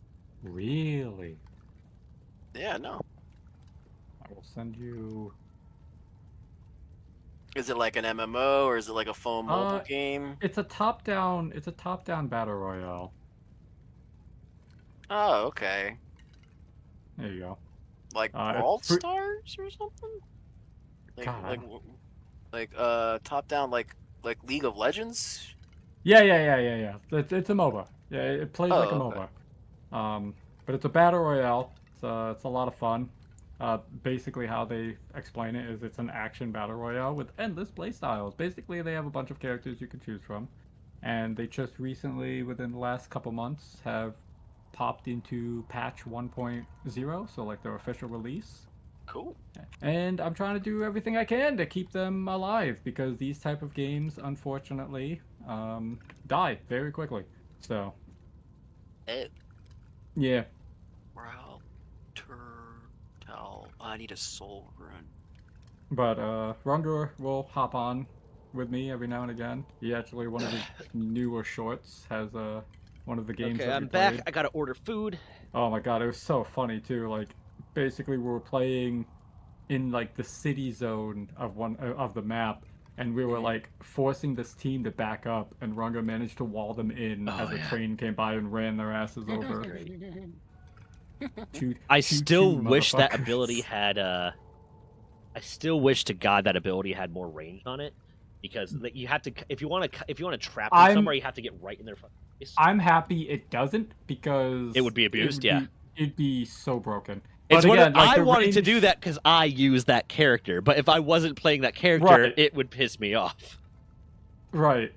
C: Really?
B: Yeah, no.
C: I will send you.
B: Is it like an MMO or is it like a phone mobile game?
C: It's a top-down. It's a top-down battle royale.
B: Oh, okay.
C: There you go.
B: Like
C: Uh,
B: Brawl
C: for-
B: Stars or something? Like,
C: God, I
B: top down like League of Legends?
C: Yeah. It's a MOBA. Yeah, it plays
B: Oh,
C: like a
B: okay.
C: MOBA. But it's a battle royale. It's a lot of fun. Basically, how they explain it is it's an action battle royale with endless playstyles. Basically, they have a bunch of characters you can choose from, and they just recently, within the last couple months, have popped into patch 1.0, so like their official release.
B: Cool.
C: And I'm trying to do everything I can to keep them alive because these type of games, unfortunately, die very quickly. So,
B: Ed.
C: yeah.
B: Brawl Turtle. I need a soul rune.
C: But Rungur will hop on with me every now and again. He actually, one of his newer shorts has one of the games
A: Okay,
C: that
A: I'm
C: we
A: back.
C: played.
A: I gotta order food.
C: Oh my god, it was so funny too. Like, basically, we were playing in like the city zone of one of the map, and we were like forcing this team to back up, and Runga managed to wall them in
A: Oh,
C: as a
A: yeah.
C: train came by and ran their asses over.
A: I still
C: choo,
A: wish that
C: motherfuckers.
A: ability had. I still wish to God that ability had more range on it, because like, you have to if you want to trap them
C: I'm-
A: somewhere, you have to get right in their fucking face.
C: I'm happy it doesn't because
A: It would be abused, yeah.
C: It'd be so broken.
A: It's
C: But
A: what
C: again, like,
A: I
C: the
A: wanted to do
C: range-
A: that because I use that character, but if I wasn't playing that character,
C: Right.
A: it would piss me off.
C: Right.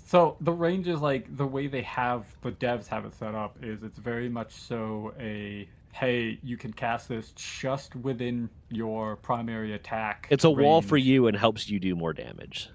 C: So the range is like the way the devs have it set up is it's very much so a hey, you can cast this just within your primary attack.
A: It's a wall for
C: range.
A: you and helps you do more damage.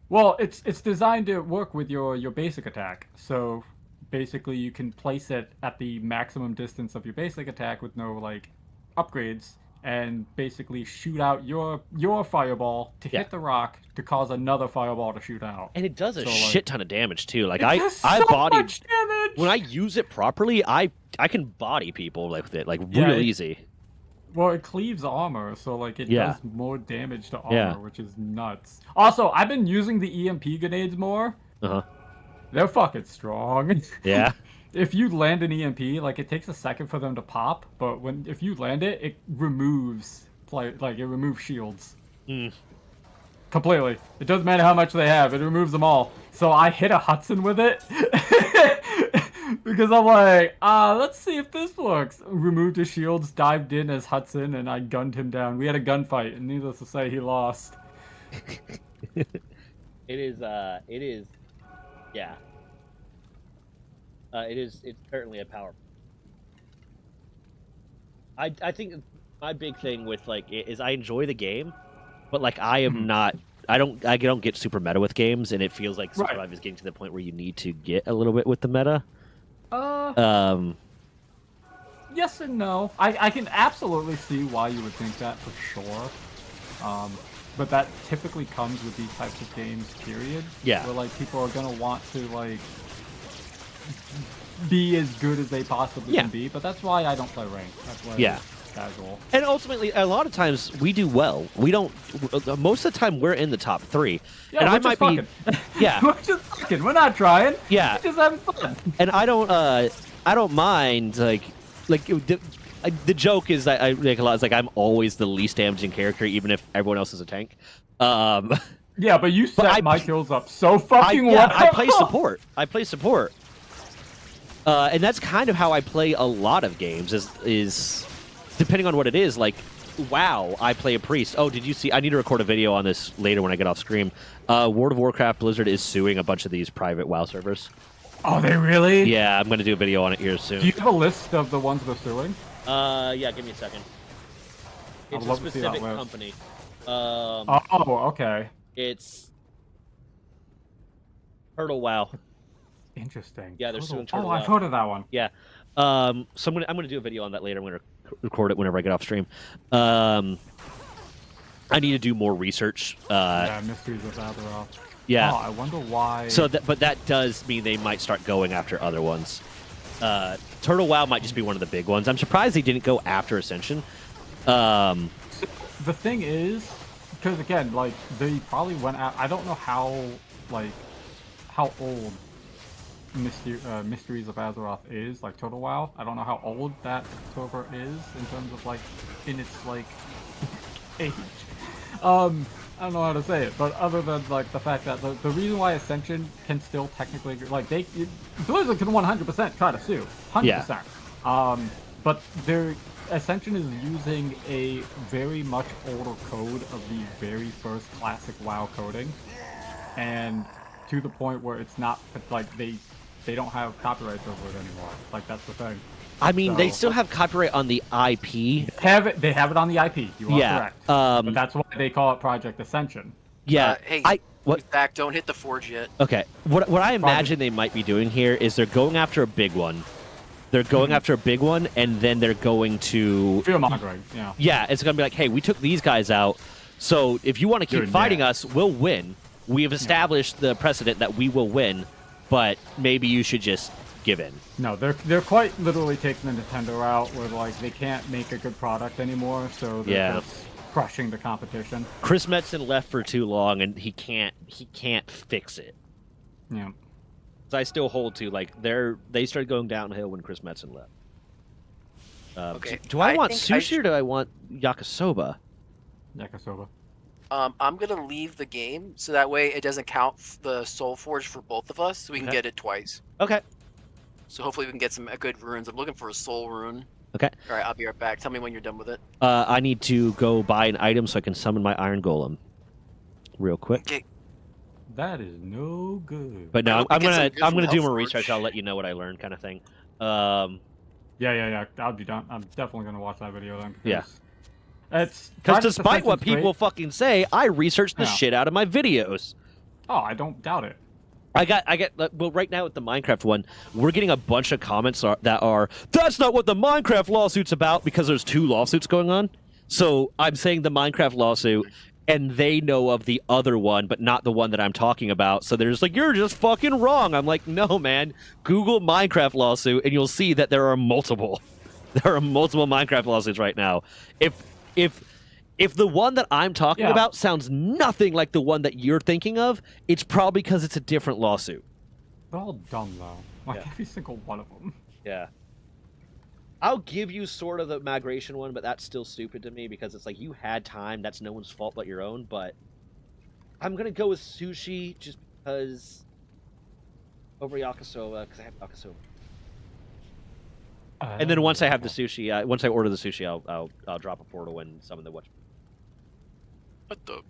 C: Well, it's designed to work with your basic attack. So basically you can place it at the maximum distance of your basic attack with no like upgrades and basically shoot out your fireball to
A: Yeah.
C: hit the rock to cause another fireball to shoot out.
A: And it does a
C: So, like-
A: shit ton of damage too. Like
C: It
A: I
C: does
A: I
C: so
A: bodied
C: much damage!
A: when I use it properly, I can body people like with it, like
C: Yeah,
A: real
C: it-
A: easy.
C: Well, it cleaves armor, so like it
A: Yeah.
C: does more damage to armor,
A: Yeah.
C: which is nuts. Also, I've been using the EMP grenades more.
A: Uh-huh.
C: They're fucking strong.
A: Yeah.
C: If you land an EMP, like it takes a second for them to pop, but if you land it, it removes it removes shields.
A: Mm.
C: Completely. It doesn't matter how much they have, it removes them all. So I hit a Hudson with it. Because I'm like, let's see if this works. Removed his shields, dived in as Hudson, and I gunned him down. We had a gunfight, and needless to say, he lost.
A: It is yeah. It's certainly a power. I think my big thing with like is I enjoy the game, but like I am not. I don't get super meta with games, and it feels like
C: Right.
A: Survive is getting to the point where you need to get a little bit with the meta.
C: Yes and no. I can absolutely see why you would think that for sure. But that typically comes with these types of games, period.
A: Yeah.
C: Where like people are gonna want to like be as good as they possibly
A: Yeah.
C: can be. But that's why I don't play ranked. That's why
A: Yeah.
C: it's casual.
A: And ultimately, a lot of times we do well. We don't. Most of the time, we're in the top 3.
C: Yeah,
A: and
C: we're
A: I
C: just
A: might
C: fucking.
A: Yeah.
C: We're just fucking. We're not trying.
A: Yeah.
C: We're just having fun.
A: And I don't mind like the joke is that I make a lot. It's like I'm always the least damaging character, even if everyone else is a tank.
C: Yeah, but you set
A: I-
C: my kills up so fucking well.
A: I play support. I play support. And that's kind of how I play a lot of games. Is depending on what it is. Like, WoW, I play a priest. Oh, did you see? I need to record a video on this later when I get off stream. World of Warcraft Blizzard is suing a bunch of these private WoW servers.
C: Oh, they really?
A: Yeah, I'm gonna do a video on it here soon.
C: Do you have a list of the ones they're suing?
A: Yeah, give me a second.
C: I'd
A: It's a
C: love to see that
A: specific
C: list.
A: company.
C: Oh, okay.
A: It's Turtle WoW.
C: Interesting.
A: Yeah, they're suing Turtle
C: Oh, I've
A: WoW.
C: heard of that one.
A: Yeah. So I'm gonna do a video on that later. I'm gonna record it whenever I get off stream. I need to do more research.
C: Yeah, Mysteries of Azeroth.
A: Yeah.
C: Oh, I wonder why.
A: So, but that does mean they might start going after other ones. Turtle WoW might just be one of the big ones. I'm surprised they didn't go after Ascension.
C: The thing is, because again, like they probably went out. I don't know how old Mysteries of Azeroth is, like Total WoW. I don't know how old that server is in terms of like in its like age. I don't know how to say it, but other than like the fact that the reason why Ascension can still technically like Blizzard can 100% try to sue, 100%. But their Ascension is using a very much older code of the very first classic WoW coding, and to the point where it's not like they don't have copyrights over it anymore. Like that's the thing.
A: I mean, they
C: So-
A: still have copyright on the IP.
C: They have it on the IP. You are
A: Yeah,
C: correct.
A: um,
C: but that's why they call it Project Ascension.
A: Yeah.
B: Hey,
A: What?
B: Zach, don't hit the forge yet.
A: Okay. What I imagine they might be doing here is they're going after a big one. They're going after a big one, and then they're going to.
C: Fear mongering. Yeah.
A: Yeah, it's gonna be like, hey, we took these guys out, so if you want to keep
C: Dude,
A: fighting
C: yeah.
A: us, we'll win. We have established the precedent that we will win, but maybe you should just give in.
C: No, they're quite literally taking the Nintendo route where like they can't make a good product anymore, so they're
A: Yeah.
C: just crushing the competition.
A: Chris Metzen left for too long, and he can't fix it.
C: Yeah.
A: So I still hold to like they started going downhill when Chris Metzen left.
B: Okay,
A: Do I want
B: think I
A: sushi or do I want yakisoba?
C: Yakisoba.
B: I'm gonna leave the game so that way it doesn't count the Soul Forge for both of us, so we can
A: Okay.
B: get it twice.
A: Okay.
B: So hopefully we can get some good runes. I'm looking for a Soul rune.
A: Okay.
B: All right, I'll be right back. Tell me when you're done with it.
A: I need to go buy an item so I can summon my Iron Golem, real quick.
B: Okay.
C: That is no good.
A: But no,
B: hope
A: I'm
B: we get some
A: gonna
B: good from
A: do more
B: Hellforge.
A: research. I'll let you know what I learned, kind of thing.
C: Yeah. I'll be done. I'm definitely gonna watch that video then.
A: Yeah.
C: It's
A: Because
C: Project
A: despite what
C: Ascension's
A: people
C: great.
A: fucking say, I researched the
C: Yeah.
A: shit out of my videos.
C: Oh, I don't doubt it.
A: I get well right now with the Minecraft one, we're getting a bunch of comments that are that's not what the Minecraft lawsuit's about because there's 2 lawsuits going on. So I'm saying the Minecraft lawsuit, and they know of the other one, but not the one that I'm talking about. So they're just like, you're just fucking wrong. I'm like, no, man. Google Minecraft lawsuit, and you'll see that there are multiple. There are multiple Minecraft lawsuits right now. If the one that I'm talking
C: Yeah.
A: about sounds nothing like the one that you're thinking of, it's probably because it's a different lawsuit.
C: They're all dumb though. Like
A: Yeah.
C: every single one of them.
A: Yeah. I'll give you sort of the migration one, but that's still stupid to me because it's like you had time. That's no one's fault but your own. But I'm going to go with sushi just because over yakisoba because I have yakisoba. And then once I have the sushi, once I order the sushi, I'll drop a portal and summon the what?
B: What the?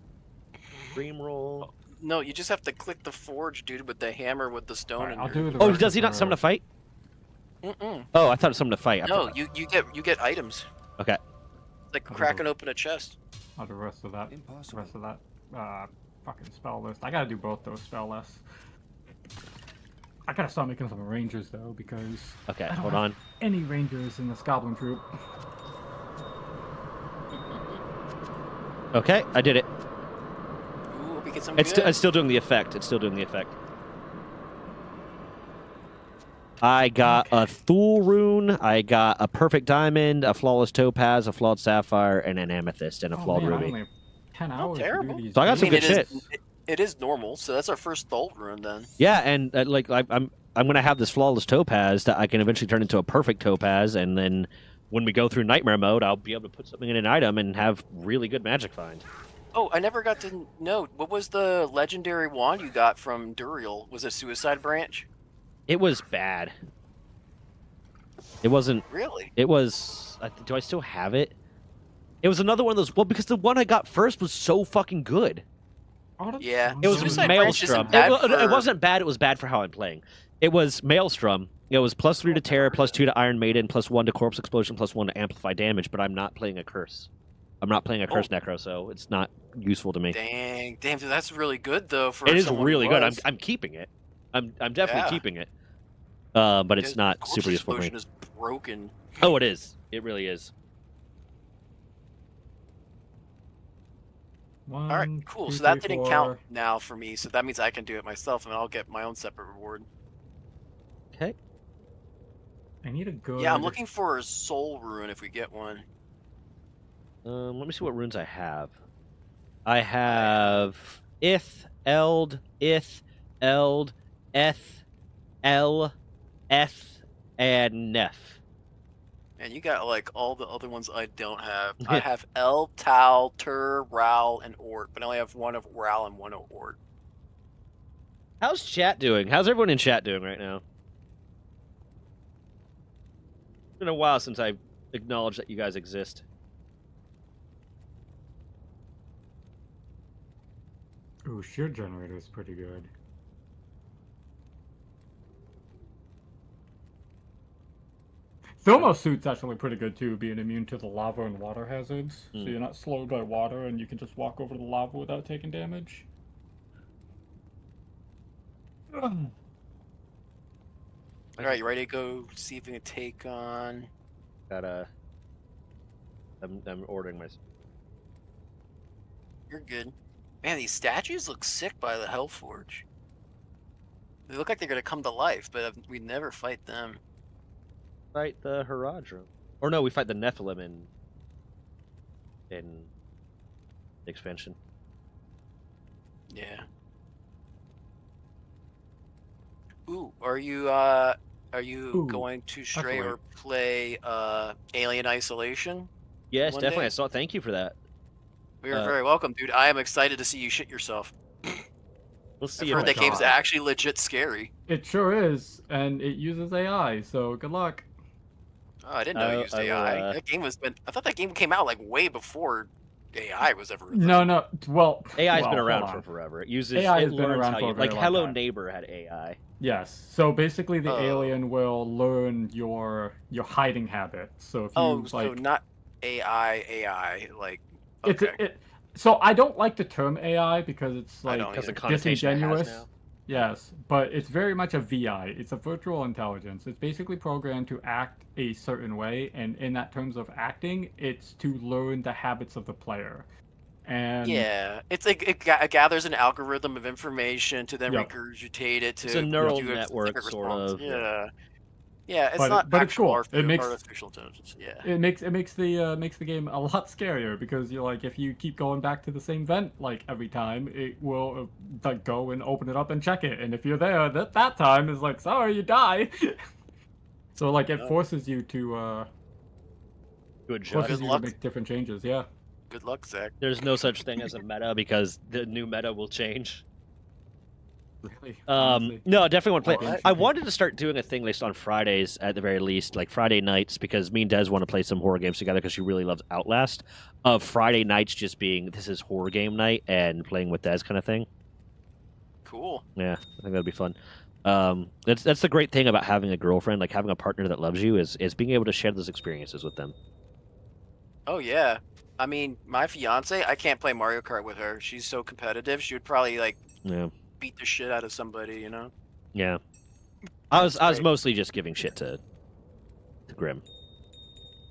A: Dream roll.
B: No, you just have to click the forge, dude, with the hammer with the stone
C: Alright,
B: in
C: I'll
B: there.
C: do the
A: Oh,
C: rest
A: does he
C: of
A: not
C: the-
A: summon a fight?
B: Mm-mm.
A: Oh, I thought it was summon a fight. I
B: No,
A: forgot.
B: you get items.
A: Okay.
B: It's like
C: Oh.
B: cracking open a chest.
C: I'll do the rest of that.
E: Impossible.
C: The rest of that fucking spell list. I gotta do both those spell lists. I gotta start making some rangers though because
A: Okay,
C: I don't
A: hold
C: have
A: on.
C: any rangers in this goblin troop.
A: Okay, I did it.
B: Ooh, hope we get some
A: It's
B: good.
A: still doing the effect. It's still doing the effect. I got a Thule rune, I got a perfect diamond, a flawless topaz, a flawed sapphire, and an amethyst, and a
C: Oh,
A: flawed
C: man, I
A: ruby.
C: only have 10
B: Not
C: hours to
B: terrible.
C: do these.
A: So I got
B: I
A: some
B: mean,
A: good shit.
B: it is normal, so that's our first Tholt rune then.
A: Yeah, and like I'm gonna have this flawless topaz that I can eventually turn into a perfect topaz, and then when we go through nightmare mode, I'll be able to put something in an item and have really good magic find.
B: Oh, I never got to know. What was the legendary wand you got from Duriel? Was it Suicide Branch?
A: It was bad. It wasn't.
B: Really?
A: It was. Do I still have it? It was another one of those. Well, because the one I got first was so fucking good.
C: Oh, that
B: Yeah.
C: sounds
A: It was
B: Suicide
C: really-
B: Branch isn't
A: Maelstrom.
B: bad
A: It
B: for-
A: wasn't bad. It was bad for how I'm playing. It was Maelstrom. It was +3 to Terror, +2 to Iron Maiden, +1 to Corpse Explosion, +1 to Amplify Damage. But I'm not playing a curse. I'm not playing a curse necro, so it's not useful to me.
B: Damn, dude, that's really good though. For
A: It is
B: someone who
A: really good.
B: was.
A: I'm keeping it. I'm definitely
B: Yeah.
A: keeping it. But it's
B: Because
A: not
B: Corpse
A: super useful for me.
B: Explosion is broken.
A: Oh, it is. It really is.
C: One,
B: All right, cool.
C: two,
B: So that
C: three,
B: didn't
C: four.
B: count now for me. So that means I can do it myself, and I'll get my own separate reward.
A: Okay.
C: I need a good.
B: Yeah, I'm looking for a soul rune if we get one.
A: Let me see what runes I have. I have Eld, Eld, Eth, El, Eth, and Neph.
B: And you got like all the other ones I don't have. I have El, Tal, Tur, Ral, and Ort, but I only have one of Ral and one of Ort.
A: How's chat doing? How's everyone in chat doing right now? It's been a while since I acknowledged that you guys exist.
C: Ooh, shield generator is pretty good. Thermo suit's actually pretty good too, being immune to the lava and water hazards. So
A: Mm.
C: you're not slowed by water and you can just walk over the lava without taking damage. Ugh.
B: All right, you ready to go see if we can take on?
A: Got I'm ordering my.
B: You're good. Man, these statues look sick by the Hellforge. They look like they're gonna come to life, but we never fight them.
A: Fight the Haradrim. Or no, we fight the Nephilim in the expansion.
B: Yeah. Ooh, are you
C: Ooh,
B: going to stray
C: actually-
B: or play Alien Isolation?
A: Yes,
B: One
A: definitely.
B: day?
A: I saw. Thank you for that.
B: You're
A: Uh,
B: very welcome, dude. I am excited to see you shit yourself.
A: We'll see.
B: I've
A: if
B: heard
A: I
B: that
A: can-
B: game's
C: God.
B: actually legit scary.
C: It sure is, and it uses AI, so good luck.
B: Oh, I didn't know you used
A: I will,
B: AI. That game was been. I thought that game came out like way before AI was ever. a thing.
C: No, well,
A: AI's
C: well,
A: been around
C: hold
A: for
C: on.
A: forever. It uses.
C: AI
A: it
C: has been
A: learns
C: around
A: how
C: for a
A: you
C: very
A: like.
C: long
A: Hello
C: time.
A: Neighbor had AI.
C: Yes. So basically, the
B: Oh.
C: alien will learn your hiding habits. So if you
B: Oh, so
C: like,
B: not AI. Like
C: it's
B: okay.
C: it. So I don't like the term AI because it's
B: I
C: like
B: don't
A: Because the
B: either.
A: connotation it has
C: disingenuous.
A: now.
C: Yes, but it's very much a VI. It's a virtual intelligence. It's basically programmed to act a certain way, and in that terms of acting, it's to learn the habits of the player. And
B: Yeah, it's like it gathers an algorithm of information to then
C: Yep.
B: regurgitate it to
A: It's a neural
B: do a
A: network,
B: specific
A: sort
B: response.
A: of,
B: Yeah, yeah, it's
C: But
B: not
C: but it's
B: actual
C: cool. It makes-
B: artificial intelligence. Yeah.
C: it makes the game a lot scarier because you're like, if you keep going back to the same vent like every time, it will like go and open it up and check it, and if you're there that time is like, sorry, you die. So like it
B: Oh.
C: forces you to
A: Good job.
C: forces
B: Good
C: you
B: luck.
C: to make different changes. Yeah.
B: Good luck, Zach.
A: There's no such thing as a meta because the new meta will change.
C: Really. honestly.
A: No, I definitely want to play.
B: Alright.
A: I wanted to start doing a thing at least on Fridays at the very least, like Friday nights, because me and Des want to play some horror games together because she really loves Outlast. Of Friday nights just being this is horror game night and playing with Des kind of thing.
B: Cool.
A: Yeah, I think that'd be fun. That's the great thing about having a girlfriend, like having a partner that loves you, is being able to share those experiences with them.
B: Oh yeah. I mean, my fiance, I can't play Mario Kart with her. She's so competitive. She would probably like
A: Yeah,
B: beat the shit out of somebody, you know?
A: yeah. I was
B: That's great.
A: mostly just giving shit to Grim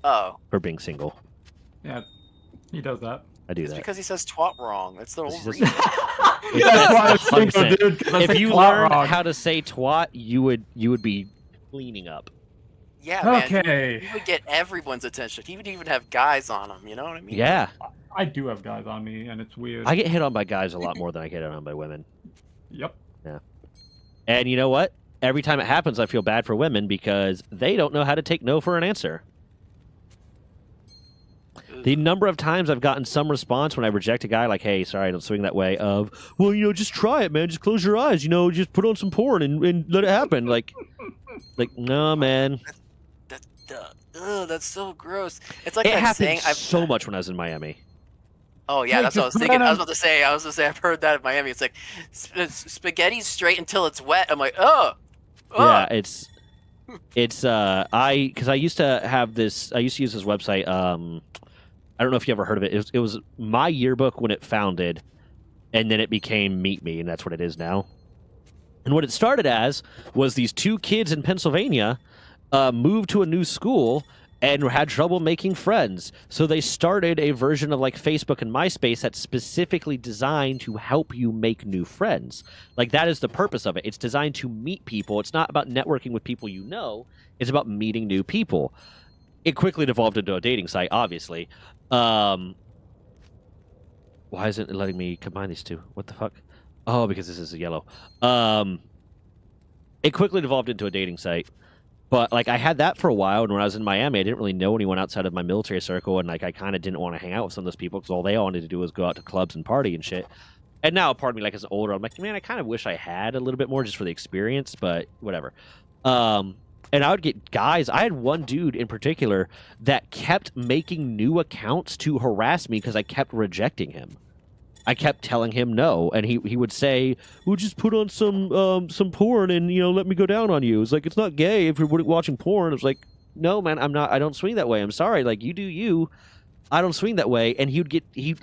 B: Oh,
A: for being single.
C: Yeah, he does that.
A: I do
B: it's
A: that.
B: because he says twat wrong. That's the whole
A: He says-
B: reason.
C: That's why I'm
A: 100%.
C: single, dude, 'cause I
A: If
C: say
A: you
C: twat
A: learned
C: wrong.
A: how to say twat, you would be cleaning up.
B: Yeah, man.
C: Okay.
B: He would get everyone's attention. He would even have guys on him. You know what I mean?
A: Yeah,
C: I do have guys on me, and it's weird.
A: I get hit on by guys a lot more than I get hit on by women.
C: Yep.
A: And you know what? Every time it happens, I feel bad for women because they don't know how to take no for an answer.
B: Ugh.
A: The number of times I've gotten some response when I reject a guy like, hey, sorry, I don't swing that way, of, well, just try it, man. Just close your eyes, just put on some porn and let it happen. Like, no, man.
B: That's so gross. It's like
A: It
B: that
A: happened
B: saying.
A: so much when I was in Miami.
B: Oh yeah,
C: Wait,
B: that's what I
C: just
B: was
C: put
B: thinking.
C: it
B: I
C: on-
B: was about to say. I've heard that in Miami. It's like spaghetti's straight until it's wet. I'm like, oh.
A: Yeah, it's because I used to have this. I used to use this website. I don't know if you ever heard of it. It was My Yearbook when it founded, and then it became Meet Me, and that's what it is now. And what it started as was these two kids in Pennsylvania moved to a new school and had trouble making friends. So they started a version of like Facebook and MySpace that's specifically designed to help you make new friends. Like that is the purpose of it. It's designed to meet people. It's not about networking with people you know. It's about meeting new people. It quickly devolved into a dating site, obviously. Why isn't it letting me combine these two? What the fuck? Oh, because this is a yellow. It quickly devolved into a dating site. But like I had that for a while, and when I was in Miami, I didn't really know anyone outside of my military circle, and like I kind of didn't want to hang out with some of those people because all they wanted to do was go out to clubs and party and shit. And now, part of me, like as an older, I'm like, man, I kind of wish I had a little bit more just for the experience, but whatever. And I would get guys. I had one dude in particular that kept making new accounts to harass me because I kept rejecting him. I kept telling him no, and he would say, "We'll just put on some porn and let me go down on you." It's like it's not gay if you're watching porn. It's like, no, man, I'm not. I don't swing that way. I'm sorry. Like you do you. I don't swing that way. And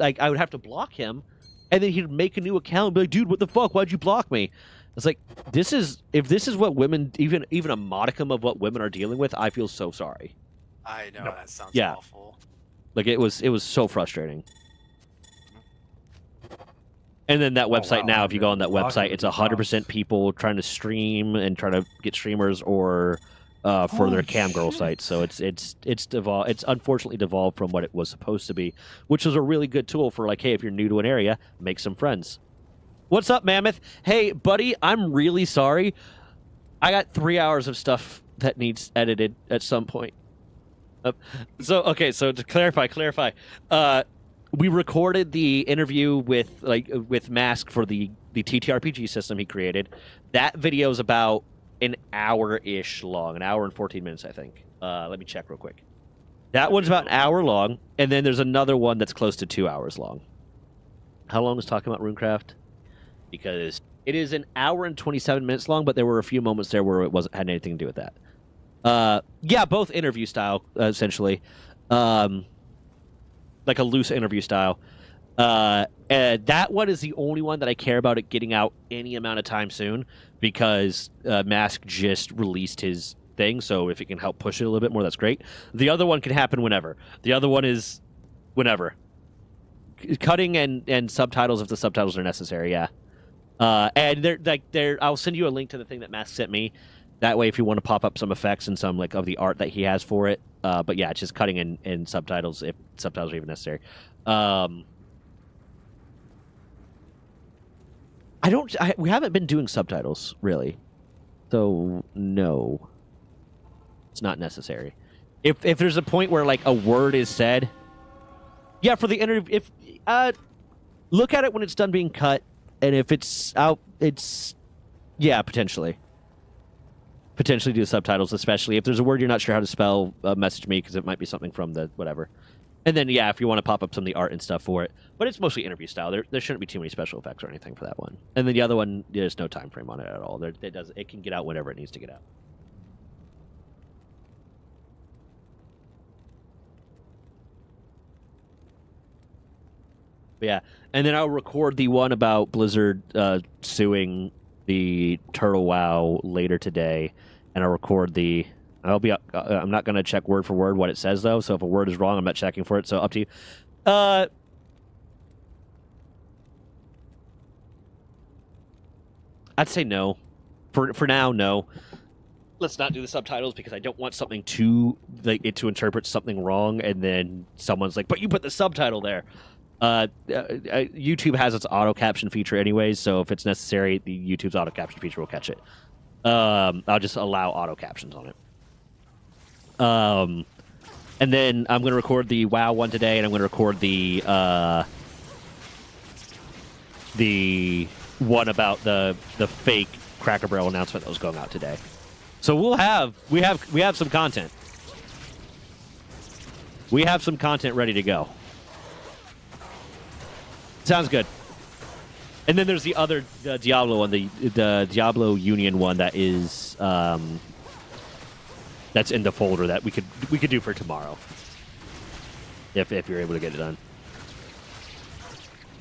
A: I would have to block him, and then he'd make a new account and be like, "Dude, what the fuck? Why'd you block me?" It's like if this is what women, even a modicum of what women are dealing with, I feel so sorry.
B: I know that sounds
A: Yeah.
B: awful.
A: Like it was so frustrating. And then that website
C: wow,
A: now, if you go on that
C: blocking
A: website, it's
C: the
A: 100% people trying to stream and try to get streamers or for their cam girl sites. So it's unfortunately devolved from what it was supposed to be, which was a really good tool for like, hey, if you're new to an area, make some friends. What's up, Mammoth? Hey, buddy, I'm really sorry. I got 3 hours of stuff that needs edited at some point. So to clarify. We recorded the interview with Mask for the TTRPG system he created. That video is about an hour-ish long, an hour and 14 minutes, I think. Let me check real quick. That one's about an hour long, and then there's another one that's close to 2 hours long. How long is talking about RuneCraft? Because it is an hour and 27 minutes long, but there were a few moments there where it had anything to do with that. Yeah, both interview style, essentially. Like a loose interview style. And that one is the only one that I care about it getting out any amount of time soon because Mask just released his thing, so if it can help push it a little bit more, that's great. The other one can happen whenever. The other one is whenever. Cutting and subtitles if the subtitles are necessary, yeah. And I'll send you a link to the thing that Mask sent me. That way, if you want to pop up some effects and some of the art that he has for it. But yeah, it's just cutting in subtitles if subtitles are even necessary. We haven't been doing subtitles really, so no, it's not necessary. If there's a point where like a word is said, yeah, for the interview, look at it when it's done being cut, and if it's out, potentially do subtitles, especially if there's a word you're not sure how to spell. Message me because it might be something from the whatever. And then yeah, if you want to pop up some of the art and stuff for it, but it's mostly interview style. There shouldn't be too many special effects or anything for that one. And then the other one, there's no time frame on it at all. It can get out whenever it needs to get out. But yeah, and then I'll record the one about Blizzard suing the Turtle WoW later today, and I'll record the. I'm not going to check word for word what it says though. So if a word is wrong, I'm not checking for it. So up to you. I'd say no. For now, no. Let's not do the subtitles because I don't want something to interpret something wrong, and then someone's like, "But you put the subtitle there." YouTube has its auto caption feature anyways, so if it's necessary, the YouTube's auto caption feature will catch it. I'll just allow auto captions on it. And then I'm going to record the WoW one today, and I'm going to record the one about the fake Cracker Barrel announcement that was going out today. So we have some content. We have some content ready to go. Sounds good. And then there's the other Diablo one, the Diablo Union one that is that's in the folder that we could do for tomorrow. If you're able to get it done.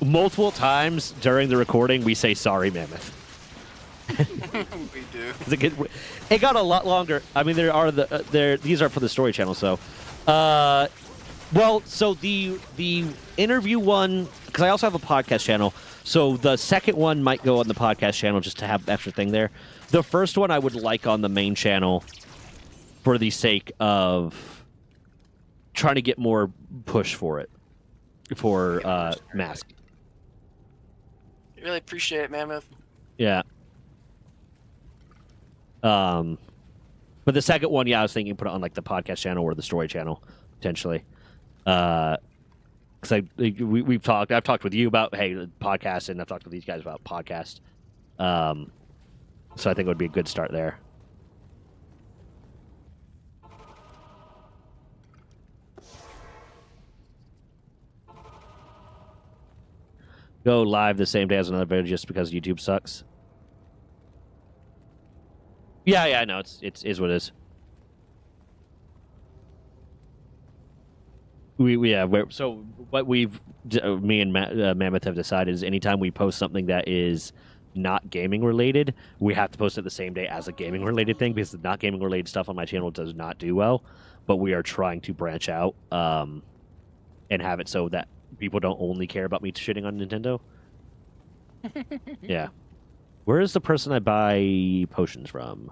A: Multiple times during the recording, we say sorry, Mammoth.
B: We do.
A: It got a lot longer. I mean, these are for the story channel, so. Well, so the interview one, because I also have a podcast channel, so the second one might go on the podcast channel just to have the extra thing there. The first one I would like on the main channel for the sake of trying to get more push for it, for Mask.
B: Really appreciate it, Mammoth.
A: Yeah. But the second one, I was thinking put it on like the podcast channel or the story channel potentially. Because I've talked with you about podcast, and I've talked with these guys about podcast. So I think it would be a good start there. Go live the same day as another video just because YouTube sucks. Yeah, I know it's is what it is. So what me and Mammoth have decided is anytime we post something that is not gaming related, we have to post it the same day as a gaming related thing, because the not gaming related stuff on my channel does not do well. But we are trying to branch out and have it so that people don't only care about me shitting on Nintendo. Yeah. Where is the person I buy potions from?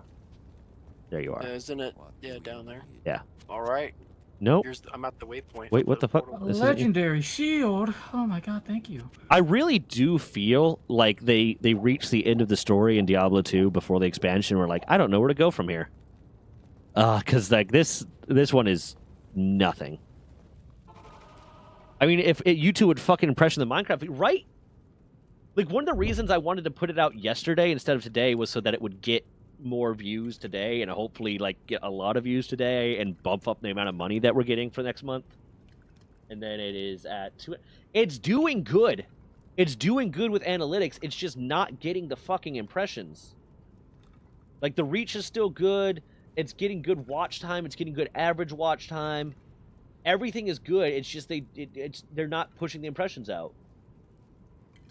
A: There you are.
B: Isn't it? Yeah, down there.
A: Yeah.
B: All right.
A: Nope.
B: I'm at the waypoint.
A: Wait, what the fuck?
B: portal.
C: A
A: This isn't you?
C: legendary shield. Oh my god, thank you.
A: I really do feel like they reached the end of the story in Diablo 2 before the expansion. We're like, I don't know where to go from here. Because like this one is nothing. I mean, if you two would fucking impression the Minecraft, right? Like, one of the reasons I wanted to put it out yesterday instead of today was so that it would get more views today and hopefully like get a lot of views today and bump up the amount of money that we're getting for next month. And then it is at 2. It's doing good. It's doing good with analytics. It's just not getting the fucking impressions. Like, the reach is still good. It's getting good watch time. It's getting good average watch time. Everything is good. It's just they're not pushing the impressions out.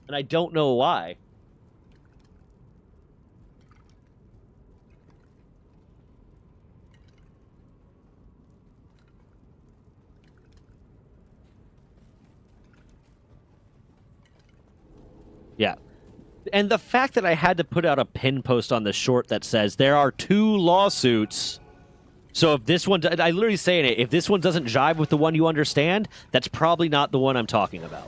A: And I don't know why. Yeah. And the fact that I had to put out a pin post on the short that says there are 2 lawsuits. So if this one, I literally saying it, if this one doesn't jive with the one you understand, that's probably not the one I'm talking about.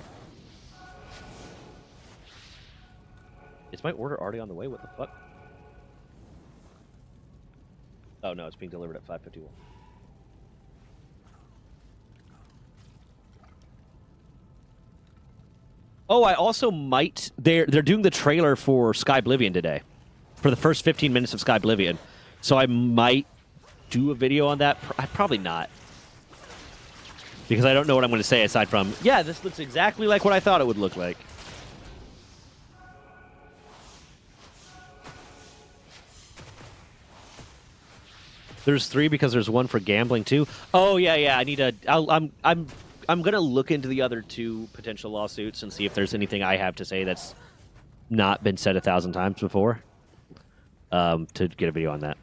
A: Is my order already on the way? What the fuck? Oh no, it's being delivered at 5:51. Oh, I also might. They're doing the trailer for Skyblivion today, for the first 15 minutes of Skyblivion. So I might do a video on that. Probably not, because I don't know what I'm going to say aside from, yeah, this looks exactly like what I thought it would look like. There's 3 because there's 1 for gambling too. Oh yeah. I need a. I'm gonna look into the other 2 potential lawsuits and see if there's anything I have to say that's not been said 1,000 times before. To get a video on that.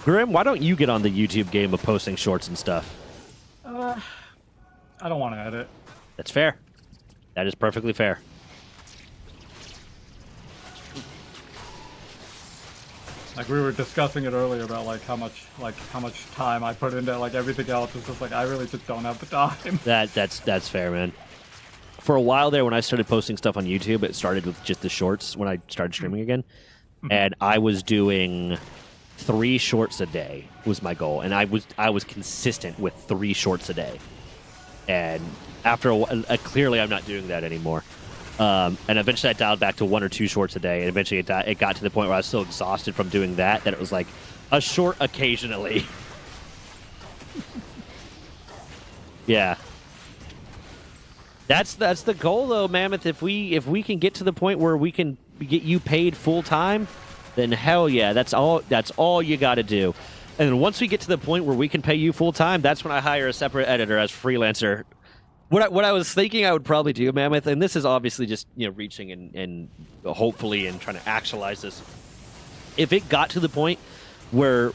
A: Grim, why don't you get on the YouTube game of posting shorts and stuff?
C: I don't want to edit.
A: That's fair. That is perfectly fair.
C: Like, we were discussing it earlier about how much time I put into like everything else. It's just like I really just don't have the time.
A: That's fair, man. For a while there, when I started posting stuff on YouTube, it started with just the shorts when I started streaming again, and I was doing 3 shorts a day was my goal, and I was consistent with 3 shorts a day. And after clearly, I'm not doing that anymore. And eventually, I dialed back to 1 or 2 shorts a day, and eventually, it got to the point where I was so exhausted from doing that it was like a short occasionally. Yeah. That's the goal, though, Mammoth. If we can get to the point where we can get you paid full time, then hell yeah, that's all you got to do. And then once we get to the point where we can pay you full time, that's when I hire a separate editor as freelancer. What I was thinking I would probably do, Mammoth, and this is obviously just reaching and hopefully and trying to actualize this. If it got to the point where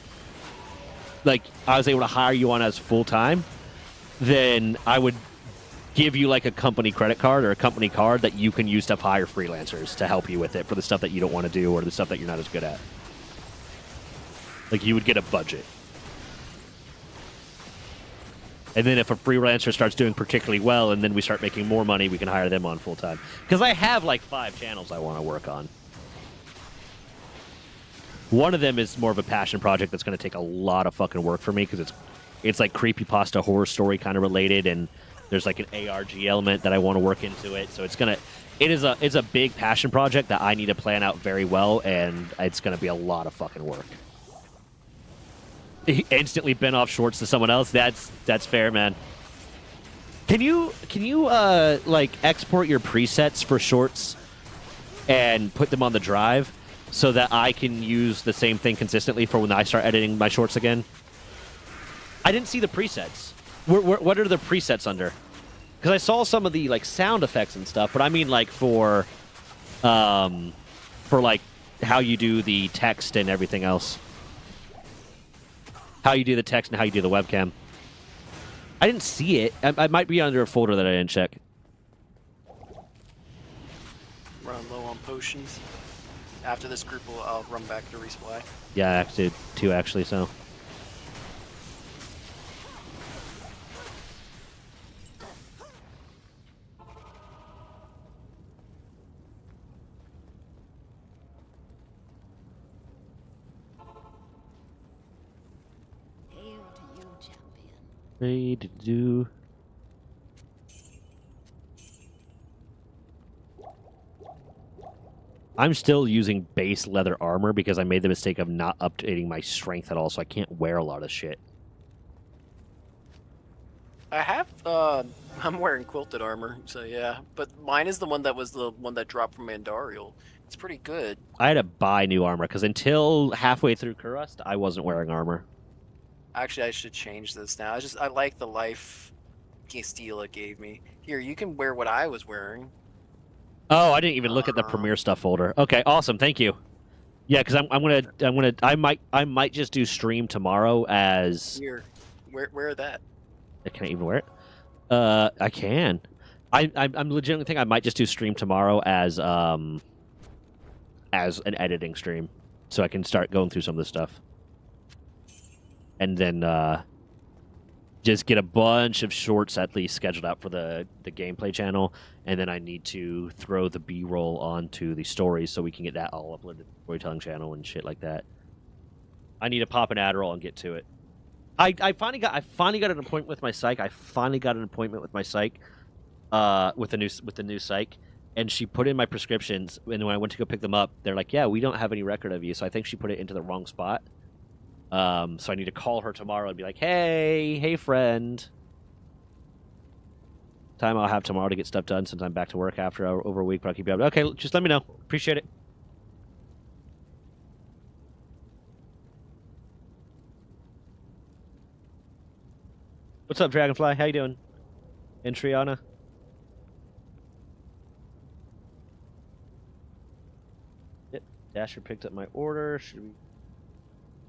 A: like I was able to hire you on as full time, then I would give you like a company credit card or a company card that you can use to hire freelancers to help you with it for the stuff that you don't want to do or the stuff that you're not as good at. Like you would get a budget. And then if a freelancer starts doing particularly well and then we start making more money, we can hire them on full time. Because I have like 5 channels I want to work on. One of them is more of a passion project that's going to take a lot of fucking work for me because it's like creepypasta horror story kind of related, and there's like an ARG element that I want to work into it. So it's a big passion project that I need to plan out very well, and it's going to be a lot of fucking work. He instantly bent off shorts to someone else. That's fair, man. Can you like export your presets for shorts and put them on the drive so that I can use the same thing consistently for when I start editing my shorts again? I didn't see the presets. What are the presets under? Because I saw some of the like sound effects and stuff, but I mean like for like how you do the text and everything else. How you do the text and how you do the webcam. I didn't see it. I might be under a folder that I didn't check.
B: Run low on potions. After this group, I'll run back to resupply.
A: Yeah, I have to too, actually, so.
E: Hail to you, champion.
A: Ready to do. I'm still using base leather armor because I made the mistake of not updating my strength at all, so I can't wear a lot of shit.
B: I have, I'm wearing quilted armor, so yeah. But mine is the one that was the one that dropped from Mandariel. It's pretty good.
A: I had to buy new armor because until halfway through Kurust, I wasn't wearing armor.
B: Actually, I should change this now. I like the life steel it gave me. Here, you can wear what I was wearing.
A: Oh, I didn't even look at the Premiere stuff folder. Okay, awesome, thank you. Yeah, because I might just do stream tomorrow as.
B: Here, wear that.
A: Can I even wear it? I can. I'm legitimately thinking I might just do stream tomorrow as an editing stream, so I can start going through some of this stuff, and then just get a bunch of shorts at least scheduled out for the gameplay channel, and then I need to throw the B-roll onto the stories so we can get that all uploaded to the storytelling channel and shit like that. I need to pop an Adderall and get to it. I finally got an appointment with my psych. With the new psych, and she put in my prescriptions. And when I went to go pick them up, they're like, "Yeah, we don't have any record of you." So I think she put it into the wrong spot. So I need to call her tomorrow and be like, "Hey, friend." Time I'll have tomorrow to get stuff done since I'm back to work after over a week. But I'll keep you up. Okay, just let me know. Appreciate it. What's up, Dragonfly? How you doing? And Triana? Yep. Dasher picked up my order. Should we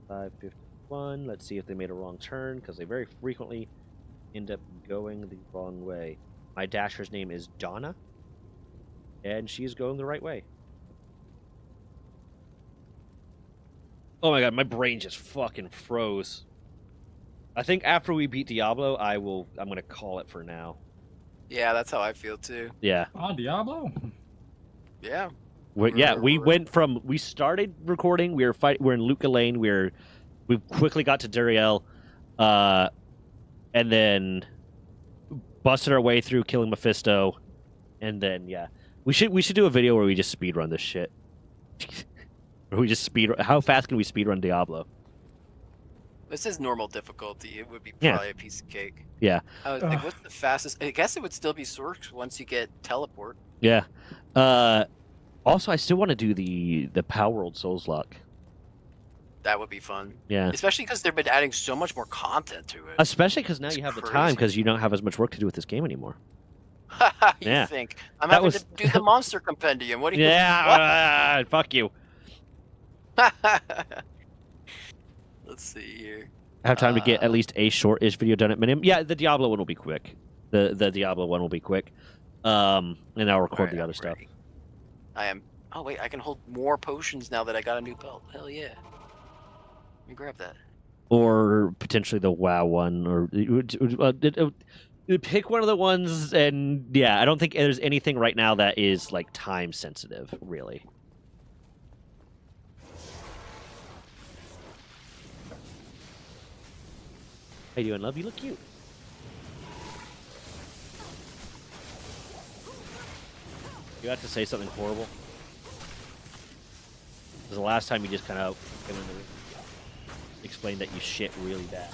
A: 551? Let's see if they made a wrong turn, because they very frequently end up going the wrong way. My Dasher's name is Donna, and she's going the right way. Oh my god, my brain just fucking froze. I think after we beat Diablo, I'm gonna call it for now.
B: Yeah, that's how I feel too.
A: Yeah.
C: Ah, Diablo?
B: Yeah.
A: We went from we started recording. We're in Luca Lane. We quickly got to Duriel, and then busted our way through killing Mephisto, and then we should do a video where we just speed run this shit. Or we just how fast can we speed run Diablo?
B: This is normal difficulty. It would be
A: Yeah.
B: probably a piece of cake.
A: Yeah.
B: I was like, what's the fastest? I guess it would still be Sorks once you get teleport.
A: Yeah. Also, I still want to do the Power World Souls Lock.
B: That would be fun.
A: Yeah.
B: Especially because they've been adding so much more content to it.
A: Especially because now
B: It's
A: you have the time
B: crazy.
A: because you don't have as much work to do with this game anymore.
B: You
A: Yeah.
B: think I'm
A: That
B: having
A: was-
B: to do the monster compendium? What do you?
A: Yeah. Fuck you.
B: What? Let's see here.
A: I have time to get at least a short-ish video done at minimum. Yeah, the Diablo one will be quick. The Diablo one will be quick. And I'll record
B: Alright,
A: the other
B: I'm
A: stuff.
B: ready. I am. Oh wait, I can hold more potions now that I got a new belt. Hell yeah. Let me grab that.
A: Or potentially the WoW one, or pick one of the ones. And yeah, I don't think there's anything right now that is like time sensitive, really. How you doing, love? You look cute. You have to say something horrible. Because the last time you just kind of explained that you shit really bad.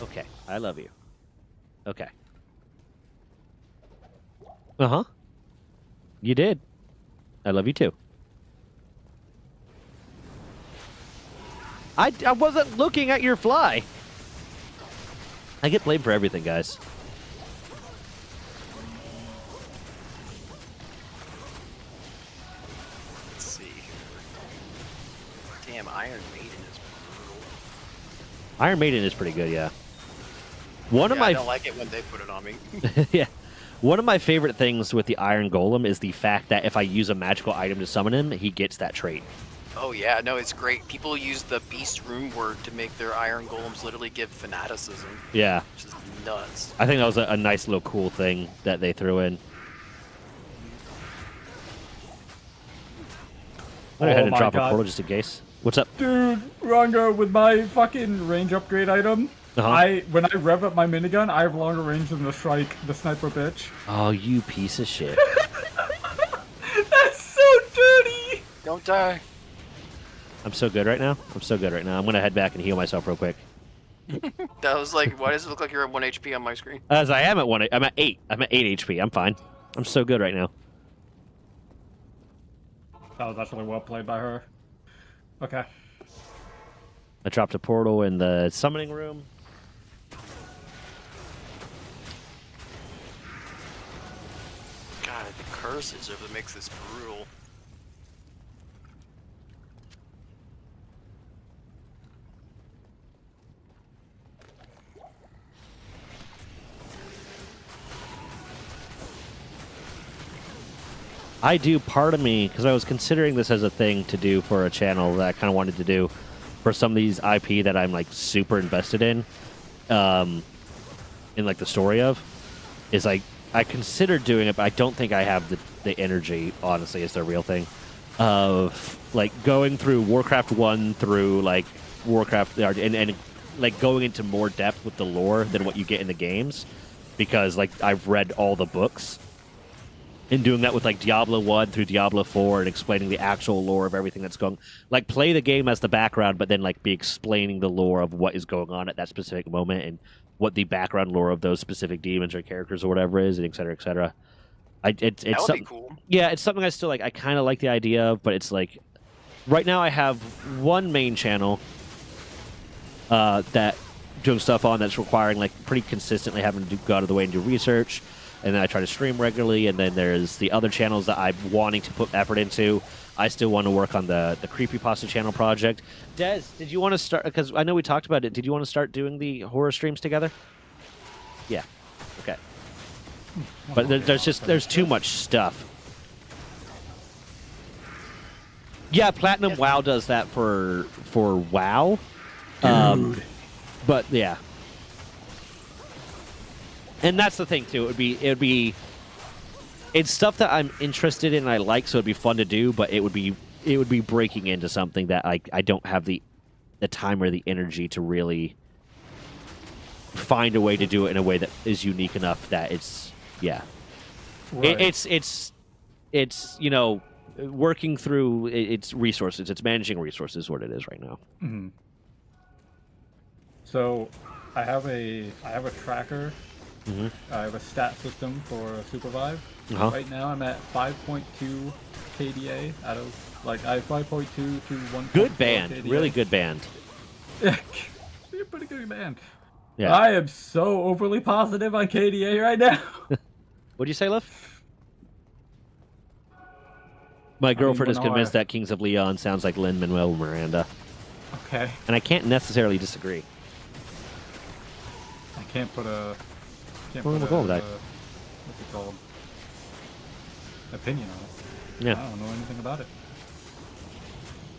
A: Okay, I love you. Okay. Uh-huh. You did. I love you too. I wasn't looking at your fly. I get blamed for everything, guys.
B: Let's see here. Damn, Iron Maiden is brutal.
A: Iron Maiden is pretty good, yeah. One of
B: I
A: my
B: don't like it when they put it on me.
A: yeah. One of my favorite things with the Iron Golem is the fact that if I use a magical item to summon him, he gets that trait.
B: Oh yeah, no, it's great. People use the Beast Rune word to make their Iron Golems literally give fanaticism,
A: Yeah.
B: which is nuts.
A: I think that was a nice little cool thing that they threw in. I went ahead and
C: my
A: drop a
C: God.
A: portal just in case. What's up?
C: Dude, Rongo, with my fucking range upgrade item,
A: Uh-huh.
C: when I rev up my minigun, I have longer range than the sniper bitch.
A: Oh, you piece of shit.
C: That's so dirty!
B: Don't die.
A: I'm so good right now. I'm so good right now. I'm going to head back and heal myself real quick.
B: That was like, why does it look like you're at 1 HP on my screen?
A: As I am at 1, I'm at 8. I'm at 8 HP. I'm fine. I'm so good right now.
C: That was actually well played by her. Okay.
A: I dropped a portal in the summoning room.
B: God, the curses are what makes this brutal.
A: I do, part of me, because I was considering this as a thing to do for a channel that I kind of wanted to do for some of these IP that I'm like super invested in like the story of, is like I considered doing it, but I don't think I have the energy. Honestly, is the real thing of like going through Warcraft 1 through like Warcraft and like going into more depth with the lore than what you get in the games, because like I've read all the books. And doing that with like Diablo 1 through Diablo 4 and explaining the actual lore of everything that's going, like play the game as the background, but then like be explaining the lore of what is going on at that specific moment and what the background lore of those specific demons or characters or whatever is, and et cetera, et cetera. It's
B: That would
A: something,
B: be cool.
A: yeah, it's something I still like. I kind of like the idea of, but it's like right now I have one main channel that doing stuff on that's requiring like pretty consistently having to go out of the way and do research. And then I try to stream regularly, and then there's the other channels that I'm wanting to put effort into. I still want to work on the Creepypasta channel project. Des, did you want to start, because I know we talked about it, did you want to start doing the horror streams together? Yeah. Okay. But there's too much stuff. Yeah, Platinum WoW does that for WoW. But yeah. And that's the thing too. It would be it's stuff that I'm interested in and I like, so it'd be fun to do, but it would be breaking into something that I don't have the time or the energy to really find a way to do it in a way that is unique enough that it's
C: Right.
A: it's you know, working through its resources. It's managing resources is what it is right now.
C: Mhm. So, I have a tracker.
A: Mhm.
C: I have a stat system for Supervive.
A: Uh-huh.
C: Right now, I'm at 5.2 KDA out of like I have 5.2 to 1.
A: Good band, really good band.
C: Yeah, you're a pretty good band.
A: Yeah.
C: I am so overly positive on KDA right now.
A: What'd you say, Liv? My girlfriend is
C: when
A: convinced that Kings of Leon sounds like Lin-Manuel Miranda,
C: Okay,
A: and I can't necessarily disagree.
C: I can't put a.
A: Well, we'll go with that.
C: What's it called? Opinion on it.
A: Yeah.
C: I don't know anything about it.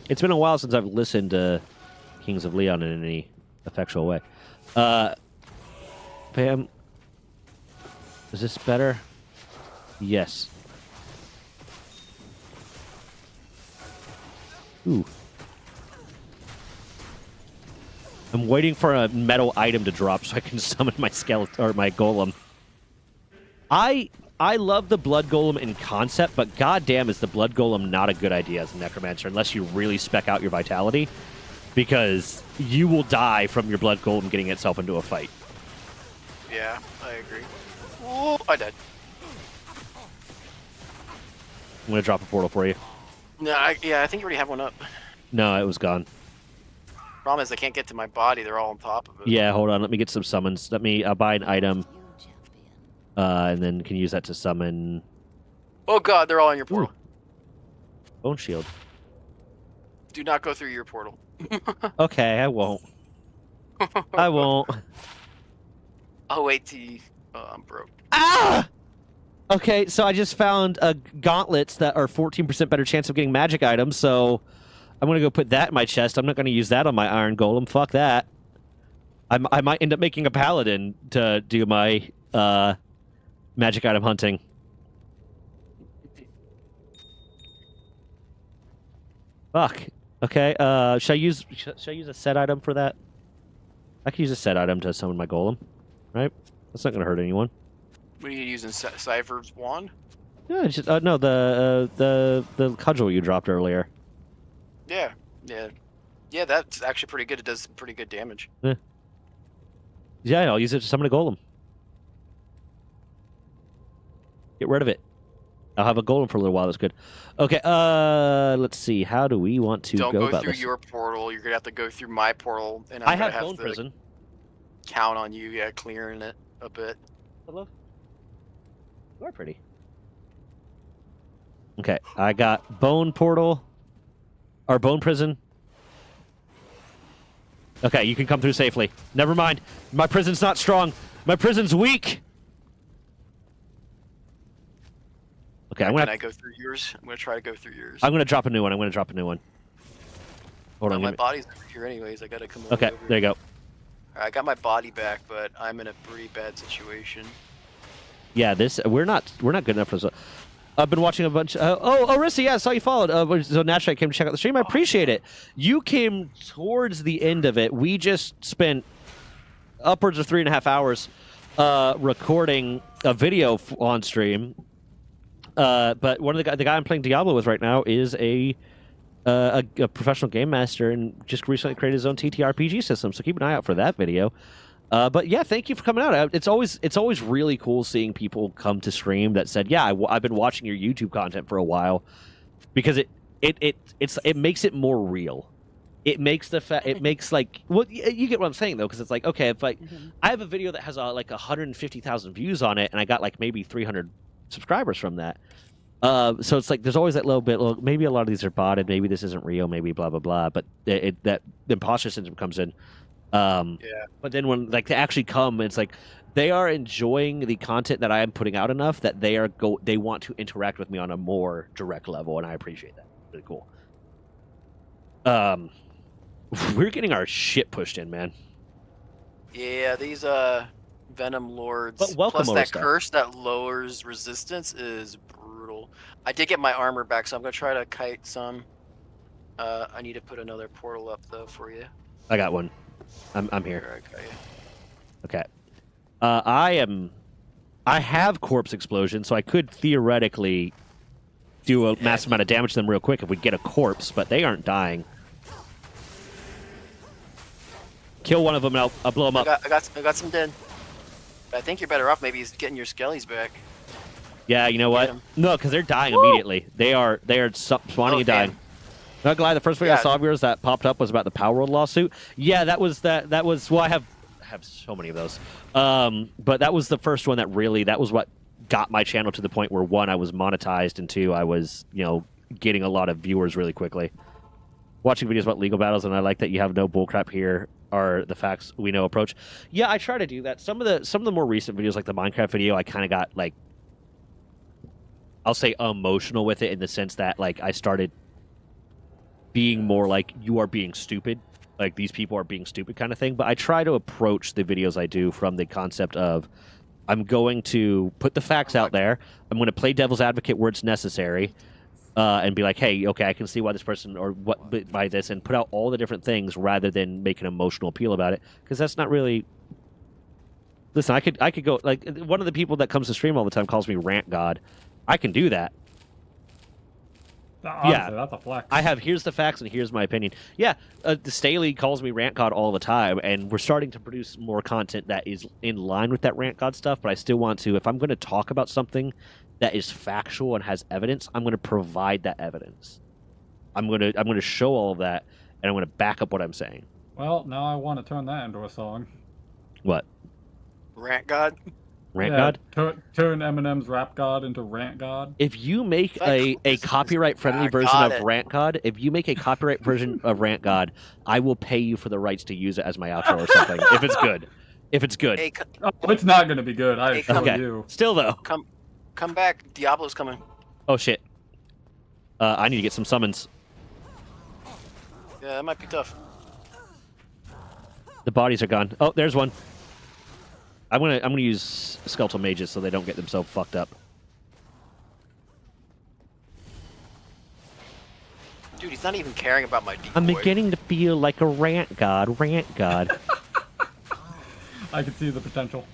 A: It's been a while since I've listened to Kings of Leon in any effectual way. Pam, is this better? Yes. Ooh. I'm waiting for a metal item to drop so I can summon my skeleton or my golem. I love the blood golem in concept, but goddamn is the blood golem not a good idea as a necromancer unless you really spec out your vitality, because you will die from your blood golem getting itself into a fight.
B: Yeah, I agree. Oh, I died.
A: I'm gonna drop a portal for you.
B: No, I think you already have one up.
A: No, it was gone.
B: Problem is, I can't get to my body. They're all on top of it.
A: Yeah, hold on. Let me get some summons. I'll buy an item,
E: You champion.
A: and then can use that to summon
B: Oh god, they're all in your portal.
A: Bone Shield.
B: Do not go through your portal.
A: Okay, I won't. I won't.
B: I'll wait till you... Oh, I'm broke.
A: Ah! Okay, so I just found gauntlets that are 14% better chance of getting magic items, so I'm going to go put that in my chest. I'm not going to use that on my Iron Golem. Fuck that. I might end up making a paladin to do my magic item hunting. Fuck. Okay, should I use a set item for that? I could use a set item to summon my golem, right? That's not going to hurt anyone.
B: What are you using? Cypher's wand?
A: Yeah, it's just, no, the cudgel you dropped earlier.
B: Yeah. That's actually pretty good. It does some pretty good damage.
A: Yeah, I'll use it to summon a golem. Get rid of it. I'll have a golem for a little while. That's good. Okay, let's see. How do we want to
B: Don't
A: go
B: go
A: about
B: through
A: this?
B: your portal. You're gonna have to go through my portal, and
A: I
B: I'm gonna
A: have
B: have
A: Bone
B: to
A: Prison.
B: count on you. Yeah, clearing it a bit.
A: Hello? You are pretty. Okay, I got Bone Portal. Or Bone Prison. Okay, you can come through safely. Never mind. My prison's not strong. My prison's weak. Okay,
B: Can I go through yours? I'm gonna try to go through yours.
A: I'm gonna drop a new one. Hold
B: Well,
A: on.
B: my
A: give me-
B: body's over here anyways. I gotta come
A: Okay,
B: over.
A: there you go.
B: Alright, I got my body back, but I'm in a pretty bad situation.
A: Yeah, we're not good enough for this. I've been watching a bunch. Rissa, yeah, I saw you followed. So naturally, I came to check out the stream. I appreciate it. You came towards the end of it. We just spent upwards of 3.5 hours recording a video on stream. But one of the guy I'm playing Diablo with right now is a professional game master and just recently created his own TTRPG system. So keep an eye out for that video. But yeah, thank you for coming out. It's always really cool seeing people come to stream that said, "Yeah, I've been watching your YouTube content for a while," because it makes it more real. It makes it makes like, well, you get what I'm saying though, because it's like, okay, if like I have a video that has like 150,000 views on it, and I got like maybe 300 subscribers from that. So it's like there's always that little bit. Well, maybe a lot of these are botted. Maybe this isn't real. Maybe blah blah blah. But that the imposter syndrome comes in.
B: Yeah.
A: But then when like they actually come, it's like they are enjoying the content that I am putting out enough that they want to interact with me on a more direct level, and I appreciate that. Really cool. We're getting our shit pushed in, man.
B: Yeah, these Venom Lords
A: But welcome,
B: plus that
A: Orista.
B: curse that lowers resistance is brutal. I did get my armor back, so I'm gonna try to kite some. I need to put another portal up though for you.
A: I got one. I'm here.
B: Here, I got you.
A: Okay. I have corpse explosion, so I could theoretically do a massive amount of damage to them real quick if we get a corpse, but they aren't dying. Kill one of them, and I'll blow them up.
B: I got some dead. But I think you're better off maybe getting your skellies back.
A: Yeah, you know what?
B: Get 'em.
A: No, because they're dying immediately. They are spawning
B: Oh,
A: and dying.
B: damn.
A: Not gonna lie, the first thing I
B: Yeah.
A: saw of yours that popped up was about the Power World lawsuit. Yeah, that was. Well, I have so many of those. But that was the first one that was what got my channel to the point where, one, I was monetized, and two, I was, getting a lot of viewers really quickly. Watching videos about legal battles, and I like that you have no bullcrap here are the facts we know approach. Yeah, I try to do that. Some of the more recent videos, like the Minecraft video, I kind of got, like, I'll say emotional with it in the sense that, like, I started being more like, you are being stupid, like these people are being stupid kind of thing. But I try to approach the videos I do from the concept of, I'm going to put the facts out there, I'm going to play devil's advocate where it's necessary, and be like, hey, okay, I can see why this person, or what by this, and put out all the different things rather than make an emotional appeal about it, because that's not really. Listen, I could go, like, one of the people that comes to stream all the time calls me Rant God. I can do that.
C: Honestly, that's a flex.
A: I have, here's the facts and here's my opinion. Yeah, the Staley calls me Rant God all the time, and we're starting to produce more content that is in line with that Rant God stuff, but I still want to, if I'm going to talk about something that is factual and has evidence, I'm going to provide that evidence. I'm going to show all of that, and I'm going to back up what I'm saying.
C: Well, now I want to turn that into a song.
A: What?
B: Rant God.
A: Rant
C: Yeah,
A: God?
C: Turn Eminem's Rap God into Rant God.
A: If you make a copyright-friendly
B: I
A: version
B: got
A: of
B: it.
A: Rant God, if you make a copyright version of Rant God, I will pay you for the rights to use it as my outro or something. If it's good. If it's good.
B: Hey,
C: Oh, it's not going to be good, I
B: Hey,
C: assure
A: Okay.
C: you.
A: Still, though.
B: come back. Diablo's coming.
A: Oh, shit. I need to get some summons.
B: Yeah, that might be tough.
A: The bodies are gone. Oh, there's one. I'm gonna use skeletal mages so they don't get themselves fucked up.
B: Dude, he's not even caring about my decoy.
A: I'm beginning to feel like a rant god. Rant god.
C: I can see the potential.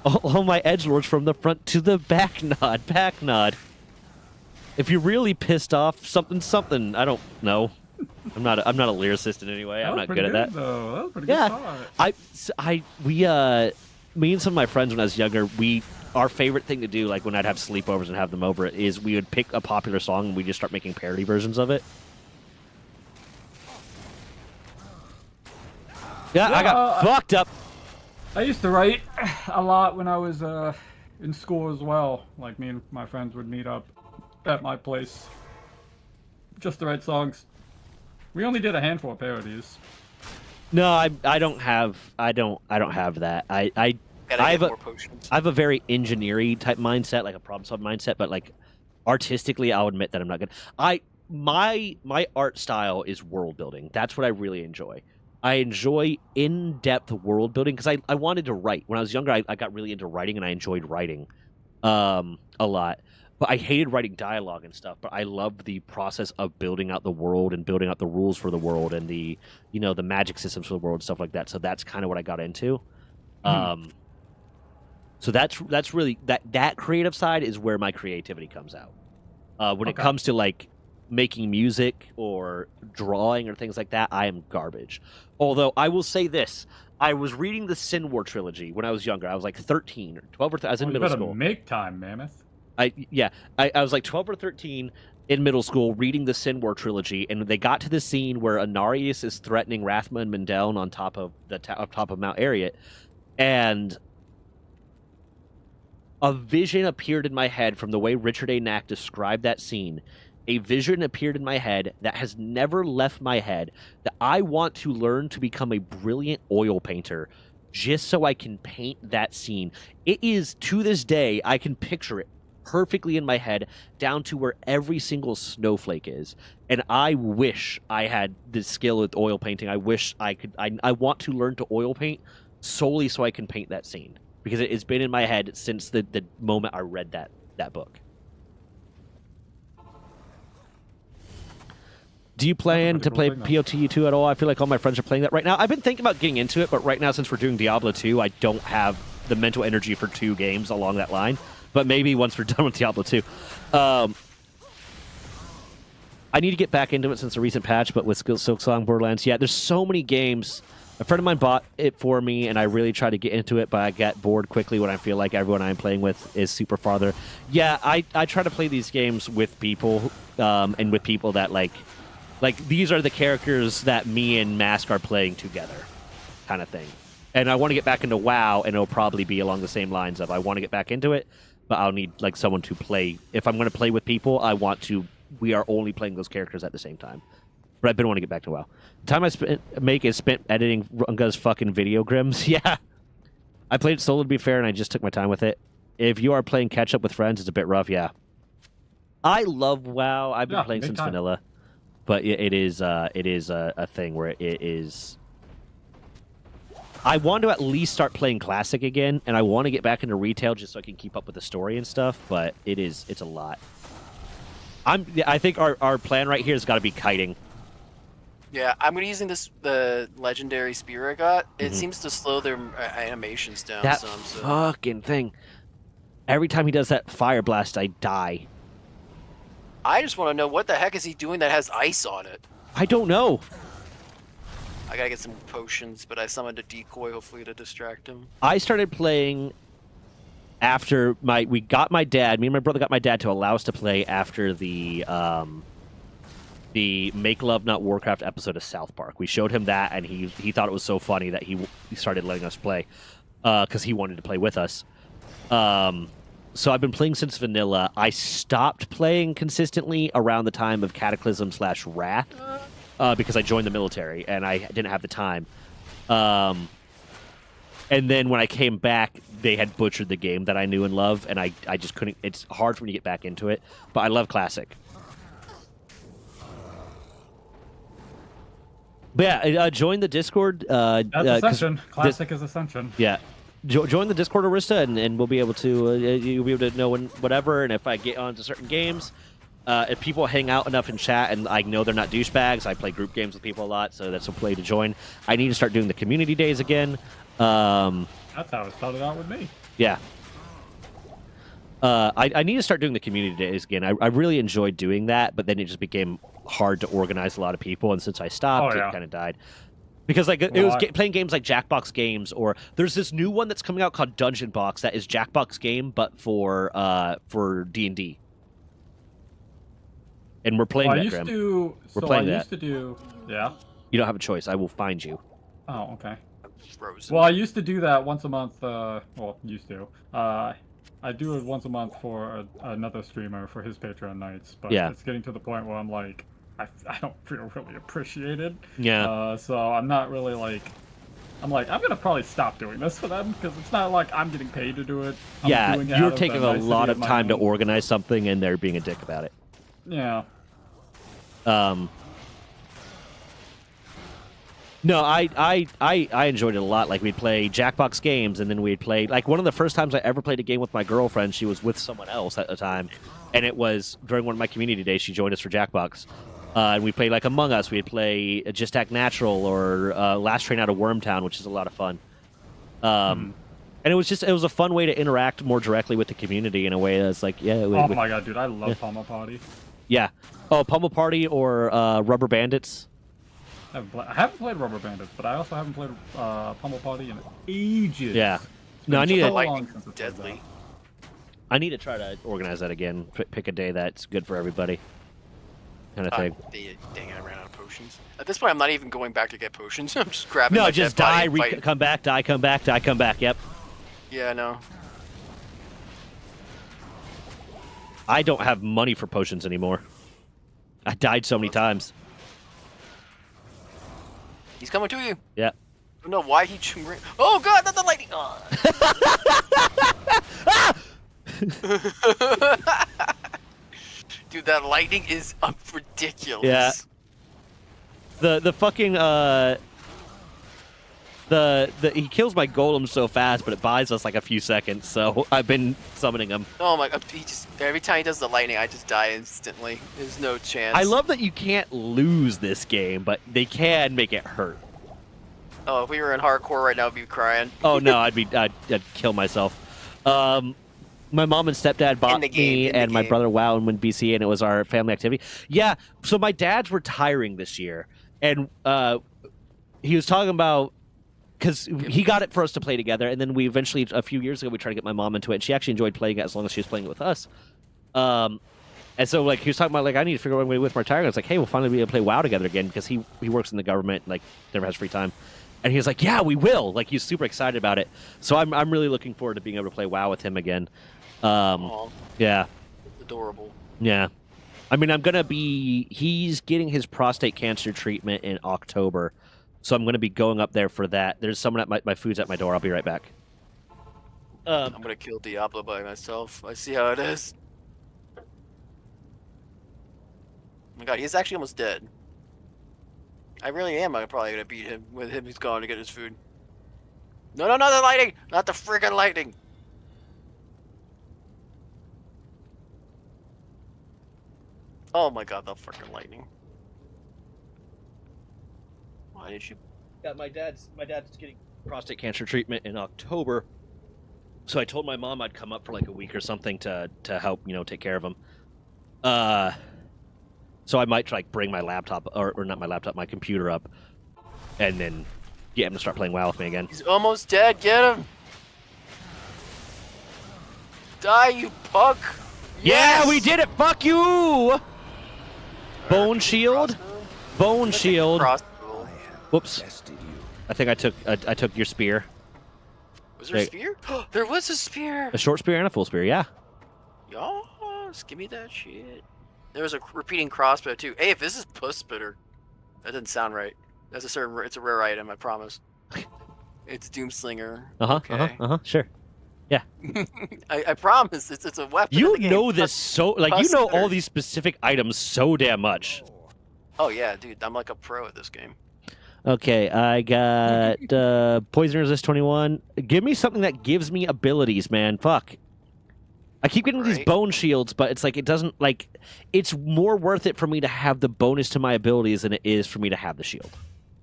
A: All my edgelords from the front to the back nod. Back nod. If you're really pissed off, something. I don't know. I'm not a lyricist in any way. I'm not good at that.
C: Though. That was a pretty
A: Yeah.
C: good start.
A: Me and some of my friends when I was younger, our favorite thing to do, like when I'd have sleepovers and have them over, is we would pick a popular song and we just start making parody versions of it. Yeah, I got fucked up.
C: I used to write a lot when I was in school as well. Like, me and my friends would meet up at my place just to write songs. We only did a handful of parodies.
A: No, I don't have that. I
B: Gotta
A: I
B: get
A: have
B: more potions.
A: I have a very engineering type mindset, like a problem solving mindset, but like artistically, I'll admit that I'm not good. My art style is world building. That's what I really enjoy. I enjoy in-depth world building because I wanted to write. When I was younger, I got really into writing and I enjoyed writing a lot. But I hated writing dialogue and stuff, but I loved the process of building out the world and building out the rules for the world and the magic systems for the world and stuff like that. So that's kind of what I got into. So that's really that creative side is where my creativity comes out. When it
C: Okay.
A: comes to like making music or drawing or things like that, I am garbage. Although I will say this, I was reading the Sin War trilogy when I was younger. I was like 13 or 12 or I was in
C: You
A: middle
C: better
A: school.
C: make time, Mammoth.
A: I was like 12 or 13 in middle school reading the Sin War trilogy, and they got to the scene where Anarius is threatening Rathma and Mendeln on top of top of Mount Ariat, and a vision appeared in my head from the way Richard A. Knack described that scene. A vision appeared in my head that has never left my head, that I want to learn to become a brilliant oil painter just so I can paint that scene. It is, to this day, I can picture it perfectly in my head down to where every single snowflake is. And I wish I had the skill with oil painting. I wish I could. I want to learn to oil paint solely so I can paint that scene. because it's been in my head since the moment I read that book. Do you plan to play POTU 2 at all? I feel like all my friends are playing that right now. I've been thinking about getting into it, but right now, since we're doing Diablo 2, I don't have the mental energy for 2 games along that line. But maybe once we're done with Diablo 2. I need to get back into it since the recent patch, but with Silksong, Borderlands, yeah, there's so many games. A friend of mine bought it for me, and I really tried to get into it, but I get bored quickly when I feel like everyone I'm playing with is super farther. Yeah, I try to play these games with people, and with people that, like, these are the characters that me and Mask are playing together, kind of thing. And I want to get back into WoW, and it'll probably be along the same lines of I want to get back into it, but I'll need like someone to play. If I'm going to play with people, we are only playing those characters at the same time. But I've been wanting to get back to WoW. The time I spent editing Runga's fucking video, Grims. Yeah. I played it solo, to be fair, and I just took my time with it. If you are playing catch-up with friends, it's a bit rough, yeah. I love WoW. I've been playing since vanilla. But it is a thing where it is... I want to at least start playing Classic again, and I want to get back into retail just so I can keep up with the story and stuff, but it's a lot. I think our plan right here has got to be kiting.
B: Yeah, I'm gonna be using the legendary spear I got. It seems to slow their animations down
A: That
B: some. So.
A: fucking thing. Every time he does that fire blast, I die.
B: I just want to know what the heck is he doing that has ice on it.
A: I don't know.
B: I gotta get some potions, but I summoned a decoy, hopefully to distract him.
A: I started playing after me and my brother got my dad to allow us to play after the Make Love Not Warcraft episode of South Park. We showed him that, and he thought it was so funny that he started letting us play because he wanted to play with us. So I've been playing since vanilla. I stopped playing consistently around the time of Cataclysm/Wrath because I joined the military and I didn't have the time. And then when I came back, they had butchered the game that I knew and loved, and I just couldn't. It's hard for me to get back into it, but I love Classic. But yeah, join the Discord.
C: That's Ascension. Classic is Ascension.
A: Yeah. Join the Discord, Arista, and we'll be able to you'll be able to know when whatever. And if I get onto certain games, if people hang out enough in chat, and I know they're not douchebags, I play group games with people a lot, so that's a play to join. I need to start doing the community days again.
C: That's how it started out with me.
A: Yeah. I need to start doing the community days again. I really enjoyed doing that, but then it just became hard to organize a lot of people, and since I stopped, it kind of died. Because like it was playing games like Jackbox Games, or there's this new one that's coming out called Dungeon Box that is Jackbox Game, but for D&D. And we're playing that, Grim. We're playing that.
C: I used to do... Yeah?
A: You don't have a choice. I will find you.
C: Oh, okay.
B: Frozen.
C: Well, I used to do that once a month. Well, used to. I do it once a month for another streamer for his Patreon nights, but it's getting to the point where I'm like, I don't feel really appreciated.
A: Yeah.
C: So I'm not really like, I'm gonna probably stop doing this for them because it's not like I'm getting paid to do it.
A: You're taking a lot of time to organize something, and they're being a dick about it.
C: Yeah.
A: No, I enjoyed it a lot. Like, we'd play Jackbox Games, and then we'd play... Like, one of the first times I ever played a game with my girlfriend, she was with someone else at the time, and it was during one of my community days. She joined us for Jackbox. And we played, like, Among Us. We'd play Just Act Natural or Last Train Out of Wormtown, which is a lot of fun. And it was a fun way to interact more directly with the community in a way that's like,
C: oh my god, dude, I love Pummel Party.
A: Yeah. Oh, Pummel Party or Rubber Bandits.
C: I haven't played Rubber Bandits, but I also haven't played Pummel Party in ages.
A: Yeah. No, I need
B: to... Deadly.
A: I need to try to organize that again. Pick a day that's good for everybody. Kind of thing.
B: Dang it, I ran out of potions. At this point, I'm not even going back to get potions. I'm just grabbing
A: No,
B: my
A: just
B: dead
A: die,
B: body
A: come back, die, come back, die, come back. Yep.
B: Yeah, I know.
A: I don't have money for potions anymore. I died so many times.
B: He's coming to you.
A: Yeah.
B: I don't know why he... Oh, God, not the lightning! Oh. Dude, that lightning is ridiculous.
A: Yeah. The fucking, He kills my golem so fast, but it buys us like a few seconds. So I've been summoning him.
B: Oh my god, every time he does the lightning, I just die instantly. There's no chance.
A: I love that you can't lose this game, but they can make it hurt.
B: Oh, if we were in hardcore right now, I'd be crying.
A: Oh no, I'd kill myself. My mom and stepdad bought me and my brother WoW and win BC, and it was our family activity. Yeah, so my dad's retiring this year, and he was talking about because he got it for us to play together, and then we eventually a few years ago we tried to get my mom into it, and she actually enjoyed playing it as long as she was playing it with us. And so like he was talking about like I need to figure out a way with my retiring. I was like, hey, we'll finally be able to play WoW together again because he works in the government, like never has free time. And he was like, yeah, we will. Like, he's super excited about it. So I'm really looking forward to being able to play WoW with him again. Yeah.
B: Adorable.
A: Yeah. I mean, he's getting his prostate cancer treatment in October. So I'm going to be going up there for that. There's someone at my food's at my door. I'll be right back.
B: I'm going to kill Diablo by myself. I see how it is. Oh my god, he's actually almost dead. I really am. I'm probably gonna beat him with him. He's going to get his food. No, not the lightning! Not the freaking lightning! Oh my god, the freaking lightning! Why did you?
A: Yeah, my dad's getting prostate cancer treatment in October. So I told my mom I'd come up for like a week or something to help take care of him. So I might like bring my laptop or not my laptop, my computer up, and then get him to start playing WoW with me again.
B: He's almost dead. Get him! Die, you punk!
A: Yeah, we did it. Fuck you! Bone shield. Bone shield. Whoops. I think I took your spear.
B: Was there a spear? There was a spear.
A: A short spear and a full spear. Yeah.
B: Yas, give me that shit. There was a repeating crossbow too. Hey, if this is Puss Spitter, that doesn't sound right. That's it's a rare item, I promise. It's Doomslinger.
A: Sure. Yeah.
B: I promise, it's a weapon.
A: You
B: in the game.
A: know this so like you know all these specific items so damn much.
B: Oh yeah, dude, I'm like a pro at this game.
A: Okay, I got poison resist 21. Give me something that gives me abilities, man. Fuck. I keep getting these bone shields, but it's like it doesn't like it's more worth it for me to have the bonus to my abilities than it is for me to have the shield.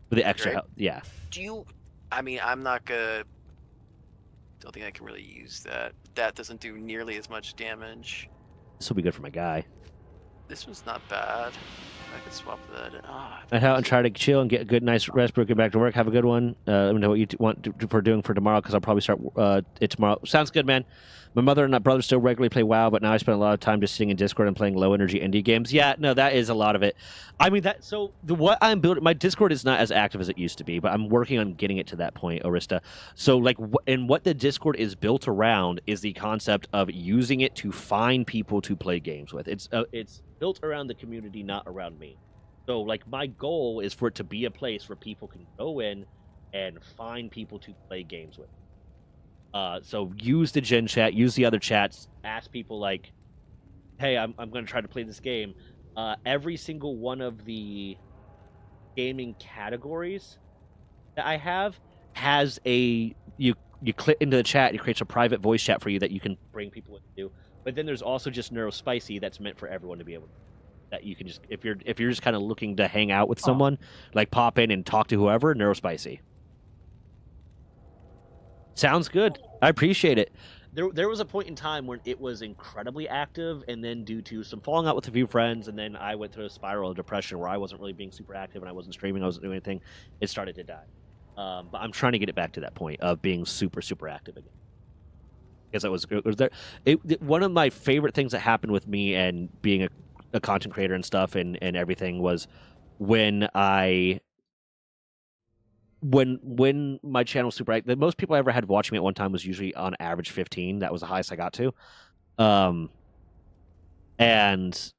A: With the extra health. Yeah.
B: Do you I mean, I'm not gonna don't think I can really use that. That doesn't do nearly as much damage.
A: This will be good for my guy.
B: This one's not bad. I could swap that in.
A: I'd out and try to chill and get a good, nice rest, but get back to work. Have a good one. Let me know what you want for doing for tomorrow, because I'll probably start it tomorrow. Sounds good, man. My mother and my brother still regularly play WoW, but now I spend a lot of time just sitting in Discord and playing low-energy indie games. Yeah, no, that is a lot of it. I mean, what I'm building, my Discord is not as active as it used to be, but I'm working on getting it to that point, Orista. So, like, and what the Discord is built around is the concept of using it to find people to play games with. It's built around the community, not around me. So, like, my goal is for it to be a place where people can go in and find people to play games with. So use the Gen chat, use the other chats, ask people like, hey, I'm going to try to play this game. Every single one of the gaming categories that I have has you click into the chat, it creates a private voice chat for you that you can bring people into. But then there's also just Neurospicy that's meant for everyone to be able to, that you can just, if you're just kind of looking to hang out with someone, like pop in and talk to whoever, Neurospicy. Sounds good. I appreciate it. There was a point in time when it was incredibly active, and then due to some falling out with a few friends, and then I went through a spiral of depression where I wasn't really being super active, and I wasn't streaming, I wasn't doing anything. It started to die. But I'm trying to get it back to that point of being super, super active again. Because it was there. One of my favorite things that happened with me and being a content creator and stuff and everything was when my channel was super active. The most people I ever had watching me at one time was usually on average 15. That was the highest I got to. And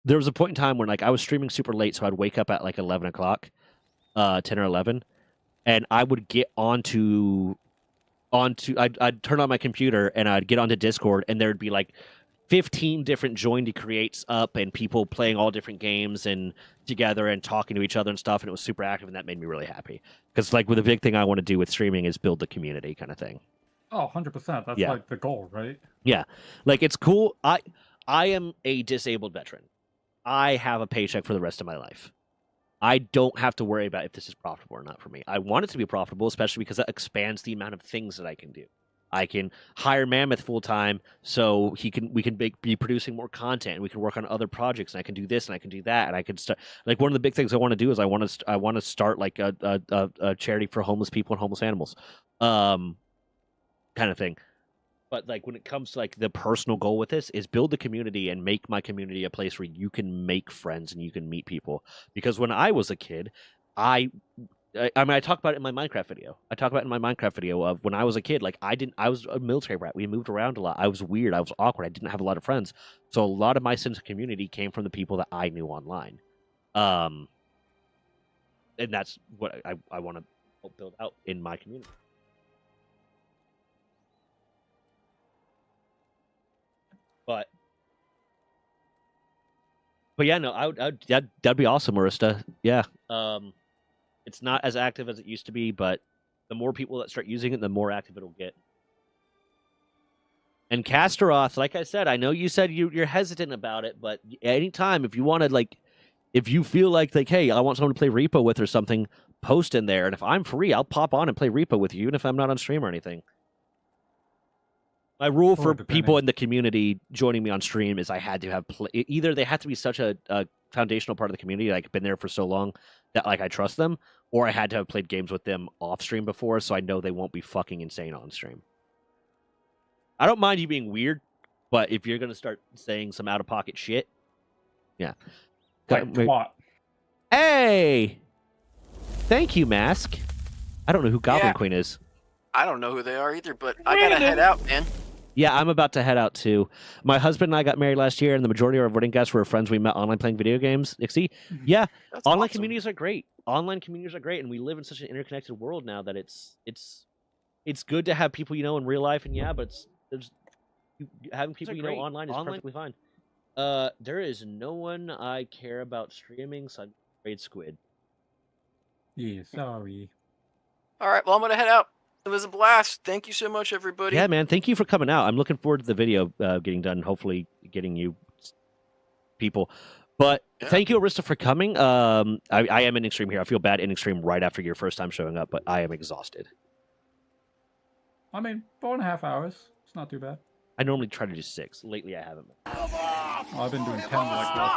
A: there was a point in time when like I was streaming super late, so I'd wake up at like 11 o'clock, 10 or 11, and I would get I'd turn on my computer and I'd get onto Discord, and there'd be like 15 different joined creates up and people playing all different games and together and talking to each other and stuff, and it was super active, and that made me really happy. Because like, with the big thing I want to do with streaming is build the community kind of thing.
C: Oh, 100%. That's
A: Yeah.
C: like the goal, right?
A: Yeah, like it's cool. I am a disabled veteran. I have a paycheck for the rest of my life. I don't have to worry about if this is profitable or not for me. I want it to be profitable, especially because that expands the amount of things that I can do. I can hire Mammoth full time, so we can be producing more content, and we can work on other projects, and I can do this and I can do that, and I can start. Like, one of the big things I want to do is I want to start like a charity for homeless people and homeless animals, kind of thing. But like, when it comes to like the personal goal with this is build the community and make my community a place where you can make friends and you can meet people. Because when I was a kid, I mean, I talk about it in my Minecraft video. Of when I was a kid, like I was a military brat. We moved around a lot. I was weird. I was awkward. I didn't have a lot of friends. So a lot of my sense of community came from the people that I knew online. And that's what I want to help build out in my community. But yeah, no, that'd be awesome, Marista. Yeah. It's not as active as it used to be, but the more people that start using it, the more active it'll get. And Castaroth, like I said, I know you said you're hesitant about it, but anytime if you want to, like, if you feel like hey, I want someone to play Repo with or something, post in there, and if I'm free, I'll pop on and play Repo with you, even if I'm not on stream or anything. My rule for people in the community joining me on stream is I had to have either they had to be such a foundational part of the community, like been there for so long that like I trust them, or I had to have played games with them off stream before, so I know they won't be fucking insane on stream. I don't mind you being weird, but if you're gonna start saying some out of pocket shit, yeah.
C: Like twat.
A: Hey, thank you, Mask. I don't know who Goblin
B: Yeah.
A: Queen is.
B: I don't know who they are either, but I gotta head out, man.
A: Yeah, I'm about to head out too. My husband and I got married last year, and the majority of our wedding guests were friends we met online playing video games. Nixie, yeah,
B: That's
A: online
B: awesome.
A: communities are great. Online communities are great, and we live in such an interconnected world now that it's good to have people you know in real life, and yeah, but having people you know online is perfectly fine. There is no one I care about streaming, so I'm afraid Squid.
D: Yeah, sorry.
B: All right, well, I'm gonna head out. It was a blast. Thank you so much, everybody.
A: Yeah, man, thank you for coming out. I'm looking forward to the video getting done, hopefully getting you people. But
B: Yeah.
A: thank you, Arista, for coming. I am ending stream here. I feel bad ending stream right after your first time showing up, but I am exhausted.
C: I mean, 4.5 hours. It's not too bad.
A: I normally try to do 6. Lately, I haven't.
C: I've been doing 10 like last week.